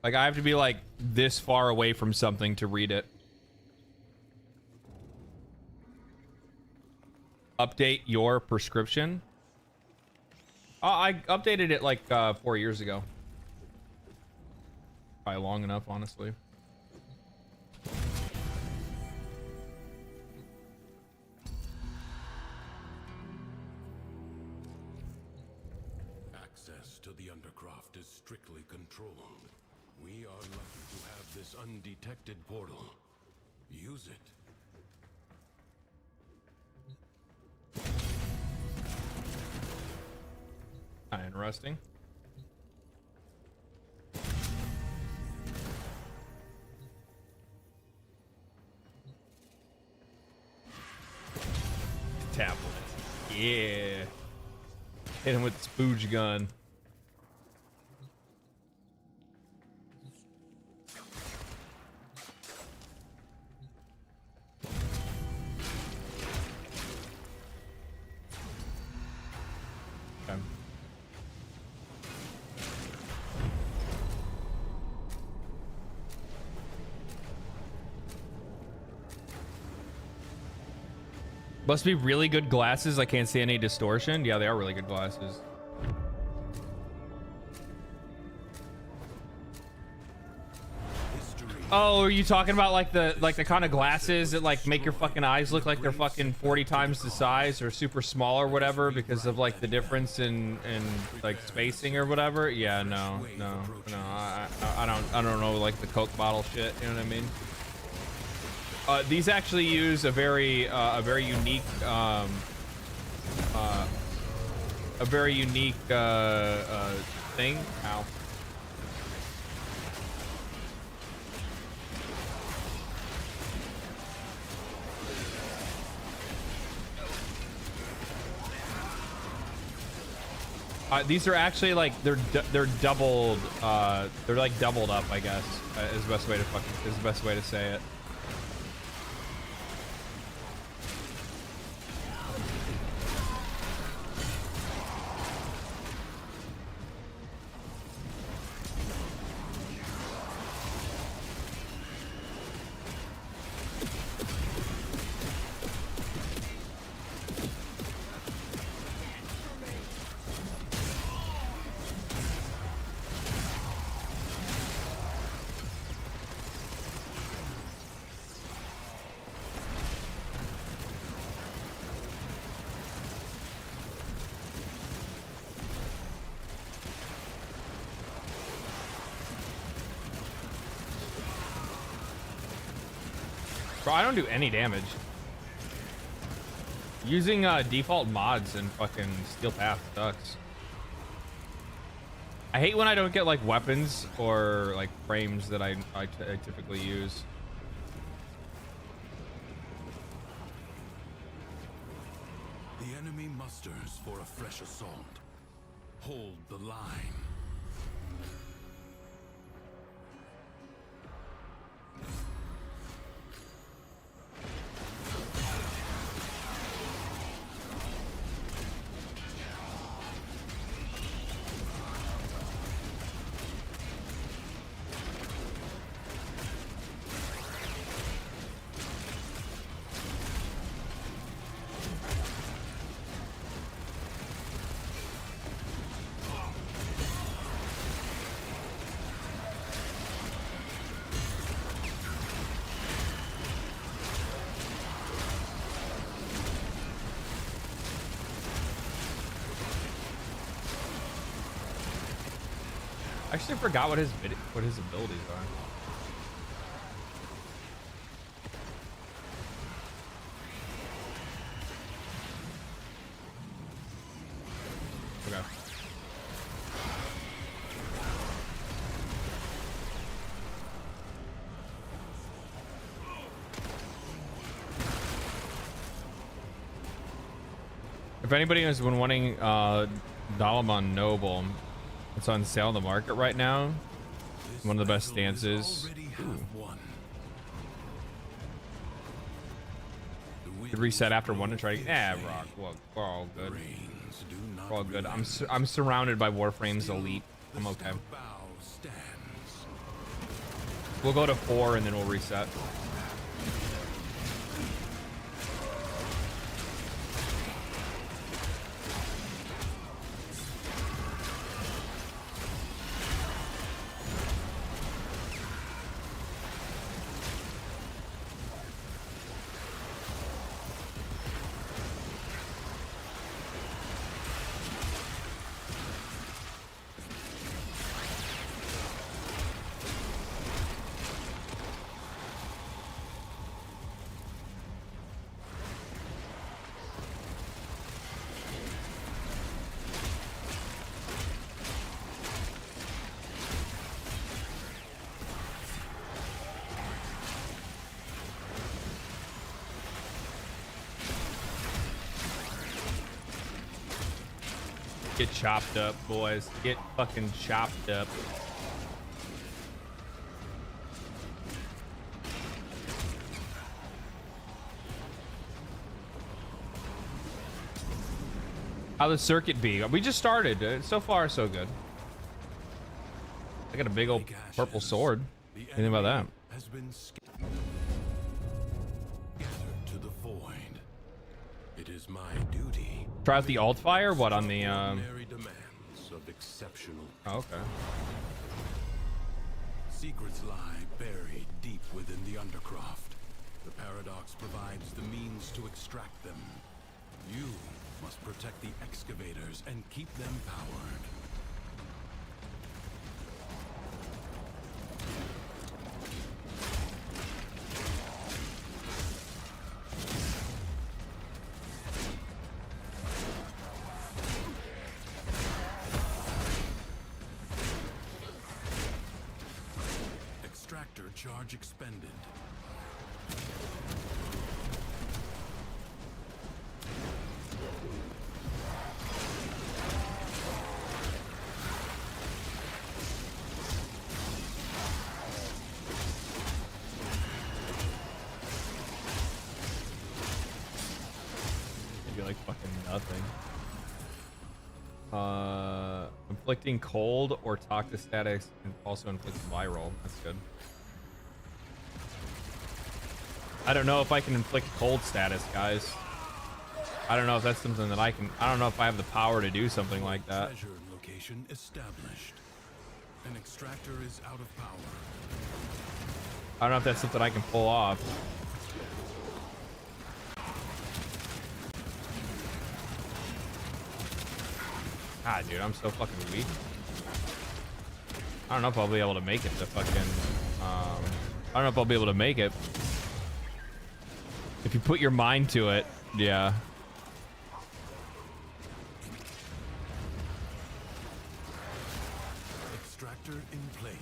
I have to be like this far away from something to read it. Update your prescription. I updated it like 4 years ago. Probably long enough, honestly. Access to the Undercroft is strictly controlled. We are lucky to have this undetected portal. Use it. Interesting. Tablet. Yeah. Hit him with the spooge gun. Okay. Must be really good glasses. I can't see any distortion. Yeah, they are really good glasses. History Oh, are you talking about like the kind of glasses that like make your fucking eyes look like they're fucking 40 times the size or super small or whatever because of like the difference in like spacing or whatever? Yeah, no. I don't know like the Coke bottle shit. You know what I mean? These actually use a very unique thing. Ow. These are actually like they're doubled. They're like doubled up, I guess. Is the best way to say it. Bro, I don't do any damage. Using default mods and fucking Steel Path sucks. I hate when I don't get like weapons or like frames that I typically use. The enemy musters for a fresh assault. Hold the line. I actually forgot what his abilities are. Okay. If anybody has been wanting Dalamon Noble, it's on sale in the market right now. One of the best stances. Could reset after one to try to. Rock. Well, we're all good. We're all good. I'm surrounded by Warframe's elite. I'm okay. We'll go to 4 and then we'll reset. Get chopped up, boys. Get fucking chopped up. How the circuit be? We just started. So far, so good. I got a big old purple sword. Anything about that? Has been scattered to the void. It is my duty. Try out the alt fire. What on the? Demands of exceptional. Oh, okay. Secrets lie buried deep Undercroft. The paradox provides the means to extract them. You must protect the excavators and keep them powered. Extractor charge expended. Like fucking nothing. Inflicting cold or toxic statics and also inflicting viral. That's good. I don't know if I can inflict cold status, guys. I don't know if that's something that I can. I don't know if I have the power to do something like that. Treasure location established. An extractor is out of power. I don't know if that's something I can pull off. Ah, dude, I'm so fucking weak. I don't know if I'll be able to make it to fucking, I don't know if I'll be able to make it. If you put your mind to it, yeah. Extractor in place.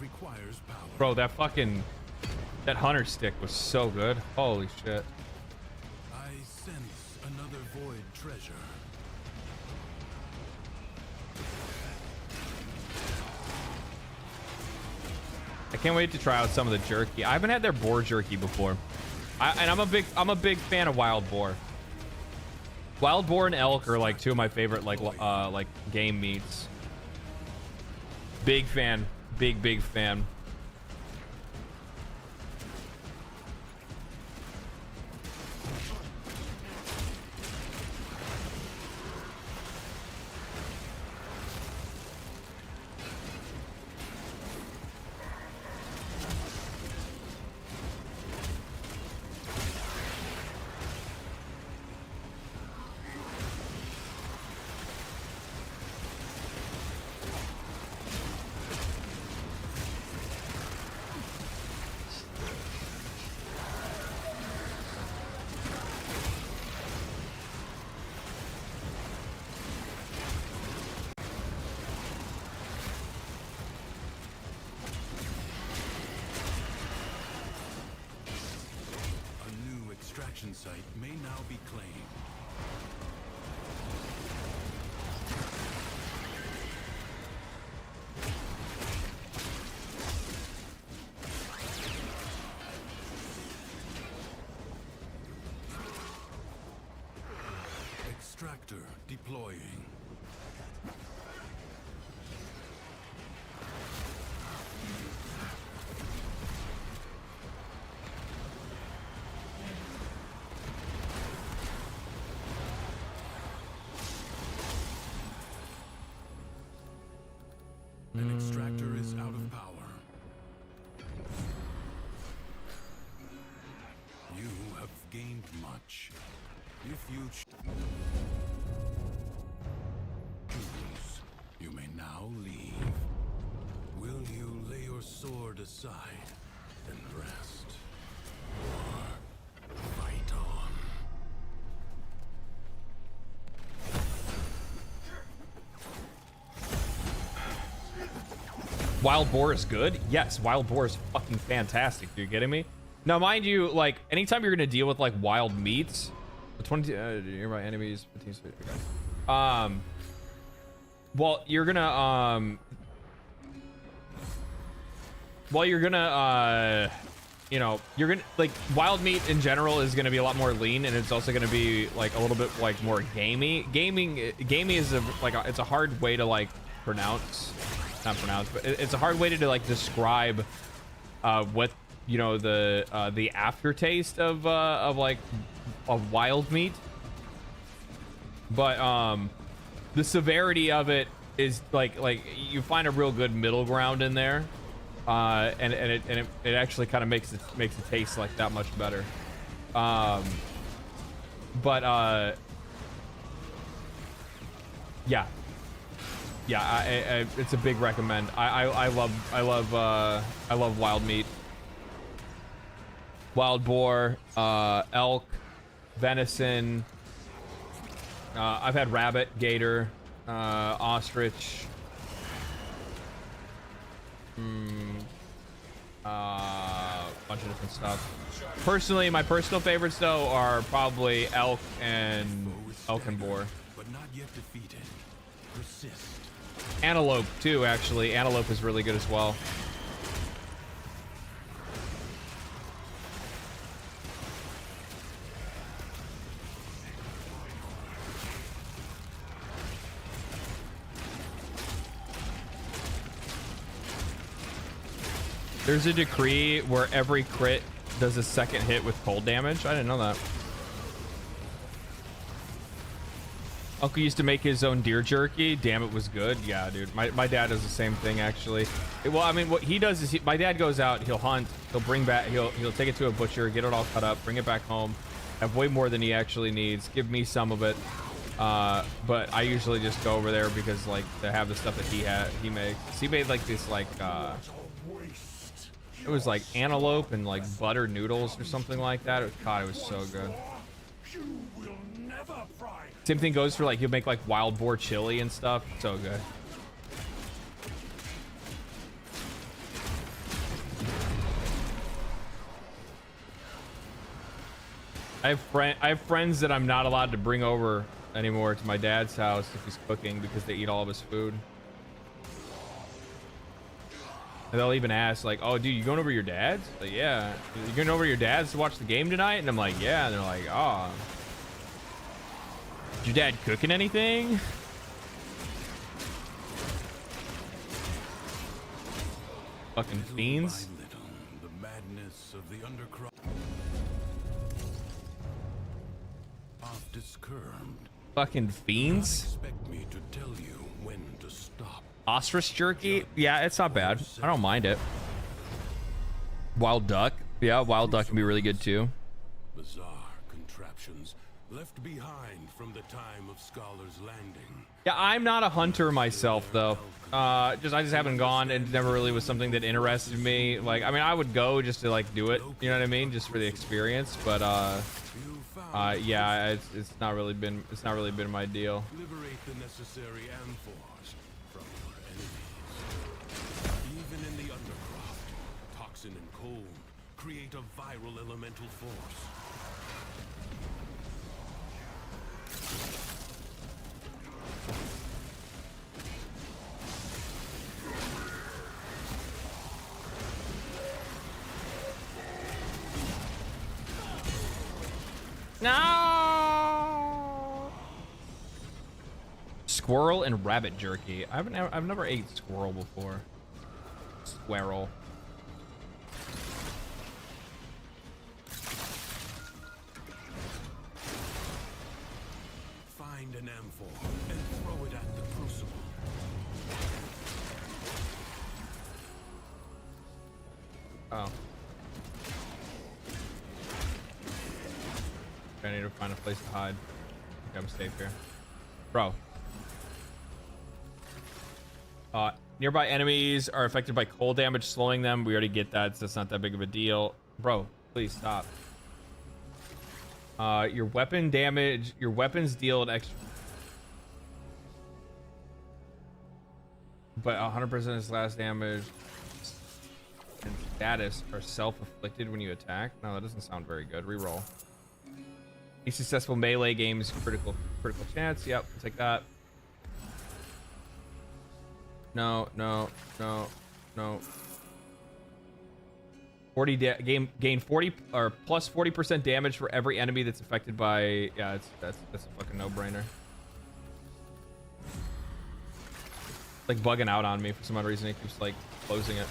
Requires power. Bro, that hunter stick was so good. Holy shit. I sense another void treasure. I can't wait to try out some of the jerky. I haven't had their boar jerky before. And I'm a big fan of wild boar. Wild boar and elk are like two of my favorite like game meats. Big fan. Big fan. Site may now be claimed. Extractor deploying. An extractor is out of power. You have gained much. If you choose, you may now leave. Will you lay your sword aside and rest? Or fight on? Wild boar is good? Yes, wild boar is fucking fantastic. Are you kidding me? Now, mind you, like, anytime you're gonna deal with like wild meats, the 20 nearby enemies, 15 space. Well, you're gonna you know, you're gonna like wild meat in general is gonna be a lot more lean, and it's also gonna be like a little bit like more gamey. Gamey is it's a hard way to like pronounce. not pronounced, but it's a hard way to like describe what, you know, the aftertaste of like wild meat. But the severity of it is like you find a real good middle ground in there, and it actually kind of makes it taste like that much better. Yeah, it's a big recommend. I love wild meat, wild boar, elk, venison. I've had rabbit, gator, ostrich. Bunch of different stuff. Personally, my personal favorites though are probably elk and boar. But not yet defeated. Persist. Antelope too, actually. Antelope is really good as well. There's a decree where every crit does a second hit with cold damage. I didn't know that. Uncle used to make his own deer jerky. Damn, it was good. Yeah, dude. My dad does the same thing, actually. Well, I mean, what he does is my dad goes out, he'll hunt, he'll bring back, he'll take it to a butcher, get it all cut up, bring it back home, have way more than he actually needs, give me some of it. But I usually just go over there because like to have the stuff that he makes. He made like this like it was like antelope and like butter noodles or something like that. God, it was so good. Same thing goes for like he'll make like wild boar chili and stuff. So good. I have friends that I'm not allowed to bring over anymore to my dad's house if he's cooking because they eat all of his food. And they'll even ask like, "Oh, dude, you going over to your dad's?" Like, yeah. You going over to your dad's to watch the game tonight? And I'm like, yeah. And they're like, "Oh, is your dad cooking anything?" Fucking fiends. The madness of the undercroft. Fucking fiends. Expect me to tell you when to stop. Ostrich jerky? Yeah, it's not bad. I don't mind it. Wild duck? Yeah, wild duck can be really good too. Bizarre contraptions left behind from the time of Scholar's Landing. Yeah, I'm not a hunter myself though. I just haven't gone, and never really was something that interested me. Like, I mean, I would go just to like do it, you know what I mean, just for the experience. But yeah, it's not really been my deal. Liberate the necessary amphors from your enemies. Even in the undercroft, toxin and cold create a viral elemental force. No. Squirrel and rabbit jerky. I've never ate squirrel before. Squirrel. Find an amphor and throw it at the crucible. Oh. I need to find a place to hide. I think I'm safe here. Bro. Nearby enemies are affected by cold damage, slowing them. We already get that, so it's not that big of a deal. Bro, please stop. Your weapons deal an extra... But 100% of slash damage and status are self-inflicted when you attack. No, that doesn't sound very good. Reroll. A successful melee game's critical chance. Yep, I'll take that. No. Gain 40 or plus 40% damage for every enemy that's affected by. Yeah, that's a fucking no-brainer. like bugging out on me for some odd reason. It keeps like closing it.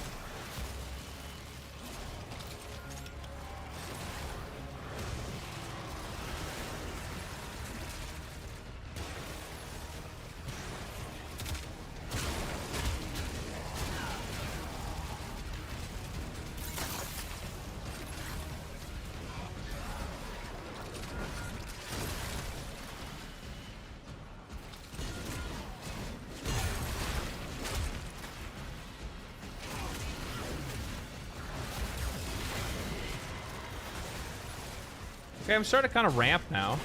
Okay, I'm starting to kind of ramp now.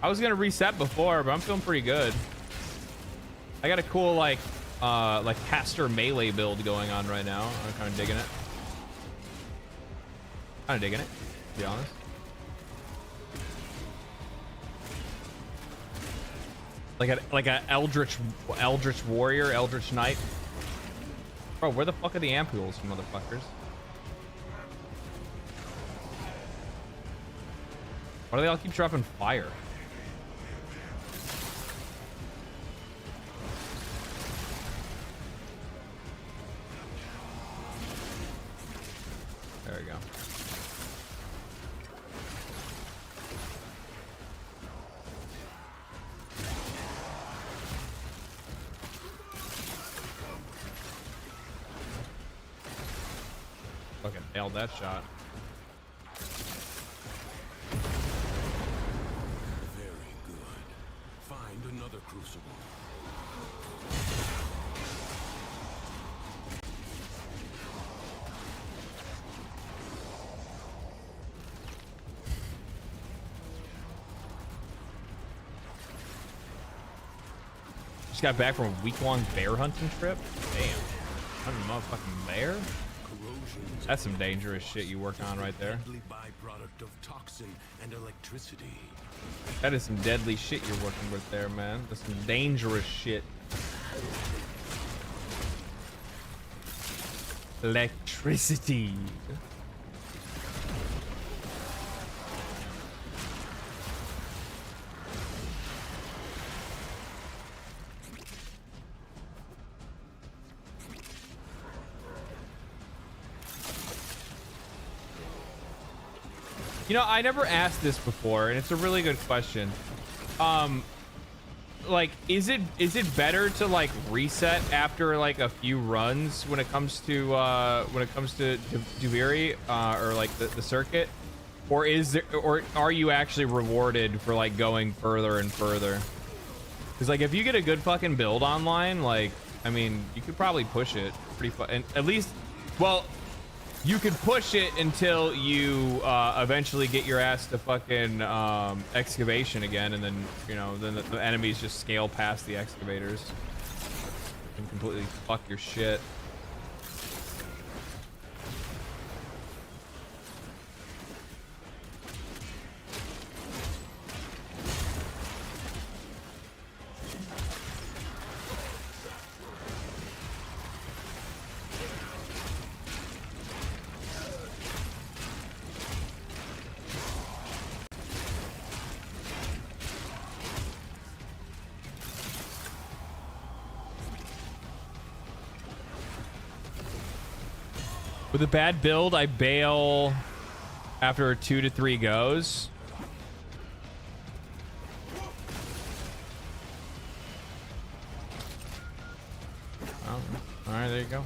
I was gonna reset before, but I'm feeling pretty good. I got a cool like caster melee build going on right now. I'm kind of digging it. To be honest. Like a Eldritch warrior, Eldritch knight. Bro, where the fuck are the ampules, motherfuckers? Why do they all keep dropping fire? There we go. Fucking nailed that shot. Another crucible. Just got back from a week-long bear hunting trip. Damn, hunting a motherfucking bear. That's some dangerous shit you work on right there. Byproduct of toxin and electricity. That is some deadly shit you're working with there, man. That's some dangerous shit. Electricity. You know, I never asked this before, and it's a really good question. Like, is it better to like reset after like a few runs when it comes to Duviri or like the circuit, or are you actually rewarded for like going further and further? Because like if you get a good fucking build online, like I mean, you could probably push it pretty and at least, well. You could push it until you eventually get your ass to fucking excavation again, and then you know then the enemies just scale past the excavators and completely fuck your shit. With a bad build, I bail after 2 to 3 goes. Oh, all right, there you go.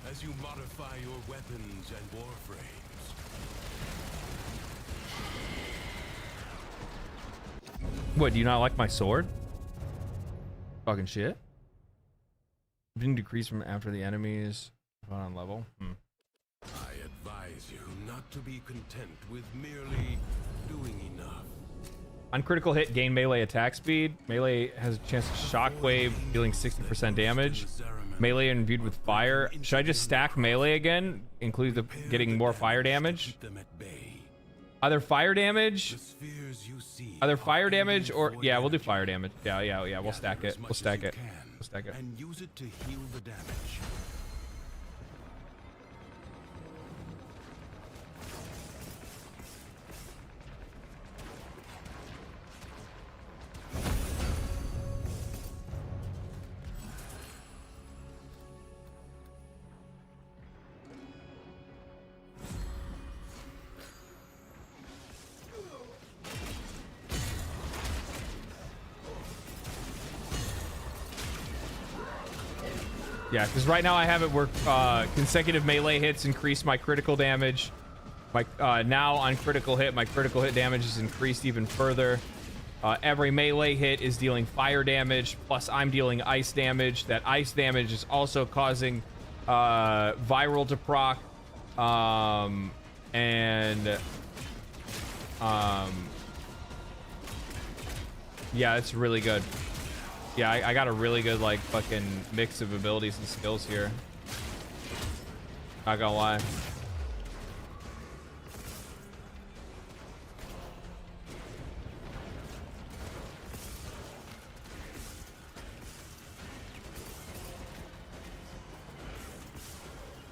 As you modify your weapons and warframes. What, do you not like my sword? Fucking shit. Didn't decrease from after the enemies on level. I advise you not to be content with merely doing enough. On critical hit, gain melee attack speed. Melee has a chance to shockwave, dealing 60% damage. Melee imbued with fire. Should I just stack melee again? Include the getting more fire damage? Either fire damage. Either fire damage or yeah, we'll do fire damage. Yeah. We'll stack it. We'll stack it. We'll stack it. And use it to heal the damage. Yeah, because right now I have it where consecutive melee hits increase my critical damage. Now on critical hit, my critical hit damage is increased even further. Every melee hit is dealing fire damage, plus I'm dealing ice damage. That ice damage is also causing viral to proc. Yeah, it's really good. Yeah, I got a really good, like, fucking mix of abilities and skills here. Not gonna lie.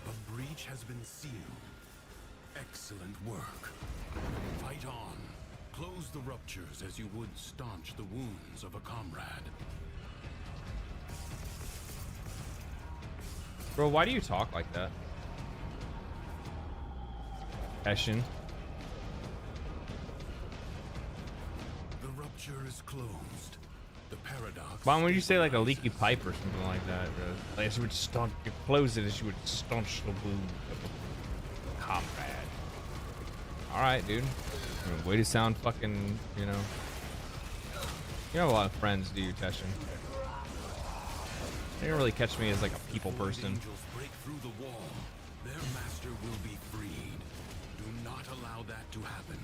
A breach has been sealed. Excellent work. Fight on. Close the ruptures as you would staunch the wounds of a comrade. Bro, why do you talk like that? Eshin. The rupture is closed. The paradox. Why would you say like a leaky pipe or something like that, bro? Like as you would staunch, you close it as you would staunch the wound of a comrade. Alright, dude. I mean, way to sound fucking, you know. You have a lot of friends, do you, Teshin? You don't really catch me as like a people person. Angels break through the wall. Their master will be freed. Do not allow that to happen.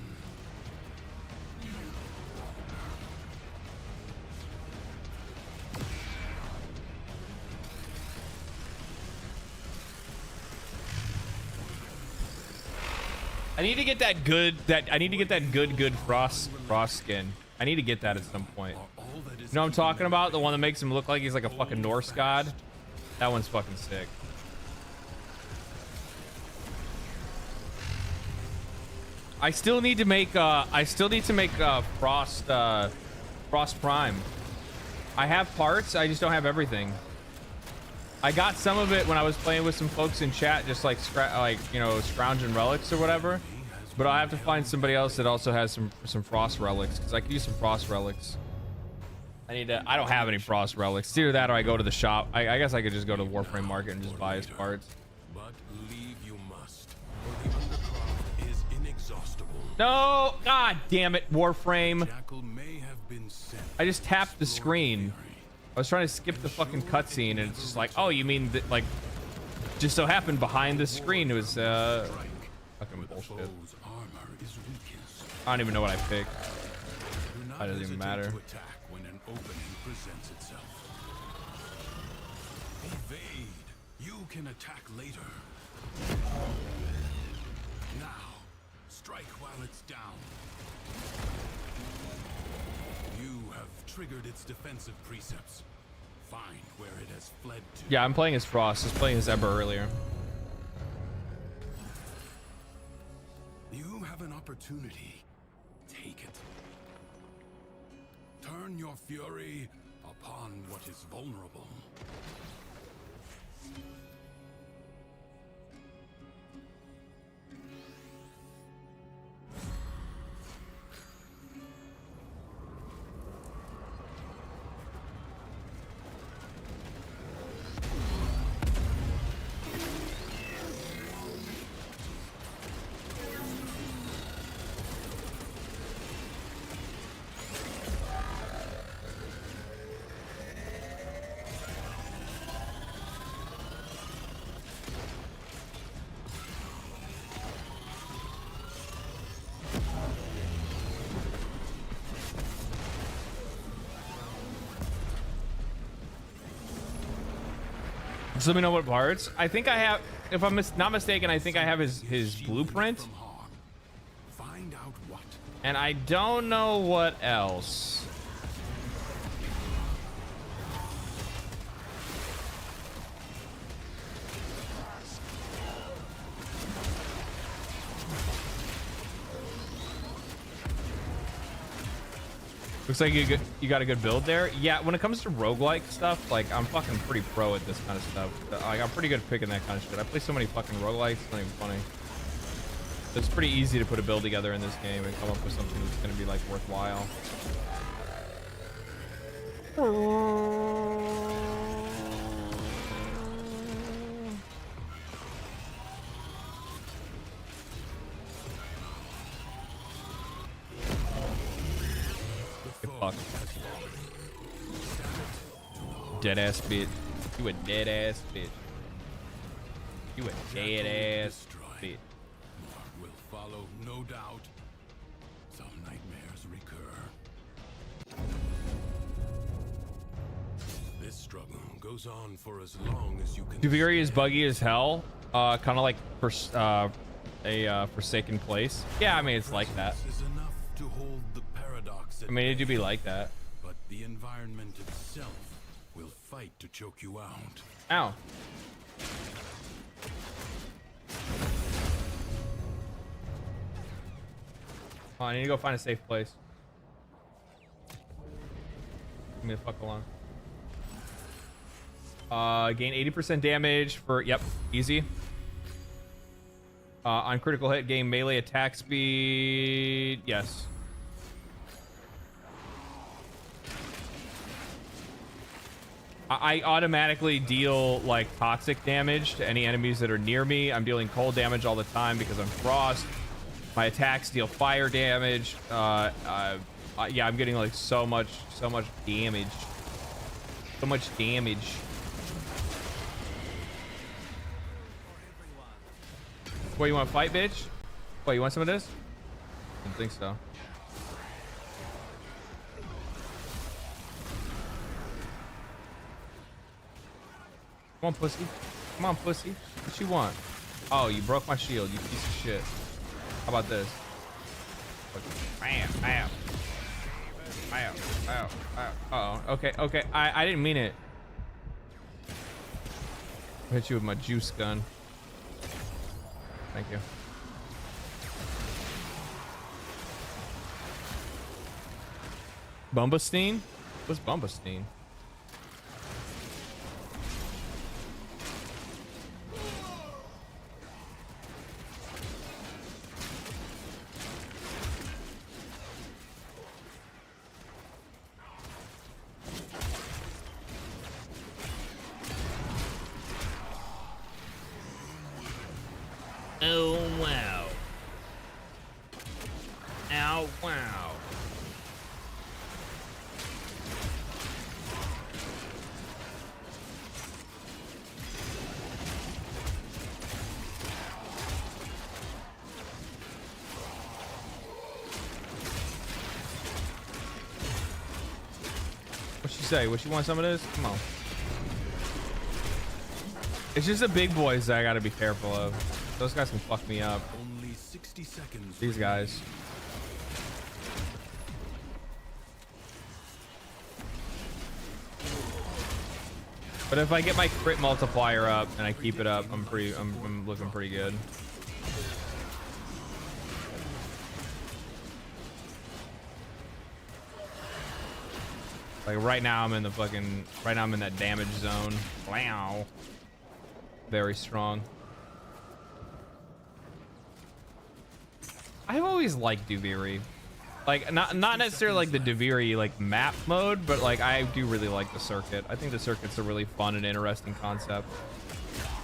I need to get that good frost skin. I need to get that at some point. You know what I'm talking about? The one that makes him look like he's like a fucking Norse god. That one's fucking sick. I still need to make Frost Prime. I have parts, I just don't have everything. I got some of it when I was playing with some folks in chat, just like you know, scrounging relics or whatever. But I have to find somebody else that also has some frost relics, because I could use some frost relics. I don't have any frost relics. It's either that or I go to the shop. I guess I could just go to the Warframe market and just buy his parts. But leave you must, for the undercroft is inexhaustible. No! God damn it, Warframe. Jackal may have been sent. I just tapped the screen. I was trying to skip the fucking cutscene, and it's just like, oh, you mean that, like, just so happened behind the screen it was fucking bullshit. I don't even know what I picked. That doesn't even matter. When an opening presents itself. Evade. You can attack later. Now, strike while it's down. You have triggered its defensive precepts. Find where it has fled to. Yeah, I'm playing as Frost. I was playing as Ember earlier. You have an opportunity. Take it. Turn your fury upon what is vulnerable. Just let me know what parts. I think I have, if I'm not mistaken, I think I have his blueprint. Find out what. And I don't know what else. Looks like you got a good build there. Yeah, when it comes to roguelike stuff, like, I'm fucking pretty pro at this kind of stuff. Like, I'm pretty good at picking that kind of shit. I play so many fucking roguelikes, it's not even funny. It's pretty easy to put a build together in this game and come up with something that's gonna be, like, worthwhile. Fuck. Dead ass bitch. You a dead ass bitch. You a dead ass bitch. More will follow, no doubt. Some nightmares recur. This struggle goes on for as long as you can. Duviri is buggy as hell. Kind of like a Forsaken Place. Yeah, I mean it's like that. To hold the paradox. I mean, it do be like that. But the environment itself will fight to choke you out. Ow. Oh, I need to go find a safe place. Leave me the fuck alone. Gain 80% damage for, yep, easy. On critical hit, gain melee attack speed. Yes. I automatically deal like toxic damage to any enemies that are near me. I'm dealing cold damage all the time because I'm frost. My attacks deal fire damage. Yeah, I'm getting like so much damage. So much damage. What, you want to fight, bitch? What, you want some of this? I don't think so. Come on, pussy. Come on, pussy. What you want? Oh, you broke my shield, you piece of shit. How about this? Bam, bam. Bam, bam, bam. Uh-oh. Okay, okay. I didn't mean it. I'll hit you with my juice gun. Thank you. Bumbastine? What's Bumbastine? Oh, wow. Ow, wow. What'd she say? What, you want some of this? Come on. It's just the big boys that I gotta be careful of. Those guys can fuck me up. Only 60 seconds. These guys. But if I get my crit multiplier up and I keep it up, I'm looking pretty good. Like right now I'm in that damage zone. Wow. Very strong. I've always liked Duviri. Like not necessarily like the Duviri like map mode, but like I do really like the circuit. I think the circuit's a really fun and interesting concept.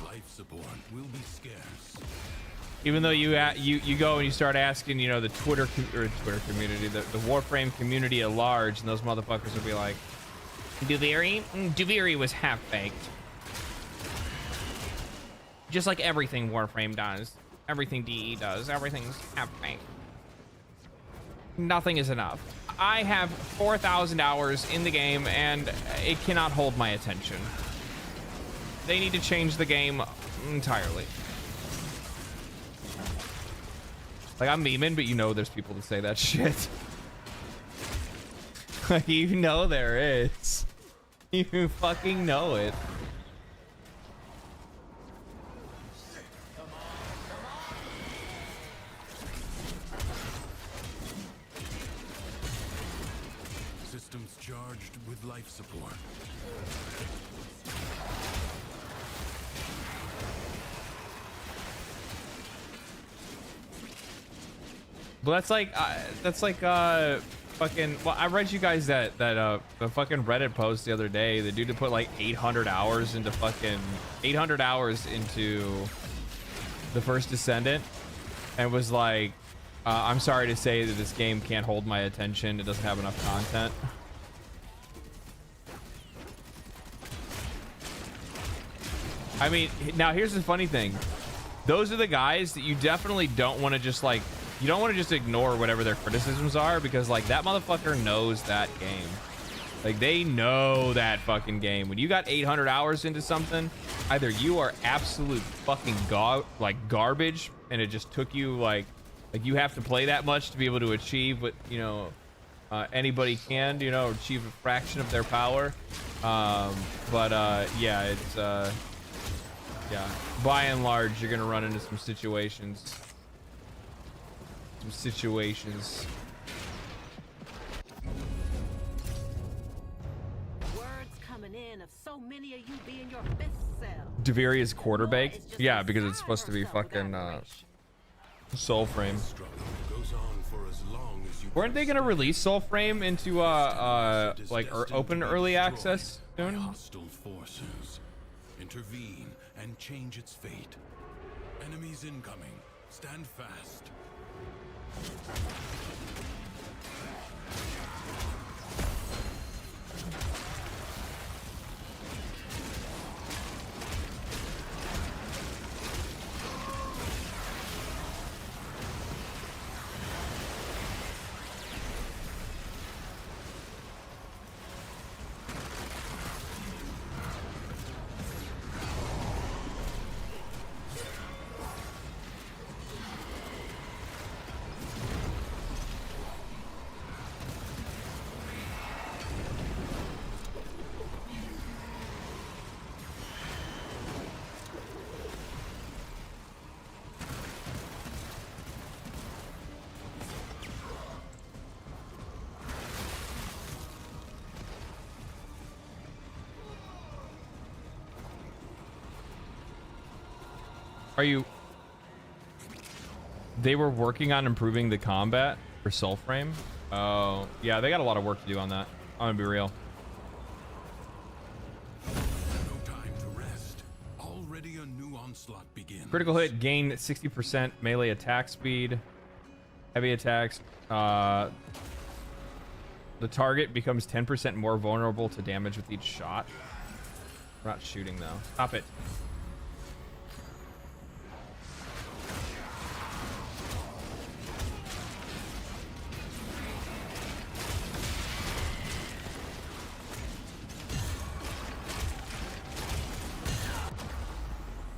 Life support will be scarce. Even though you go and you start asking, you know, the Twitter community, the Warframe community at large, and those motherfuckers will be like, Duviri was half-baked. Just like everything Warframe does. Everything DE does. Everything's half-baked. Nothing is enough. I have 4,000 hours in the game, and it cannot hold my attention. they need to change the game entirely. Like, I'm memeing, but you know there's people that say that shit. Like, you know there is. You fucking know it. Systems charged with life support. Well, that's like fucking. Well, I read you guys that the fucking Reddit post the other day. The dude had put like 800 hours into fucking 800 hours into the first Descendant, and was like, I'm sorry to say that this game can't hold my attention. It doesn't have enough content. I mean, now here's the funny thing. Those are the guys that you definitely don't want to just like. You don't want to just ignore whatever their criticisms are, because like that motherfucker knows that game. Like they know that fucking game. When you got 800 hours into something, either you are absolute fucking garbage, and it just took you like you have to play that much to be able to achieve what, you know, anybody can, you know, achieve a fraction of their power. Yeah, it's yeah, by and large, you're gonna run into some situations. Words coming in of so many of you being your fifth self. Deveria's quarterback? Yeah, because it's supposed to be fucking Soulframe. Weren't they gonna release Soulframe into like open early access soon? Hostile forces intervene and change its fate. Enemies incoming. Stand fast. Are you... They were working on improving the combat for Soulframe? Oh, yeah, they got a lot of work to do on that. I'm gonna be real. No time to rest. Already a new onslaught begins. Critical hit, gain 60% melee attack speed. Heavy attacks. The target becomes 10% more vulnerable to damage with each shot. We're not shooting though. Stop it.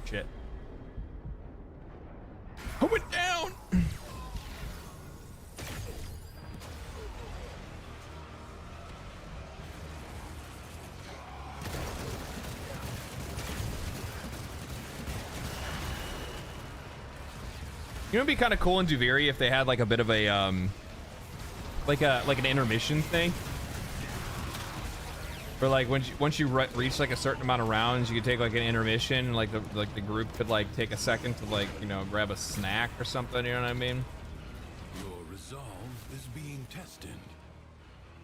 Shit. I went down. You know, it'd be kind of cool in Duviri if they had like a bit of a like an intermission thing, where like once you reach like a certain amount of rounds, you could take like an intermission, and like the group could like take a second to like, you know, grab a snack or something. You know what I mean? Your resolve is being tested.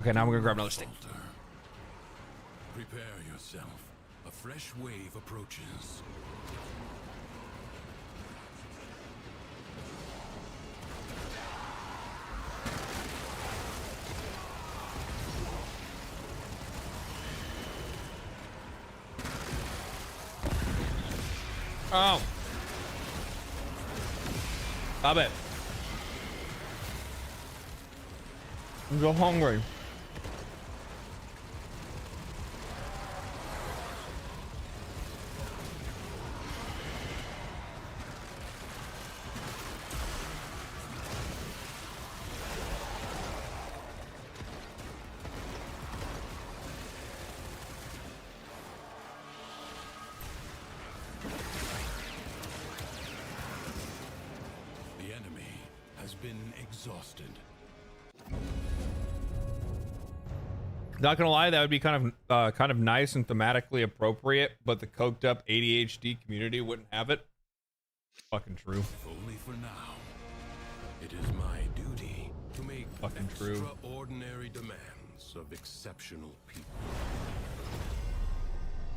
Okay, now I'm gonna grab another stick. Prepare yourself. A fresh wave approaches. Oh. Stop it. I'm so hungry. enemy has been exhausted. Not gonna lie, that would be kind of nice and thematically appropriate, but the coked up ADHD community wouldn't have it. Fucking true. Only for now. It is my duty to make extraordinary demands of exceptional people.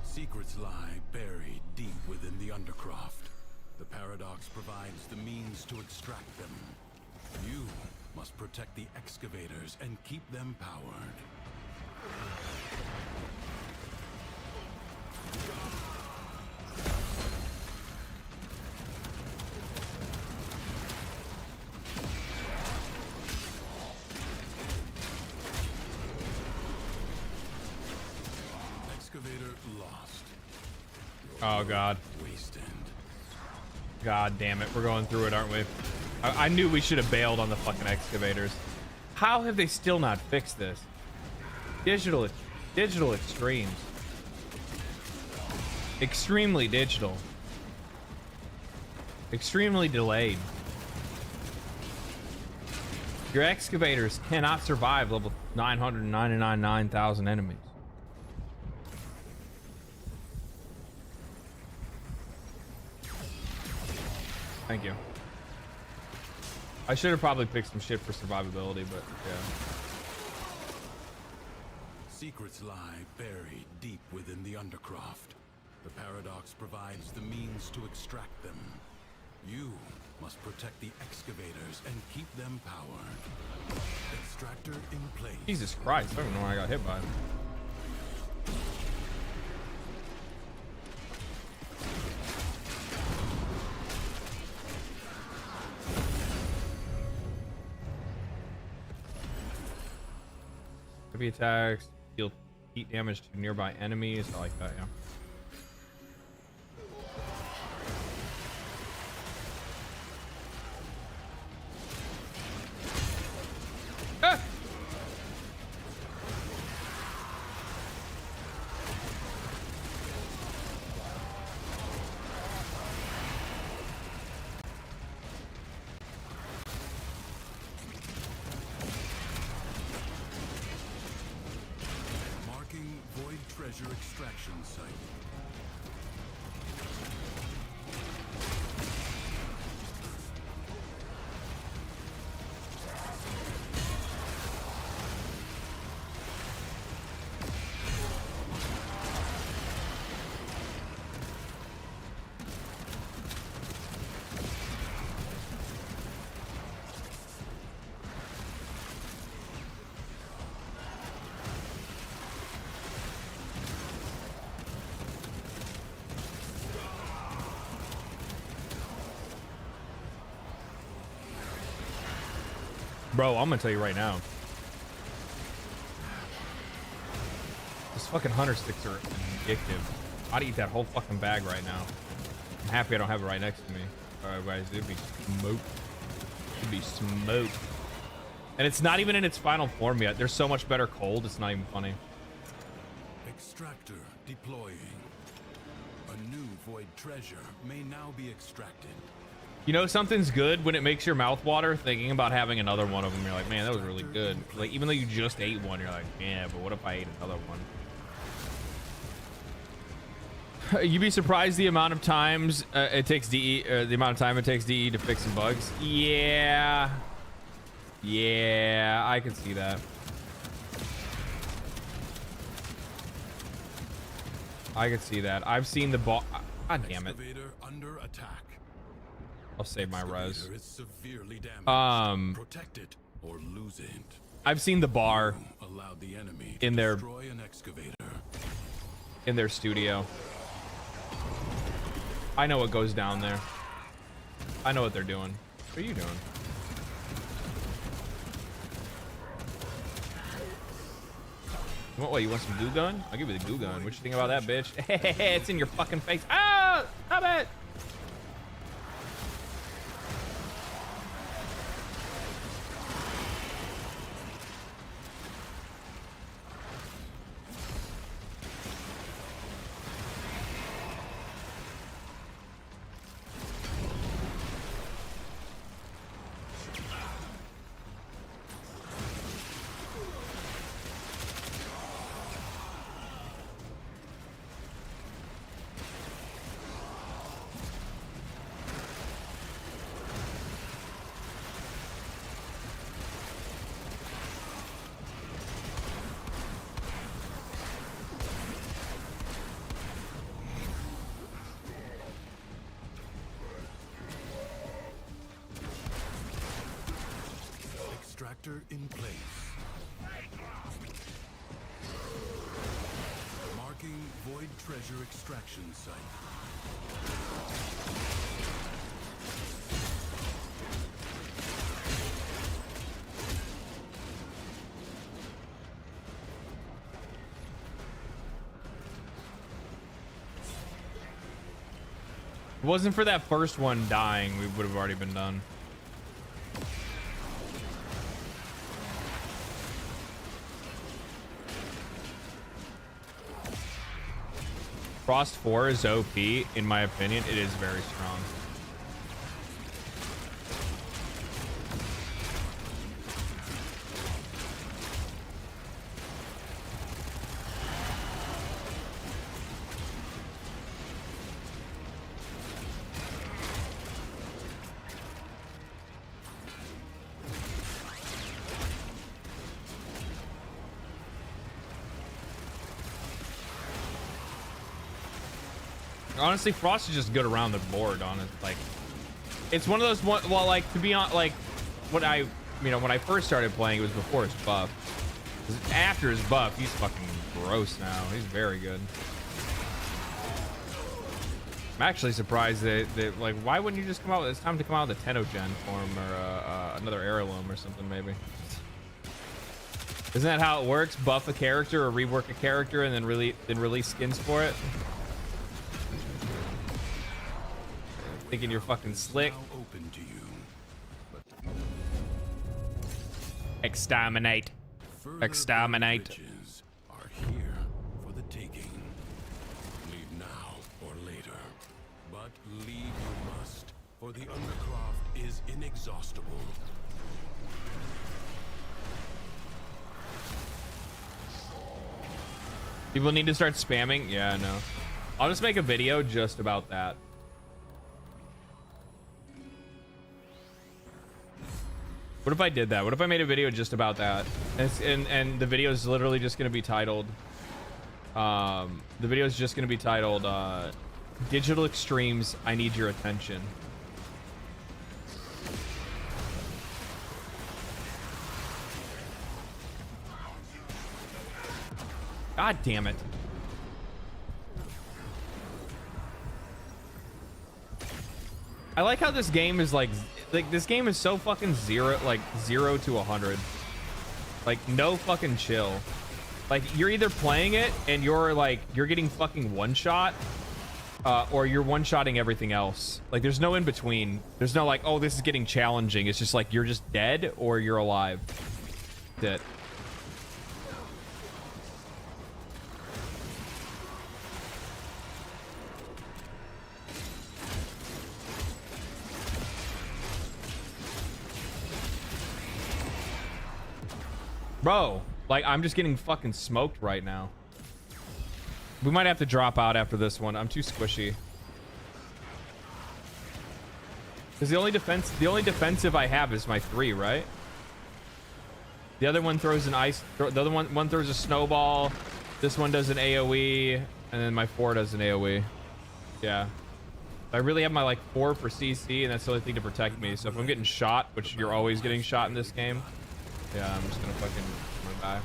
Secrets lie buried deep within the undercroft. The paradox provides the means to extract them. You must protect the excavators and keep them powered. Excavator lost. Oh god. Waste end. God damn it, we're going through it, aren't we? I knew we should have bailed on the fucking excavators. How have they still not fixed this? Digital extremes. Extremely digital. Extremely delayed. Your excavators cannot survive level 999,000 enemies. Thank you. I should have probably picked some shit for survivability, but yeah. Secrets lie buried deep within the undercroft. The paradox provides the means to extract them. You must protect the excavators and keep them powered. Extractor in place. Jesus Christ, I don't even know when I got hit by it. Heavy attacks deal heat damage to nearby enemies. I like that, yeah. Ah! Treasure extraction site. Bro, I'm gonna tell you right now. These fucking hunter sticks are addictive. I'd eat that whole fucking bag right now. I'm happy I don't have it right next to me. Otherwise, it'd be smoked. It'd be smoked. And it's not even in its final form yet. They're so much better cold, it's not even funny. Extractor deploying. A new void treasure may now be extracted. You know something's good when it makes your mouth water thinking about having another one of them. You're like, man, that was really good. Like, even though you just ate one, you're like, yeah, but what if I ate another one? You'd be surprised the amount of times it takes DE, the amount of time it takes DE to fix some bugs. Yeah, I can see that. I can see that. I've seen the ball. God damn it. Under attack. I'll save my res. Protect it or lose it. I've seen the bar the enemy in their an excavator. In their studio. I know what goes down there. I know what they're doing. What are you doing? What, you want some goo gun? I'll give you the goo gun. What you think about that, bitch? It's in your fucking face. Ah! Stop it! Reactor in place. Marking Void Treasure extraction site. If it wasn't for that first one dying, we would have already been done. Frost 4 is OP, in my opinion. It is very strong. Honestly, Frost is just good around the board on it. Like, it's one of those well, like, to be on, like, when I first started playing, it was before his buff. After his buff, he's fucking gross now. He's very good. I'm actually surprised that like, why wouldn't you just come out? It's time to come out with a Tenno-gen form or another heirloom or something, maybe. Isn't that how it works? Buff a character or rework a character and then release skins for it? Thinking you're fucking slick. Open to you. Exterminate. Exterminate. Bridges are here for the taking. Leave now or later. But leave you must, for the Undercroft is inexhaustible. People need to start spamming? Yeah, I know. I'll just make a video just about that. What if I did that? What if I made a video just about that? And the video is literally just going to be titled... the video is just going to be titled, Digital Extremes, I Need Your Attention. God damn it. I like how this game is like this game is so fucking 0 to 100. Like, no fucking chill. Like, you're either playing it and you're getting fucking one shot, or you're one shotting everything else. Like, there's no in between. There's no like, oh, this is getting challenging. It's just like you're just dead or you're alive. That's it. Bro, like, I'm just getting fucking smoked right now. We might have to drop out after this one. I'm too squishy. Because the only defensive I have is my 3, right? The other one throws an ice. The other one throws a snowball. This one does an AOE, and then my 4 does an AOE. Yeah. I really have my like 4 for CC, and that's the only thing to protect me. So if I'm getting shot, which you're always getting shot in this game. Yeah, I'm just gonna fucking die.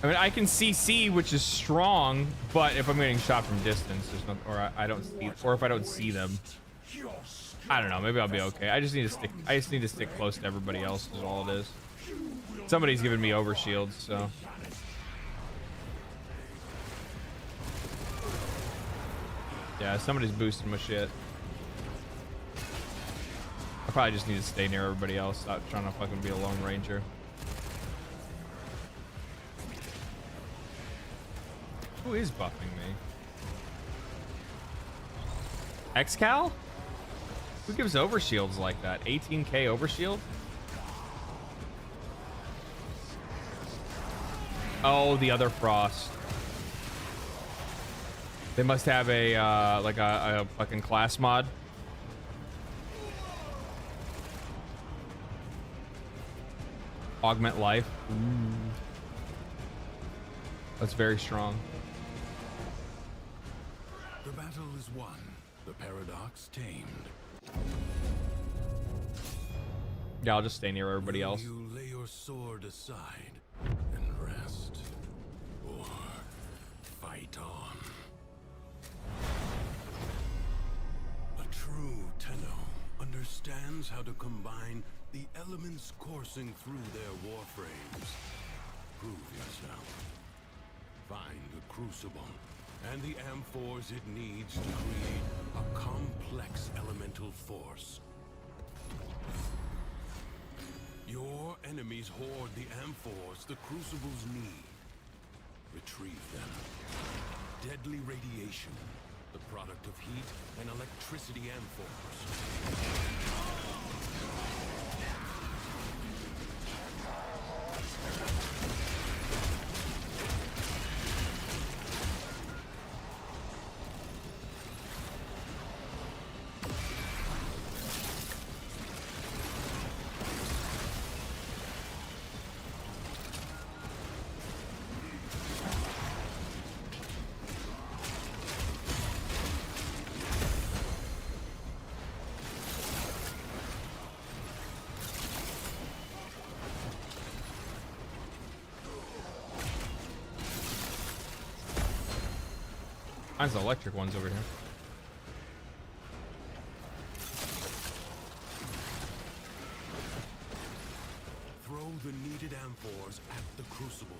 I mean, I can CC, which is strong, but if I'm getting shot from distance, there's no, or I don't see, or if I don't see them, I don't know. Maybe I'll be okay. I just need to stick close to everybody else. Is all it is. Somebody's giving me overshields, so. Yeah, somebody's boosting my shit. I probably just need to stay near everybody else. Stop trying to fucking be a lone ranger. Who is buffing me? Excal? Who gives overshields like that? 18k overshield? Oh, the other Frost. They must have a like a fucking class mod. Augment life. Ooh. That's very strong. The battle is won. The paradox tamed. Yeah, I'll just stay near everybody else. You lay your sword aside and rest, or fight on. A true Tenno understands how to combine the elements coursing through their warframes. Prove yourself. Find the crucible and the amphors it needs to create a complex elemental force. Your enemies hoard the amphors the crucibles need. Retrieve them. Deadly radiation, the product of heat and electricity amphors. Mine's the electric ones over here. Throw the needed amphors at the crucible.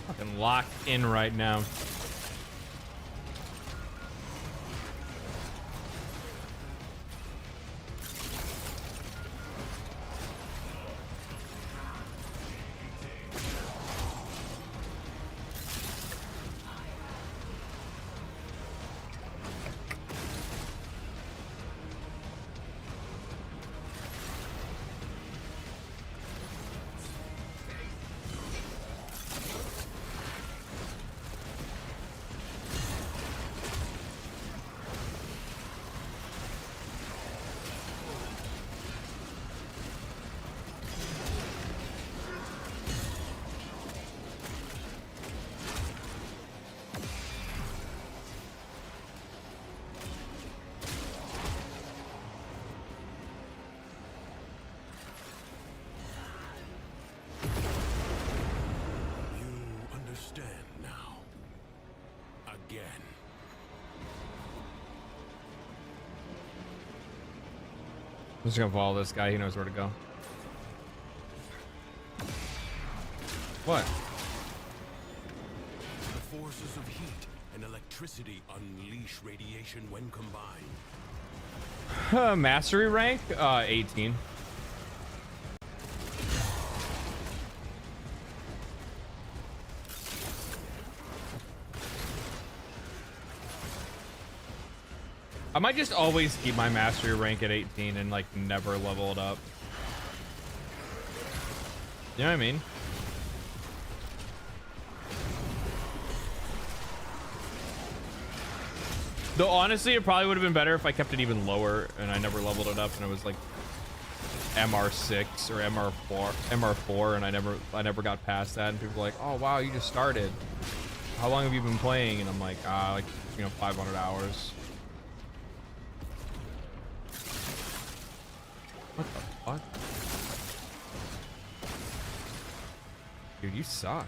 Fucking locked in right now. I'm just gonna follow this guy. He knows where to go. What? The forces of heat and electricity unleash radiation when combined. Mastery rank? 18. I might just always keep my mastery rank at 18 and like never level it up. You know what I mean? Though honestly, it probably would have been better if I kept it even lower and I never leveled it up and it was like MR6 or MR4 and I never got past that and people were like, oh wow, you just started. How long have you been playing? And I'm like, like, you know, 500 hours. What the fuck? Dude, you suck.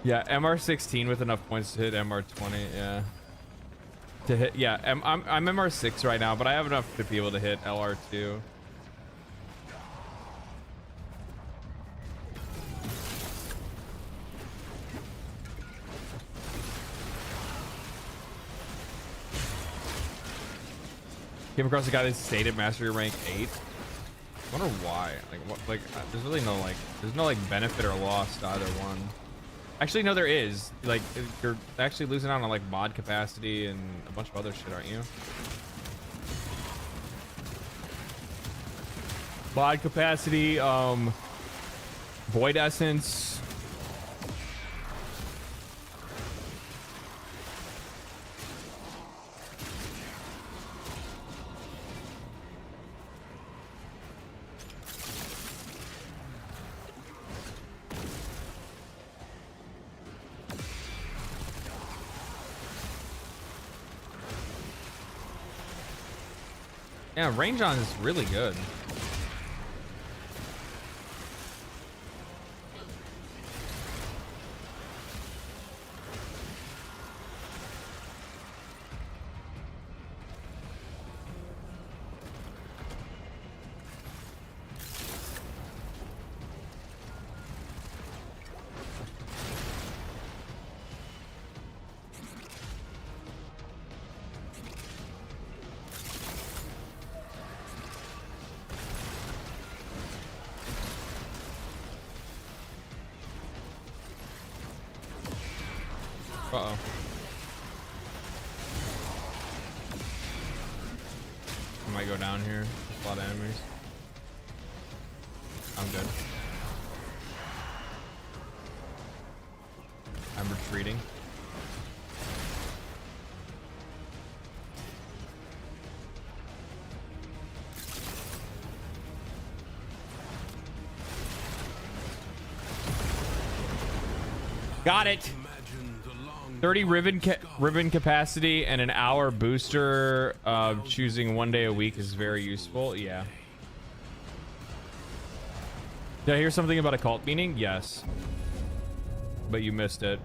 Yeah, MR16 with enough points to hit MR20. Yeah. To hit, yeah. I'm MR6 right now, but I have enough to be able to hit LR2. Came across a guy that stayed at mastery rank 8. I wonder why. Like, what? Like, there's really no like benefit or loss to either one. Actually, no, there is. Like, you're actually losing out on like mod capacity and a bunch of other shit, aren't you? Mod capacity, void essence. Yeah, range on is really good. Uh-oh. I might go down here. There's a lot of enemies. I'm good. I'm retreating. Got it. 30 ribbon capacity and an hour booster of choosing 1 day a week is very useful. Yeah. Did I hear something about a cult meeting? Yes. But you missed it.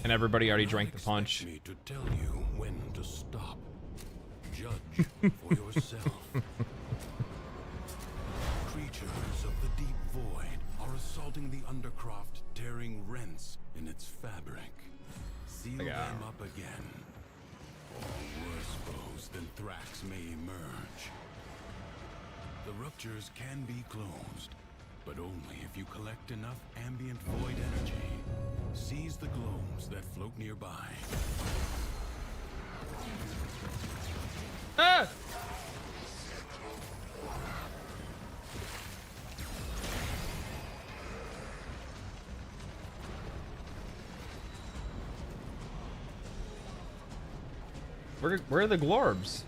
And everybody already drank the punch. Me to tell you when to stop. Judge for yourself. Creatures of the deep void are assaulting the undercroft, tearing rents in its fabric. Seal them up again. Or worse foes than Thrax may emerge. The ruptures can be closed, but only if you collect enough ambient void energy. Seize the globes that float nearby. Ah! Where are the glorbs?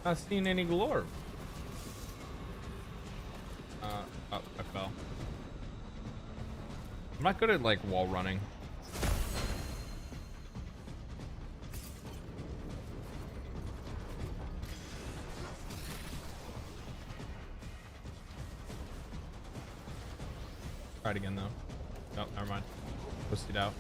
Not seeing any glorb. Oh, I fell. I'm not good at like wall running. Try it again though. Nope, never mind. Pushed out.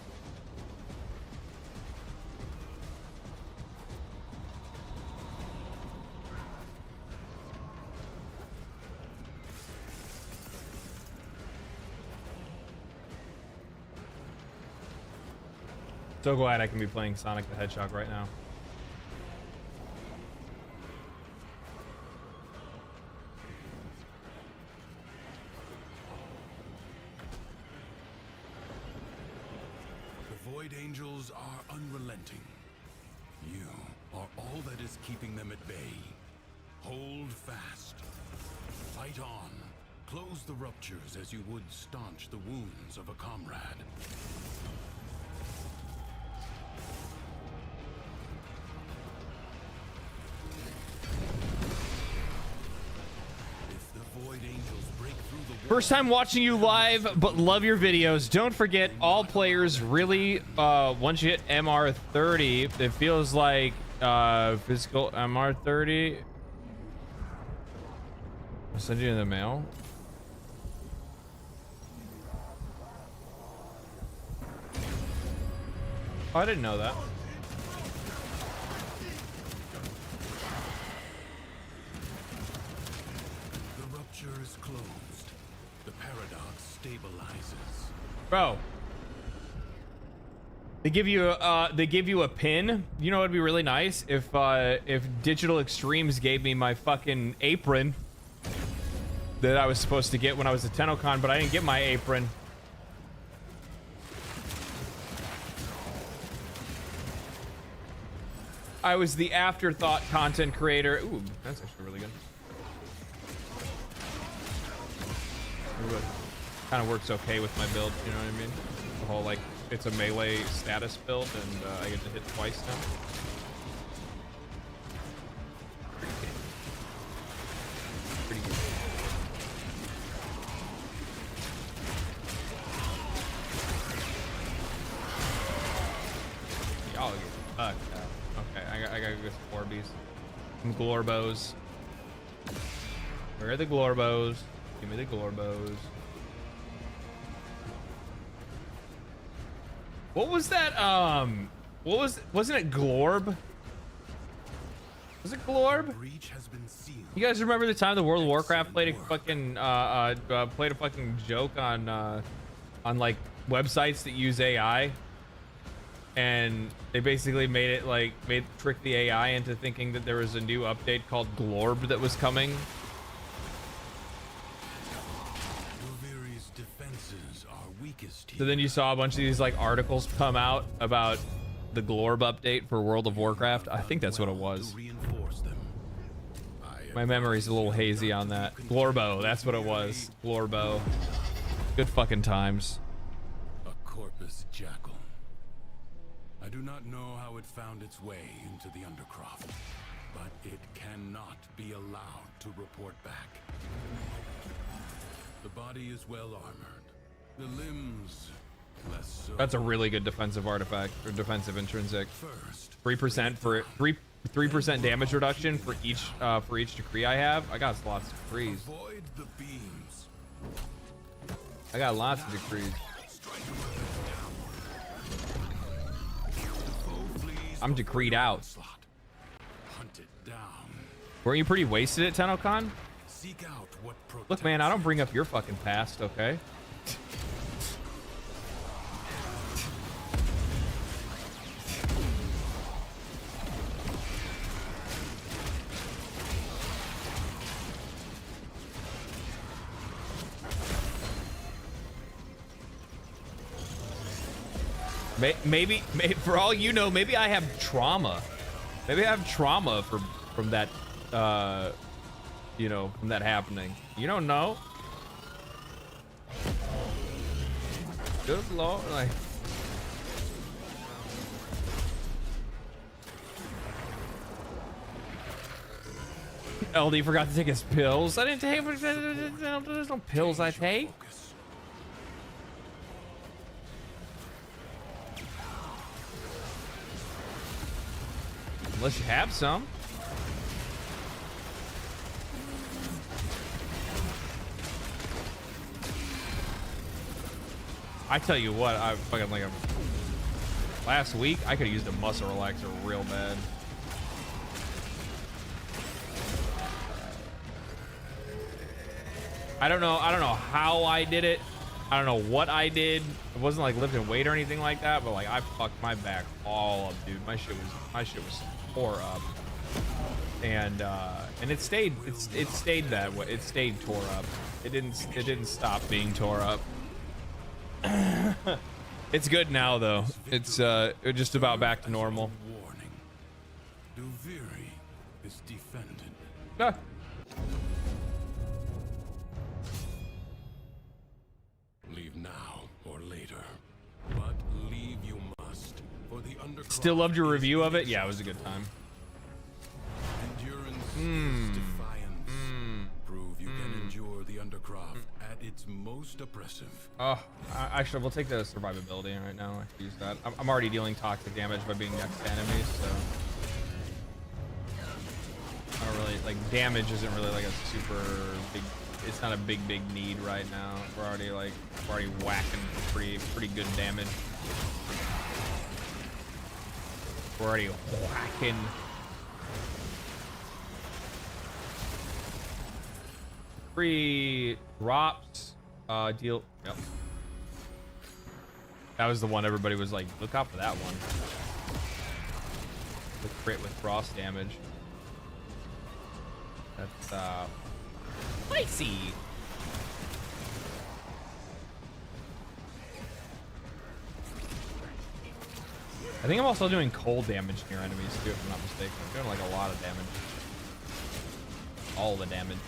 So glad I can be playing Sonic the Hedgehog right now. The Void Angels are unrelenting. You are all that is keeping them at bay. Hold fast. Fight on. Close the ruptures as you would staunch the wounds of a comrade. First time watching you live, but love your videos. Don't forget, all players really, once you hit MR30, it feels like Physical MR30. I'll send you in the mail. Oh, I didn't know that. The rupture is closed. The paradox stabilizes. Bro. They give you a pin. You know, it'd be really nice if Digital Extremes gave me my fucking apron that I was supposed to get when I was at TennoCon, but I didn't get my apron. I was the afterthought content creator. Ooh, that's actually really good. Kind of works okay with my build, you know what I mean? The whole, like, it's a melee status build, and I get to hit twice now. Pretty good. Y'all get fucked up. Okay, I gotta go some Orbeez. Some Glorbos. Where are the Glorbos? Give me the Glorbos. What was that? Wasn't it Glorb? Was it Glorb? You guys remember the time the World of Warcraft played a fucking joke on like websites that use AI, and they basically made it like trick the AI into thinking that there was a new update called Glorb that was coming. So then you saw a bunch of these like articles come out about the Glorb update for World of Warcraft. I think that's what it was. My memory's a little hazy on that. Glorbo, that's what it was. Glorbo. Good fucking times. A corpus jackal. I do not know how it found its way into the Undercroft, but it cannot be allowed to report back. The body is well armored. The limbs, less so. That's a really good defensive artifact, or defensive intrinsic. 3% for 3% damage reduction for each decree I have. I got lots of decrees. Avoid the beams. I got lots of decrees. I'm decreed out. Hunt it down. Weren't you pretty wasted at TennoCon? Seek out what Look, man, I don't bring up your fucking past, okay? Maybe for all you know, maybe I have trauma. Maybe I have trauma from that, you know, from that happening. You don't know. Good lord, like. LD forgot to take his pills. I didn't take. There's no pills I take. Unless you have some. I tell you what, I fucking like last week I could have used a muscle relaxer real bad. I don't know how I did it. I don't know what I did. It wasn't like lifting weight or anything like that, but like I fucked my back all up, dude. My shit was tore up. And it stayed that way. It stayed tore up. It didn't stop being tore up. It's good now though. It's just about back to normal. Warning. Duviri is defended. Ah. Leave now or later, but leave you must. For the Undercroft. Still loved your review of it. Yeah, it was a good time. Endurance is defiance. Prove you can endure the Undercroft at its most oppressive. Oh, actually, we'll take the survivability right now. I can use that. I'm already dealing toxic damage by being next to enemies, so. like damage isn't really like a super big. It's not a big need right now. We're already whacking pretty good damage. We're already whacking. Free drops. Deal. Yep. That was the one everybody was like, look out for that one. The crit with frost damage. That's spicy. I think I'm also doing cold damage near enemies too, if I'm not mistaken. I'm doing like a lot of damage. All the damage.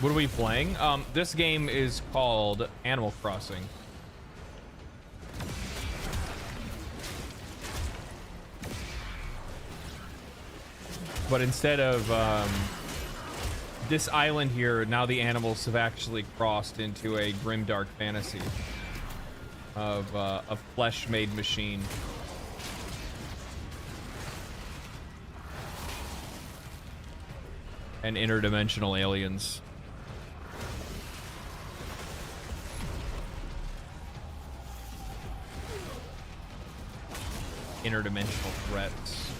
What are we playing? This game is called Animal Crossing. But instead of this island here, now the animals have actually crossed into a grimdark fantasy of a flesh-made machine. And interdimensional aliens. Interdimensional threats.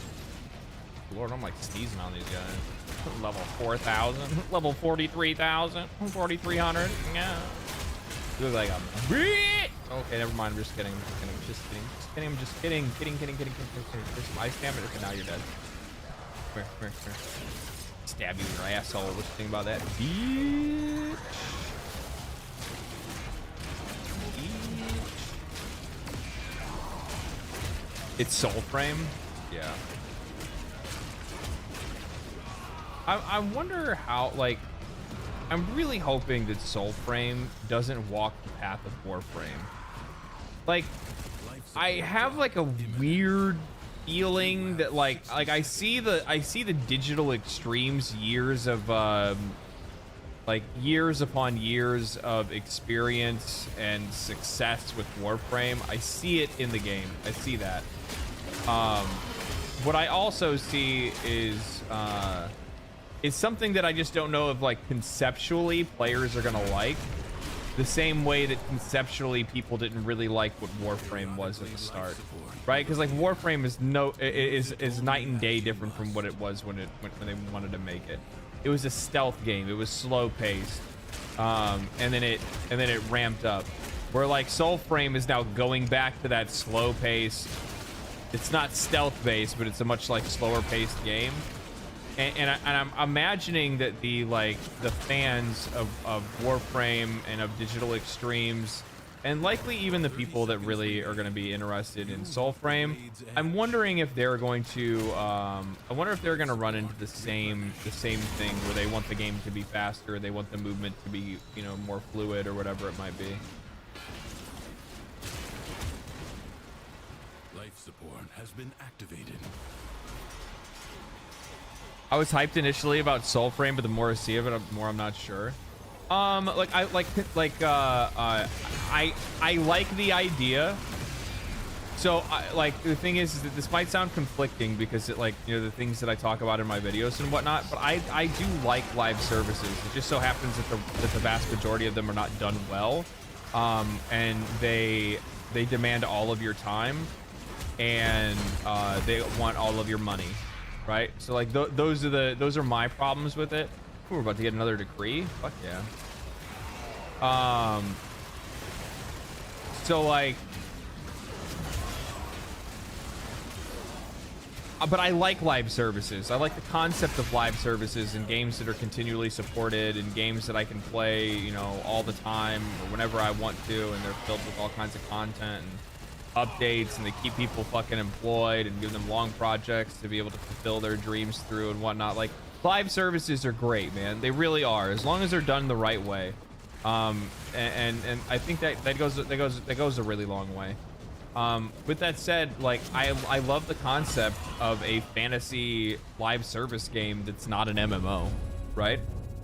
Lord, I'm like sneezing on these guys. Level 4,000, level 43,000, 4,300. Yeah. You look like a bitch. Okay, never mind. I'm just kidding. I'm just kidding. Kidding. There's some ice damage. Okay, now you're dead. Come here. Stab you in your asshole. What you think about that, bitch? It's Soulframe? Yeah. I wonder how, like, I'm really hoping that Soulframe doesn't walk the path of Warframe. Like, I have like a weird feeling that like I see the digital extremes years of like years upon years of experience and success with Warframe. I see it in the game. I see that. What I also see is something that I just don't know if like conceptually players are gonna like, the same way that conceptually people didn't really like what Warframe was at the start, right? Because like Warframe is night and day different from what it was when they wanted to make it. It was a stealth game. It was slow paced, and then it ramped up. Where like Soulframe is now going back to that slow pace. It's not stealth based, but it's a much like slower paced game. And I'm imagining that the fans of Warframe and of digital extremes, and likely even the people that really are going to be interested in Soulframe, I'm wondering if they're going to run into the same thing where they want the game to be faster, they want the movement to be, you know, more fluid or whatever it might be. Life support has been activated. I was hyped initially about Soulframe, but the more I see of it, the more I'm not sure. I like the idea. So like the thing is that this might sound conflicting because it, like, you know, the things that I talk about in my videos and whatnot, but I do like live services. It just so happens that the vast majority of them are not done well, and they demand all of your time, and they want all of your money. Right, so like those are my problems with it. Ooh, we're about to get another decree. Fuck yeah. So like, but I like live services. I like the concept of live services in games that are continually supported, and games that I can play, you know, all the time or whenever I want to, and they're filled with all kinds of content and updates, and they keep people fucking employed and give them long projects to be able to fulfill their dreams through and whatnot. Like, live services are great, man. They really are, as long as they're done the right way. And I think that goes a really long way. With that said, like, I love the concept of a fantasy live service game that's not an MMO, right?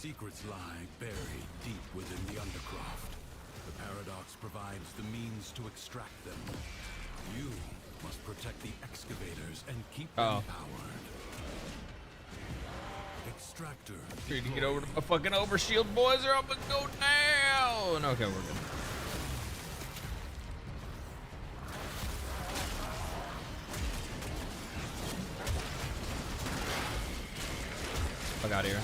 Secrets lie buried deep within the undercroft. The paradox provides the means to extract them. You must protect the excavators and keep them powered. Extractor. Need to get over to my fucking overshield, boys, or I'm gonna go down. Okay, we're good. Fuck out of here.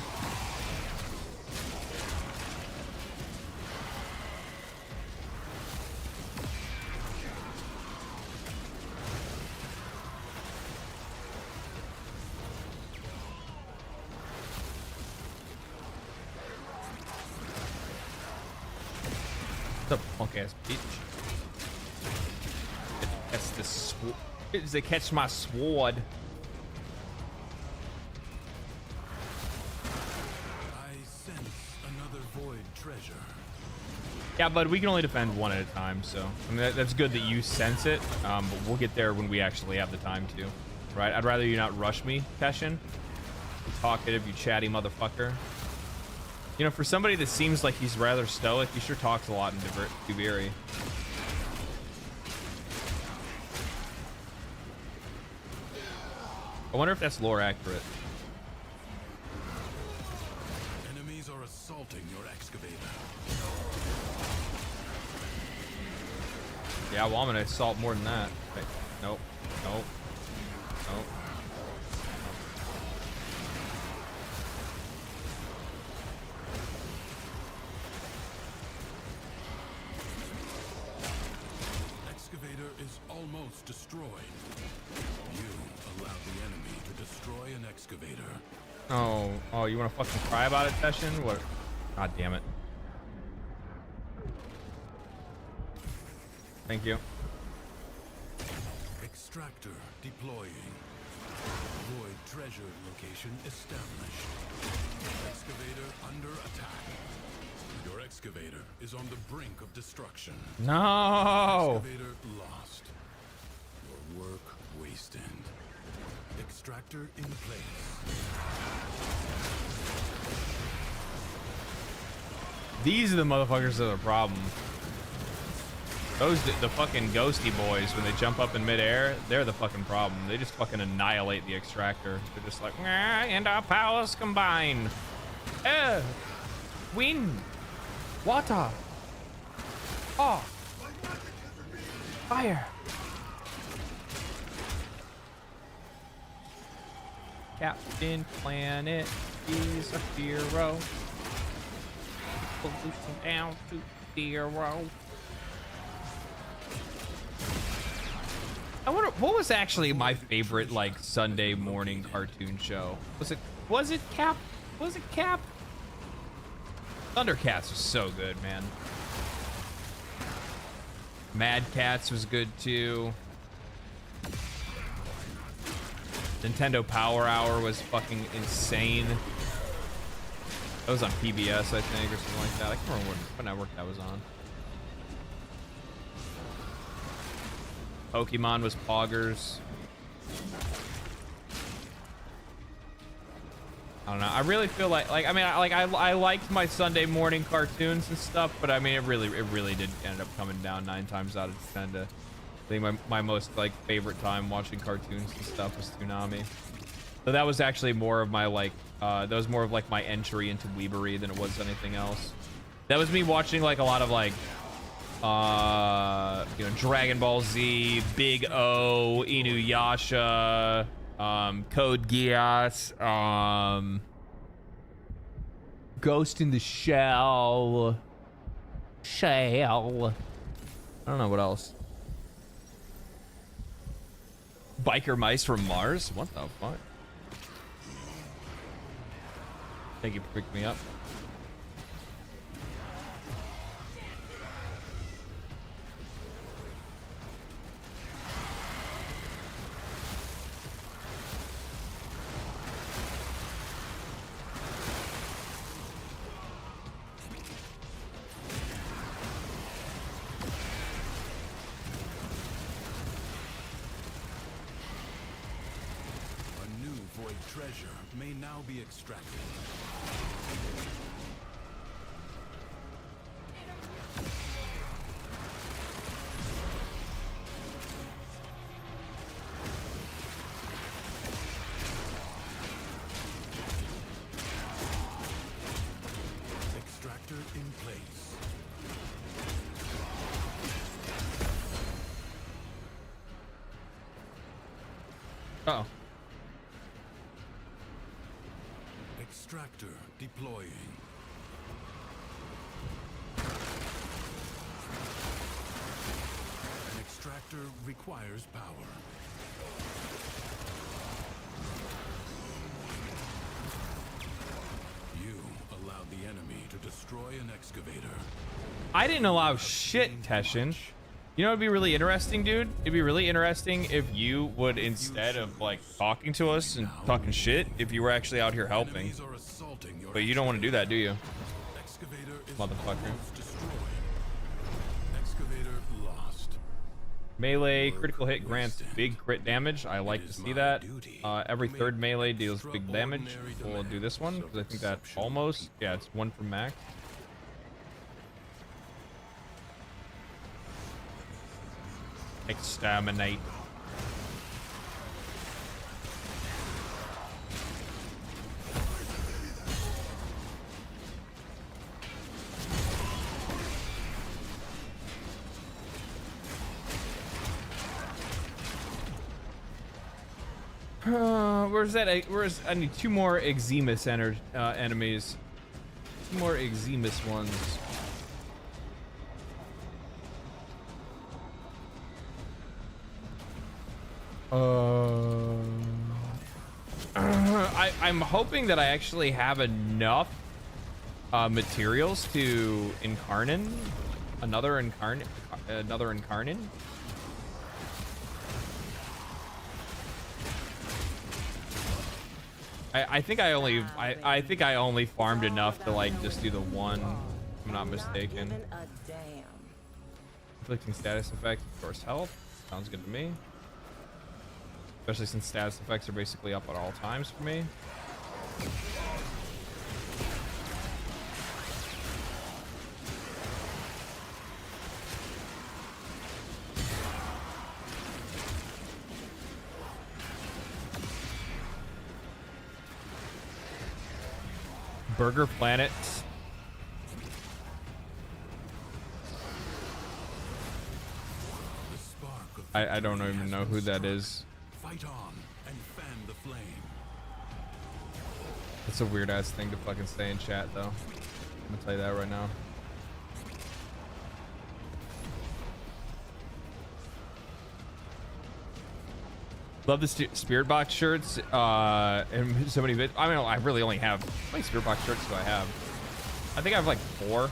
The punk ass bitch. That's the sword. They catch my sword. I sense another void treasure. Yeah, but we can only defend one at a time, so I mean that's good that you sense it. But we'll get there when we actually have the time to, right? I'd rather you not rush me, Peshin. You talkative, you chatty motherfucker. You know, for somebody that seems like he's rather stoic, he sure talks a lot in Dubiri. I wonder if that's lore accurate. Enemies are assaulting your excavator. Yeah, well, I'm gonna assault more than that. Okay. Nope. Nope. Nope. Excavator is almost destroyed. You allowed the enemy to destroy an excavator. Oh, you wanna fucking cry about it, Session? What? God damn it. Thank you. Extractor deploying. Void treasure location established. Excavator under attack. Your excavator is on the brink of destruction. No! Excavator lost. Your work wasted. Extractor in place. These are the motherfuckers that are the problem. Those, the fucking ghosty boys, when they jump up in midair, they're the fucking problem. They just fucking annihilate the extractor. They're just like, and our powers combine. Air, wind, water, fire. Captain Planet, he's a hero. Pollution down to 0. I wonder what was actually my favorite like Sunday morning cartoon show. Was it Cap? Was it Cap? Thundercats was so good, man. Mad Cats was good too. Nintendo Power Hour was fucking insane. That was on PBS, I think, or something like that. I can't remember what network that was on. Pokemon was Poggers. I don't know. I really feel like I mean, I liked my Sunday morning cartoons and stuff, but I mean, it really did end up coming down 9 times out of 10 to. I think my most like favorite time watching cartoons and stuff was Toonami. So that was actually more of my like that was more of like my entry into weebery than it was anything else. That was me watching like a lot of like you know, Dragon Ball Z, Big O, Inuyasha, Code Geass, Ghost in the Shell. I don't know what else. Biker Mice from Mars? What the fuck? Thank you for picking me up. Treasure may now be extracted. Oh. Extractor deploying. An extractor requires power. You allowed the enemy to destroy an excavator. I didn't allow shit, Teshin. You know, it'd be really interesting, dude. It'd be really interesting if you would, instead of like talking to us and talking shit, if you were actually out here helping. But you don't want to do that, do you? Motherfucker. Excavator lost. Melee critical hit grants big crit damage. I like to see that. Every third melee deals big damage. We'll do this one because I think that almost, yeah, it's one from max. Exterminate. Where's that? I need two more Eximus enemies. Two more Eximus ones. I'm hoping that I actually have enough materials to incarnate another incarnate. I think I only farmed enough to like just do the one, if I'm not mistaken. Inflicting status effect, of course, health. Sounds good to me. Especially since status effects are basically up at all times for me. Burger Planet. I don't even know who that is. Fight on and fan the flame. That's a weird ass thing to fucking say in chat though. I'm gonna tell you that right now. Love the Spirit Box shirts. And so many bits. I mean, I really only have, how many Spirit Box shirts do I have? I think I have like 4.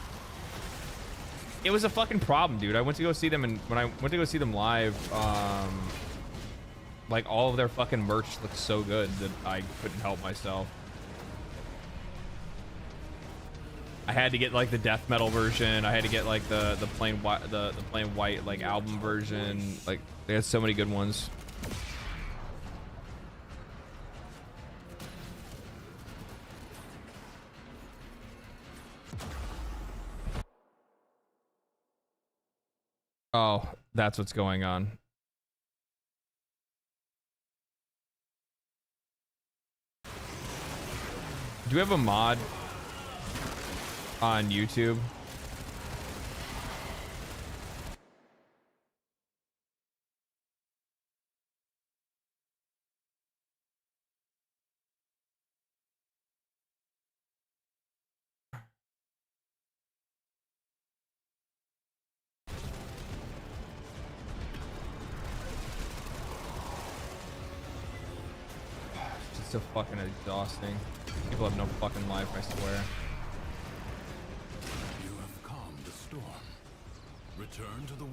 It was a fucking problem, dude. I went to go see them, and when I went to go see them live, like all of their fucking merch looked so good that I couldn't help myself. I had to get like the death metal version. I had to get like the plain white, the plain white like album version. Like they had so many good ones. Oh, that's what's going on. Do you have a mod on YouTube? It's so fucking exhausting. People have no fucking life, I swear. You have calmed the storm. Return to the...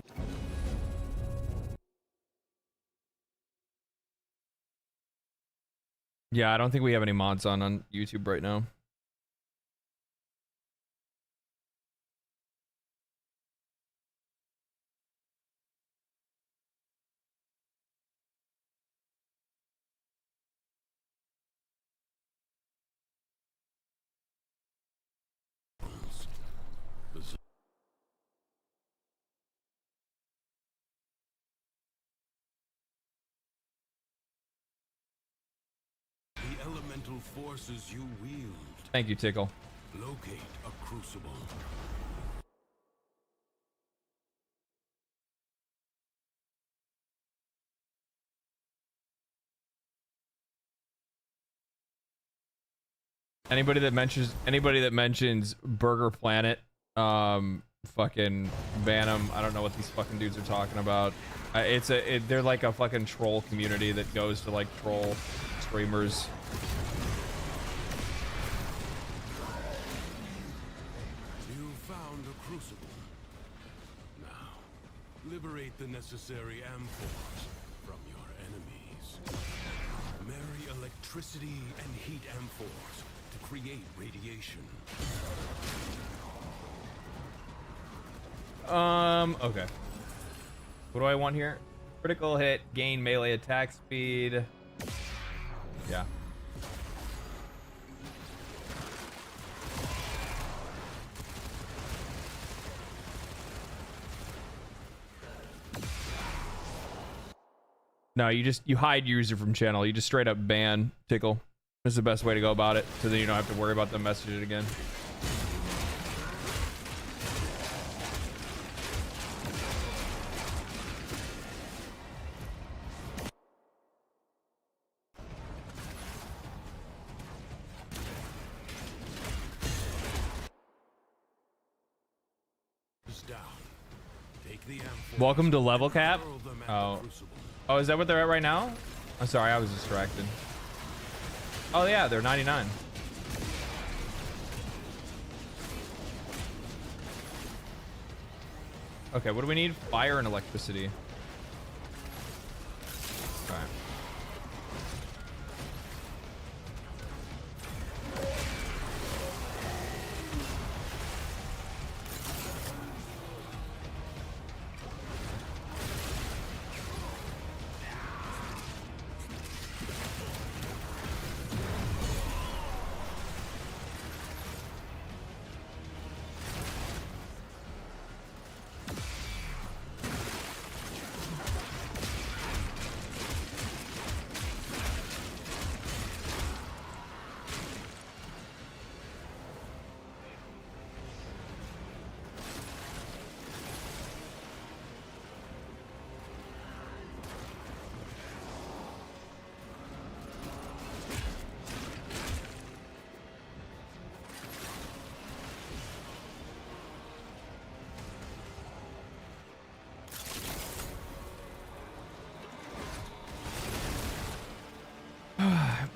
Yeah, I don't think we have any mods on YouTube right now. The elemental forces you wield. Thank you, Tickle. Locate a crucible. Anybody that mentions Burger Planet, fucking ban them. I don't know what these fucking dudes are talking about. They're like a fucking troll community that goes to like troll streamers. You found a crucible. Now, liberate the necessary amphors from your enemies. Marry electricity and heat amphors to create radiation. Okay. What do I want here? Critical hit, gain melee attack speed. Yeah. No, you hide user from channel. You just straight up ban Tickle. This is the best way to go about it, so then you don't have to worry about them messaging it again. Welcome to level cap. Oh, is that what they're at right now? I'm sorry, I was distracted. Oh yeah, they're 99. Okay, what do we need? Fire and electricity. Okay.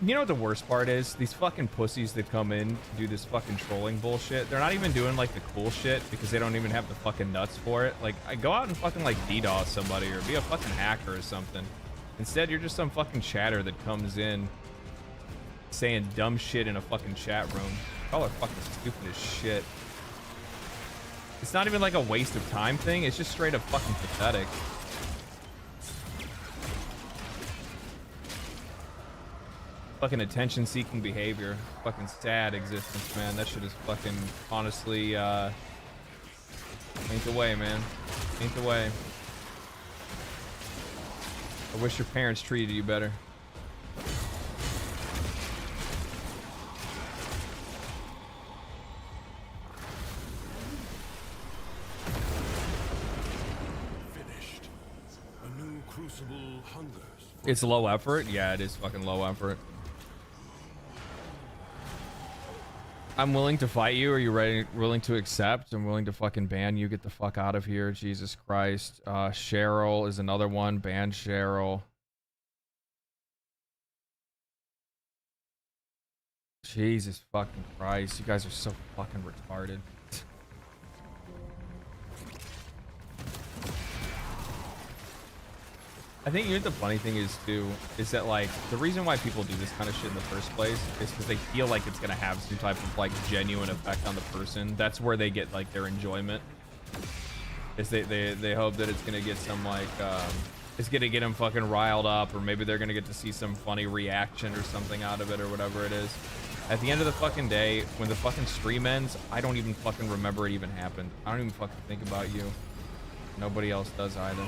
You know what the worst part is? These fucking pussies that come in to do this fucking trolling bullshit. They're not even doing like the cool shit because they don't even have the fucking nuts for it. Like, I go out and fucking like DDoS somebody or be a fucking hacker or something. Instead, you're just some fucking chatter that comes in saying dumb shit in a fucking chat room. Y'all are fucking stupid as shit. It's not even like a waste of time thing. It's just straight up fucking pathetic. Fucking attention-seeking behavior. Fucking sad existence, man. That shit is fucking, honestly, ain't the way, man. Ain't the way. I wish your parents treated you better. Finished. A new crucible hungers. It's low effort? Yeah, it is fucking low effort. I'm willing to fight you. Are you ready? Willing to accept? I'm willing to fucking ban you. Get the fuck out of here. Jesus Christ. Cheryl is another one. Ban Cheryl. Jesus fucking Christ. You guys are so fucking retarded. I think the funny thing is too, is that like the reason why people do this kind of shit in the first place is because they feel like it's gonna have some type of like genuine effect on the person. That's where they get like their enjoyment. Is they hope that it's gonna get some like it's gonna get them fucking riled up, or maybe they're gonna get to see some funny reaction or something out of it or whatever it is. At the end of the fucking day, when the fucking stream ends, I don't even fucking remember it even happened. I don't even fucking think about you. Nobody else does either.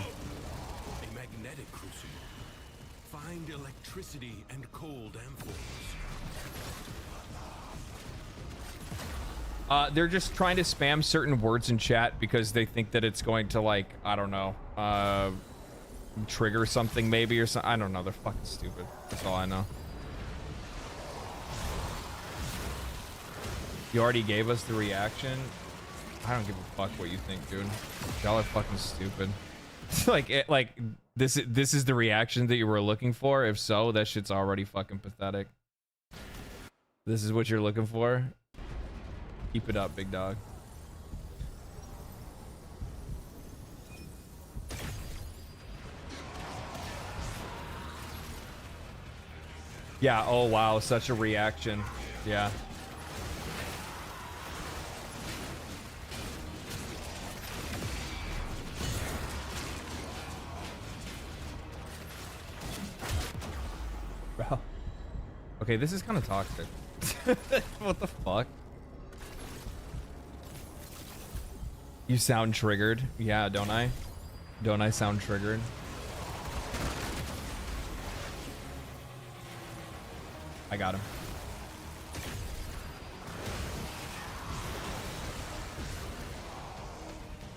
Find electricity and cold amphors. They're just trying to spam certain words in chat because they think that it's going to like, I don't know, trigger something maybe or something. I don't know. They're fucking stupid. That's all I know. You already gave us the reaction. I don't give a fuck what you think, dude. Y'all are fucking stupid. like this is the reaction that you were looking for. If so, that shit's already fucking pathetic. This is what you're looking for. Keep it up, big dog. Yeah, oh wow, such a reaction. Yeah. Bro. Okay, this is kind of toxic. What the fuck? You sound triggered. Yeah, don't I? Don't I sound triggered? I got him.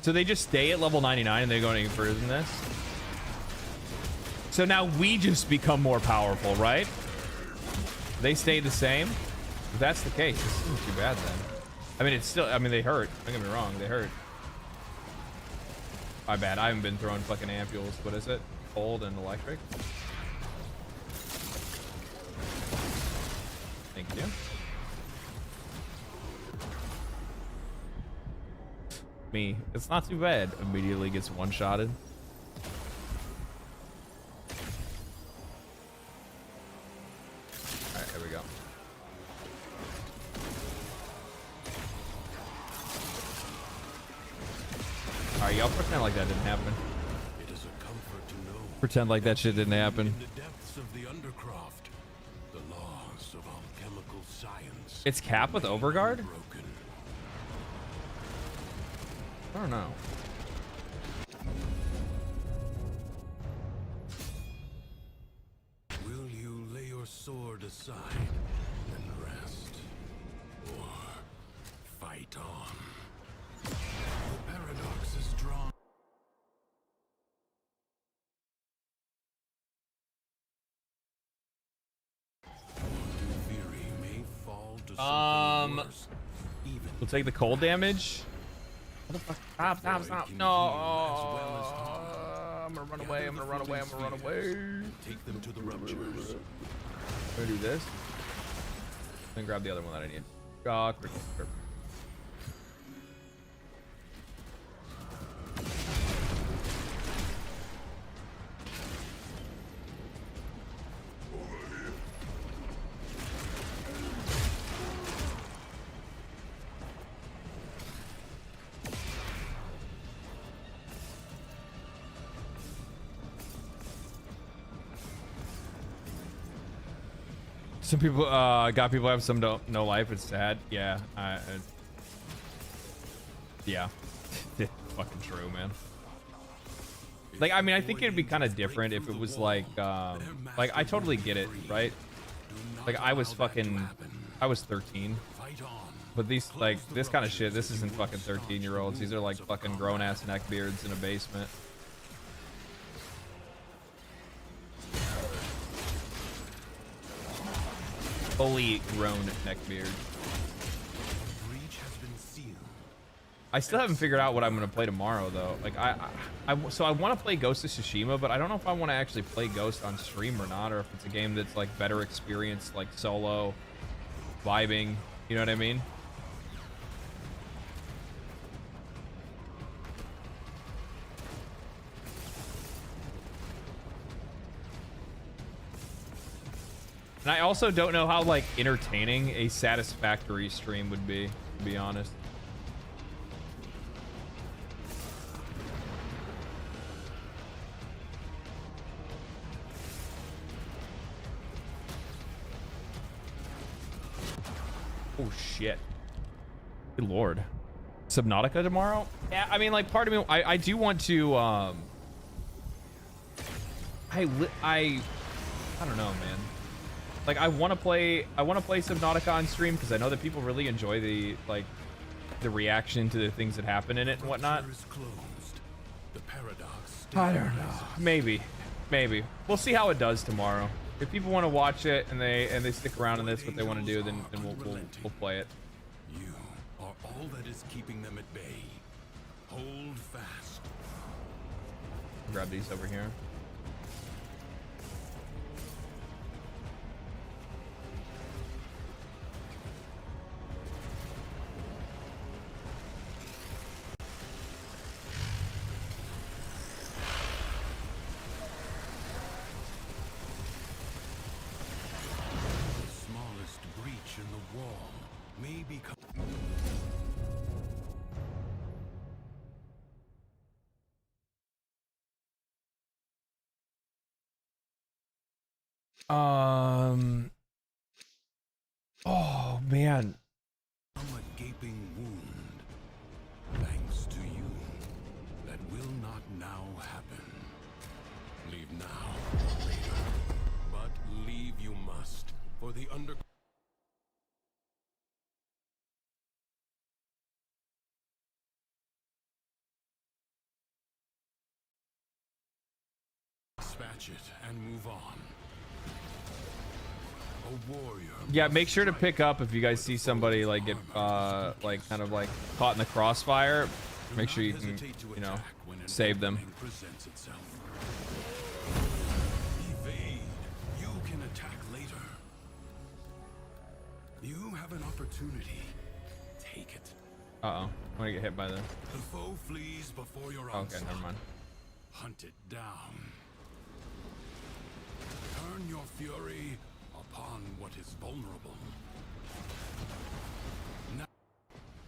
So they just stay at level 99 and they go any further than this? So now we just become more powerful, right? They stay the same? If that's the case, this isn't too bad then. I mean, it's still, I mean, they hurt. Don't get me wrong, they hurt. My bad, I haven't been throwing fucking ampules. What is it? Cold and electric? Thank you. Me, it's not too bad. Immediately gets one-shotted. Alright, here we go. Alright, y'all pretend like that didn't happen. It is a comfort to know. Pretend like that shit didn't happen. In the depths of the undercroft, the laws of alchemical science. It's Cap with Overguard? Broken. I don't know. Will you lay your sword aside and rest? Or fight on? The paradox is drawn. Theory may fall to something worse, even We'll take the cold damage. What the fuck? Stop. No. I'm gonna run away. I'm gonna run away. Take them to the ruptures. I'm gonna do this. Then grab the other one that I need. Critical. Some people, got people have some no life. It's sad. Yeah. Yeah. It's fucking true, man. Like, I mean, I think it'd be kind of different if it was like I totally get it, right? Like, I was 13. But these, like, this kind of shit, this isn't fucking 13-year-olds. These are like fucking grown-ass neckbeards in a basement. Fully grown neckbeard. I still haven't figured out what I'm gonna play tomorrow though. Like so I want to play Ghost of Tsushima, but I don't know if I want to actually play Ghost on stream or not, or if it's a game that's like better experience, like solo, vibing. You know what I mean? And I also don't know how like entertaining a Satisfactory stream would be, to be honest. Oh shit. Good lord. Subnautica tomorrow? Yeah, I mean, like, part of me, I do want to I don't know, man. Like, I want to play Subnautica on stream because I know that people really enjoy the reaction to the things that happen in it and whatnot. I don't know. Maybe. We'll see how it does tomorrow. If people want to watch it and they stick around and that's what they want to do, then we'll play it. You are all that is keeping them at bay. Hold fast. Grab these over here. In the wall may become oh man, a gaping wound. Thanks to you, that will not now happen. Leave now or later, but leave you must, for the under. Dispatch it and move on. A warrior. Yeah, make sure to pick up if you guys see somebody like get like kind of like caught in the crossfire. Make sure you can, you know, save them. Presents itself. Evade. You can attack later. You have an opportunity. Take it. Uh-oh. I'm gonna get hit by the foe flees before your onslaught. Okay, never mind. Hunt it down. Turn your fury upon what is vulnerable. Now,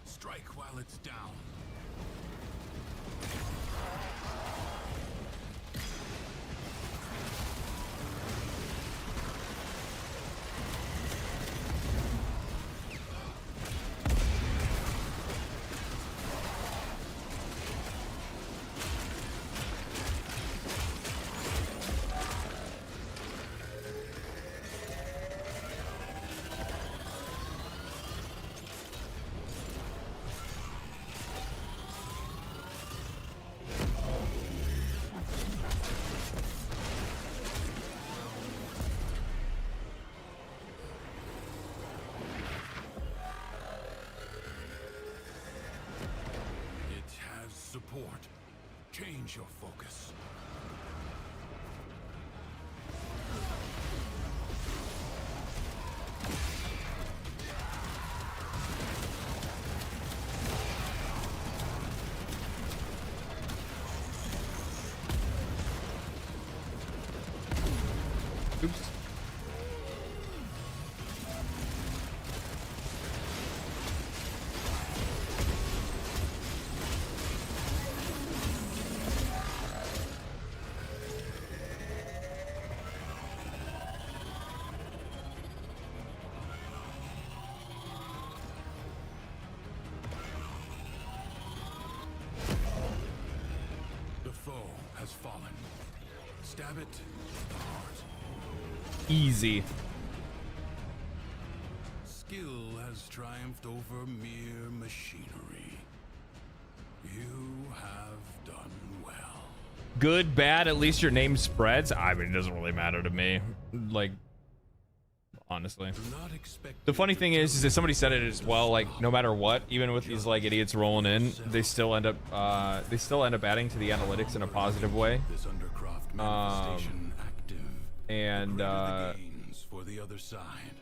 strike while it's down. Support. Change your focus. Oops. Stab it to the heart. Easy. Skill has triumphed over mere machinery. You have done well. Good, bad, at least your name spreads. I mean, it doesn't really matter to me. Like, honestly. The funny thing is that somebody said it as well, like, no matter what, even with these, like, idiots rolling in, they still end up adding to the analytics in a positive way. And for the other side.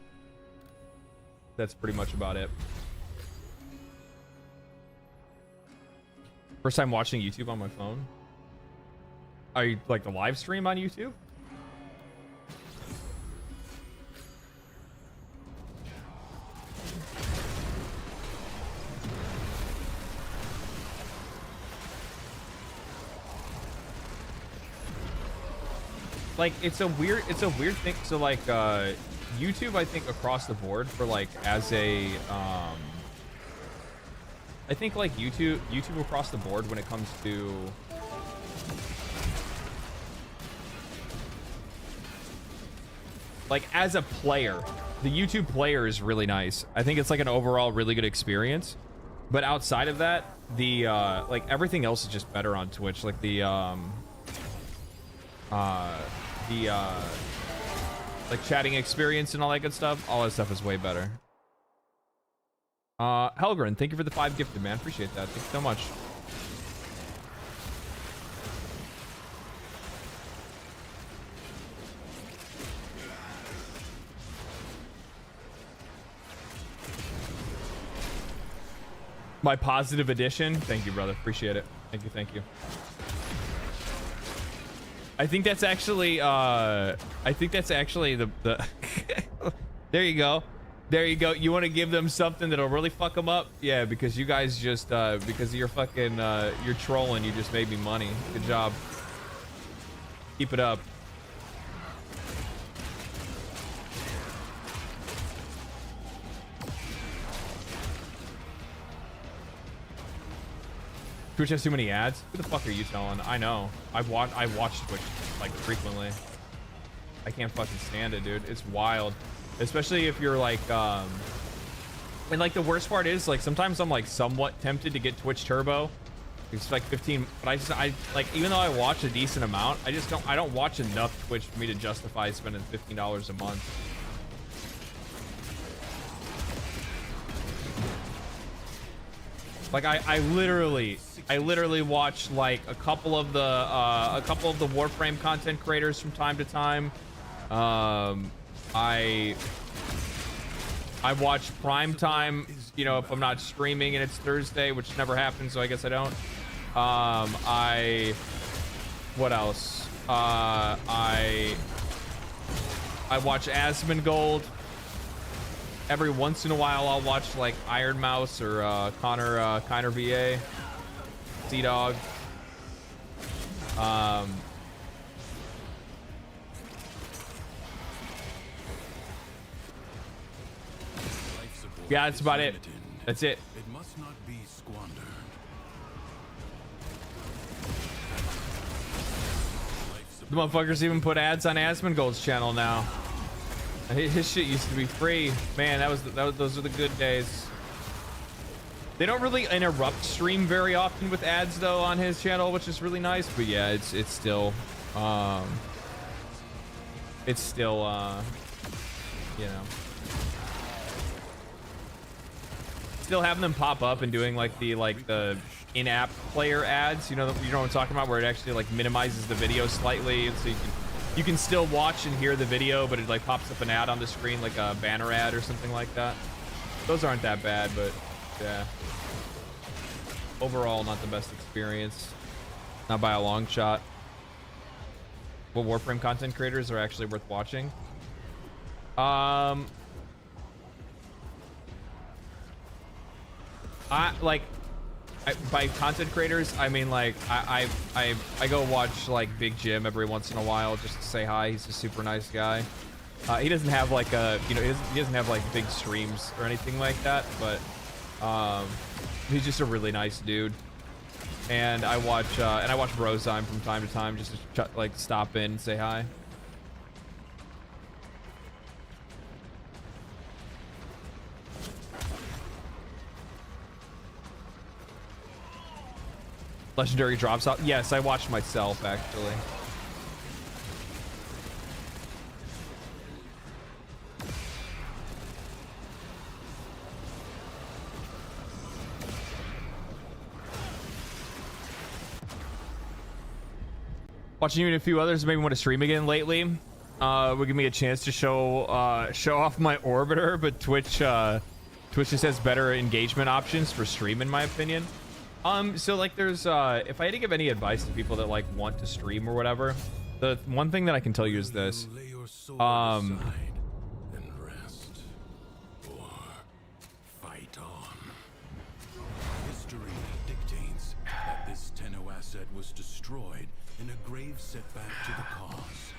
That's pretty much about it. First time watching YouTube on my phone. Are you like the live stream on YouTube? Like it's a weird thing. So like YouTube, I think across the board for like as a I think like YouTube across the board when it comes to like as a player, the YouTube player is really nice. I think it's like an overall really good experience. But outside of that, the like everything else is just better on Twitch. Like the like chatting experience and all that good stuff. All that stuff is way better. Helgren, thank you for the 5 gifted, man. Appreciate that. Thank you so much. My positive addition. Thank you, brother. Appreciate it. Thank you. Thank you. I think that's actually the there you go. There you go. You want to give them something that'll really fuck them up? Yeah, because you guys just because of your fucking you're trolling, you just made me money. Good job. Keep it up. Twitch has too many ads? Who the fuck are you telling? I know. I watch Twitch like frequently. I can't fucking stand it, dude. It's wild. Especially if you're like and like the worst part is like sometimes I'm like somewhat tempted to get Twitch Turbo. It's like 15, but I like, even though I watch a decent amount, I don't watch enough Twitch for me to justify spending $15 a month. Like I literally watch like a couple of the Warframe content creators from time to time. I watch Prime Time, you know, if I'm not streaming and it's Thursday, which never happens, so I guess I don't. What else? I watch Asmongold. Every once in a while, I'll watch like Iron Mouse or Connor VA, Sea Dog. Yeah, that's about it. That's it. It must not be squandered. The motherfuckers even put ads on Asmongold's channel now. His shit used to be free. Man, those are the good days. They don't really interrupt stream very often with ads though on his channel, which is really nice. But yeah, it's still you know, still having them pop up and doing like the in-app player ads. You know what I'm talking about, where it actually like minimizes the video slightly, so you can still watch and hear the video, but it like pops up an ad on the screen, like a banner ad or something like that. Those aren't that bad, but yeah, overall not the best experience, not by a long shot. What Warframe content creators are actually worth watching? By content creators, I mean like I go watch like Big Jim every once in a while just to say hi. He's a super nice guy. He doesn't have like he doesn't have like big streams or anything like that, but he's just a really nice dude. And I watch Brozime from time to time just to like stop in and say hi. Legendary drops out. Yes, I watched myself actually. Watching you and a few others maybe want to stream again lately. Will give me a chance to show off my orbiter, but Twitch just has better engagement options for stream in my opinion. So like there's if I had to give any advice to people that like want to stream or whatever, the one thing that I can tell you is this. History dictates that this Tenno asset was destroyed in a grave setback to the cause.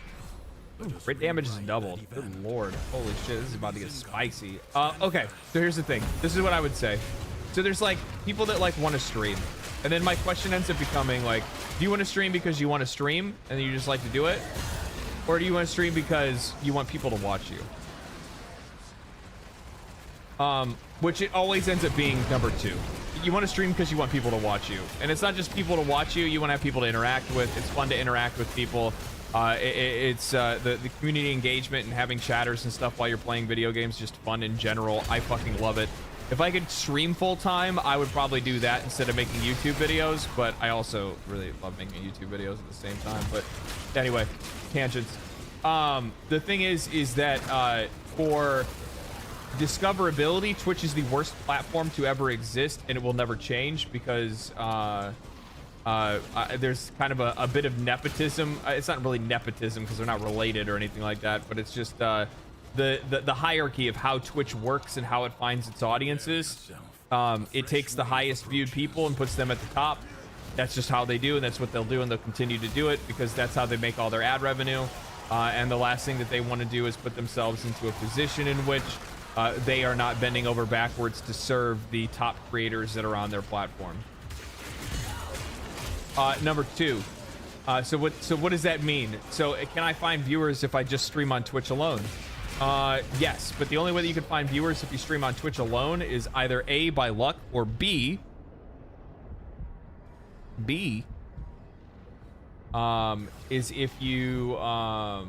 Crit damage is doubled. Good lord. Holy shit, this is about to get spicy. Okay, so here's the thing. This is what I would say. So there's like people that like want to stream, and then my question ends up becoming like, do you want to stream because you want to stream and then you just like to do it, or do you want to stream because you want people to watch you? Which it always ends up being number two. You want to stream because you want people to watch you, and it's not just people to watch you. You want to have people to interact with. It's fun to interact with people. It's the community engagement and having chatters and stuff while you're playing video games, just fun in general. I fucking love it. If I could stream full time, I would probably do that instead of making YouTube videos, but I also really love making YouTube videos at the same time. But anyway, tangents. The thing is that for discoverability, Twitch is the worst platform to ever exist, and it will never change because there's kind of a bit of nepotism. It's not really nepotism because they're not related or anything like that, but it's just the hierarchy of how Twitch works and how it finds its audiences. It takes the highest viewed people and puts them at the top. That's just how they do, and that's what they'll do, and they'll continue to do it because that's how they make all their ad revenue. And the last thing that they want to do is put themselves into a position in which they are not bending over backwards to serve the top creators that are on their platform. Number 2. So what does that mean? So can I find viewers if I just stream on Twitch alone? Yes, but the only way that you can find viewers if you stream on Twitch alone is either A, by luck, or B, is if you A,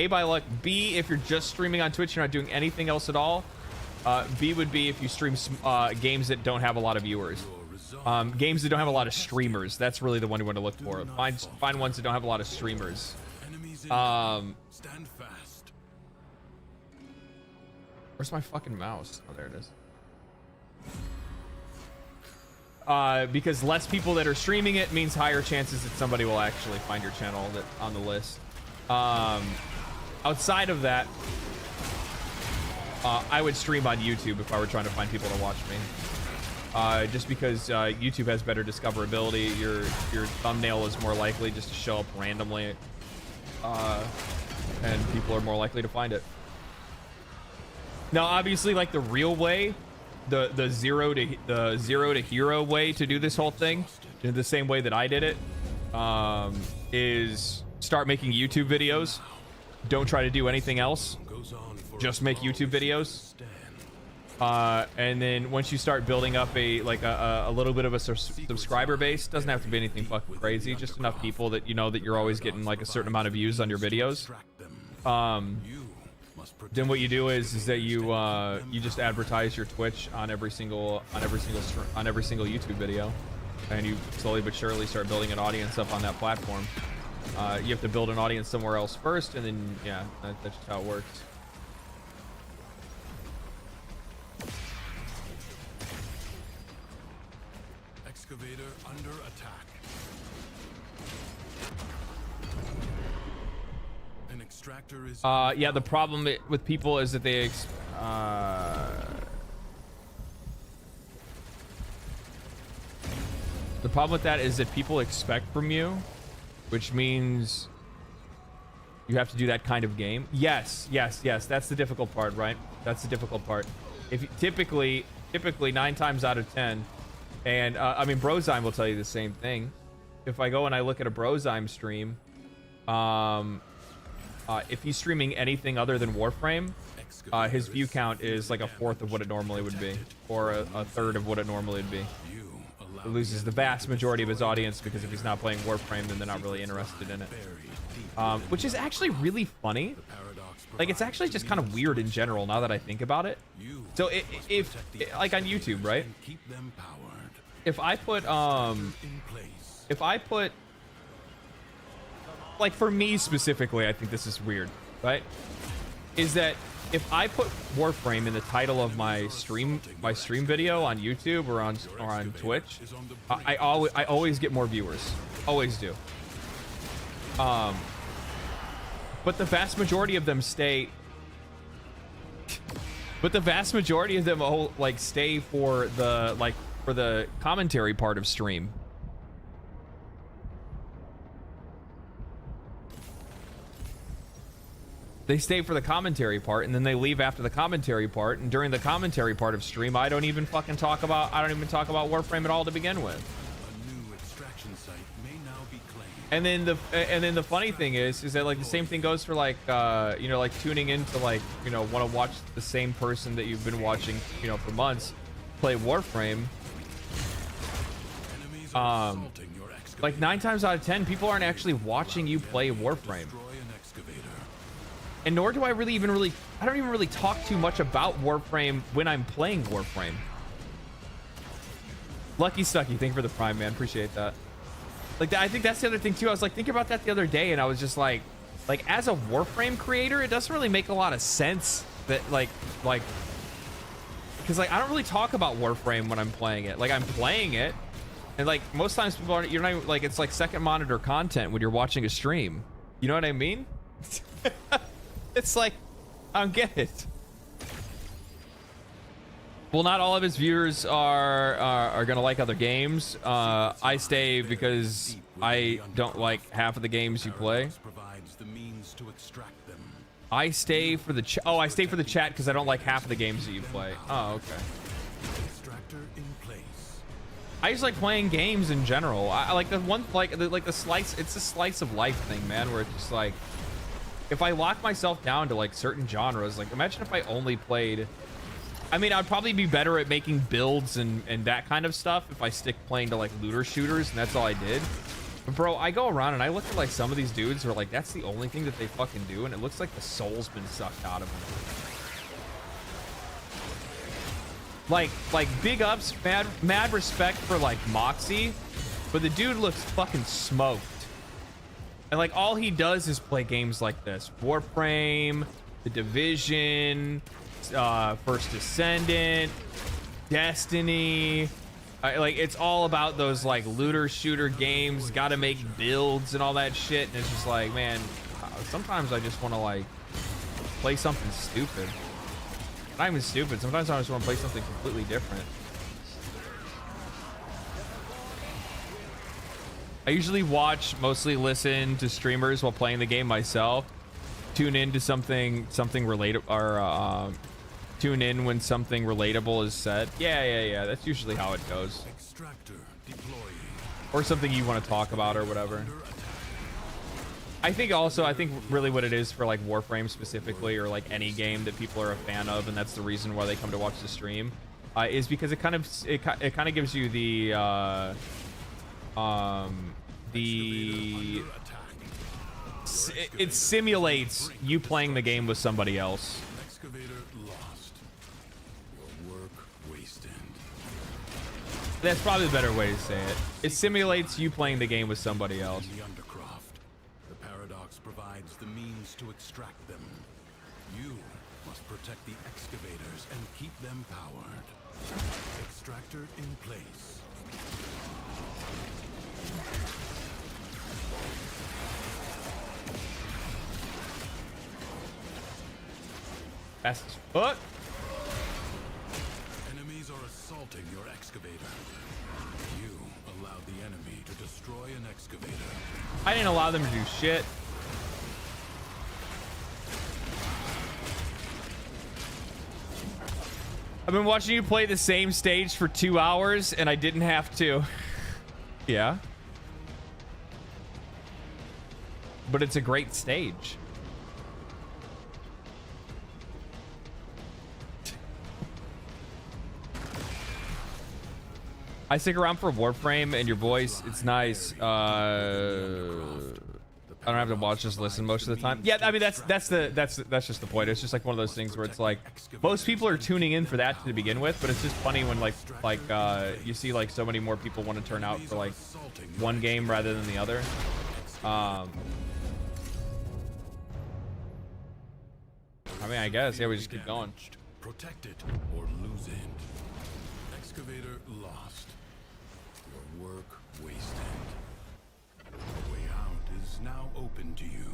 by luck. B, if you're just streaming on Twitch, you're not doing anything else at all. B would be if you stream games that don't have a lot of viewers. Games that don't have a lot of streamers. That's really the one you want to look for. Find ones that don't have a lot of streamers. Stand fast. Where's my fucking mouse? Oh, there it is. Because less people that are streaming it means higher chances that somebody will actually find your channel on the list. Outside of that, I would stream on YouTube if I were trying to find people to watch me. Just because YouTube has better discoverability, your thumbnail is more likely just to show up randomly, and people are more likely to find it. Now, obviously, like the real way, the zero to hero way to do this whole thing, in the same way that I did it, is start making YouTube videos. Don't try to do anything else. Just make YouTube videos. And then once you start building up a little bit of a subscriber base, doesn't have to be anything fucking crazy, just enough people that you know that you're always getting like a certain amount of views on your videos. Then what you do is that you just advertise your Twitch on every single YouTube video, and you slowly but surely start building an audience up on that platform. You have to build an audience somewhere else first, and then yeah, that's just how it works. Excavator under attack. An extractor is yeah, the problem with people is that they the problem with that is that people expect from you, which means you have to do that kind of game. Yes, that's the difficult part, right? That's the difficult part. If you, typically 9 times out of 10, and I mean, Brozyme will tell you the same thing. If I go and I look at a Brozyme stream, if he's streaming anything other than Warframe, his view count is like 1/4 of what it normally would be, or a 1/3 of what it normally would be. He loses the vast majority of his audience because if he's not playing Warframe, then they're not really interested in it. Which is actually really funny. Like, it's actually just kind of weird in general now that I think about it. So if like on YouTube, right? If I put like, for me specifically, I think this is weird, right? Is that if I put Warframe in the title of my stream video on YouTube or on Twitch, I always get more viewers. Always do. But the vast majority of them stay. But the vast majority of them stay for the commentary part of stream. They stay for the commentary part, and then they leave after the commentary part. And during the commentary part of stream, I don't even talk about Warframe at all to begin with. And then the funny thing is that like the same thing goes for like tuning into want to watch the same person that you've been watching for months play Warframe. Like 9 times out of 10, people aren't actually watching you play Warframe. And nor do I really I don't even really talk too much about Warframe when I'm playing Warframe. Lucky Stucky, thank you for the Prime, man. Appreciate that. Like, I think that's the other thing too. I was like thinking about that the other day, and I was just like as a Warframe creator, it doesn't really make a lot of sense that like because like I don't really talk about Warframe when I'm playing it. Like, I'm playing it, and like most times people aren't. You're not like, it's like second monitor content when you're watching a stream. You know what I mean? It's like, I don't get it. Well, not all of his viewers are gonna like other games. I stay because I don't like half of the games you play. I stay for the chat. Oh, I stay for the chat because I don't like half of the games that you play. Oh, okay. I just like playing games in general. I like the one, like the slice. It's a slice of life thing, man. Where it's just like, if I lock myself down to like certain genres, like imagine if I only played. I mean, I'd probably be better at making builds and that kind of stuff if I stick playing to like looter shooters and that's all I did. But bro, I go around and I look at like some of these dudes who are like, that's the only thing that they fucking do, and it looks like the soul's been sucked out of them. Like big ups, mad respect for like Moxie, but the dude looks fucking smoked. And like all he does is play games like this: Warframe, The Division, First Descendant, Destiny. Like, it's all about those like looter shooter games. Got to make builds and all that shit. And it's just like, man, sometimes I just want to like play something stupid. Not even stupid. Sometimes I just want to play something completely different. I usually watch, mostly listen to streamers while playing the game myself. Tune in to something related, or tune in when something relatable is said. Yeah. That's usually how it goes. Or something you want to talk about or whatever. I think really what it is for like Warframe specifically, or like any game that people are a fan of, and that's the reason why they come to watch the stream, is because it kind of gives you it simulates you playing the game with somebody else. That's probably the better way to say it. It simulates you playing the game with somebody else. The paradox provides the means to extract them. You must protect the excavators and keep them powered. Extractor in place. Fast as fuck. Enemies are assaulting your excavator. You allowed the enemy to destroy an excavator. I didn't allow them to do shit. I've been watching you play the same stage for 2 hours and I didn't have to. Yeah. But it's a great stage. I stick around for Warframe and your voice. It's nice. I don't have to watch, just listen most of the time. Yeah, I mean that's just the point. It's just like one of those things where it's like most people are tuning in for that to begin with, but it's just funny when like you see like so many more people want to turn out for like one game rather than the other. I mean, I guess we just keep going. Protect it or lose it. Excavator lost. Your work wasted. The way out is now open to you.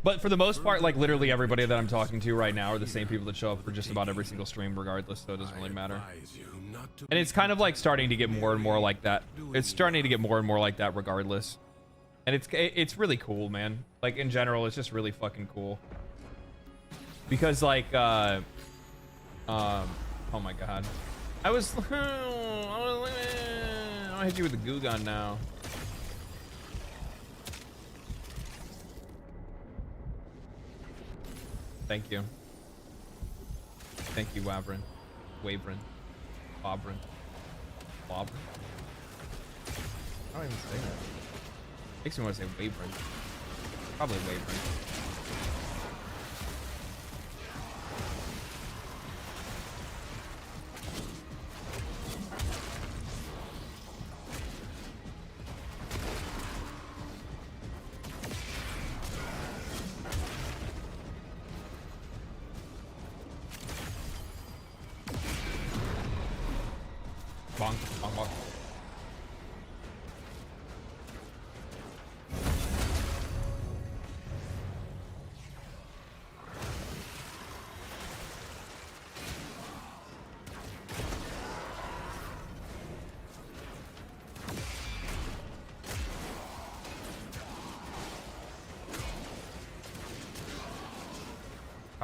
But for the most part, like literally everybody that I'm talking to right now are the same people that show up for just about every single stream regardless, so it doesn't really matter. And it's kind of like starting to get more and more like that. It's starting to get more and more like that regardless. And it's really cool, man. Like in general, it's just really fucking cool. Because like oh my god. I'll hit you with the goo gun now. Thank you. Thank you, Wavrin. Wavrin. Bobrin. Bobrin. I don't even say that. Makes me want to say Wavrin. Probably Wavrin.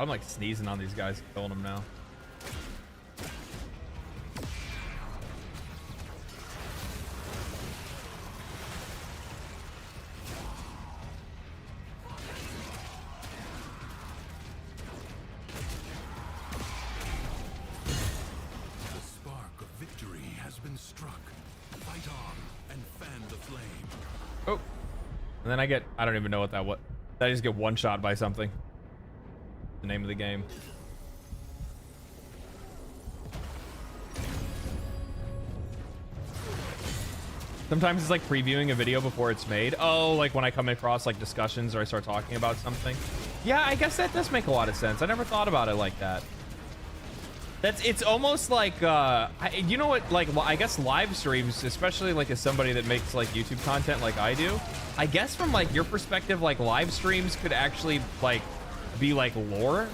I'm like sneezing on these guys, killing them now. And then I get, I don't even know what that was. I just get one shot by something. The name of the game. Sometimes it's like previewing a video before it's made. Oh, like when I come across like discussions or I start talking about something. Yeah, I guess that does make a lot of sense. I never thought about it like that. It's almost like, you know what, like, I guess live streams, especially like as somebody that makes like YouTube content like I do, I guess from like your perspective, like live streams could actually like be like lore.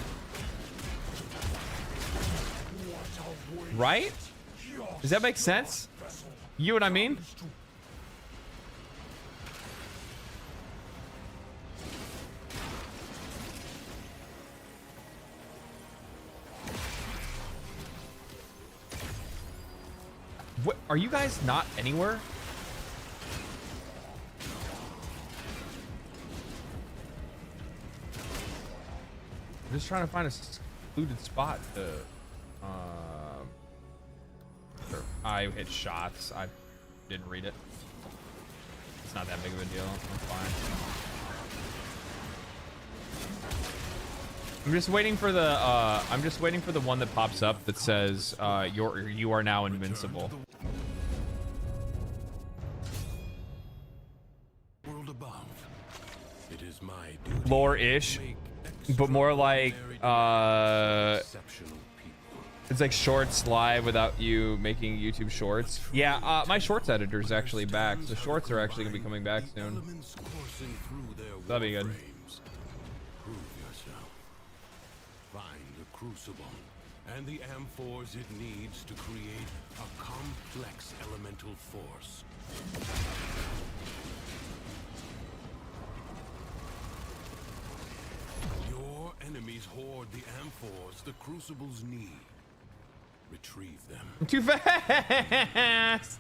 Right? Does that make sense? You know what I mean? What, are you guys not anywhere? I'm just trying to find a secluded spot to sure. I hit shots. I didn't read it. It's not that big of a deal. I'm fine. I'm just waiting for the one that pops up that says you are now invincible. World above. It is my duty Lore-ish, but more like it's like shorts live without you making YouTube shorts. Yeah, my shorts editor is actually back, so shorts are actually gonna be coming back soon. That'll be good. Crucible and the amphors it needs to create a complex elemental force. Your enemies hoard the amphors the crucibles need. Retrieve them. Too fast!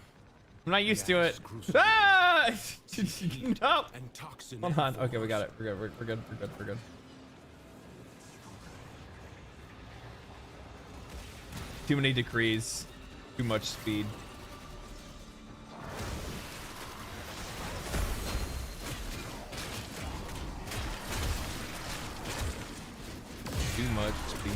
I'm not used to it. Ah! No! Hold on. Okay, we got it. We're good. Too many decrees, too much speed. Too much speed.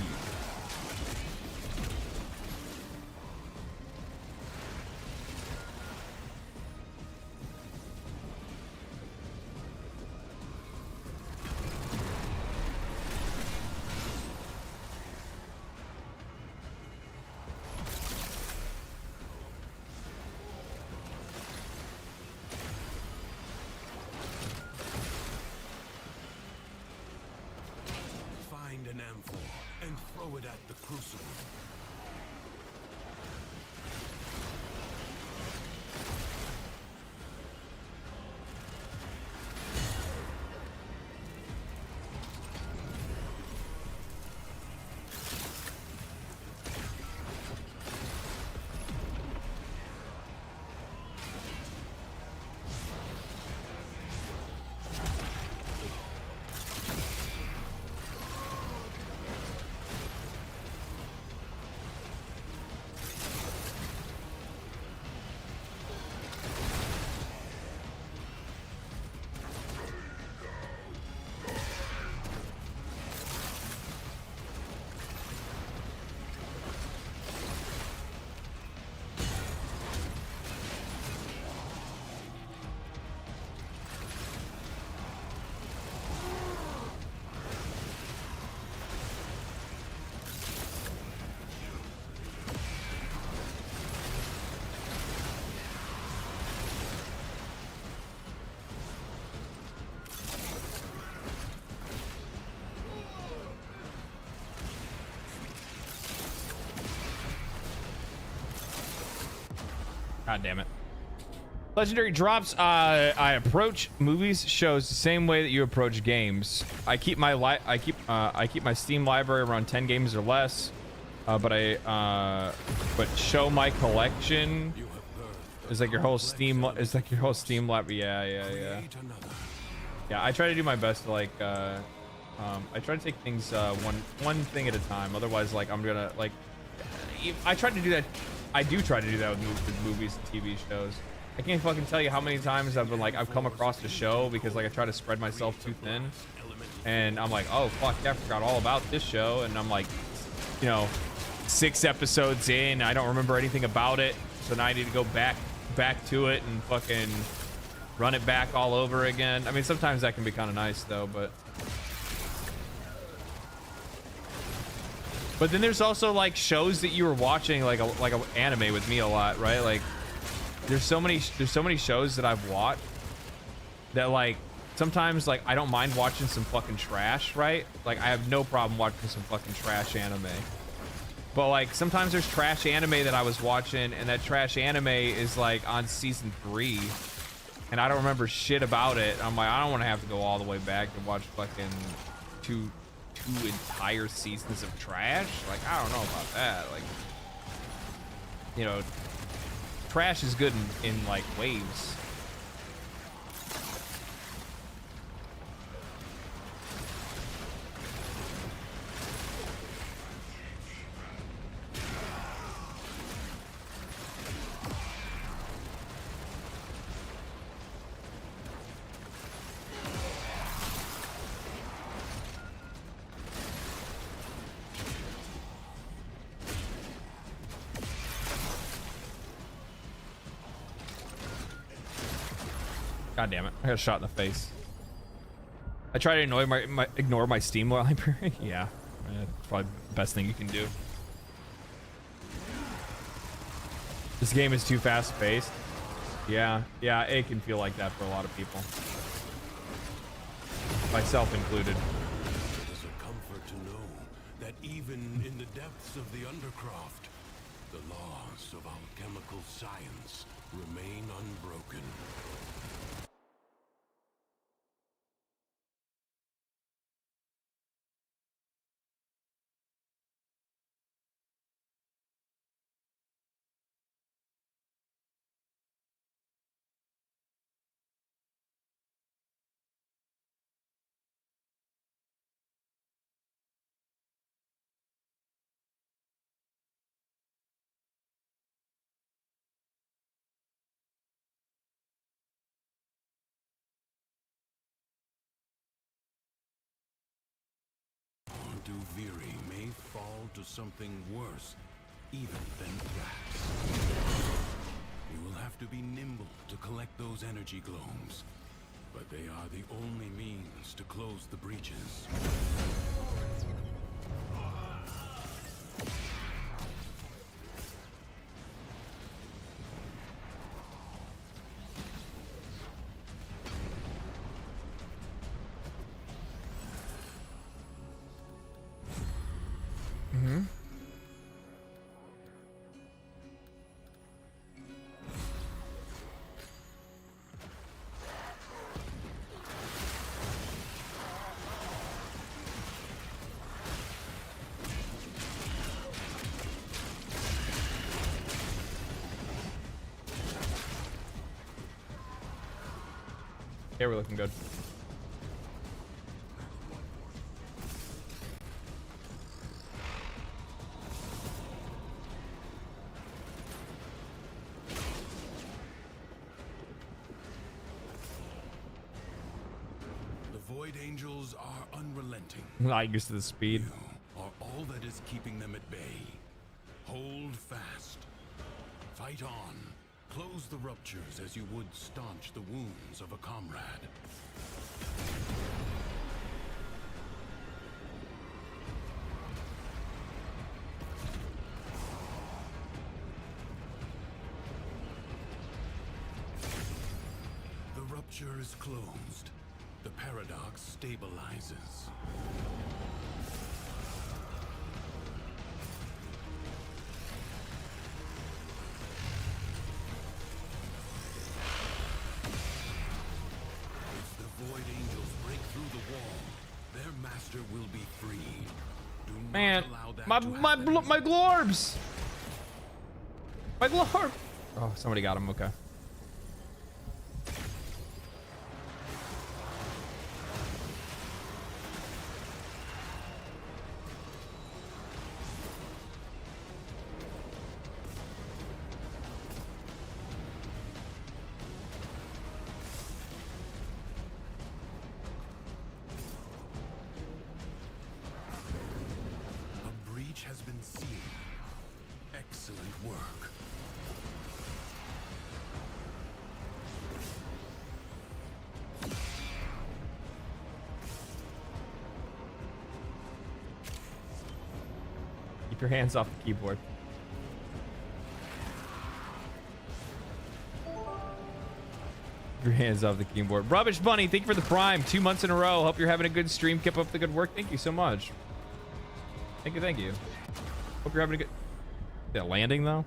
God damn it. Legendary drops. I approach movies, shows the same way that you approach games. I keep my I keep my Steam library around 10 games or less. But show my collection is like your whole Steam. It's like your whole Steam library. Yeah. I try to do my best to like. I try to take things one thing at a time. Otherwise, like I'm gonna like. I try to do that. I do try to do that with movies and TV shows. I can't fucking tell you how many times I've come across a show because like I try to spread myself too thin, and I'm like, oh fuck, I forgot all about this show, and I'm like, 6 episodes in, I don't remember anything about it, so now I need to go back to it and fucking run it back all over again. I mean, sometimes that can be kind of nice though, but then there's also like shows that you were watching like a anime with me a lot, right? Like there's so many shows that I've watched that like sometimes like I don't mind watching some fucking trash, right? Like I have no problem watching some fucking trash anime. But like sometimes there's trash anime that I was watching and that trash anime is like on season 3 and I don't remember shit about it. I'm like, I don't want to have to go all the way back to watch fucking two entire seasons of trash. Like I don't know about that. Like, trash is good in like waves. God damn it. I got shot in the face. I try to ignore my Steam library. Yeah. That's probably the best thing you can do. This game is too fast paced. Yeah, it can feel like that for a lot of people. Myself included. It is a comfort to know that even in the depths of the Undercroft, the laws of alchemical science remain unbroken. Duviri may fall to something worse, even than traps. You will have to be nimble to collect those energy glomes, but they are the only means to close the breaches. Yeah, we're looking good. The Void Angels are unrelenting. Not used to the speed. You are all that is keeping them at bay. Hold fast. Fight on. Close the ruptures as you would staunch the wounds of a comrade. The rupture is closed. The paradox stabilizes. monster will be freed. Do not Man, allow that my to my happen. my glorbs. My glorb. Oh, somebody got him. Okay. A breach has been seen. Excellent work. Keep your hands off the keyboard. Keep your hands off the keyboard. Rubbish Bunny, thank you for the prime. 2 months in a row. Hope you're having a good stream. Keep up the good work. Thank you so much. Thank you, thank you. Hope you're having a good... That landing, though?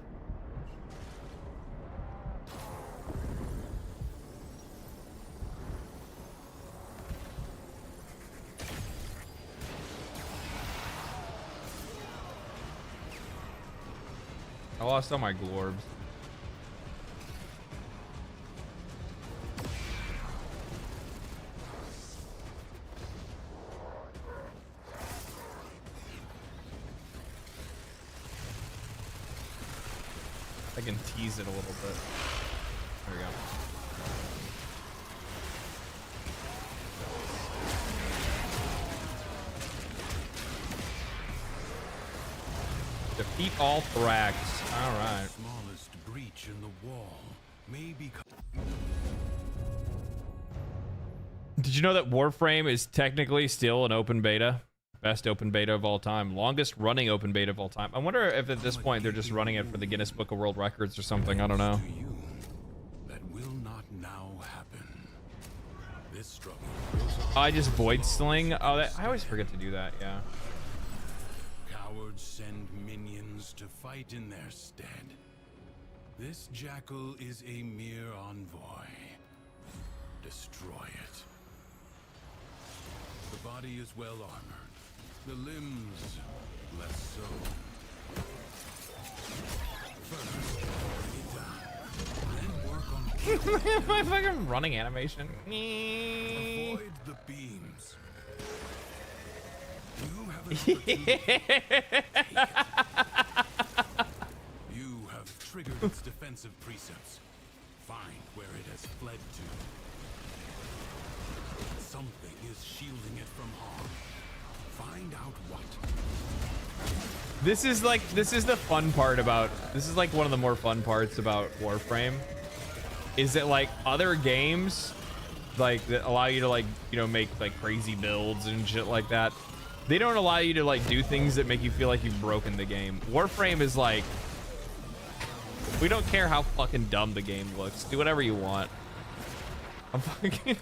I lost all my glorbs. I can tease it a little bit. There we go. Defeat all Thrax. All right. Smallest breach in the wall may become. Did you know that Warframe is technically still an open beta? Best open beta of all time. Longest running open beta of all time. I wonder if at this point they're just running it for the Guinness Book of World Records or something. I don't know. That will not now happen. This struggle. I just void sling. Oh, that, I always forget to do that. Yeah. Cowards send minions to fight in their stead. This jackal is a mere envoy. Destroy it. The body is well armored. The limbs, less so. First, bring it down. Then work on My fucking running animation. avoid the beams. You have an opportunity. You have triggered its defensive precepts. Find where it has fled to. Something is shielding it from harm. Find out what. This is the fun part about, this is like one of the more fun parts about Warframe, is that like other games like that allow you to like, you know, make like crazy builds and shit like that. They don't allow you to like do things that make you feel like you've broken the game. Warframe is like, we don't care how fucking dumb the game looks. Do whatever you want. I'm fucking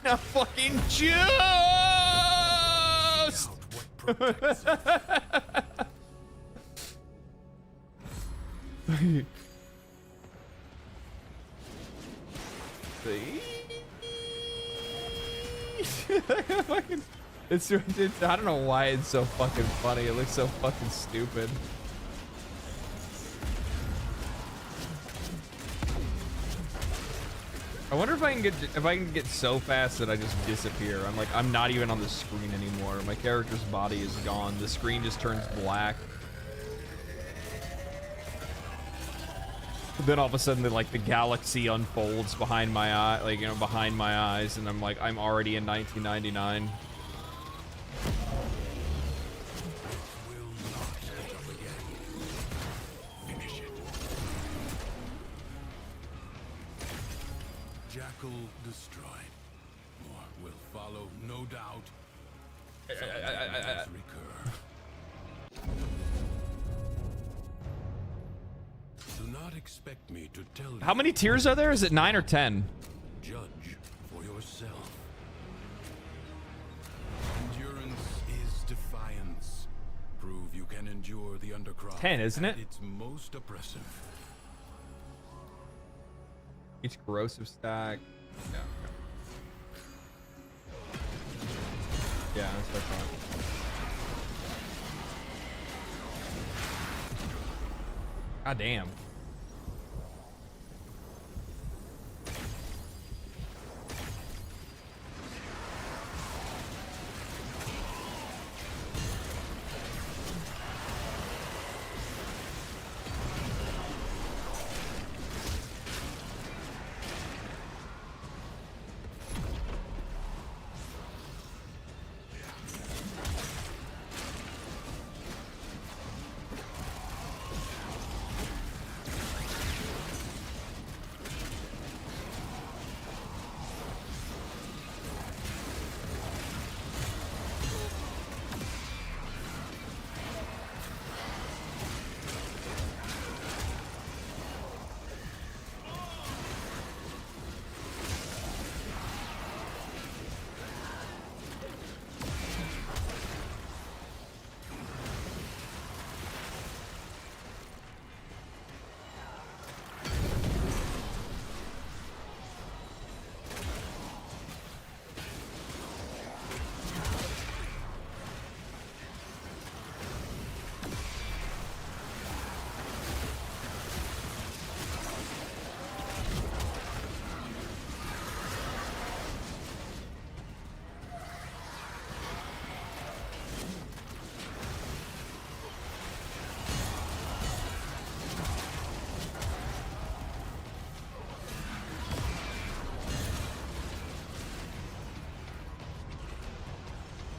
juiced! it's I don't know why it's so fucking funny. It looks so fucking stupid. I wonder if I can get so fast that I just disappear. I'm not even on the screen anymore. My character's body is gone. The screen just turns black. Then all of a sudden, the galaxy unfolds behind my eye, behind my eyes, and I'm already in 1999. Jackal destroyed. More will follow, no doubt. Recur. Do not expect me to tell you. How many tiers are there? Is it 9 or 10? Judge for yourself. Endurance is defiance. Prove you can endure the undercroft. 10, isn't it? It's most oppressive. Each corrosive stack. Yeah. Okay. Yeah, that's what I thought. God damn.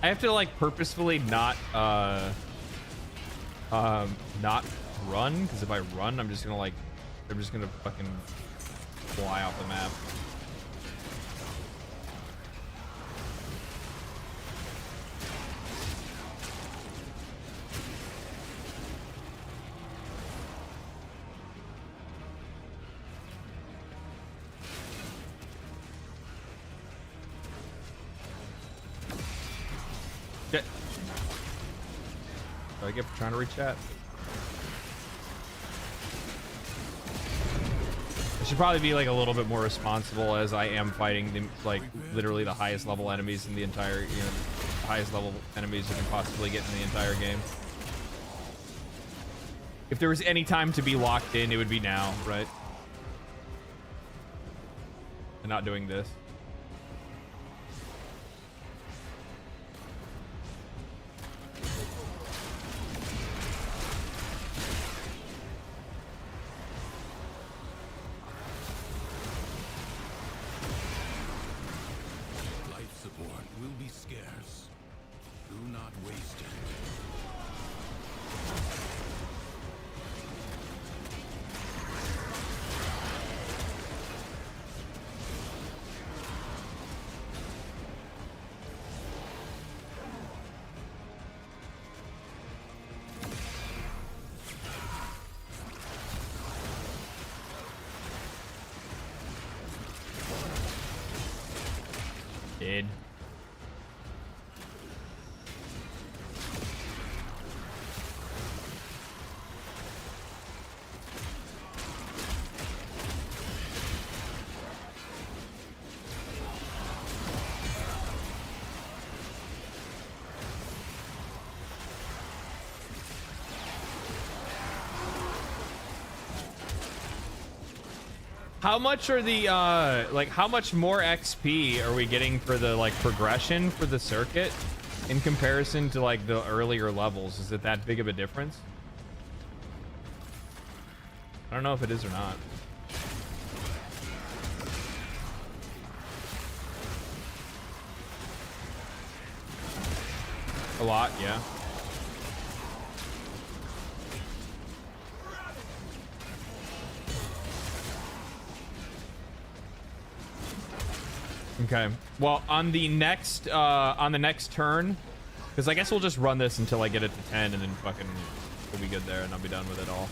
I have to like purposefully not run, because if I run, I'm just gonna fucking fly off the map. Shit. Do I get for trying to reach that? I should probably be like a little bit more responsible, as I am fighting the, like, literally the highest level enemies in the entire, you know, highest level enemies you can possibly get in the entire game. If there was any time to be locked in, it would be now, right? And not doing this. Did. How much are the, like, how much more XP are we getting for the, like, progression for the circuit in comparison to, like, the earlier levels? Is it that big of a difference? I don't know if it is or not. A lot, yeah. Okay. Well, on the next turn, because I guess we'll just run this until I get it to 10, and then fucking we'll be good there, and I'll be done with it all.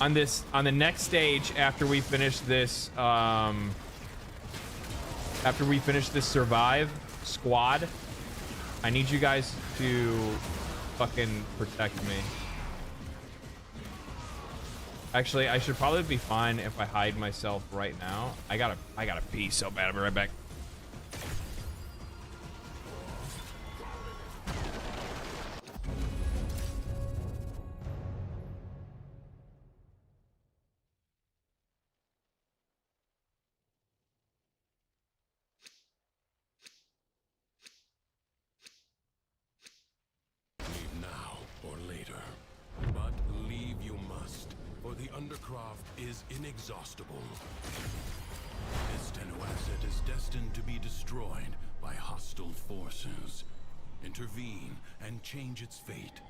On the next stage, after we finish this, survive squad, I need you guys to fucking protect me. Actually, I should probably be fine if I hide myself right now. I gotta pee so bad. I'll be right back. Ubisoft is inexhaustible. This Tenno asset is destined to be destroyed by hostile forces. Intervene and change its fate.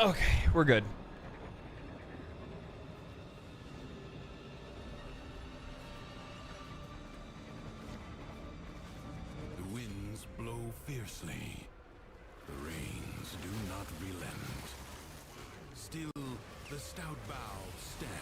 Okay, we're good. The winds blow fiercely. The rains do not relent. Still, the stout bow stands.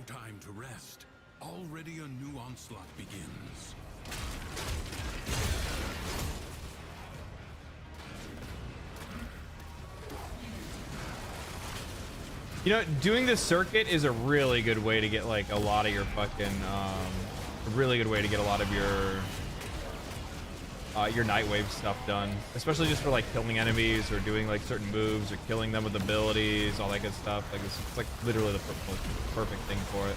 Time to rest. Already a new onslaught begins. You know, doing this circuit is a really good way to get like a lot of your fucking, a really good way to get a lot of your Nightwave stuff done, especially just for like killing enemies or doing like certain moves or killing them with abilities, all that good stuff. Like it's like literally the perfect thing for it.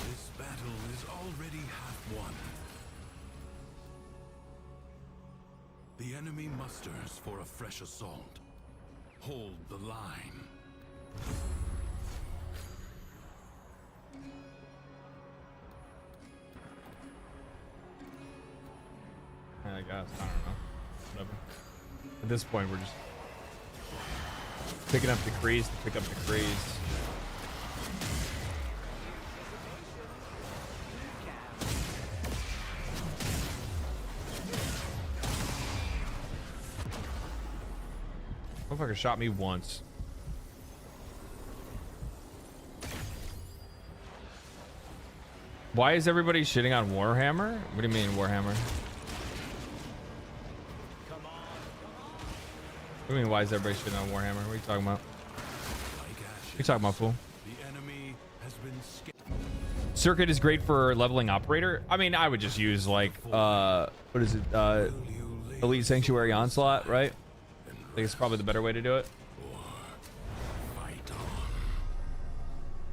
This battle is already half won. The enemy musters for a fresh assault. Hold the line. I guess, I don't know. Whatever. At this point, we're just picking up decrees to pick up decrees. Motherfucker shot me once. Why is everybody shitting on Warhammer? What do you mean Warhammer? What do you mean why is everybody shitting on Warhammer? What are you talking about? What are you talking about, fool? The enemy has been Circuit is great for leveling operator. I mean, I would just use like what is it? Elite Sanctuary Onslaught, right? I think it's probably the better way to do it. Fight on.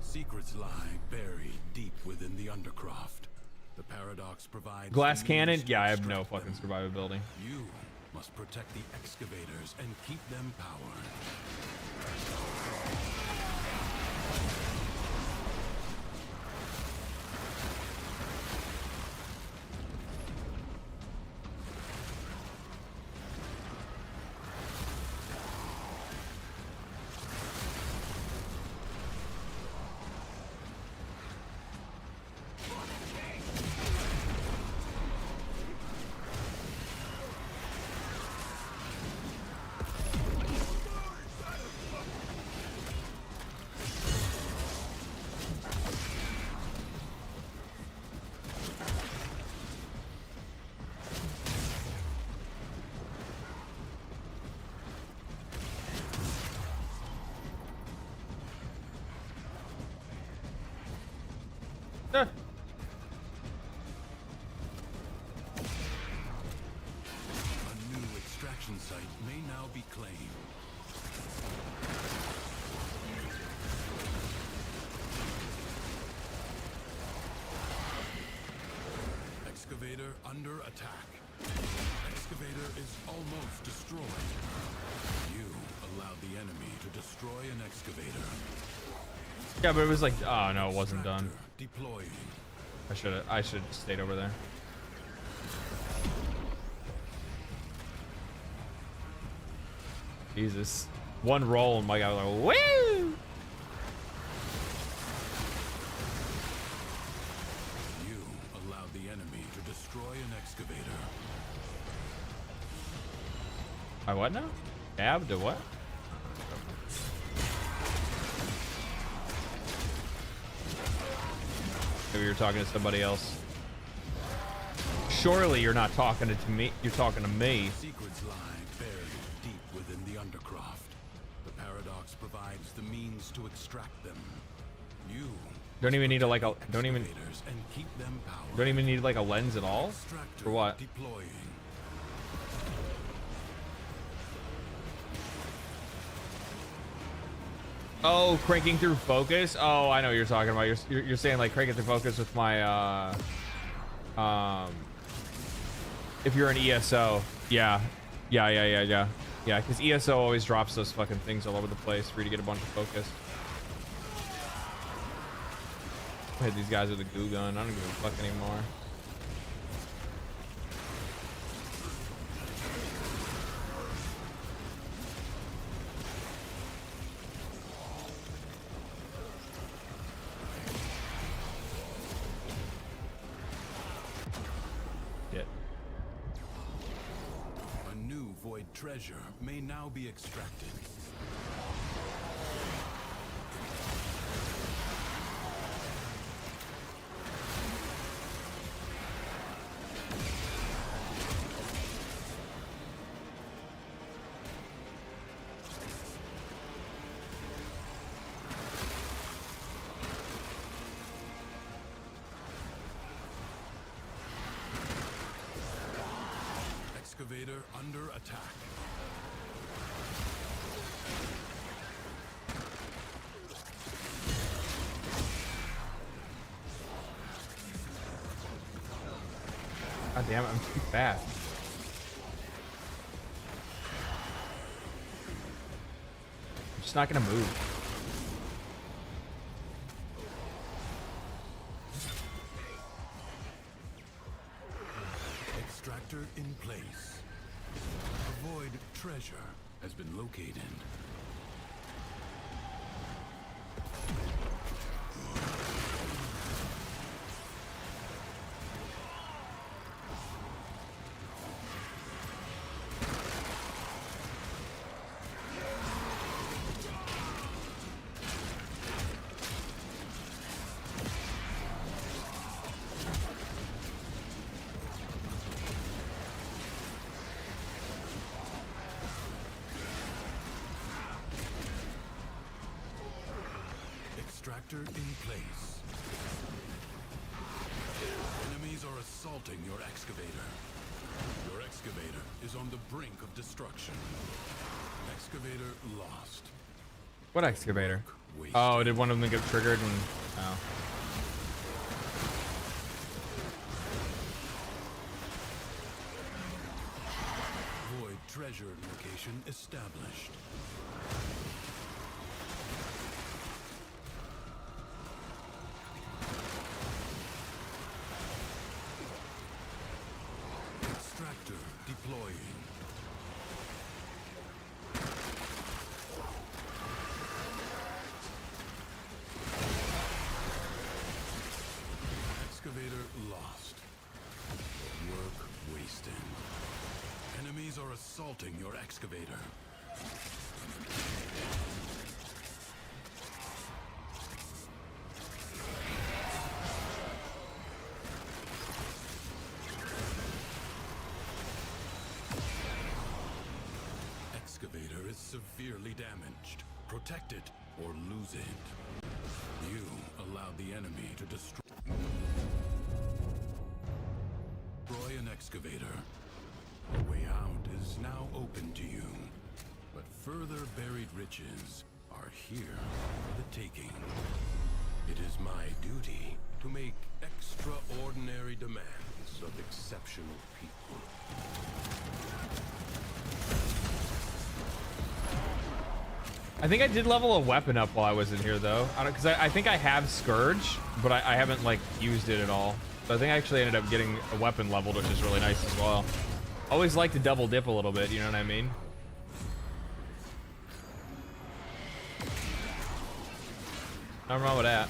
Secrets lie buried deep within the undercroft. The paradox provides Glass cannon? Yeah, I have no fucking survivability. You must protect the excavators and keep them powered. A new extraction site may now be claimed. Excavator under attack. excavator is almost destroyed. You allowed the enemy to destroy an excavator. Yeah, but it was like, oh no, it wasn't done. Deploying. I should have stayed over there. Jesus. One roll and my guy was like, woo! You allowed the enemy to destroy an excavator. I what now? Tab to what? Maybe you're talking to somebody else. Surely you're not talking to me. You're talking to me. Secrets lie buried deep within the undercroft. The paradox provides the means to extract them. You Don't even need a like a don't even and keep them powered. don't even need like a lens at all. For what? Deploying. Oh, cranking through focus. Oh, I know what you're talking about. You're saying like cranking through focus with my if you're an ESO. Yeah, because ESO always drops those fucking things all over the place for you to get a bunch of focus. I hit these guys with a goo gun. I don't give a fuck anymore. Treasure may now be extracted. Excavator under attack. God damn it, I'm too fast. I'm just not gonna move. Extractor in place. Avoid treasure has been located. Extractor in place. Enemies are assaulting your excavator. Your excavator is on the brink of destruction. Excavator lost. What excavator? Oh, did one of them get triggered and oh. Void treasure location established. Extractor deploying. Excavator lost. Work wasted. Enemies are assaulting your excavator. Excavator is severely damaged. Protect it or lose it. You allowed the enemy to destroy an excavator. A way out is now open to you, but further buried riches are here for the taking. It is my duty to make extraordinary demands. descendants of exceptional people. I think I did level a weapon up while I was in here though. Because I think I have Scourge, but I haven't like used it at all. So I think I actually ended up getting a weapon leveled, which is really nice as well. Always like to double dip a little bit, you know what I mean? Nothing wrong with that.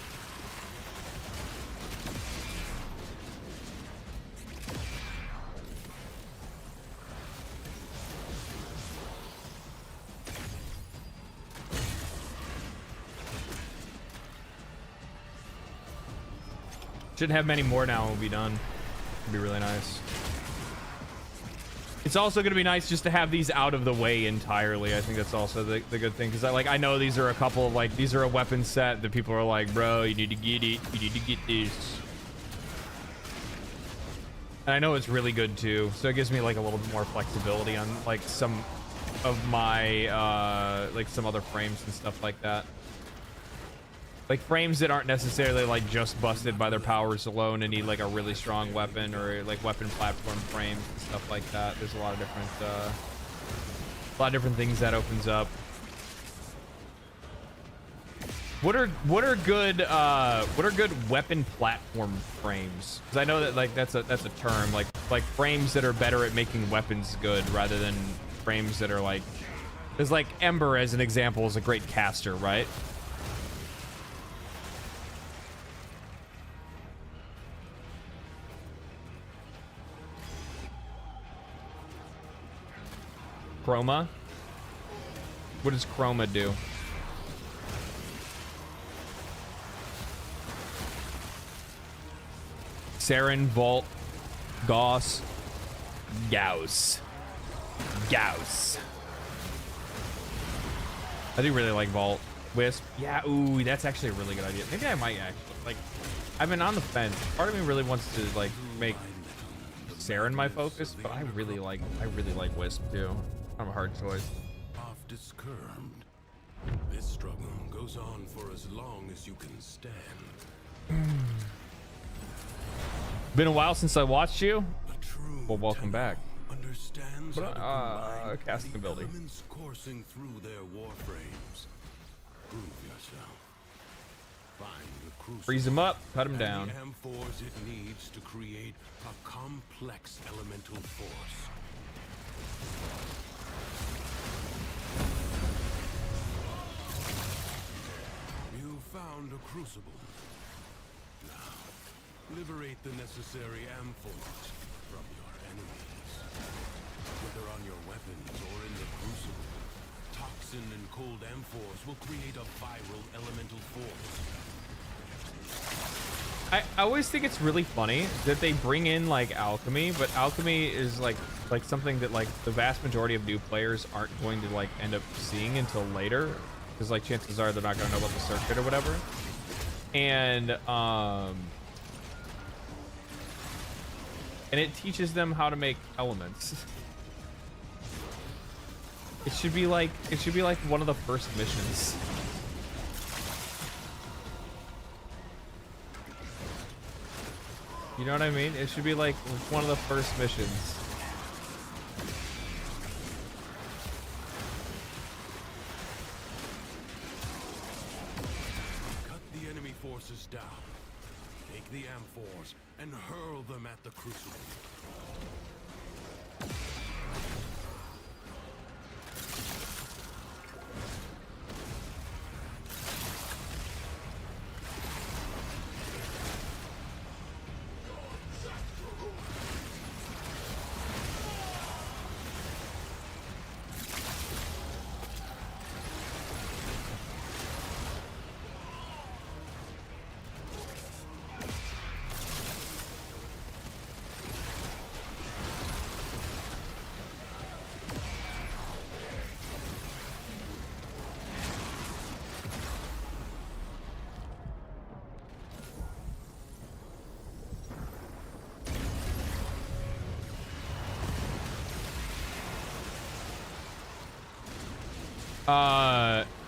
Shouldn't have many more now and we'll be done. It'd be really nice. It's also going to be nice just to have these out of the way entirely. I think that's also the good thing, because I know these are a couple of like, these are a weapon set that people are like, bro, you need to get it, you need to get this. And I know it's really good too, so it gives me like a little bit more flexibility on like some of my like some other frames and stuff like that. Like frames that aren't necessarily like just busted by their powers alone and need like a really strong weapon, or like weapon platform frames and stuff like that. There's a lot of different things that opens up. What are good weapon platform frames? Because I know that like that's a term, like frames that are better at making weapons good rather than frames that are like, there's like Ember as an example is a great caster, right? Chroma? What does Chroma do? Saren, Vault, Gauss, Gauss. I do really like Vault. Wisp. Yeah, ooh, that's actually a really good idea. Maybe I might actually, like, I've been on the fence. Part of me really wants to, like, make Saren my focus, but I really like Wisp, too. I'm a hard choice. Oft skirmed. This struggle goes on for as long as you can stand. Been a while since I watched you. Well, welcome back. Understands casting ability. Coursing through their warframes. Prove yourself. Find the crucible. Freeze him up, cut him down. The M4s it needs to create a complex elemental force. You found a crucible. Now, liberate the necessary amphors from your enemies. Whether on your weapons or in the crucible, toxin and cold amphors will create a viral elemental force. I always think it's really funny that they bring in like alchemy, but alchemy is like something that like the vast majority of new players aren't going to like end up seeing until later, because like chances are they're not going to know about the circuit or whatever. And it teaches them how to make elements. It should be like one of the first missions. You know what I mean? It should be like one of the first missions. Cut the enemy forces down. Take the amphors and hurl them at the crucible.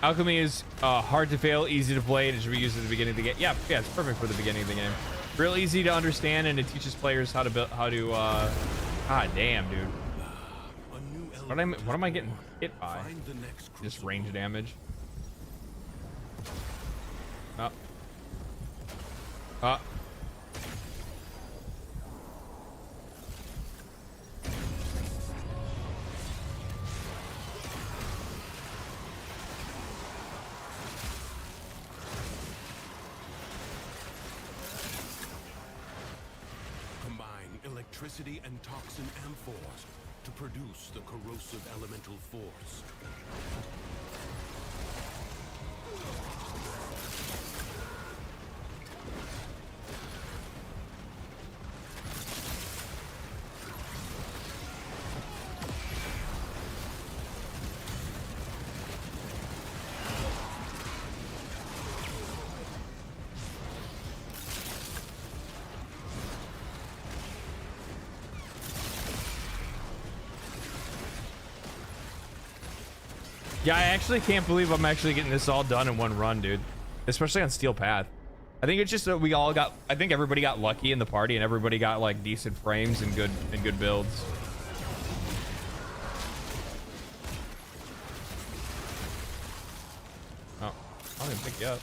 Alchemy is hard to fail, easy to play, and it should be used at the beginning of the game. Yeah, it's perfect for the beginning of the game. Real easy to understand, and it teaches players how to build, God damn, dude. What am I getting hit by? Just range damage. Oh. Oh. Electricity and toxin amphors to produce the corrosive elemental force. Yeah, I actually can't believe I'm actually getting this all done in one run, dude. Especially on Steel Path. I think it's just that we all got, I think everybody got lucky in the party and everybody got like decent frames and good builds. Oh, I didn't pick you up.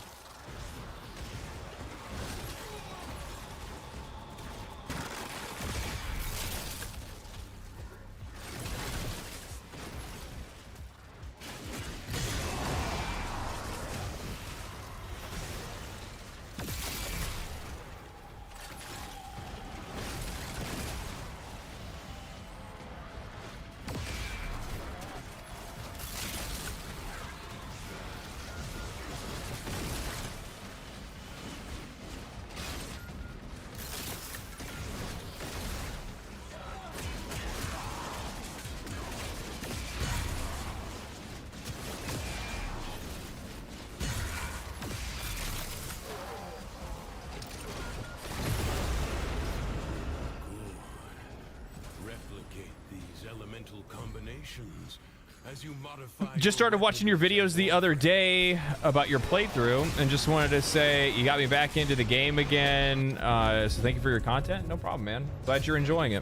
Just started watching your videos the other day about your playthrough and just wanted to say you got me back into the game again. So thank you for your content. No problem, man. Glad you're enjoying it.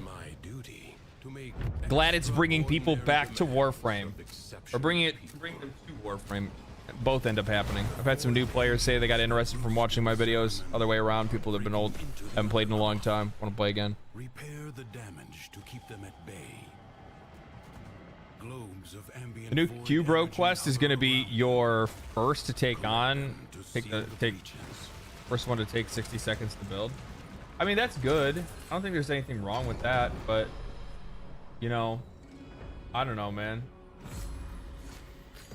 Glad it's bringing people back to Warframe, or bringing them to Warframe. Both end up happening. I've had some new players say they got interested from watching my videos. Other way around, people that have been old, haven't played in a long time, want to play again. Repair the damage to keep them at bay. Globes of ambient The new Q-Bro quest is going to be your first to take on. First one to take 60 seconds to build. I mean, that's good. I don't think there's anything wrong with that, but you know, I don't know, man.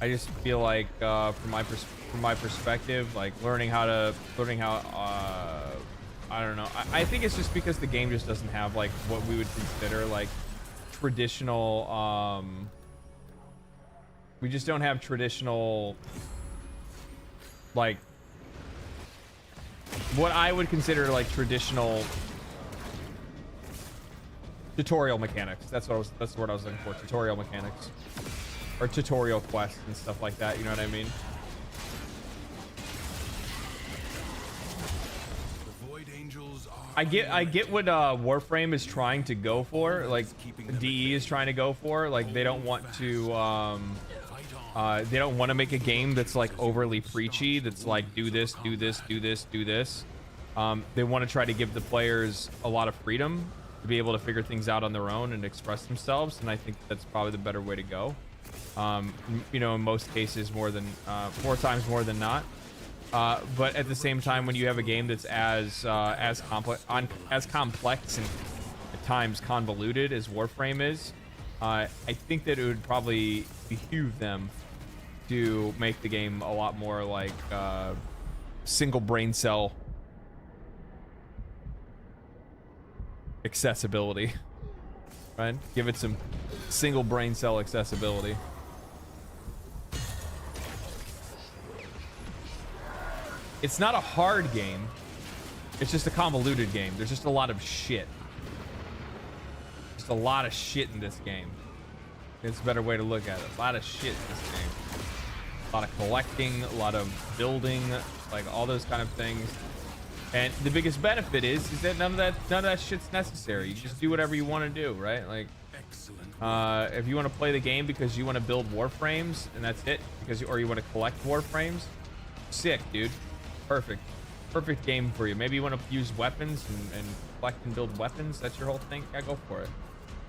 I just feel like from my perspective, like learning how I don't know. I think it's just because the game just doesn't have like what we would consider like traditional we just don't have traditional like what I would consider like traditional tutorial mechanics. That's the word I was looking for. Tutorial mechanics. Or tutorial quests and stuff like that, you know what I mean? I get what Warframe is trying to go for, like DE is trying to go for. Like they don't want to make a game that's like overly preachy, that's like do this, do this, do this, do this. They want to try to give the players a lot of freedom to be able to figure things out on their own and express themselves, and I think that's probably the better way to go. You know, in most cases, more times more than not. But at the same time, when you have a game that's as complex and at times convoluted as Warframe is, I think that it would probably behoove them to make the game a lot more like single brain cell accessibility, right? Give it some single brain cell accessibility. It's not a hard game. It's just a convoluted game. There's just a lot of shit. Just a lot of shit in this game. It's a better way to look at it. A lot of shit in this game. A lot of collecting, a lot of building, like all those kind of things. And the biggest benefit is that none of that shit's necessary. You just do whatever you want to do, right? Like, if you want to play the game because you want to build warframes and that's it, or you want to collect warframes, sick, dude. Perfect game for you. Maybe you want to use weapons and collect and build weapons. That's your whole thing. Yeah, go for it.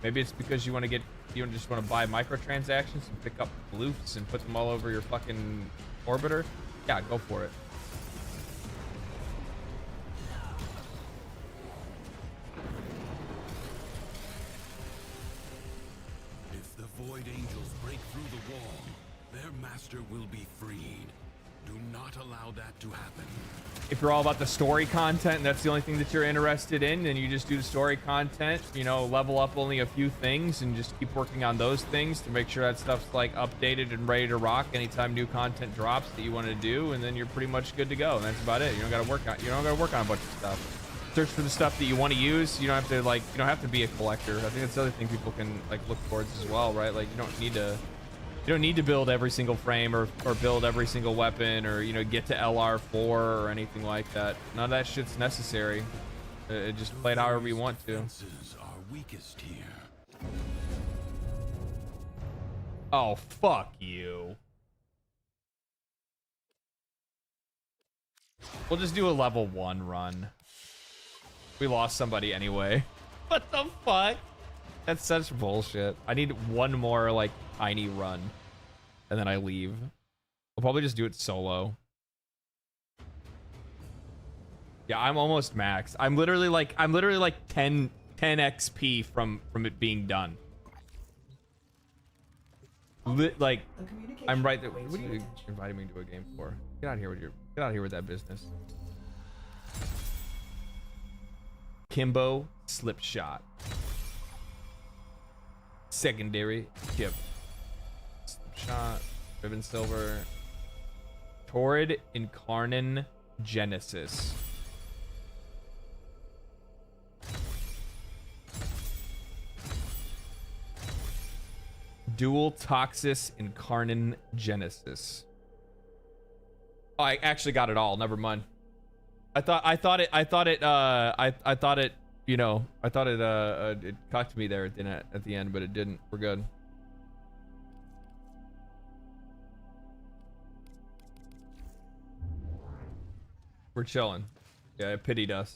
Maybe it's because you just want to buy microtransactions and pick up loofs and put them all over your fucking orbiter. Yeah, go for it. If the Void Angels break through the wall, their master will be freed. Do not allow that to happen. If you're all about the story content and that's the only thing that you're interested in, then you just do the story content, you know, level up only a few things and just keep working on those things to make sure that stuff's like updated and ready to rock anytime new content drops that you want to do, and then you're pretty much good to go. And that's about it. You don't gotta work on a bunch of stuff. Search for the stuff that you want to use. You don't have to be a collector. I think that's the other thing people can like look towards as well, right? Like you don't need to build every single frame or build every single weapon or, you know, get to LR4 or anything like that. None of that shit's necessary. Just play it however you want to. Are weakest here. Oh, fuck you. We'll just do a level 1 run. We lost somebody anyway. What the fuck? That's such bullshit. I need one more, like, tiny run. And then I leave. We'll probably just do it solo. Yeah, I'm almost max. I'm literally like 10 XP from it being done. Like, I'm right there. What are you inviting me to a game for? Get out of here with that business. Kimbo slip shot. Secondary kip. Shot, Ribbon Silver, Torrid Incarnon Genesis. Dual Toxis Incarnon Genesis. Oh, I actually got it all. Never mind. I thought it cocked me there at the end, but it didn't. We're good. We're chilling. Yeah, it pitied us.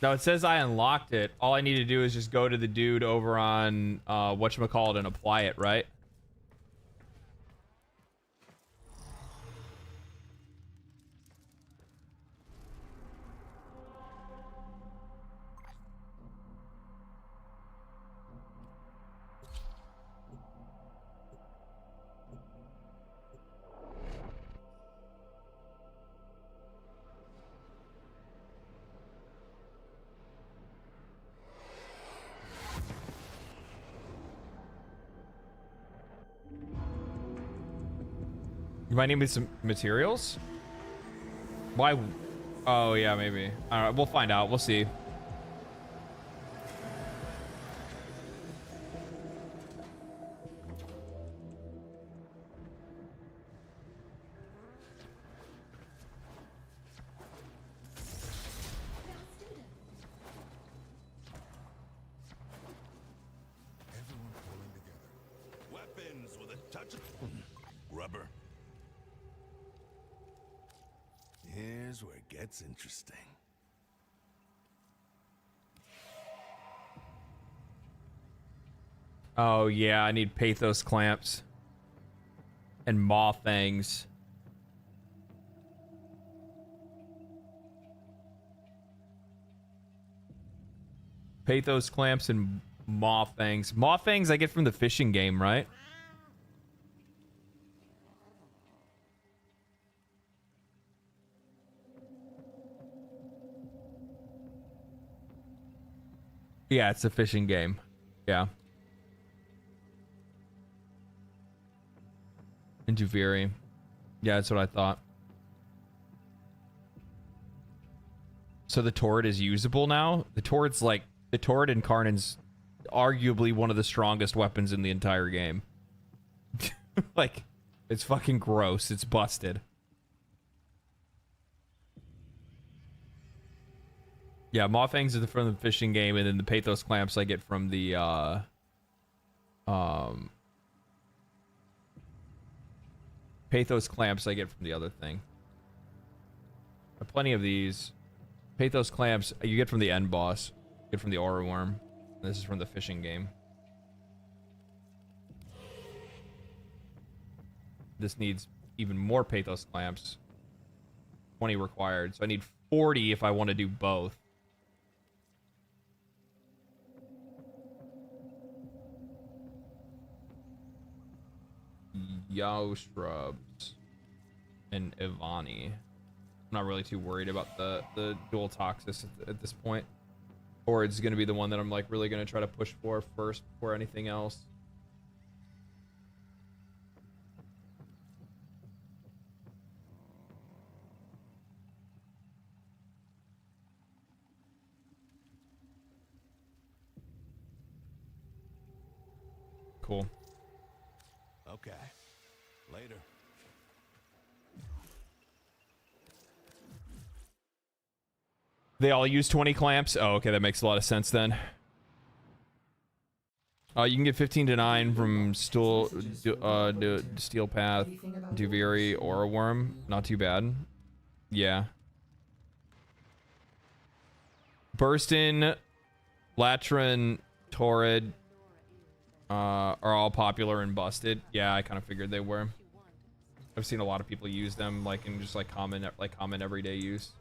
Now it says I unlocked it. All I need to do is just go to the dude over on whatchamacallit and apply it, right? You might need some materials? Why? Oh, yeah, maybe. All right, we'll find out. We'll see. Weapons with a touch of rubber. Here's where it gets interesting. Oh, yeah, I need pathos clamps. And maw fangs. Pathos clamps and maw fangs. Maw fangs I get from the fishing game, right? Yeah, it's a fishing game. Yeah. And Juviri. Yeah, that's what I thought. So the turret is usable now. The turret's like the turret in Karnan's arguably one of the strongest weapons in the entire game. Like, it's fucking gross. It's busted. Yeah, Mawfangs is from the fishing game, and then the Pathos clamps I get from the Pathos clamps I get from the other thing. Plenty of these. Pathos clamps you get from the end boss. You get from the aura worm. This is from the fishing game. This needs even more Pathos clamps. 20 required. So I need 40 if I want to do both. Yao Shrubs and Ivani. I'm not really too worried about the dual toxis at this point. Or it's gonna be the one that I'm like really gonna try to push for first before anything else. Cool. Okay. Later. They all use 20 clamps? Oh, okay, that makes a lot of sense then. You can get 15 to 9 from Steel Path, Duviri, Aura Worm. Not too bad. Yeah. Burstin, Latrin, Torrid are all popular and busted. Yeah, I kind of figured they were. I've seen a lot of people use them like in just like common everyday use.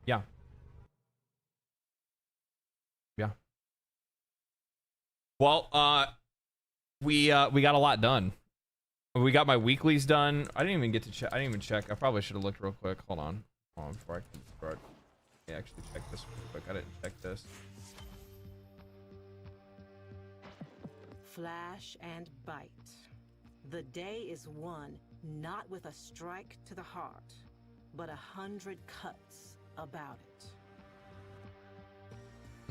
Yeah. Yeah. Well, we got a lot done. We got my weeklies done. I didn't even get to check. I didn't even check. I probably should have looked real quick. Hold on before I can start. Yeah, actually check this real quick. I didn't check this. Flash and bite. The day is won not with a strike to the heart, but 100 cuts about it.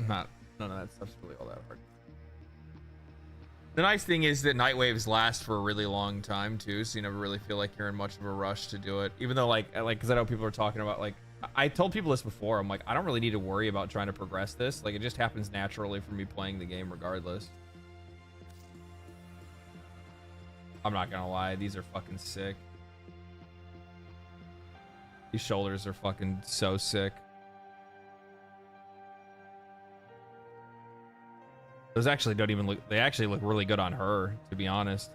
None of that stuff's really all that hard. The nice thing is that night waves last for a really long time too, so you never really feel like you're in much of a rush to do it. Even though like because I know people are talking about like I told people this before. I'm like I don't really need to worry about trying to progress this. Like it just happens naturally for me playing the game regardless. I'm not gonna lie, these are fucking sick. These shoulders are fucking so sick. Those actually don't even look, they actually look really good on her, to be honest.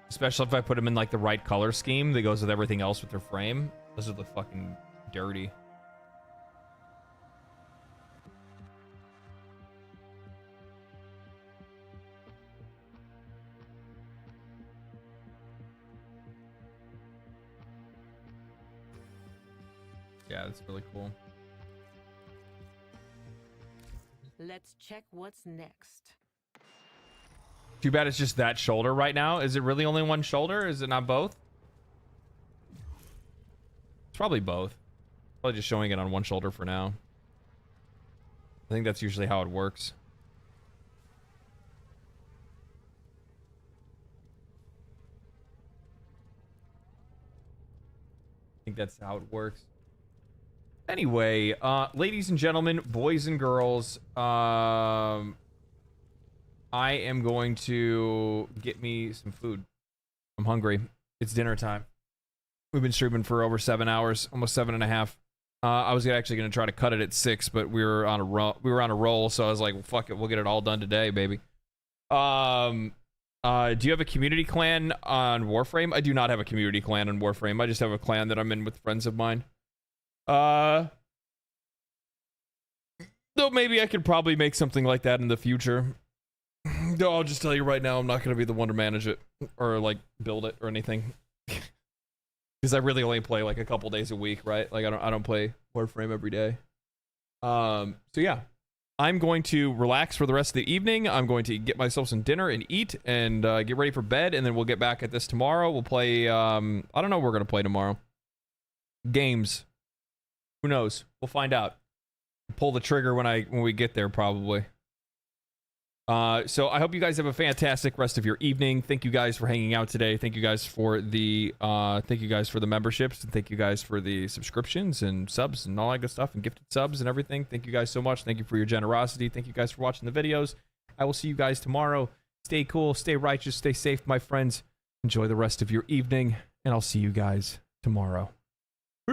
Especially if I put them in like the right color scheme that goes with everything else with her frame. Those would look fucking dirty. Yeah, that's really cool. Let's check what's next. Too bad it's just that shoulder right now. Is it really only one shoulder? Is it not both? It's probably both. Probably just showing it on one shoulder for now. I think that's usually how it works. I think that's how it works. Anyway, ladies and gentlemen, boys and girls, I am going to get me some food. I'm hungry. It's dinner time. We've been streaming for over 7 hours, almost 7.5. I was actually going to try to cut it at 6, but we were on a roll, so I was like, well, fuck it, we'll get it all done today, baby. Do you have a community clan on Warframe? I do not have a community clan on Warframe. I just have a clan that I'm in with friends of mine. Though maybe I could probably make something like that in the future. No, I'll just tell you right now, I'm not going to be the one to manage it or like build it or anything. Because I really only play like a couple days a week, right? Like I don't play Warframe every day. So yeah, I'm going to relax for the rest of the evening. I'm going to get myself some dinner and eat and get ready for bed, and then we'll get back at this tomorrow. We'll play, I don't know what we're going to play tomorrow. Games. Who knows? We'll find out. Pull the trigger when we get there, probably. So I hope you guys have a fantastic rest of your evening. Thank you guys for hanging out today. Thank you guys for the memberships, and thank you guys for the subscriptions and subs and all that good stuff and gifted subs and everything. Thank you guys so much. Thank you for your generosity. Thank you guys for watching the videos. I will see you guys tomorrow. Stay cool, stay righteous, stay safe, my friends. Enjoy the rest of your evening, and I'll see you guys tomorrow.